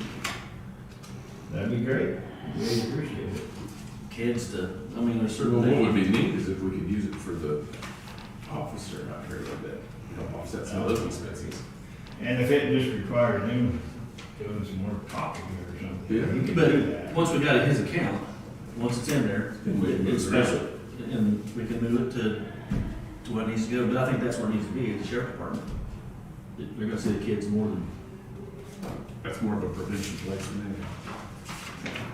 That'd be great. Really appreciate it. kids to, I mean, there's certain Well, what would things. be neat is if we could use it for the officer out here a little bit, help offset some of those expenses. And if it just required him doing some more copying or something, Yeah. he could do But that. once we got it his account, once it's in there, Then we can move it's it around. special. And we can move it to what it needs to go, but I think that's where it needs to be, at the sheriff department. They're gonna see the kids more than, That's more of a prevention place than anything.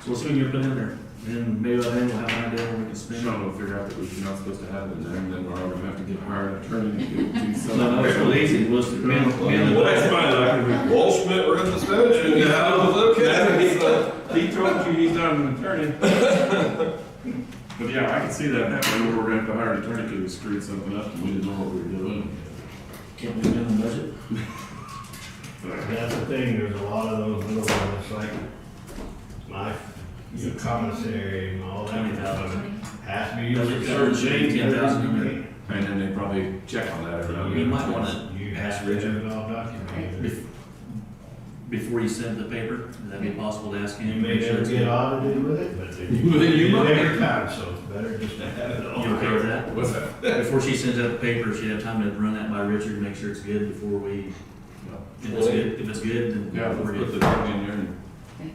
so let's see what you put in there. And maybe by then we'll have an idea where we can spend it. Sean will figure out that we're not supposed to have it in there, and then we're all gonna have to get hired an attorney to do some. No, it's really easy, we'll just, man, Well, that's fine, Wall Schmidt read the statute, he said it was okay. So, He told you he's not an attorney. But yeah, I can see that happening, where we're gonna have to hire an attorney because we screwed something up and we didn't know what we were doing. can't we do in the budget? That's the thing, there's a lot of those little ones, like my commissary and all that. 20,000. Has to be Budget used for covered, certain things. 10,000. And then they probably check on that every now and You then. might wanna You ask have to have Richard, it all documented. before you send the paper, would that be possible to ask him? You may never get audited with it, but they But then you do might. it every time, so it's better just to have it all. You okay with that? What's that? Before she sends out the paper, she'd have time to run that by Richard, make sure it's good before we, if it's good, then Yeah, we're let's put good. the dog in there and. Okay.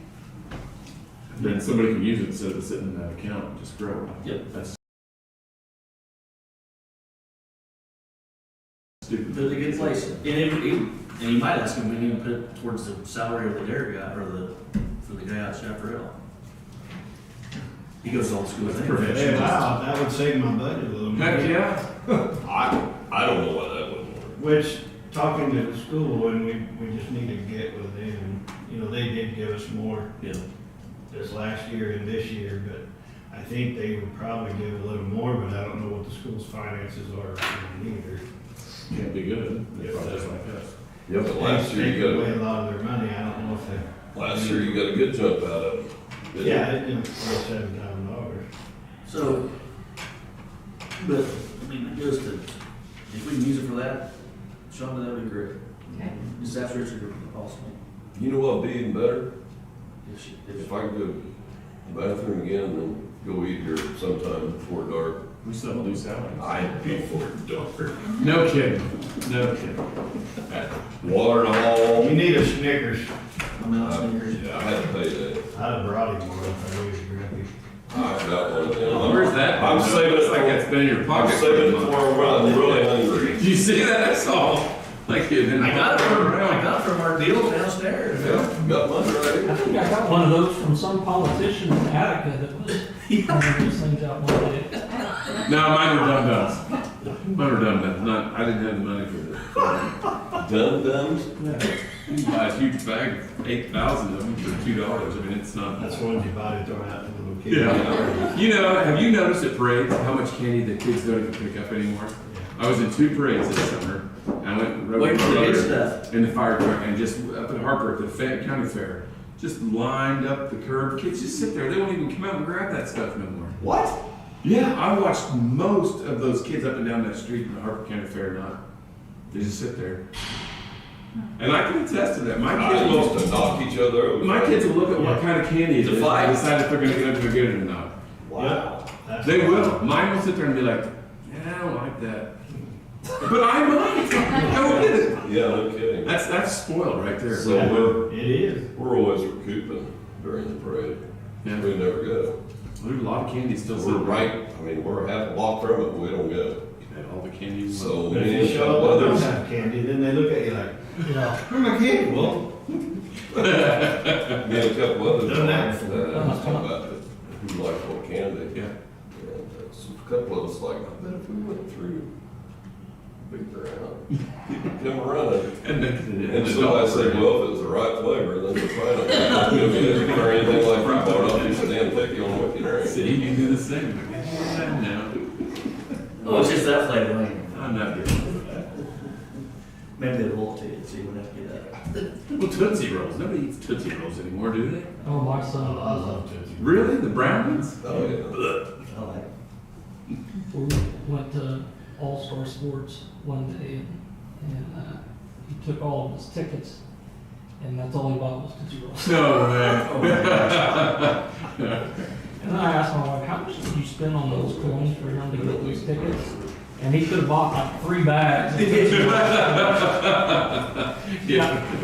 And then somebody can use it instead of it sitting in that account and just grow. Yep. That's stupid. Put it in a good place, and you might ask him, we need to put it towards the salary of the dare guy, or for the guy out Chaparral. He goes to old school, That's anyway. perfect. Hey, wow, that would save my budget a little bit. Heck, yeah. I don't know why that wouldn't work. Which, talking to the school, and we just need to get with them, you know, they did give us more Yeah, this last year and this year, but I think they would probably give a little more, but I don't know what the school's finances are either. Can't be good. They probably just like us. Yeah, but last year Take you away got, a lot of their money, I don't know if they. last year you got a good jump out of it. didn't you? Yeah, it didn't, $7,000. so, but, I mean, it goes to, if we can use it for that, Shonda, that'd be great. Okay. Just ask Richard if possible. You know what'd be even better? If If I could go to the bathroom again and go eat here sometime before dark. We still have to do salaries. Before dark. No kidding. No kidding. Water and all. You need a Snickers. I'm out of sneakers. Yeah, I had to pay that. I'd have brought him one if I knew he was grumpy. I got one of them. Where's that? I'm saving it Like for, that's been in your I'm pocket. saving it for when I'm really hungry. Did you see that? I saw. Like it didn't. I got it from our deal downstairs. Yeah, got mine I right think I got one of those from some politician in Attica that was throwing these things out one day. No, mine were dum-dums. Mine were dum-dums. Not, I didn't have the money for it. Dum-dums? Yeah. You can buy a huge bag, 8,000 of them for $2. I mean, it's not. That's the ones you buy to throw out to the little kids. Yeah. You know, have you noticed at parades how much candy the kids don't even pick up anymore? I was in 2 parades this summer. I went and rode Wait with till my they get brother stuff. in the fire truck and just up at Harper at the county fair, just lined up the curb. Kids just sit there. They won't even come out and grab that stuff no more. What? Yeah, I watched most of those kids up and down that street in the Harper County Fair. Not, they just sit there. And I can attest to that. My I kids used will. to knock each other over. My kids will look at what kind of candy it To is and fight. decide if they're going to get up to get it or not. Wow. That's They will. Mine will sit there and be like, "Yeah, I don't like that," but I might. Go get it. Yeah, no kidding. That's spoiled right there. So It is. we're always recouping during the parade. Yeah. We never go. There's a lot of candy still We're sitting right, I mean, we're half a block from it, but we don't go. And all the candy. So But if me you and show some up and don't others, have candy, then they look at you like, Yeah. where's my candy? Well, me and a couple others, Done that before. I was talking about who likes what candy. Yeah. And some a couple of us like, I bet if we went through big ground, come running. And make it an And somebody said, well, if it was the right flavor, then it's fine. Or anything like that, I'll just stand picky on what you drink. See, you do the same. No, Oh, it's just that flavor, ain't it? I'm not doing that. Maybe a little too, so you wouldn't have to get that. Well, Tootsie Rolls. Nobody eats Tootsie Rolls anymore, do they? Oh, my son. I love Tootsie. Really? The brown ones? Oh, yeah. I like it. We went to All-Star Sports one day and he took all of his tickets and that's all he bought was Tootsie Rolls. No way. And I asked my wife, how much did you spend on those coins for him to get those tickets? And he could have bought like 3 bags. He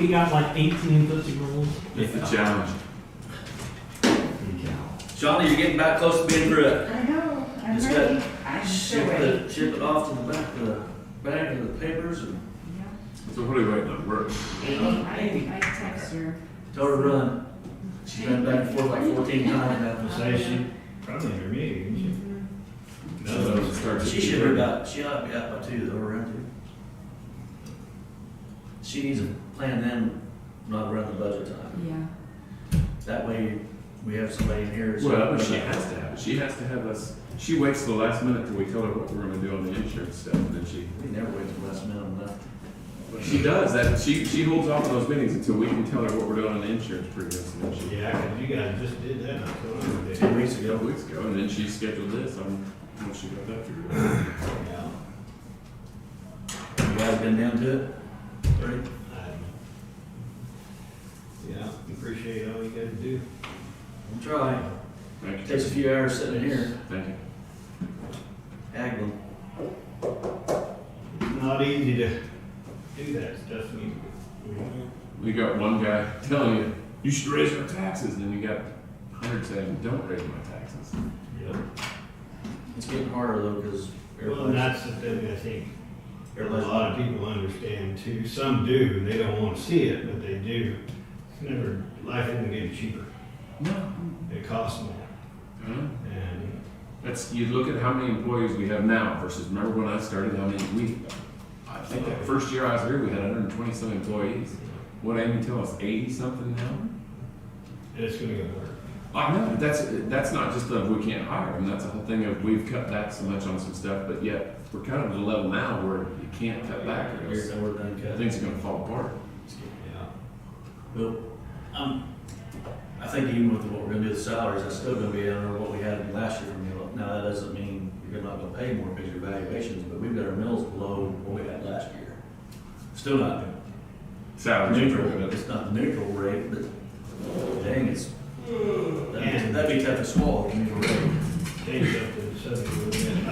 got like 18 Tootsie Rolls. It's the challenge. Shonda, you're getting back close to being through it. I know, I'm Just ready. got I'm so ship ready. it off to the back of the papers and Yeah. So what are we waiting on? Work? I text her. tell her to run. She's been back and forth like 14 times now. Say she probably under me, isn't she? So it'll start to She be should ready. be out, she ought to be out by 2 though, around 2. She needs to plan them not around the budget time. Yeah. That way we have somebody in here. Well, but she has to have it. She has to have us. She waits till the last minute till we tell her what we're gonna do on the insurance stuff, and then she. We never wait till the last minute on that. She does that. She holds off on those meetings until we can tell her what we're doing on the insurance premiums, and then she. Yeah, 'cause you guys just did that not so long ago. 2 weeks A ago. couple weeks ago, and then she scheduled this on once she got that figured out. Yeah. You guys been down to it? Ready? Yeah, appreciate all you guys do. We'll try. Thank you. Takes a few hours sitting in here, Thank you. haggling. It's not easy to do that stuff. We got one guy telling you you should raise our taxes, and then you got 100 saying don't raise my taxes. Yep. It's getting harder though, because Well, and that's the thing I think a lot of people understand too. Some do, they don't want to see it, but they do. It's never, life isn't getting cheaper. No. It costs more. And That's, you look at how many employees we have now versus remember when I started, how many I think that first year I was here, we had 120 some employees. What Amy tell us, 80 something now? it's gonna get worse. I know, but that's not just of we can't hire them, that's a whole thing of we've cut back so much on some stuff, but yet we're kind of at a level now where you can't cut back or else we're done cut. things are gonna fall apart. Yeah. Well, I think even with what we're gonna do with salaries, that's still gonna be under what we had last year from you. Now, that doesn't mean you're not gonna pay more because your valuations, but we've got our mills below what we had last year. Still not Salaries. neutral, it's not the neutral rate, but dang, that'd be tough to swallow, the neutral rate. Change up the subject a little bit. I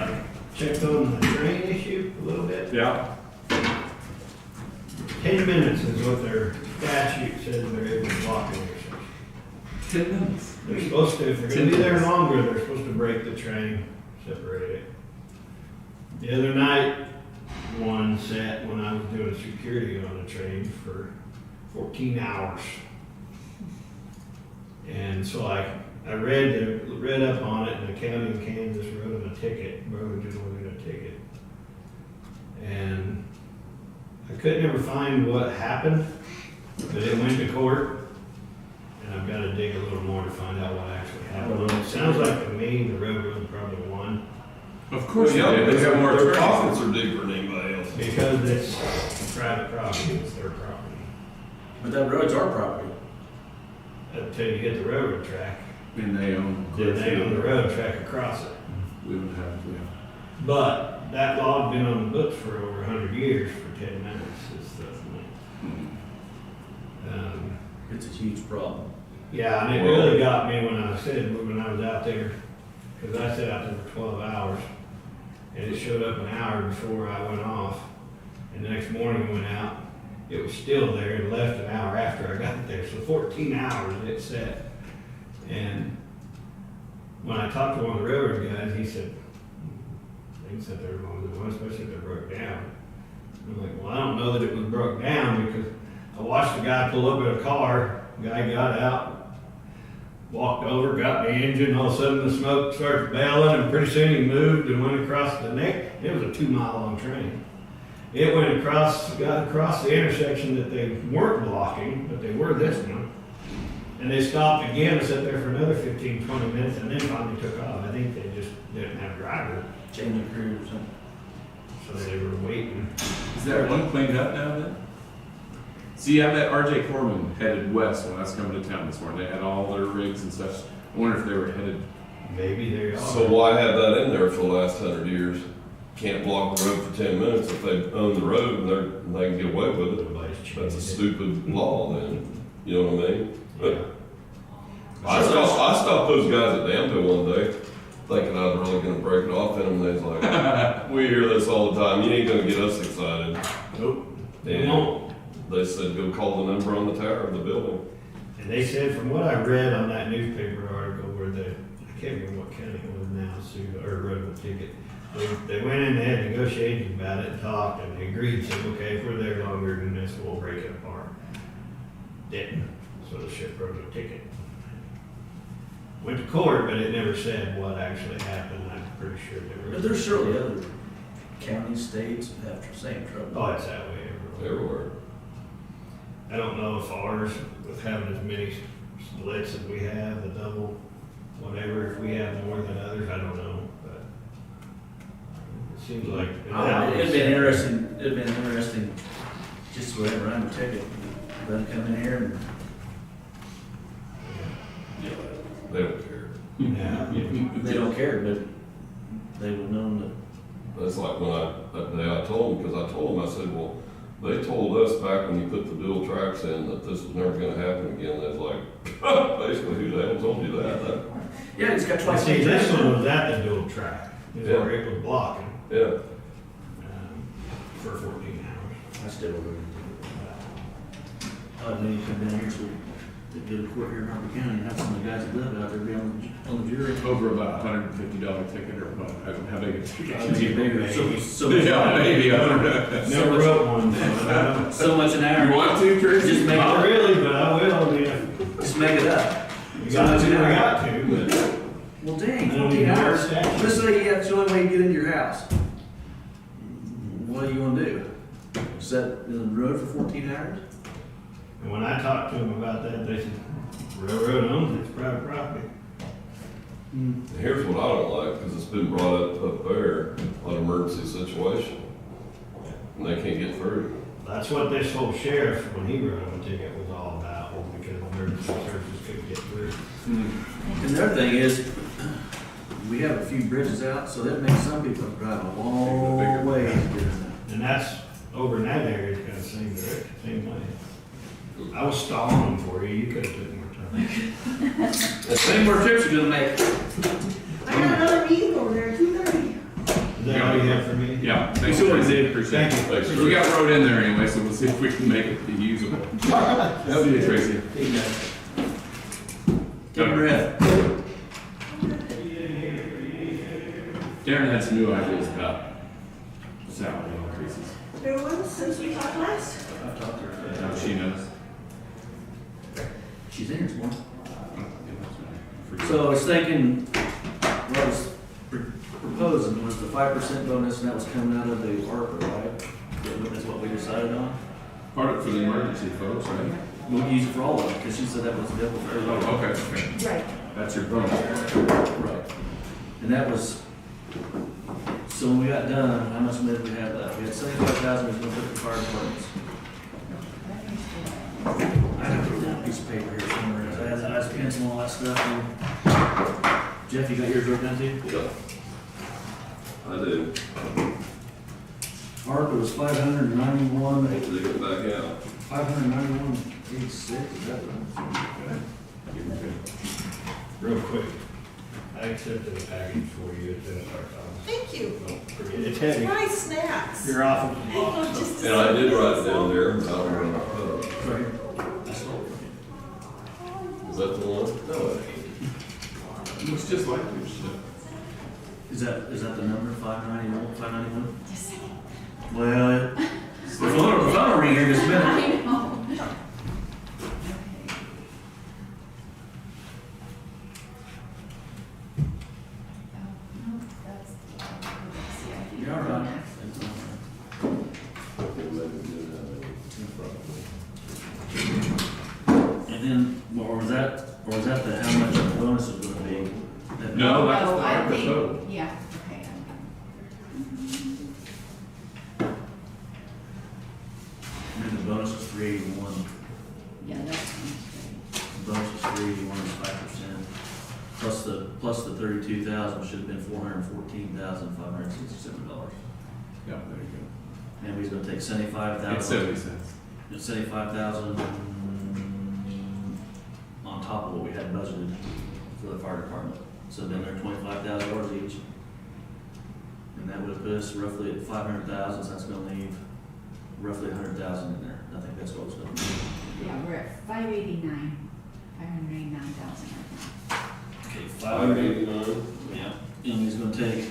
checked on the train issue a little bit. Yeah. 10 minutes is what their statute says they're able to block an intersection. 10 minutes. They're supposed to, if they're gonna be there longer, they're supposed to break the train, separate it. The other night, one sat when I was doing security on a train for 14 hours. And so I read up on it, and the county of Kansas wrote him a ticket, wrote a gentleman a ticket. And I could never find what happened, but it went to court. And I've got to dig a little more to find out what actually happened. It sounds like to me the railroad probably won Of course Well, yeah, they do. They got more their attorneys. pockets are deeper than anybody else. because it's private property, it's their property. But that road's our property. Until you hit the railroad track, And they own. then they own the railroad track across it. We would have, yeah. But that law's been on the books for over 100 years for 10 minutes. It's It's a huge problem. yeah, and it really got me when I was out there, because I sat out there for 12 hours, and it showed up an hour before I went off, and the next morning I went out, it was still there and left an hour after I got there, so 14 hours it sat. And when I talked to one of the railroad guys, he said, they can sit there as long as they want, especially if they're broke down. I'm like, well, I don't know that it was broke down because I watched the guy pull up in a car, the guy got out, walked over, got the engine, all of a sudden the smoke started bailing, and pretty soon he moved and went across the neck. It was a 2-mile long train. It went across, got across the intersection that they weren't blocking, but they were this one. And they stopped again and sat there for another 15, 20 minutes, and then finally took off. I think they just didn't have a driver, Change of crew or something. so they were waiting. Is that one cleaned up now then? See, I met RJ Corman headed west when I was coming to town this morning. They had all their rigs and such. I wonder if they were headed. Maybe they are. So why have that in there for the last 100 years? Can't block the road for 10 minutes if they own the road and they can get away with it. Nobody's changed That's a it. stupid law then, you know what I mean? Yeah. I stopped those guys at Danville one day, thinking I was really gonna break it off in them, and they was like, we hear this all the time, you ain't gonna get us excited. Nope. And they said, go call the number on the tower of the building. And they said, from what I read on that newspaper article where I can't remember what county it was now, sued or wrote a ticket. They went in, they had negotiations about it and talked, and they agreed, said, okay, if we're there longer than this, we'll break it apart. Didn't, so the ship wrote a ticket. Went to court, but it never said what actually happened. I'm pretty sure they were. But there's surely other counties, states that have the same trouble. Oh, it's that way everywhere. Everywhere. I don't know if ours, with having as many splits as we have, the double, whatever, if we have more than others, I don't know, but it seems like. It'd been interesting, just to whatever I'm a ticket, let them come in here and. Yeah. They don't care. Yeah. They don't care, but they would know that. That's like when that day I told them, because I told them, I said, well, they told us back when you put the dual tracks in that this was never gonna happen again. They was like, basically, who the hell told you that? Yeah, it's got I twice. see, this one was at the dual track, is where it was blocking, Yeah. for 14 hours. I still would. I knew you come down here, so they go to court here in Harper County and have some of the guys that live out there be on the jury. Over about $150 ticket or what? How big a ticket? So Yeah, maybe. I don't know. Never wrote one, so I don't know. So much an hour. You want to, Tracy? Just make it Not up. really, but I will, I mean, Just make it up. you got to, I got to, but. Well, dang, I don't 14 even know hours. the statute. Let's say that's the only way you get into your house. What are you gonna do? Set in the road for 14 hours? And when I talked to them about that, they said, railroad owns it, it's private property. And here's what I don't like, because it's been brought up there, an emergency situation. And they can't get through. That's what this whole sheriff, when he wrote him a ticket, was all about, was because emergency services couldn't get through. And the other thing is, we have a few bridges out, so that makes some people drive a long way to get in there. And that's, over in that area, it's kind of same direction, same way. I was stalling them for you, you could have took more time. How many more trips you gonna make? I got another meeting over there at 2:30. Is that all you have for me? Yeah, thanks, Tracy. Appreciate Thank it. you. We got road in there anyway, so we'll see if we can make it usable. That'll be it, Tracy. Take a breath. Darren had some new ideas about salary increases. There was, since we talked last. I've talked to her. Now she knows. She's in here tomorrow. So I was thinking, what I was proposing was the 5% bonus, and that was coming out of the Harper, right? That's what we decided on. Part of it for the emergency folks, right? We'll use it for all of it, because she said that was available for everybody. Oh, okay. Right. That's your bonus. Right. And that was, so when we got done, how much money did we have left? We had 75,000, we was gonna put it in fire departments. I have to put down a piece of paper here somewhere, I had a pencil and all that stuff. And Jeff, you got yours wrote down too? Yeah. I do. Harper was 591, I need to get back out. 591.86, is that right? Real quick, I accepted a package for you at the clerk's office. Thank you. Don't forget, it's heavy. Nice snacks. Your office is Hang on locked. just a And I did second. write it down there, but I don't remember. Right here. I stole it from you. Is that the one? No, it ain't. Looks just like your shit. Is that the number, 591, 591? Just a second. Well, the phone will ring here in just a minute. I know. or was that the, how much the bonus is gonna be? That- No, that's Oh, the I ARPA think, total. yeah, okay. I mean, the bonus was 381. Yeah, that's great. The bonus was 381 and 5%. Plus the 32,000 should have been $414,567. Yeah, there you go. And we're gonna take 75,000. It's 70 cents. 75,000 on top of what we had budgeted for the fire department. So then they're $25,000 each. And that would have put us roughly at 500,000, so that's gonna leave roughly 100,000 in there. I think that's what it's gonna be. Yeah, we're at 589,000 right now. Okay, $589. Yeah, and he's gonna take.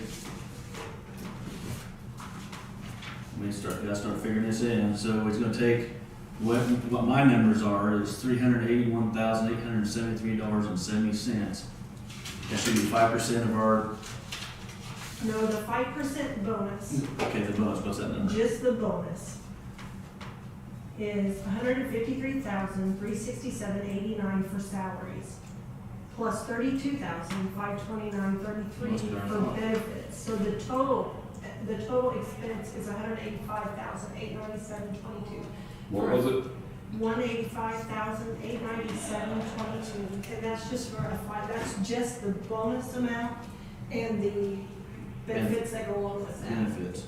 Gotta start figuring this in. So he's gonna take, what my numbers are is $381,873.70. That should be 5% of our, No, the 5% bonus, okay, the bonus, what's that number? just the bonus, is $153,367.89 for salaries, plus $32,529.33 for benefits. So the total expense is $185,897.22. What was it? $185,897.22, and that's just for that's just the bonus amount and the benefits that go along with that. Benefits.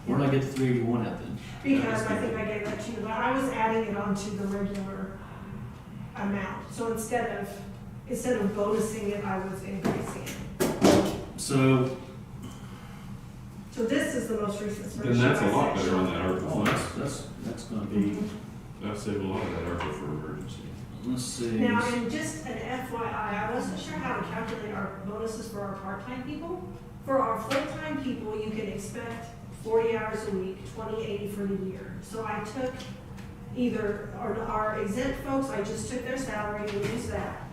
Where did I get the 381 at then? Because I think I gave that to you, but I was adding it onto the regular amount. So instead of bonusing it, I was increasing it. So, So this is the most recent spreadsheet. Then that's a I lot sent better you. on that ARPA oh, fund. that's gonna be, That'll save a lot of that ARPA for emergency. let's see. Now, and just an FYI, I wasn't sure how to calculate our bonuses for our part-time people. For our full-time people, you can expect 40 hours a week, 2080 for the year. So I took either our exempt folks, I just took their salary and used that.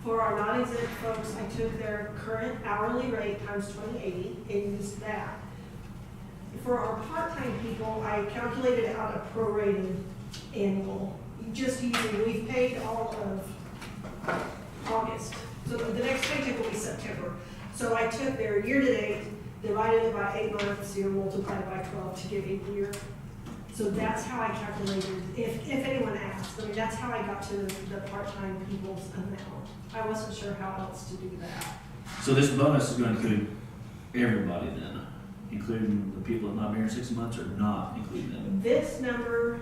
For our non-exempt folks, I took their current hourly rate times 2080 and used that. For our part-time people, I calculated out a prorated annual, just using, we've paid all of August. So the next paycheck will be September. So I took their year-to-date, divided it by 8 months, multiplied it by 12 to give a year. So that's how I calculated, if anyone asks, I mean, that's how I got to the part-time people's amount. I wasn't sure how else to do that. So this bonus is gonna include everybody then, including the people that have not been here 6 months or not including them? This number,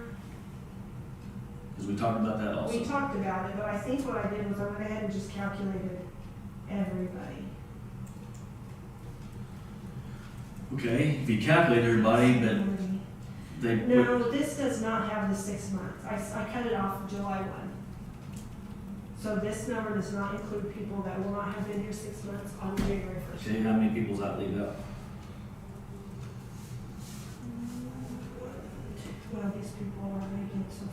Because we talked about that also. we talked about it, but I think what I did was I went ahead and just calculated everybody. Okay, if you calculate everybody, but they put, No, this does not have the 6 months. I cut it off July 1. So this number does not include people that will not have been here 6 months on January 1st. okay, how many people's that leave out? Well, these people are making it so far.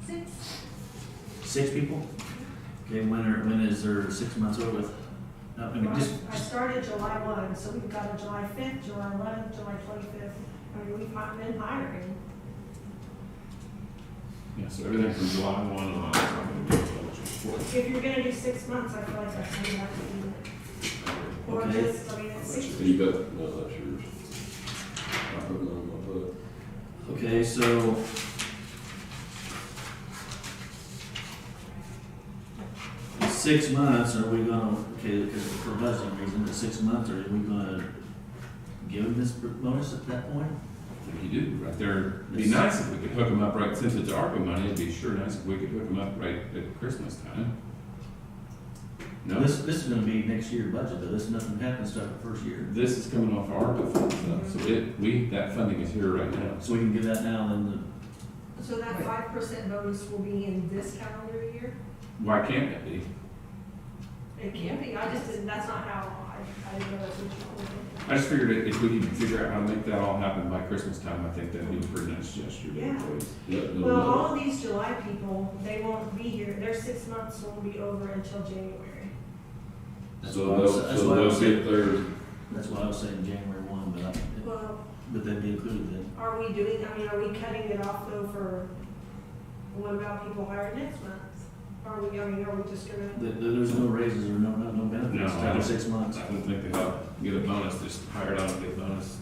Six. 6 people? Okay, when is their 6 months over with? No, I mean, Well, just, I started July 1, so we've got a July 5th, July 11th, July 25th. I mean, we've not been hiring. Yeah, so everything from July 1 on. is not gonna be eligible. If you're gonna do 6 months, I feel like that's when you have to do it. Or Okay. just, I mean, it's 6. You got, no, that's yours. I put it on my book. okay, so. In 6 months, are we gonna, okay, because for budgeting reasons, in 6 months, are we gonna give them this bonus at that point? I think you do, right there. It'd be nice if we could hook them up right, since it's ARPA money, it'd be sure nice if we could hook them up right at Christmas time. No, This is gonna be next year's budget, though, this nothing happens stuff the first year. this is coming off ARPA funds, though, so that funding is here right now. So we can give that now, then So that 5% bonus will be in this calendar year? Why can't it be? It can be, I just didn't, that's not how I didn't know that's what you wanted. I just figured if we could figure out how to make that all happen by Christmas time, I think that'd be a pretty nice gesture. to the Yeah. employees. Well, all of these July people, they won't be here, their 6 months won't be over until January. that's So why I was, they'll get their, that's why I was saying January 1, but I, Well, But that'd be included then. Are we doing, I mean, are we cutting it off though for, what about people hired next month? Are we, I mean, are we just gonna? There's no raises or no benefits No, I after don't- 6 months. I don't think they ought to get a bonus, just hire it out and get a bonus.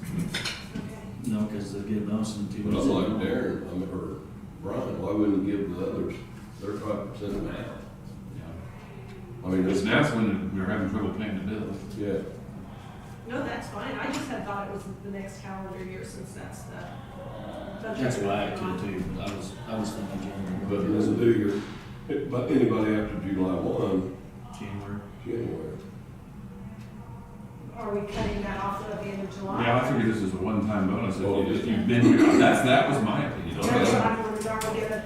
Okay. No, because they get a bonus in 2 But months. I'm like Darren, or Brian, why wouldn't we give the others 35% now? Yeah. I mean, Because it's, now it's when we're having trouble paying the bills. yeah, No, that's fine, I just had thought it was the next calendar year since that's the. budget. That's why I could too. I was thinking January. but it doesn't do your, but anybody after July 1, January. January. Are we cutting that off at the end of July? Yeah, I figured this is a one-time bonus, Oh, if you've been here, that was my opinion. That's what Okay. I'm wondering, are we gonna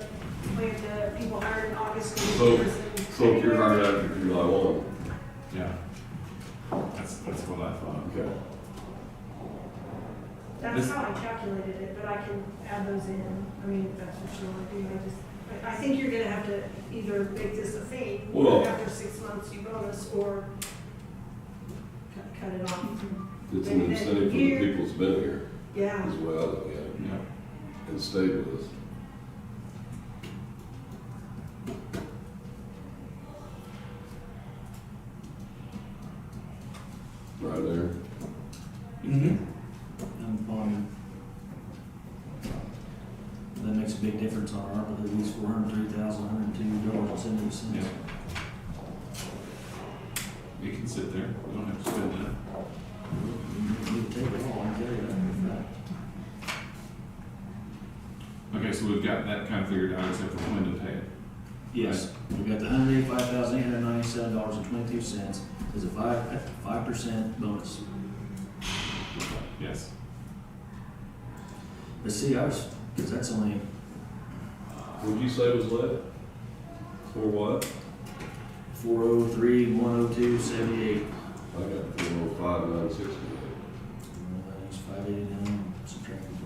plan the people hired in August? and So- yours in So if you're February? hired after July 1, Yeah. That's what I thought. okay. That's This- how I calculated it, but I can add those in, I mean, if that's what you wanna do, I think you're gonna have to either make this a thing, Well- after 6 months you bonus, or cut it off. It's an incentive for the Here- people that's been here, Yeah, is the way I look at it, Yeah. and stayed with us. Right there. And that makes a big difference on our, but at least $403,102.78. Yeah. You can sit there, we don't have to spend that. You can take it all, I can tell you that for a fact. Okay, so we've got that kind of figured out, except for when to pay it. Yes, we got the $185,897.22 is a 5% bonus. Yes. But see, because that's only, What'd you say was left? For what? 403,102.78. I got 405,960. That's 589, subtracted.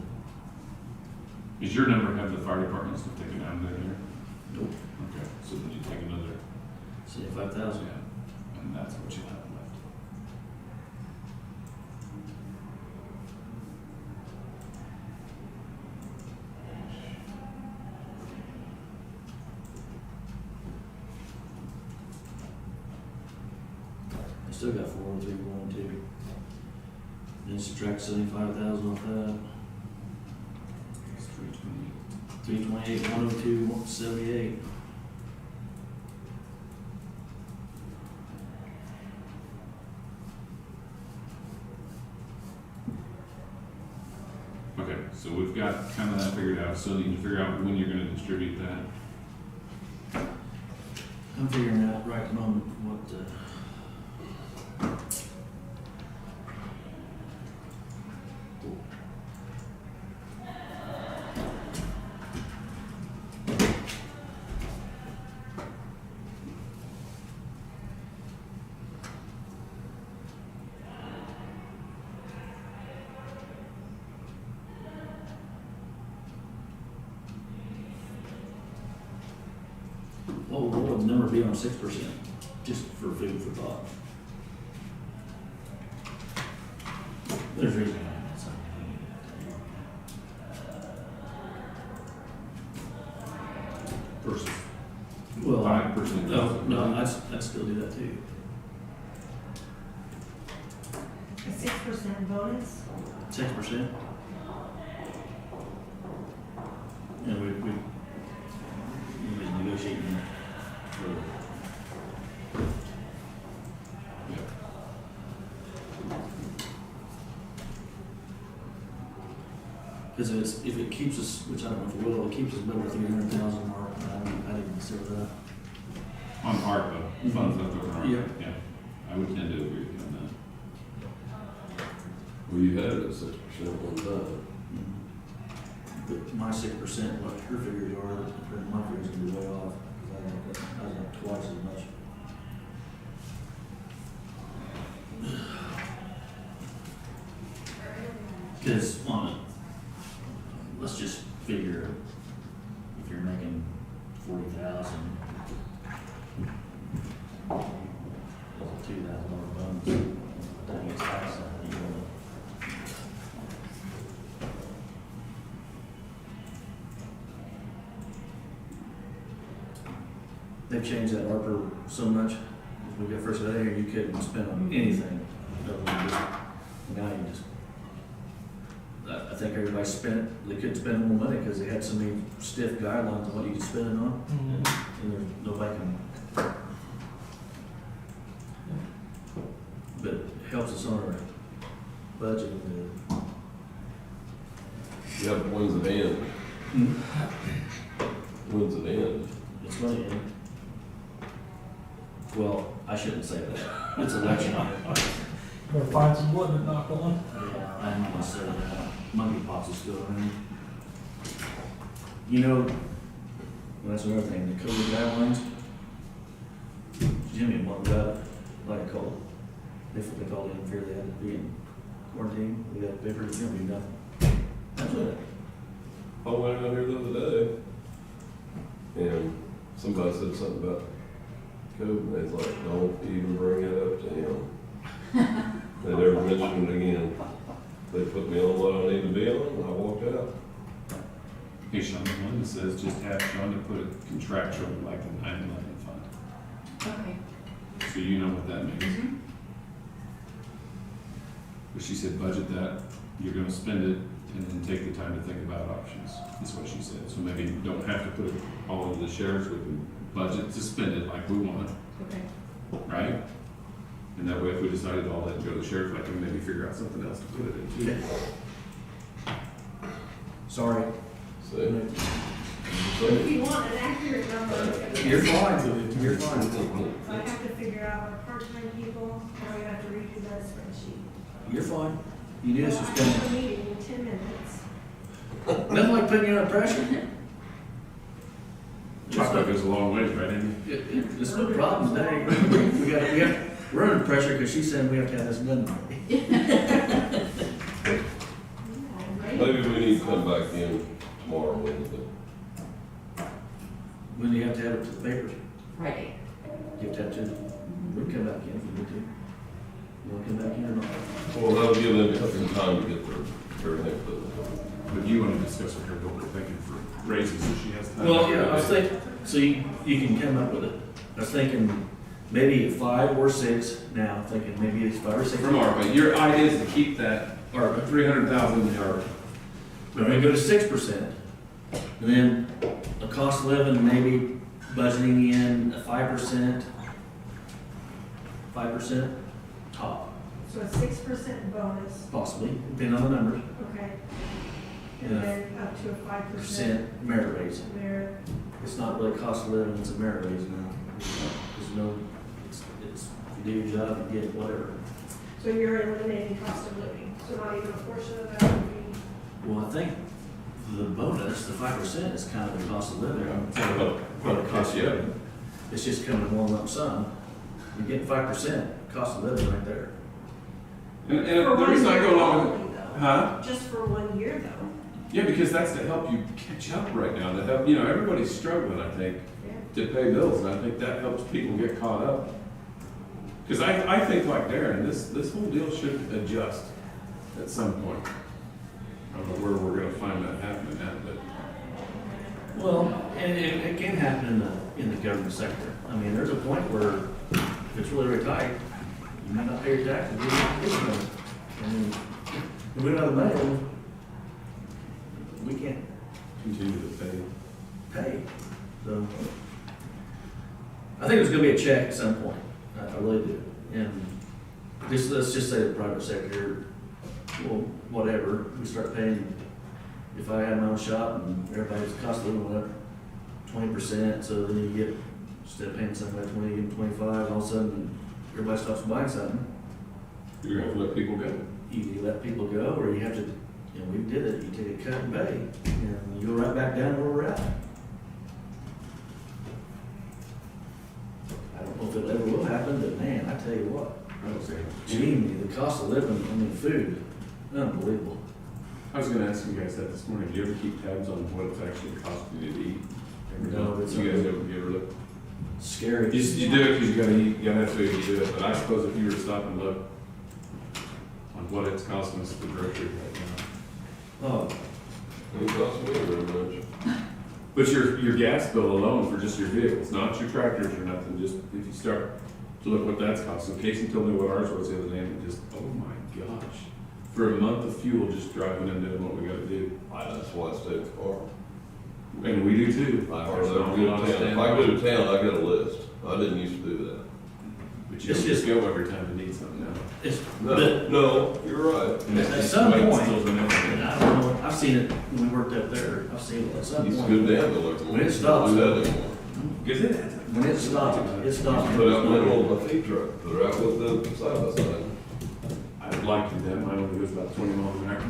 Does your number have the fire department stuff taken out of there? Nope. Okay, so then you take another, 75,000. yeah, and that's what you have left. I still got 403,102. Then subtract 75,000 off that. It's 320. 328,102.78. Okay, so we've got kind of that figured out, so you can figure out when you're gonna distribute that. I'm figuring out right at the moment what, what would the number be on 6%? Just for food for thought. There's a reason behind that, so. Versus Well, 5%. no, I'd still do that too. a 6% bonus? 6%. And we negotiating for, Yeah. because if it keeps us, which I don't know if it will, it keeps us below the 300,000 mark, I didn't consider that. On ARPA, funds left over on ARPA, Yeah. yeah. I would tend to agree with you on that. Well, you had it at 6% at one time. But my 6%, what your figures are, my figures gonna be way off, because I was like twice as much. Because on it, let's just figure if you're making 40,000, $2,000 bonus, I think it's tax on it, you know. they've changed that Harper so much. When we got first day here, you couldn't spend on anything. Other than just, now you just, I think everybody spent, they couldn't spend more money because they had so many stiff guidelines on what you could spend it on. And there's nobody can. But it helps us on our budget. Yeah, but when's it end? When's it end? It's going to end. Well, I shouldn't say that. It's election year. Better find some wood to knock on. Yeah, I'm not gonna say that. Monkeypox is still around. You know, well, that's another thing, the COVID guidelines. Jimmy and one got, like I called, they called in fear they had to be in quarantine. We got paper, it's gonna be nothing. That's it. I went out here the other day, and somebody said something about COVID, and they was like, don't even bring it up to him. They never mentioned it again. They put me on what I need to be on, and I walked out. Hey, Shonda, one that says just have Shonda put a contractual, like a 9/11 fund. Okay. So you know what that means. Mhm. But she said budget that, you're gonna spend it, and then take the time to think about options, is what she said. So maybe you don't have to put all of the shares with the budget to spend it like we want, Okay. right? And that way, if we decided all that to go to the sheriff, I can maybe figure out something else to put it into. Sorry. See? If you want an accurate number, You're fine, you're fine. if I have to figure out our part-time people, or we have to redo that spreadsheet. You're fine. You do this, Well, just I have spend. a meeting in 10 minutes. Nothing like putting you under pressure. Chocolate goes a long ways, right, Amy? It's no problem today. We're under pressure because she said we have to have this done. Maybe we need to come back in tomorrow, Wednesday. When do you have to have it to the papers? Friday. You have to have to, we can come back in if we need to. You want to come back in or not? Well, that'll give them some time to get everything put. But you want to discuss with her what we're thinking for raises, so she has time. Well, yeah, I was thinking, so you can come up with it. I was thinking maybe 5 or 6 now, I'm thinking maybe it's 5 or 6. From ARPA, your idea is to keep that ARPA, 300,000 in the ARPA. We're gonna go to 6%. And then a cost of living, maybe budgeting in a 5%. 5% top, So a 6% bonus, possibly, depending on the numbers. okay, Yeah. and then up to a 5% Percent merit raise. merit. It's not really cost of living, it's a merit raise now. There's no, it's, if you do your job, you get whatever. So you're eliminating cost of living, so not even a portion of that would be. Well, I think the bonus, the 5% is kind of the cost of living. What it costs you. It's just coming in one lump sum. You're getting 5% cost of living right there. And For the 1 reason I year go along with, only, though. huh? Just for 1 year though. Yeah, because that's to help you catch up right now, to help, everybody's struggling, I think, Yeah. to pay bills, and I think that helps people get caught up. Because I think like Darren, this whole deal should adjust at some point. I don't know where we're gonna find that happening at, but Well, and it can happen in the government sector. I mean, there's a point where if it's really, really tight, you might not pay your taxes. You don't pay them. And if we don't have the money, we can't continue to pay. So I think there's gonna be a check at some point. I really do. And let's just say the private sector, well, whatever, we start paying, if I had my own shop and everybody's cost of living went up 20%, so then you get, instead of paying something like 20, you get 25, all of a sudden, everybody stops buying something. You're gonna have to let people go. Either you let people go, or you have to, we did it, you take a cut and pay, and you go right back down where we're at. I don't know if it ever will happen, but man, I tell you what, Genie, the cost of living, food, unbelievable. I was gonna ask you guys that this morning, do you ever keep tabs on what it's actually costing you to eat? No, but You guys ever look? Scary. You do it because you gotta eat, you gotta have food, you do it, but I suppose if you were to stop and look on what it's costing us for groceries right now. Oh, It costs me very much. But your gas bill alone for just your vehicles, not your tractors or nothing, just if you start to look what that's cost. So Casey told me what ours was the other day, and just, oh my gosh. For a month of fuel, just driving and doing what we gotta do. That's why I stay in the car. And we do too. I hardly ever go to town. If I go to town, I get a list. I didn't used to do that. But you just go every time you need something now. It's, No, you're right. And At some weight point- stills and everything. I don't know, I've seen it when we worked up there, I've seen it at some Used to point. go down to look. When it stops. Do that anymore. Because it When it stopped, it stopped. Put out middle of my feed truck, put her out with the side by side. I'd like to do that. Mine only goes about 20 miles an hour.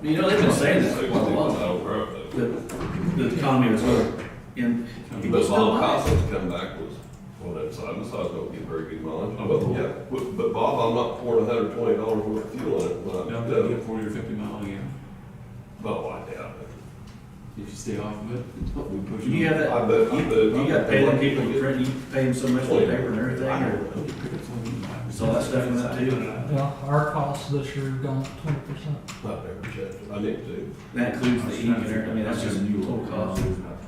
You know, they've been saying that for I a while. don't drive that. The economy was going in. But Bob Costin's come back was, well, that side by side don't get very good mileage. Oh, But, yeah. but Bob, I'm not pouring $120 worth of fuel in it when Now, I they'll do. get 40 or 50 miles again. Oh, I doubt it. If you stay off of it, we push You have that, I bet. you got paid them people, you pay them so much for the paper and everything, or is all that stuff in that too? Yeah, our costs this year have gone up 20%. I've never checked it. I need to. That includes the ink and everything, I mean, that's just total cost.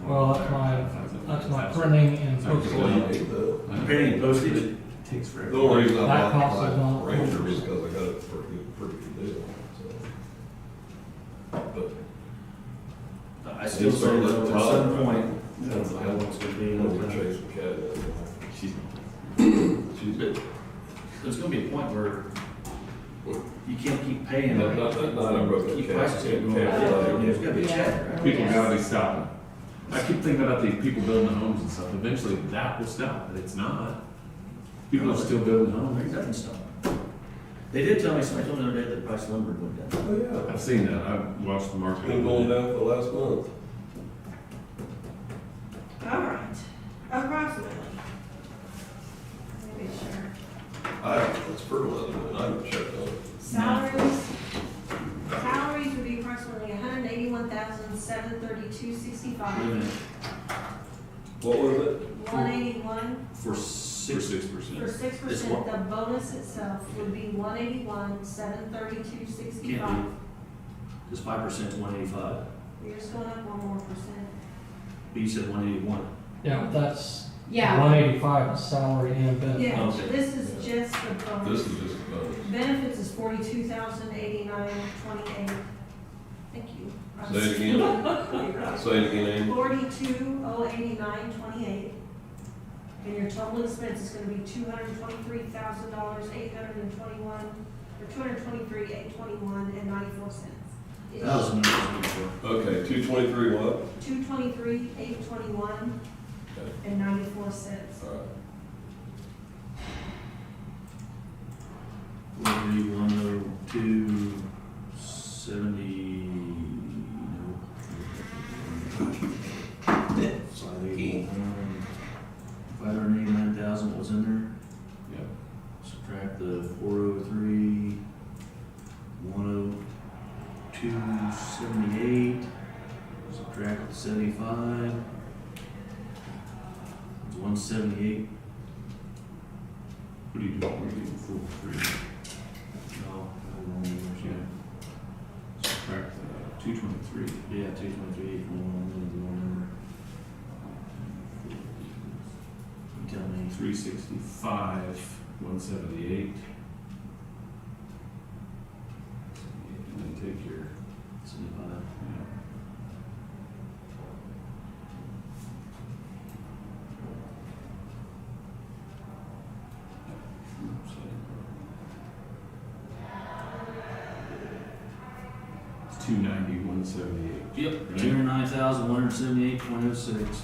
Well, that's my printing and Well, postal. you need to. Printing and postage, It takes forever. The only reason I That cost bought is my not- Ranger was because I got it for a pretty good deal, so. But I still say though, at some point, that's I don't know what's gonna be, we're chasing cat. She's She's, there's gonna be a point where you can't keep paying. not I broke that Keep cat. prices keep going up, there's gotta be a check, right? People gotta be stopping. I keep thinking about these people building homes and stuff. Eventually that will stop, but it's not. People are still building homes. It doesn't stop. They did tell me, somebody told me the other day that the price of lumber went down. Oh, yeah. I've seen that. I've watched the market. Been going down for the last month. All right, approximately. Maybe sure. It's fertilizer, and I haven't checked on it. Salaries would be approximately $181,732.65. Wait a minute. What was it? 181 For 6%. for 6%. It's what? The bonus itself would be 181,732.65. Can't be, because 5% is 185. You're just going up 1 more percent. But you said 181. Yeah, but that's Yeah, 185 is salary and benefits. Yeah, Okay. this is just the bonus. This is just a bonus. Benefits is 42,089.28. Thank you. Say it again. Say it again, Amy. 42,089.28. And your total expense is gonna be $223,821, or $223,821.94. That was the number I was looking for. Okay, 223 what? $223,821.94. All right. 102.70. Key. 589,000, what was in there? Yep. Subtract the 403, 102.78, subtract the 75, it's 178. What do you do? We're getting 4-3. No, yeah. Subtract 223. Yeah, 223, number. You tell me. 365, 178. And then take your, 75. yeah. It's 290, 178. Yep, Right. 209,178.06.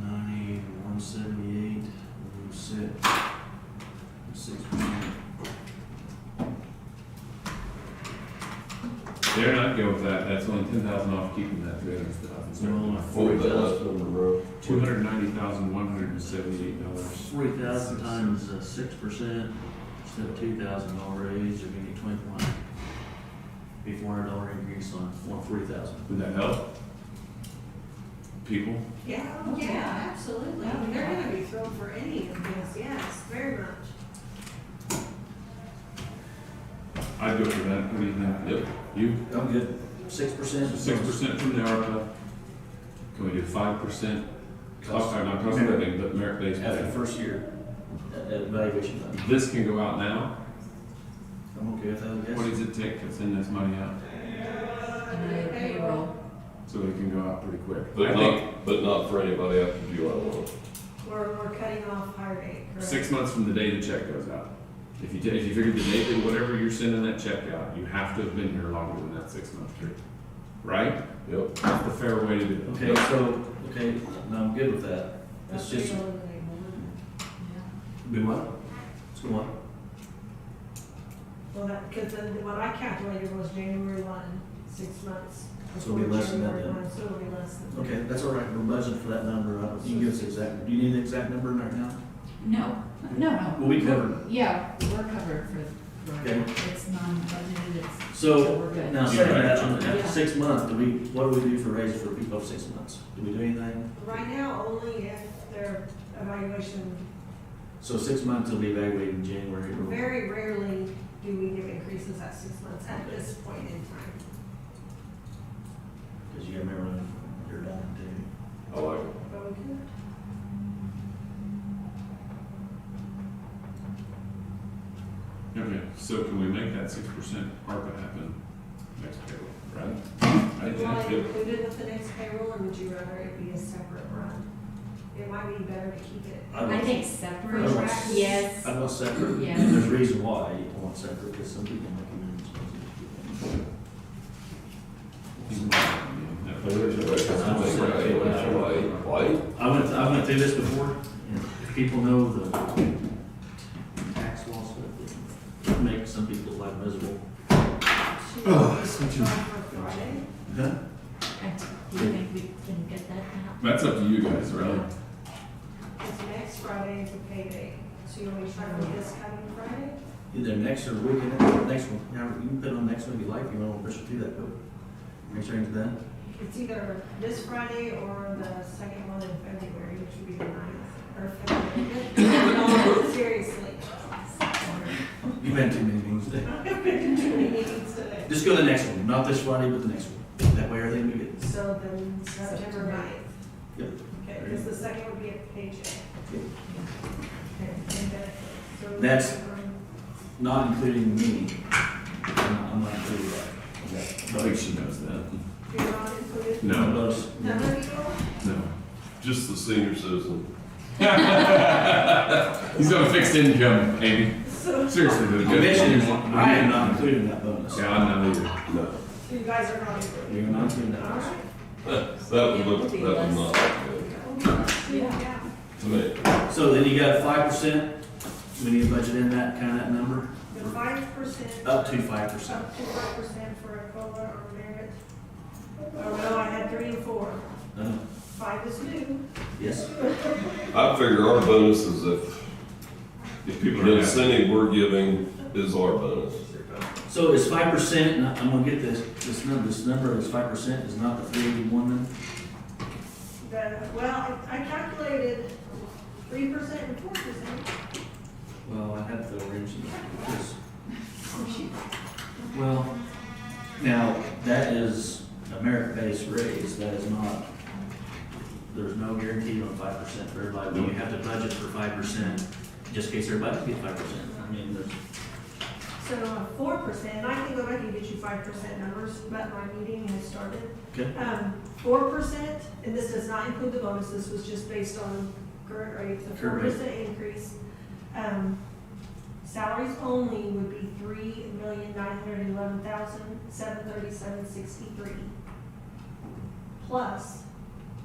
90, 178, 6%. There, I'd go with that. That's only 10,000 off keeping that 300,000. Well, What was that last number, bro? $290,178. 40,000 times 6%, instead of $2,000 raise, you're gonna get 21. Be $400 increase on 40,000. Would that help? People? Yeah, oh, yeah, absolutely. I mean, they're gonna be thrilled for any of this, yes, very much. I'd go for that. What do you think? Yep. You? I'm good. 6%? 6% from the ARPA. Can we do 5%? Cost of living, but merit-based After the pay. first year, at evaluation time. This can go out now. I'm okay with that, I guess. What does it take to send this money out? And the payroll. So it can go out pretty quick. But I think but not for anybody after July 1. We're cutting off hire date, correct? 6 months from the day the check goes out. If you figure the date that whatever you're sending that check out, you have to have been here longer than that 6 month period. Right? Yep. That's the fair way to do it. Okay, so, okay, no, I'm good with that. It's That's just, the only thing we do what? Let's go on. Well, that, because then what I calculated was January 1, 6 months. So it'll be less than that January then. 1, so it'll be less than that. Okay, that's all right, we're budgeting for that number. You can give us exact, do you need the exact number right now? No, no. Well, we covered. Yeah, we're covered for, Okay. it's non-budgeted, it's, So, we're good. now saying that, after Yeah. 6 months, what do we do for raises for people of 6 months? Do we do anything? Right now, only if their evaluation, So 6 months will be evaluated in January. or- very rarely do we give increases at 6 months at this point in time. Because you gotta remember when you're done too. I like it. But we could. Okay, so can we make that 6% ARPA happen next payroll, right? I You think want that's it good. included with the next payroll, or would you rather it be a separate run? It might be better to keep it. I think separate, For track. yes. I want separate. Yeah. And there's a reason why you want separate, because some people make them I went through this before, and if people know the tax law stuff, it makes some people's life miserable. Should we try for Friday? Huh? Do you think we can get that out? That's up to you guys, really. It's next Friday is the payday, so you want to try for this coming Friday? Either next or the weekend, next one, now, you can put it on next one if you like, you want to push it through that, but make sure it's done. It's either this Friday or the second one in February, which would be the 9th, or February. No, seriously. You've been too many meetings today. I've been to too many meetings today. Just go to the next one, not this Friday, but the next one. That way everything will be good. So then September 9th. Yep. Okay, because the second would be a paycheck. Yep. Okay, and benefits. So That's- Not including me. I'm not including that. I think she knows that. You're not included? No, Bonus. None of you? no. Just the senior citizen. He's got a fixed income, Amy. So Seriously, the Commission is, I am not including that bonus. Yeah, I'm not either. No. you guys are not included? You're not including that All bonus. right. That would not look good Yeah. to me. So then you got 5%, we need to budget in that, kind of that number, The 5%. up to 5%. Up to 5% for a COLA or merit. Oh, no, I had 3 and 4. 5 is new. Yes, I figure our bonus is if People the are happy. incentive we're giving is our bonus. so is 5%, and I'm gonna get this number is 5% is not the 381 then? Well, I calculated 3% and 4%. Well, I had to throw a wrench in that because, well, now, that is a merit-based raise, that is not, there's no guarantee on 5% for everybody, but you have to budget for 5%, just in case everybody gets 5%. I mean, there's, So 4%, and I can go back and get you 5% numbers, but my meeting has started. okay, 4%, and this does not include the bonus, this was just based on current rates, a Current rate. 4% increase. Salaries only would be $3,911,737.63, plus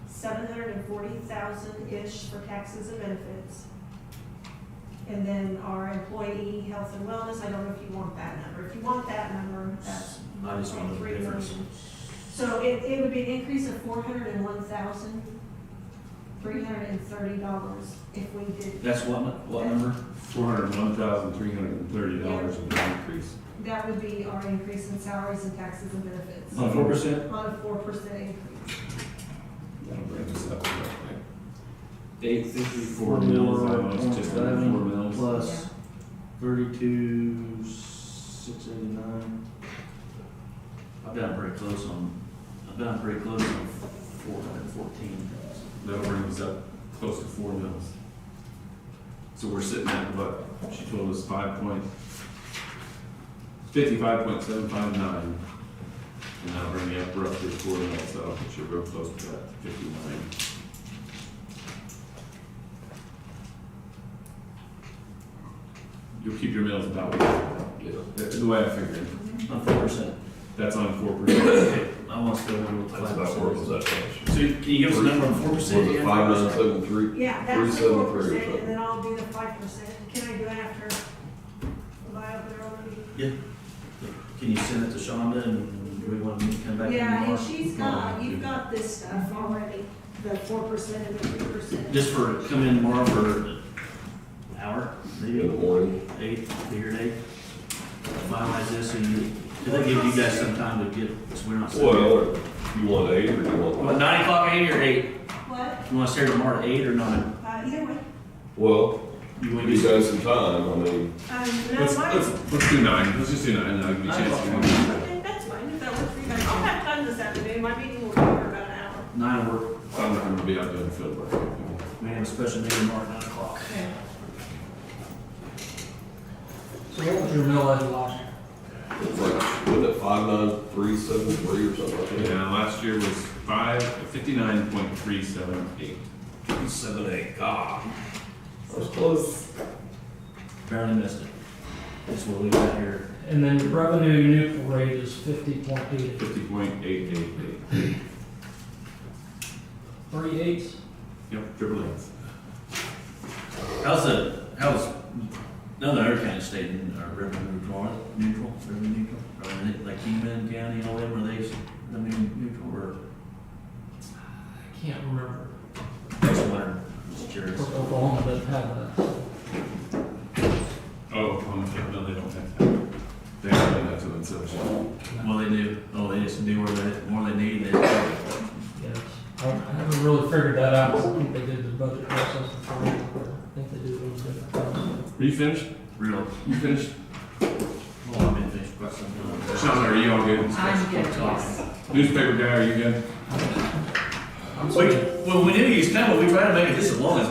$740,000-ish for taxes and benefits. And then our employee health and wellness, I don't know if you want that number. If you want that number, that's I just want to know the 3 difference. million. So it would be an increase of $401,330 if we did. That's what number? $401,330 of an increase. That would be our increase in salaries and taxes and benefits. On 4%? On a 4% increase. That'll bring us up to roughly 854 mils, almost just under 4 mils. Plus 32,689. I've been pretty close on 414. That'll bring us up close to 4 mils. So we're sitting at what, she told us 55.759. And that'll bring you up roughly 4 mils, so that'll put you real close to that 59. You'll keep your mills about, the way I figured. On 4%. That's on 4%. I want to still wonder what the That's about 5% where is. was that last year? So can you give us a number on 4%? Was it 5973? Yeah, that's the 373 or 4%, and something? then I'll do the 5%. Can I do it after? Am I up there already? Yeah. Can you send it to Shonda and do we want to come back? Yeah, and tomorrow? she's got, you've got this stuff already, the 4% and the 3%. Just for, come in tomorrow for an hour, maybe? In the morning. 8, be here at 8. Finalize this and do they give you guys some time to get, so we're not. Well, you want 8 or you want? What, 9 o'clock, 8 or 8? What? You want to stay tomorrow at 8 or 9? Either way. Well, You want to you do got some time, I mean, No, Let's do 9, let's just do 9, and I'll give you a chance to. Okay, that's fine, if that works for you guys. I'll have time this afternoon, my meeting will be for about an hour. 9 work. I'm not gonna be out doing field work. We have a special meeting tomorrow at 9 o'clock. So what was your mill levy last year? it's like, wasn't it 59373 or something like that? Yeah, last year was 59.378. 378, God. That was close. Barely missed it. Just we'll leave that here. And then your revenue neutral rate is 50.8. 50.888. 3/8. Yep, triple A's. How's none of the other counties stayed in our revenue neutral? Or like Keim County and all them, are they revenue neutral or? I can't remember. Just wondering, just curious. Oklahoma doesn't have that. Oh, no, they don't have that. They have that to themselves. Well, they do. Oh, they just do more they need. They Yes. I haven't really figured that out. I think they did the budget process before. I think they do those different things. Are you finished? real. You finished? Well, I've been finished quite some time. Shonda, are you all good? I'm good, yes. Newspaper guy, are you good? Well, we knew he was coming. We tried to make it just as long as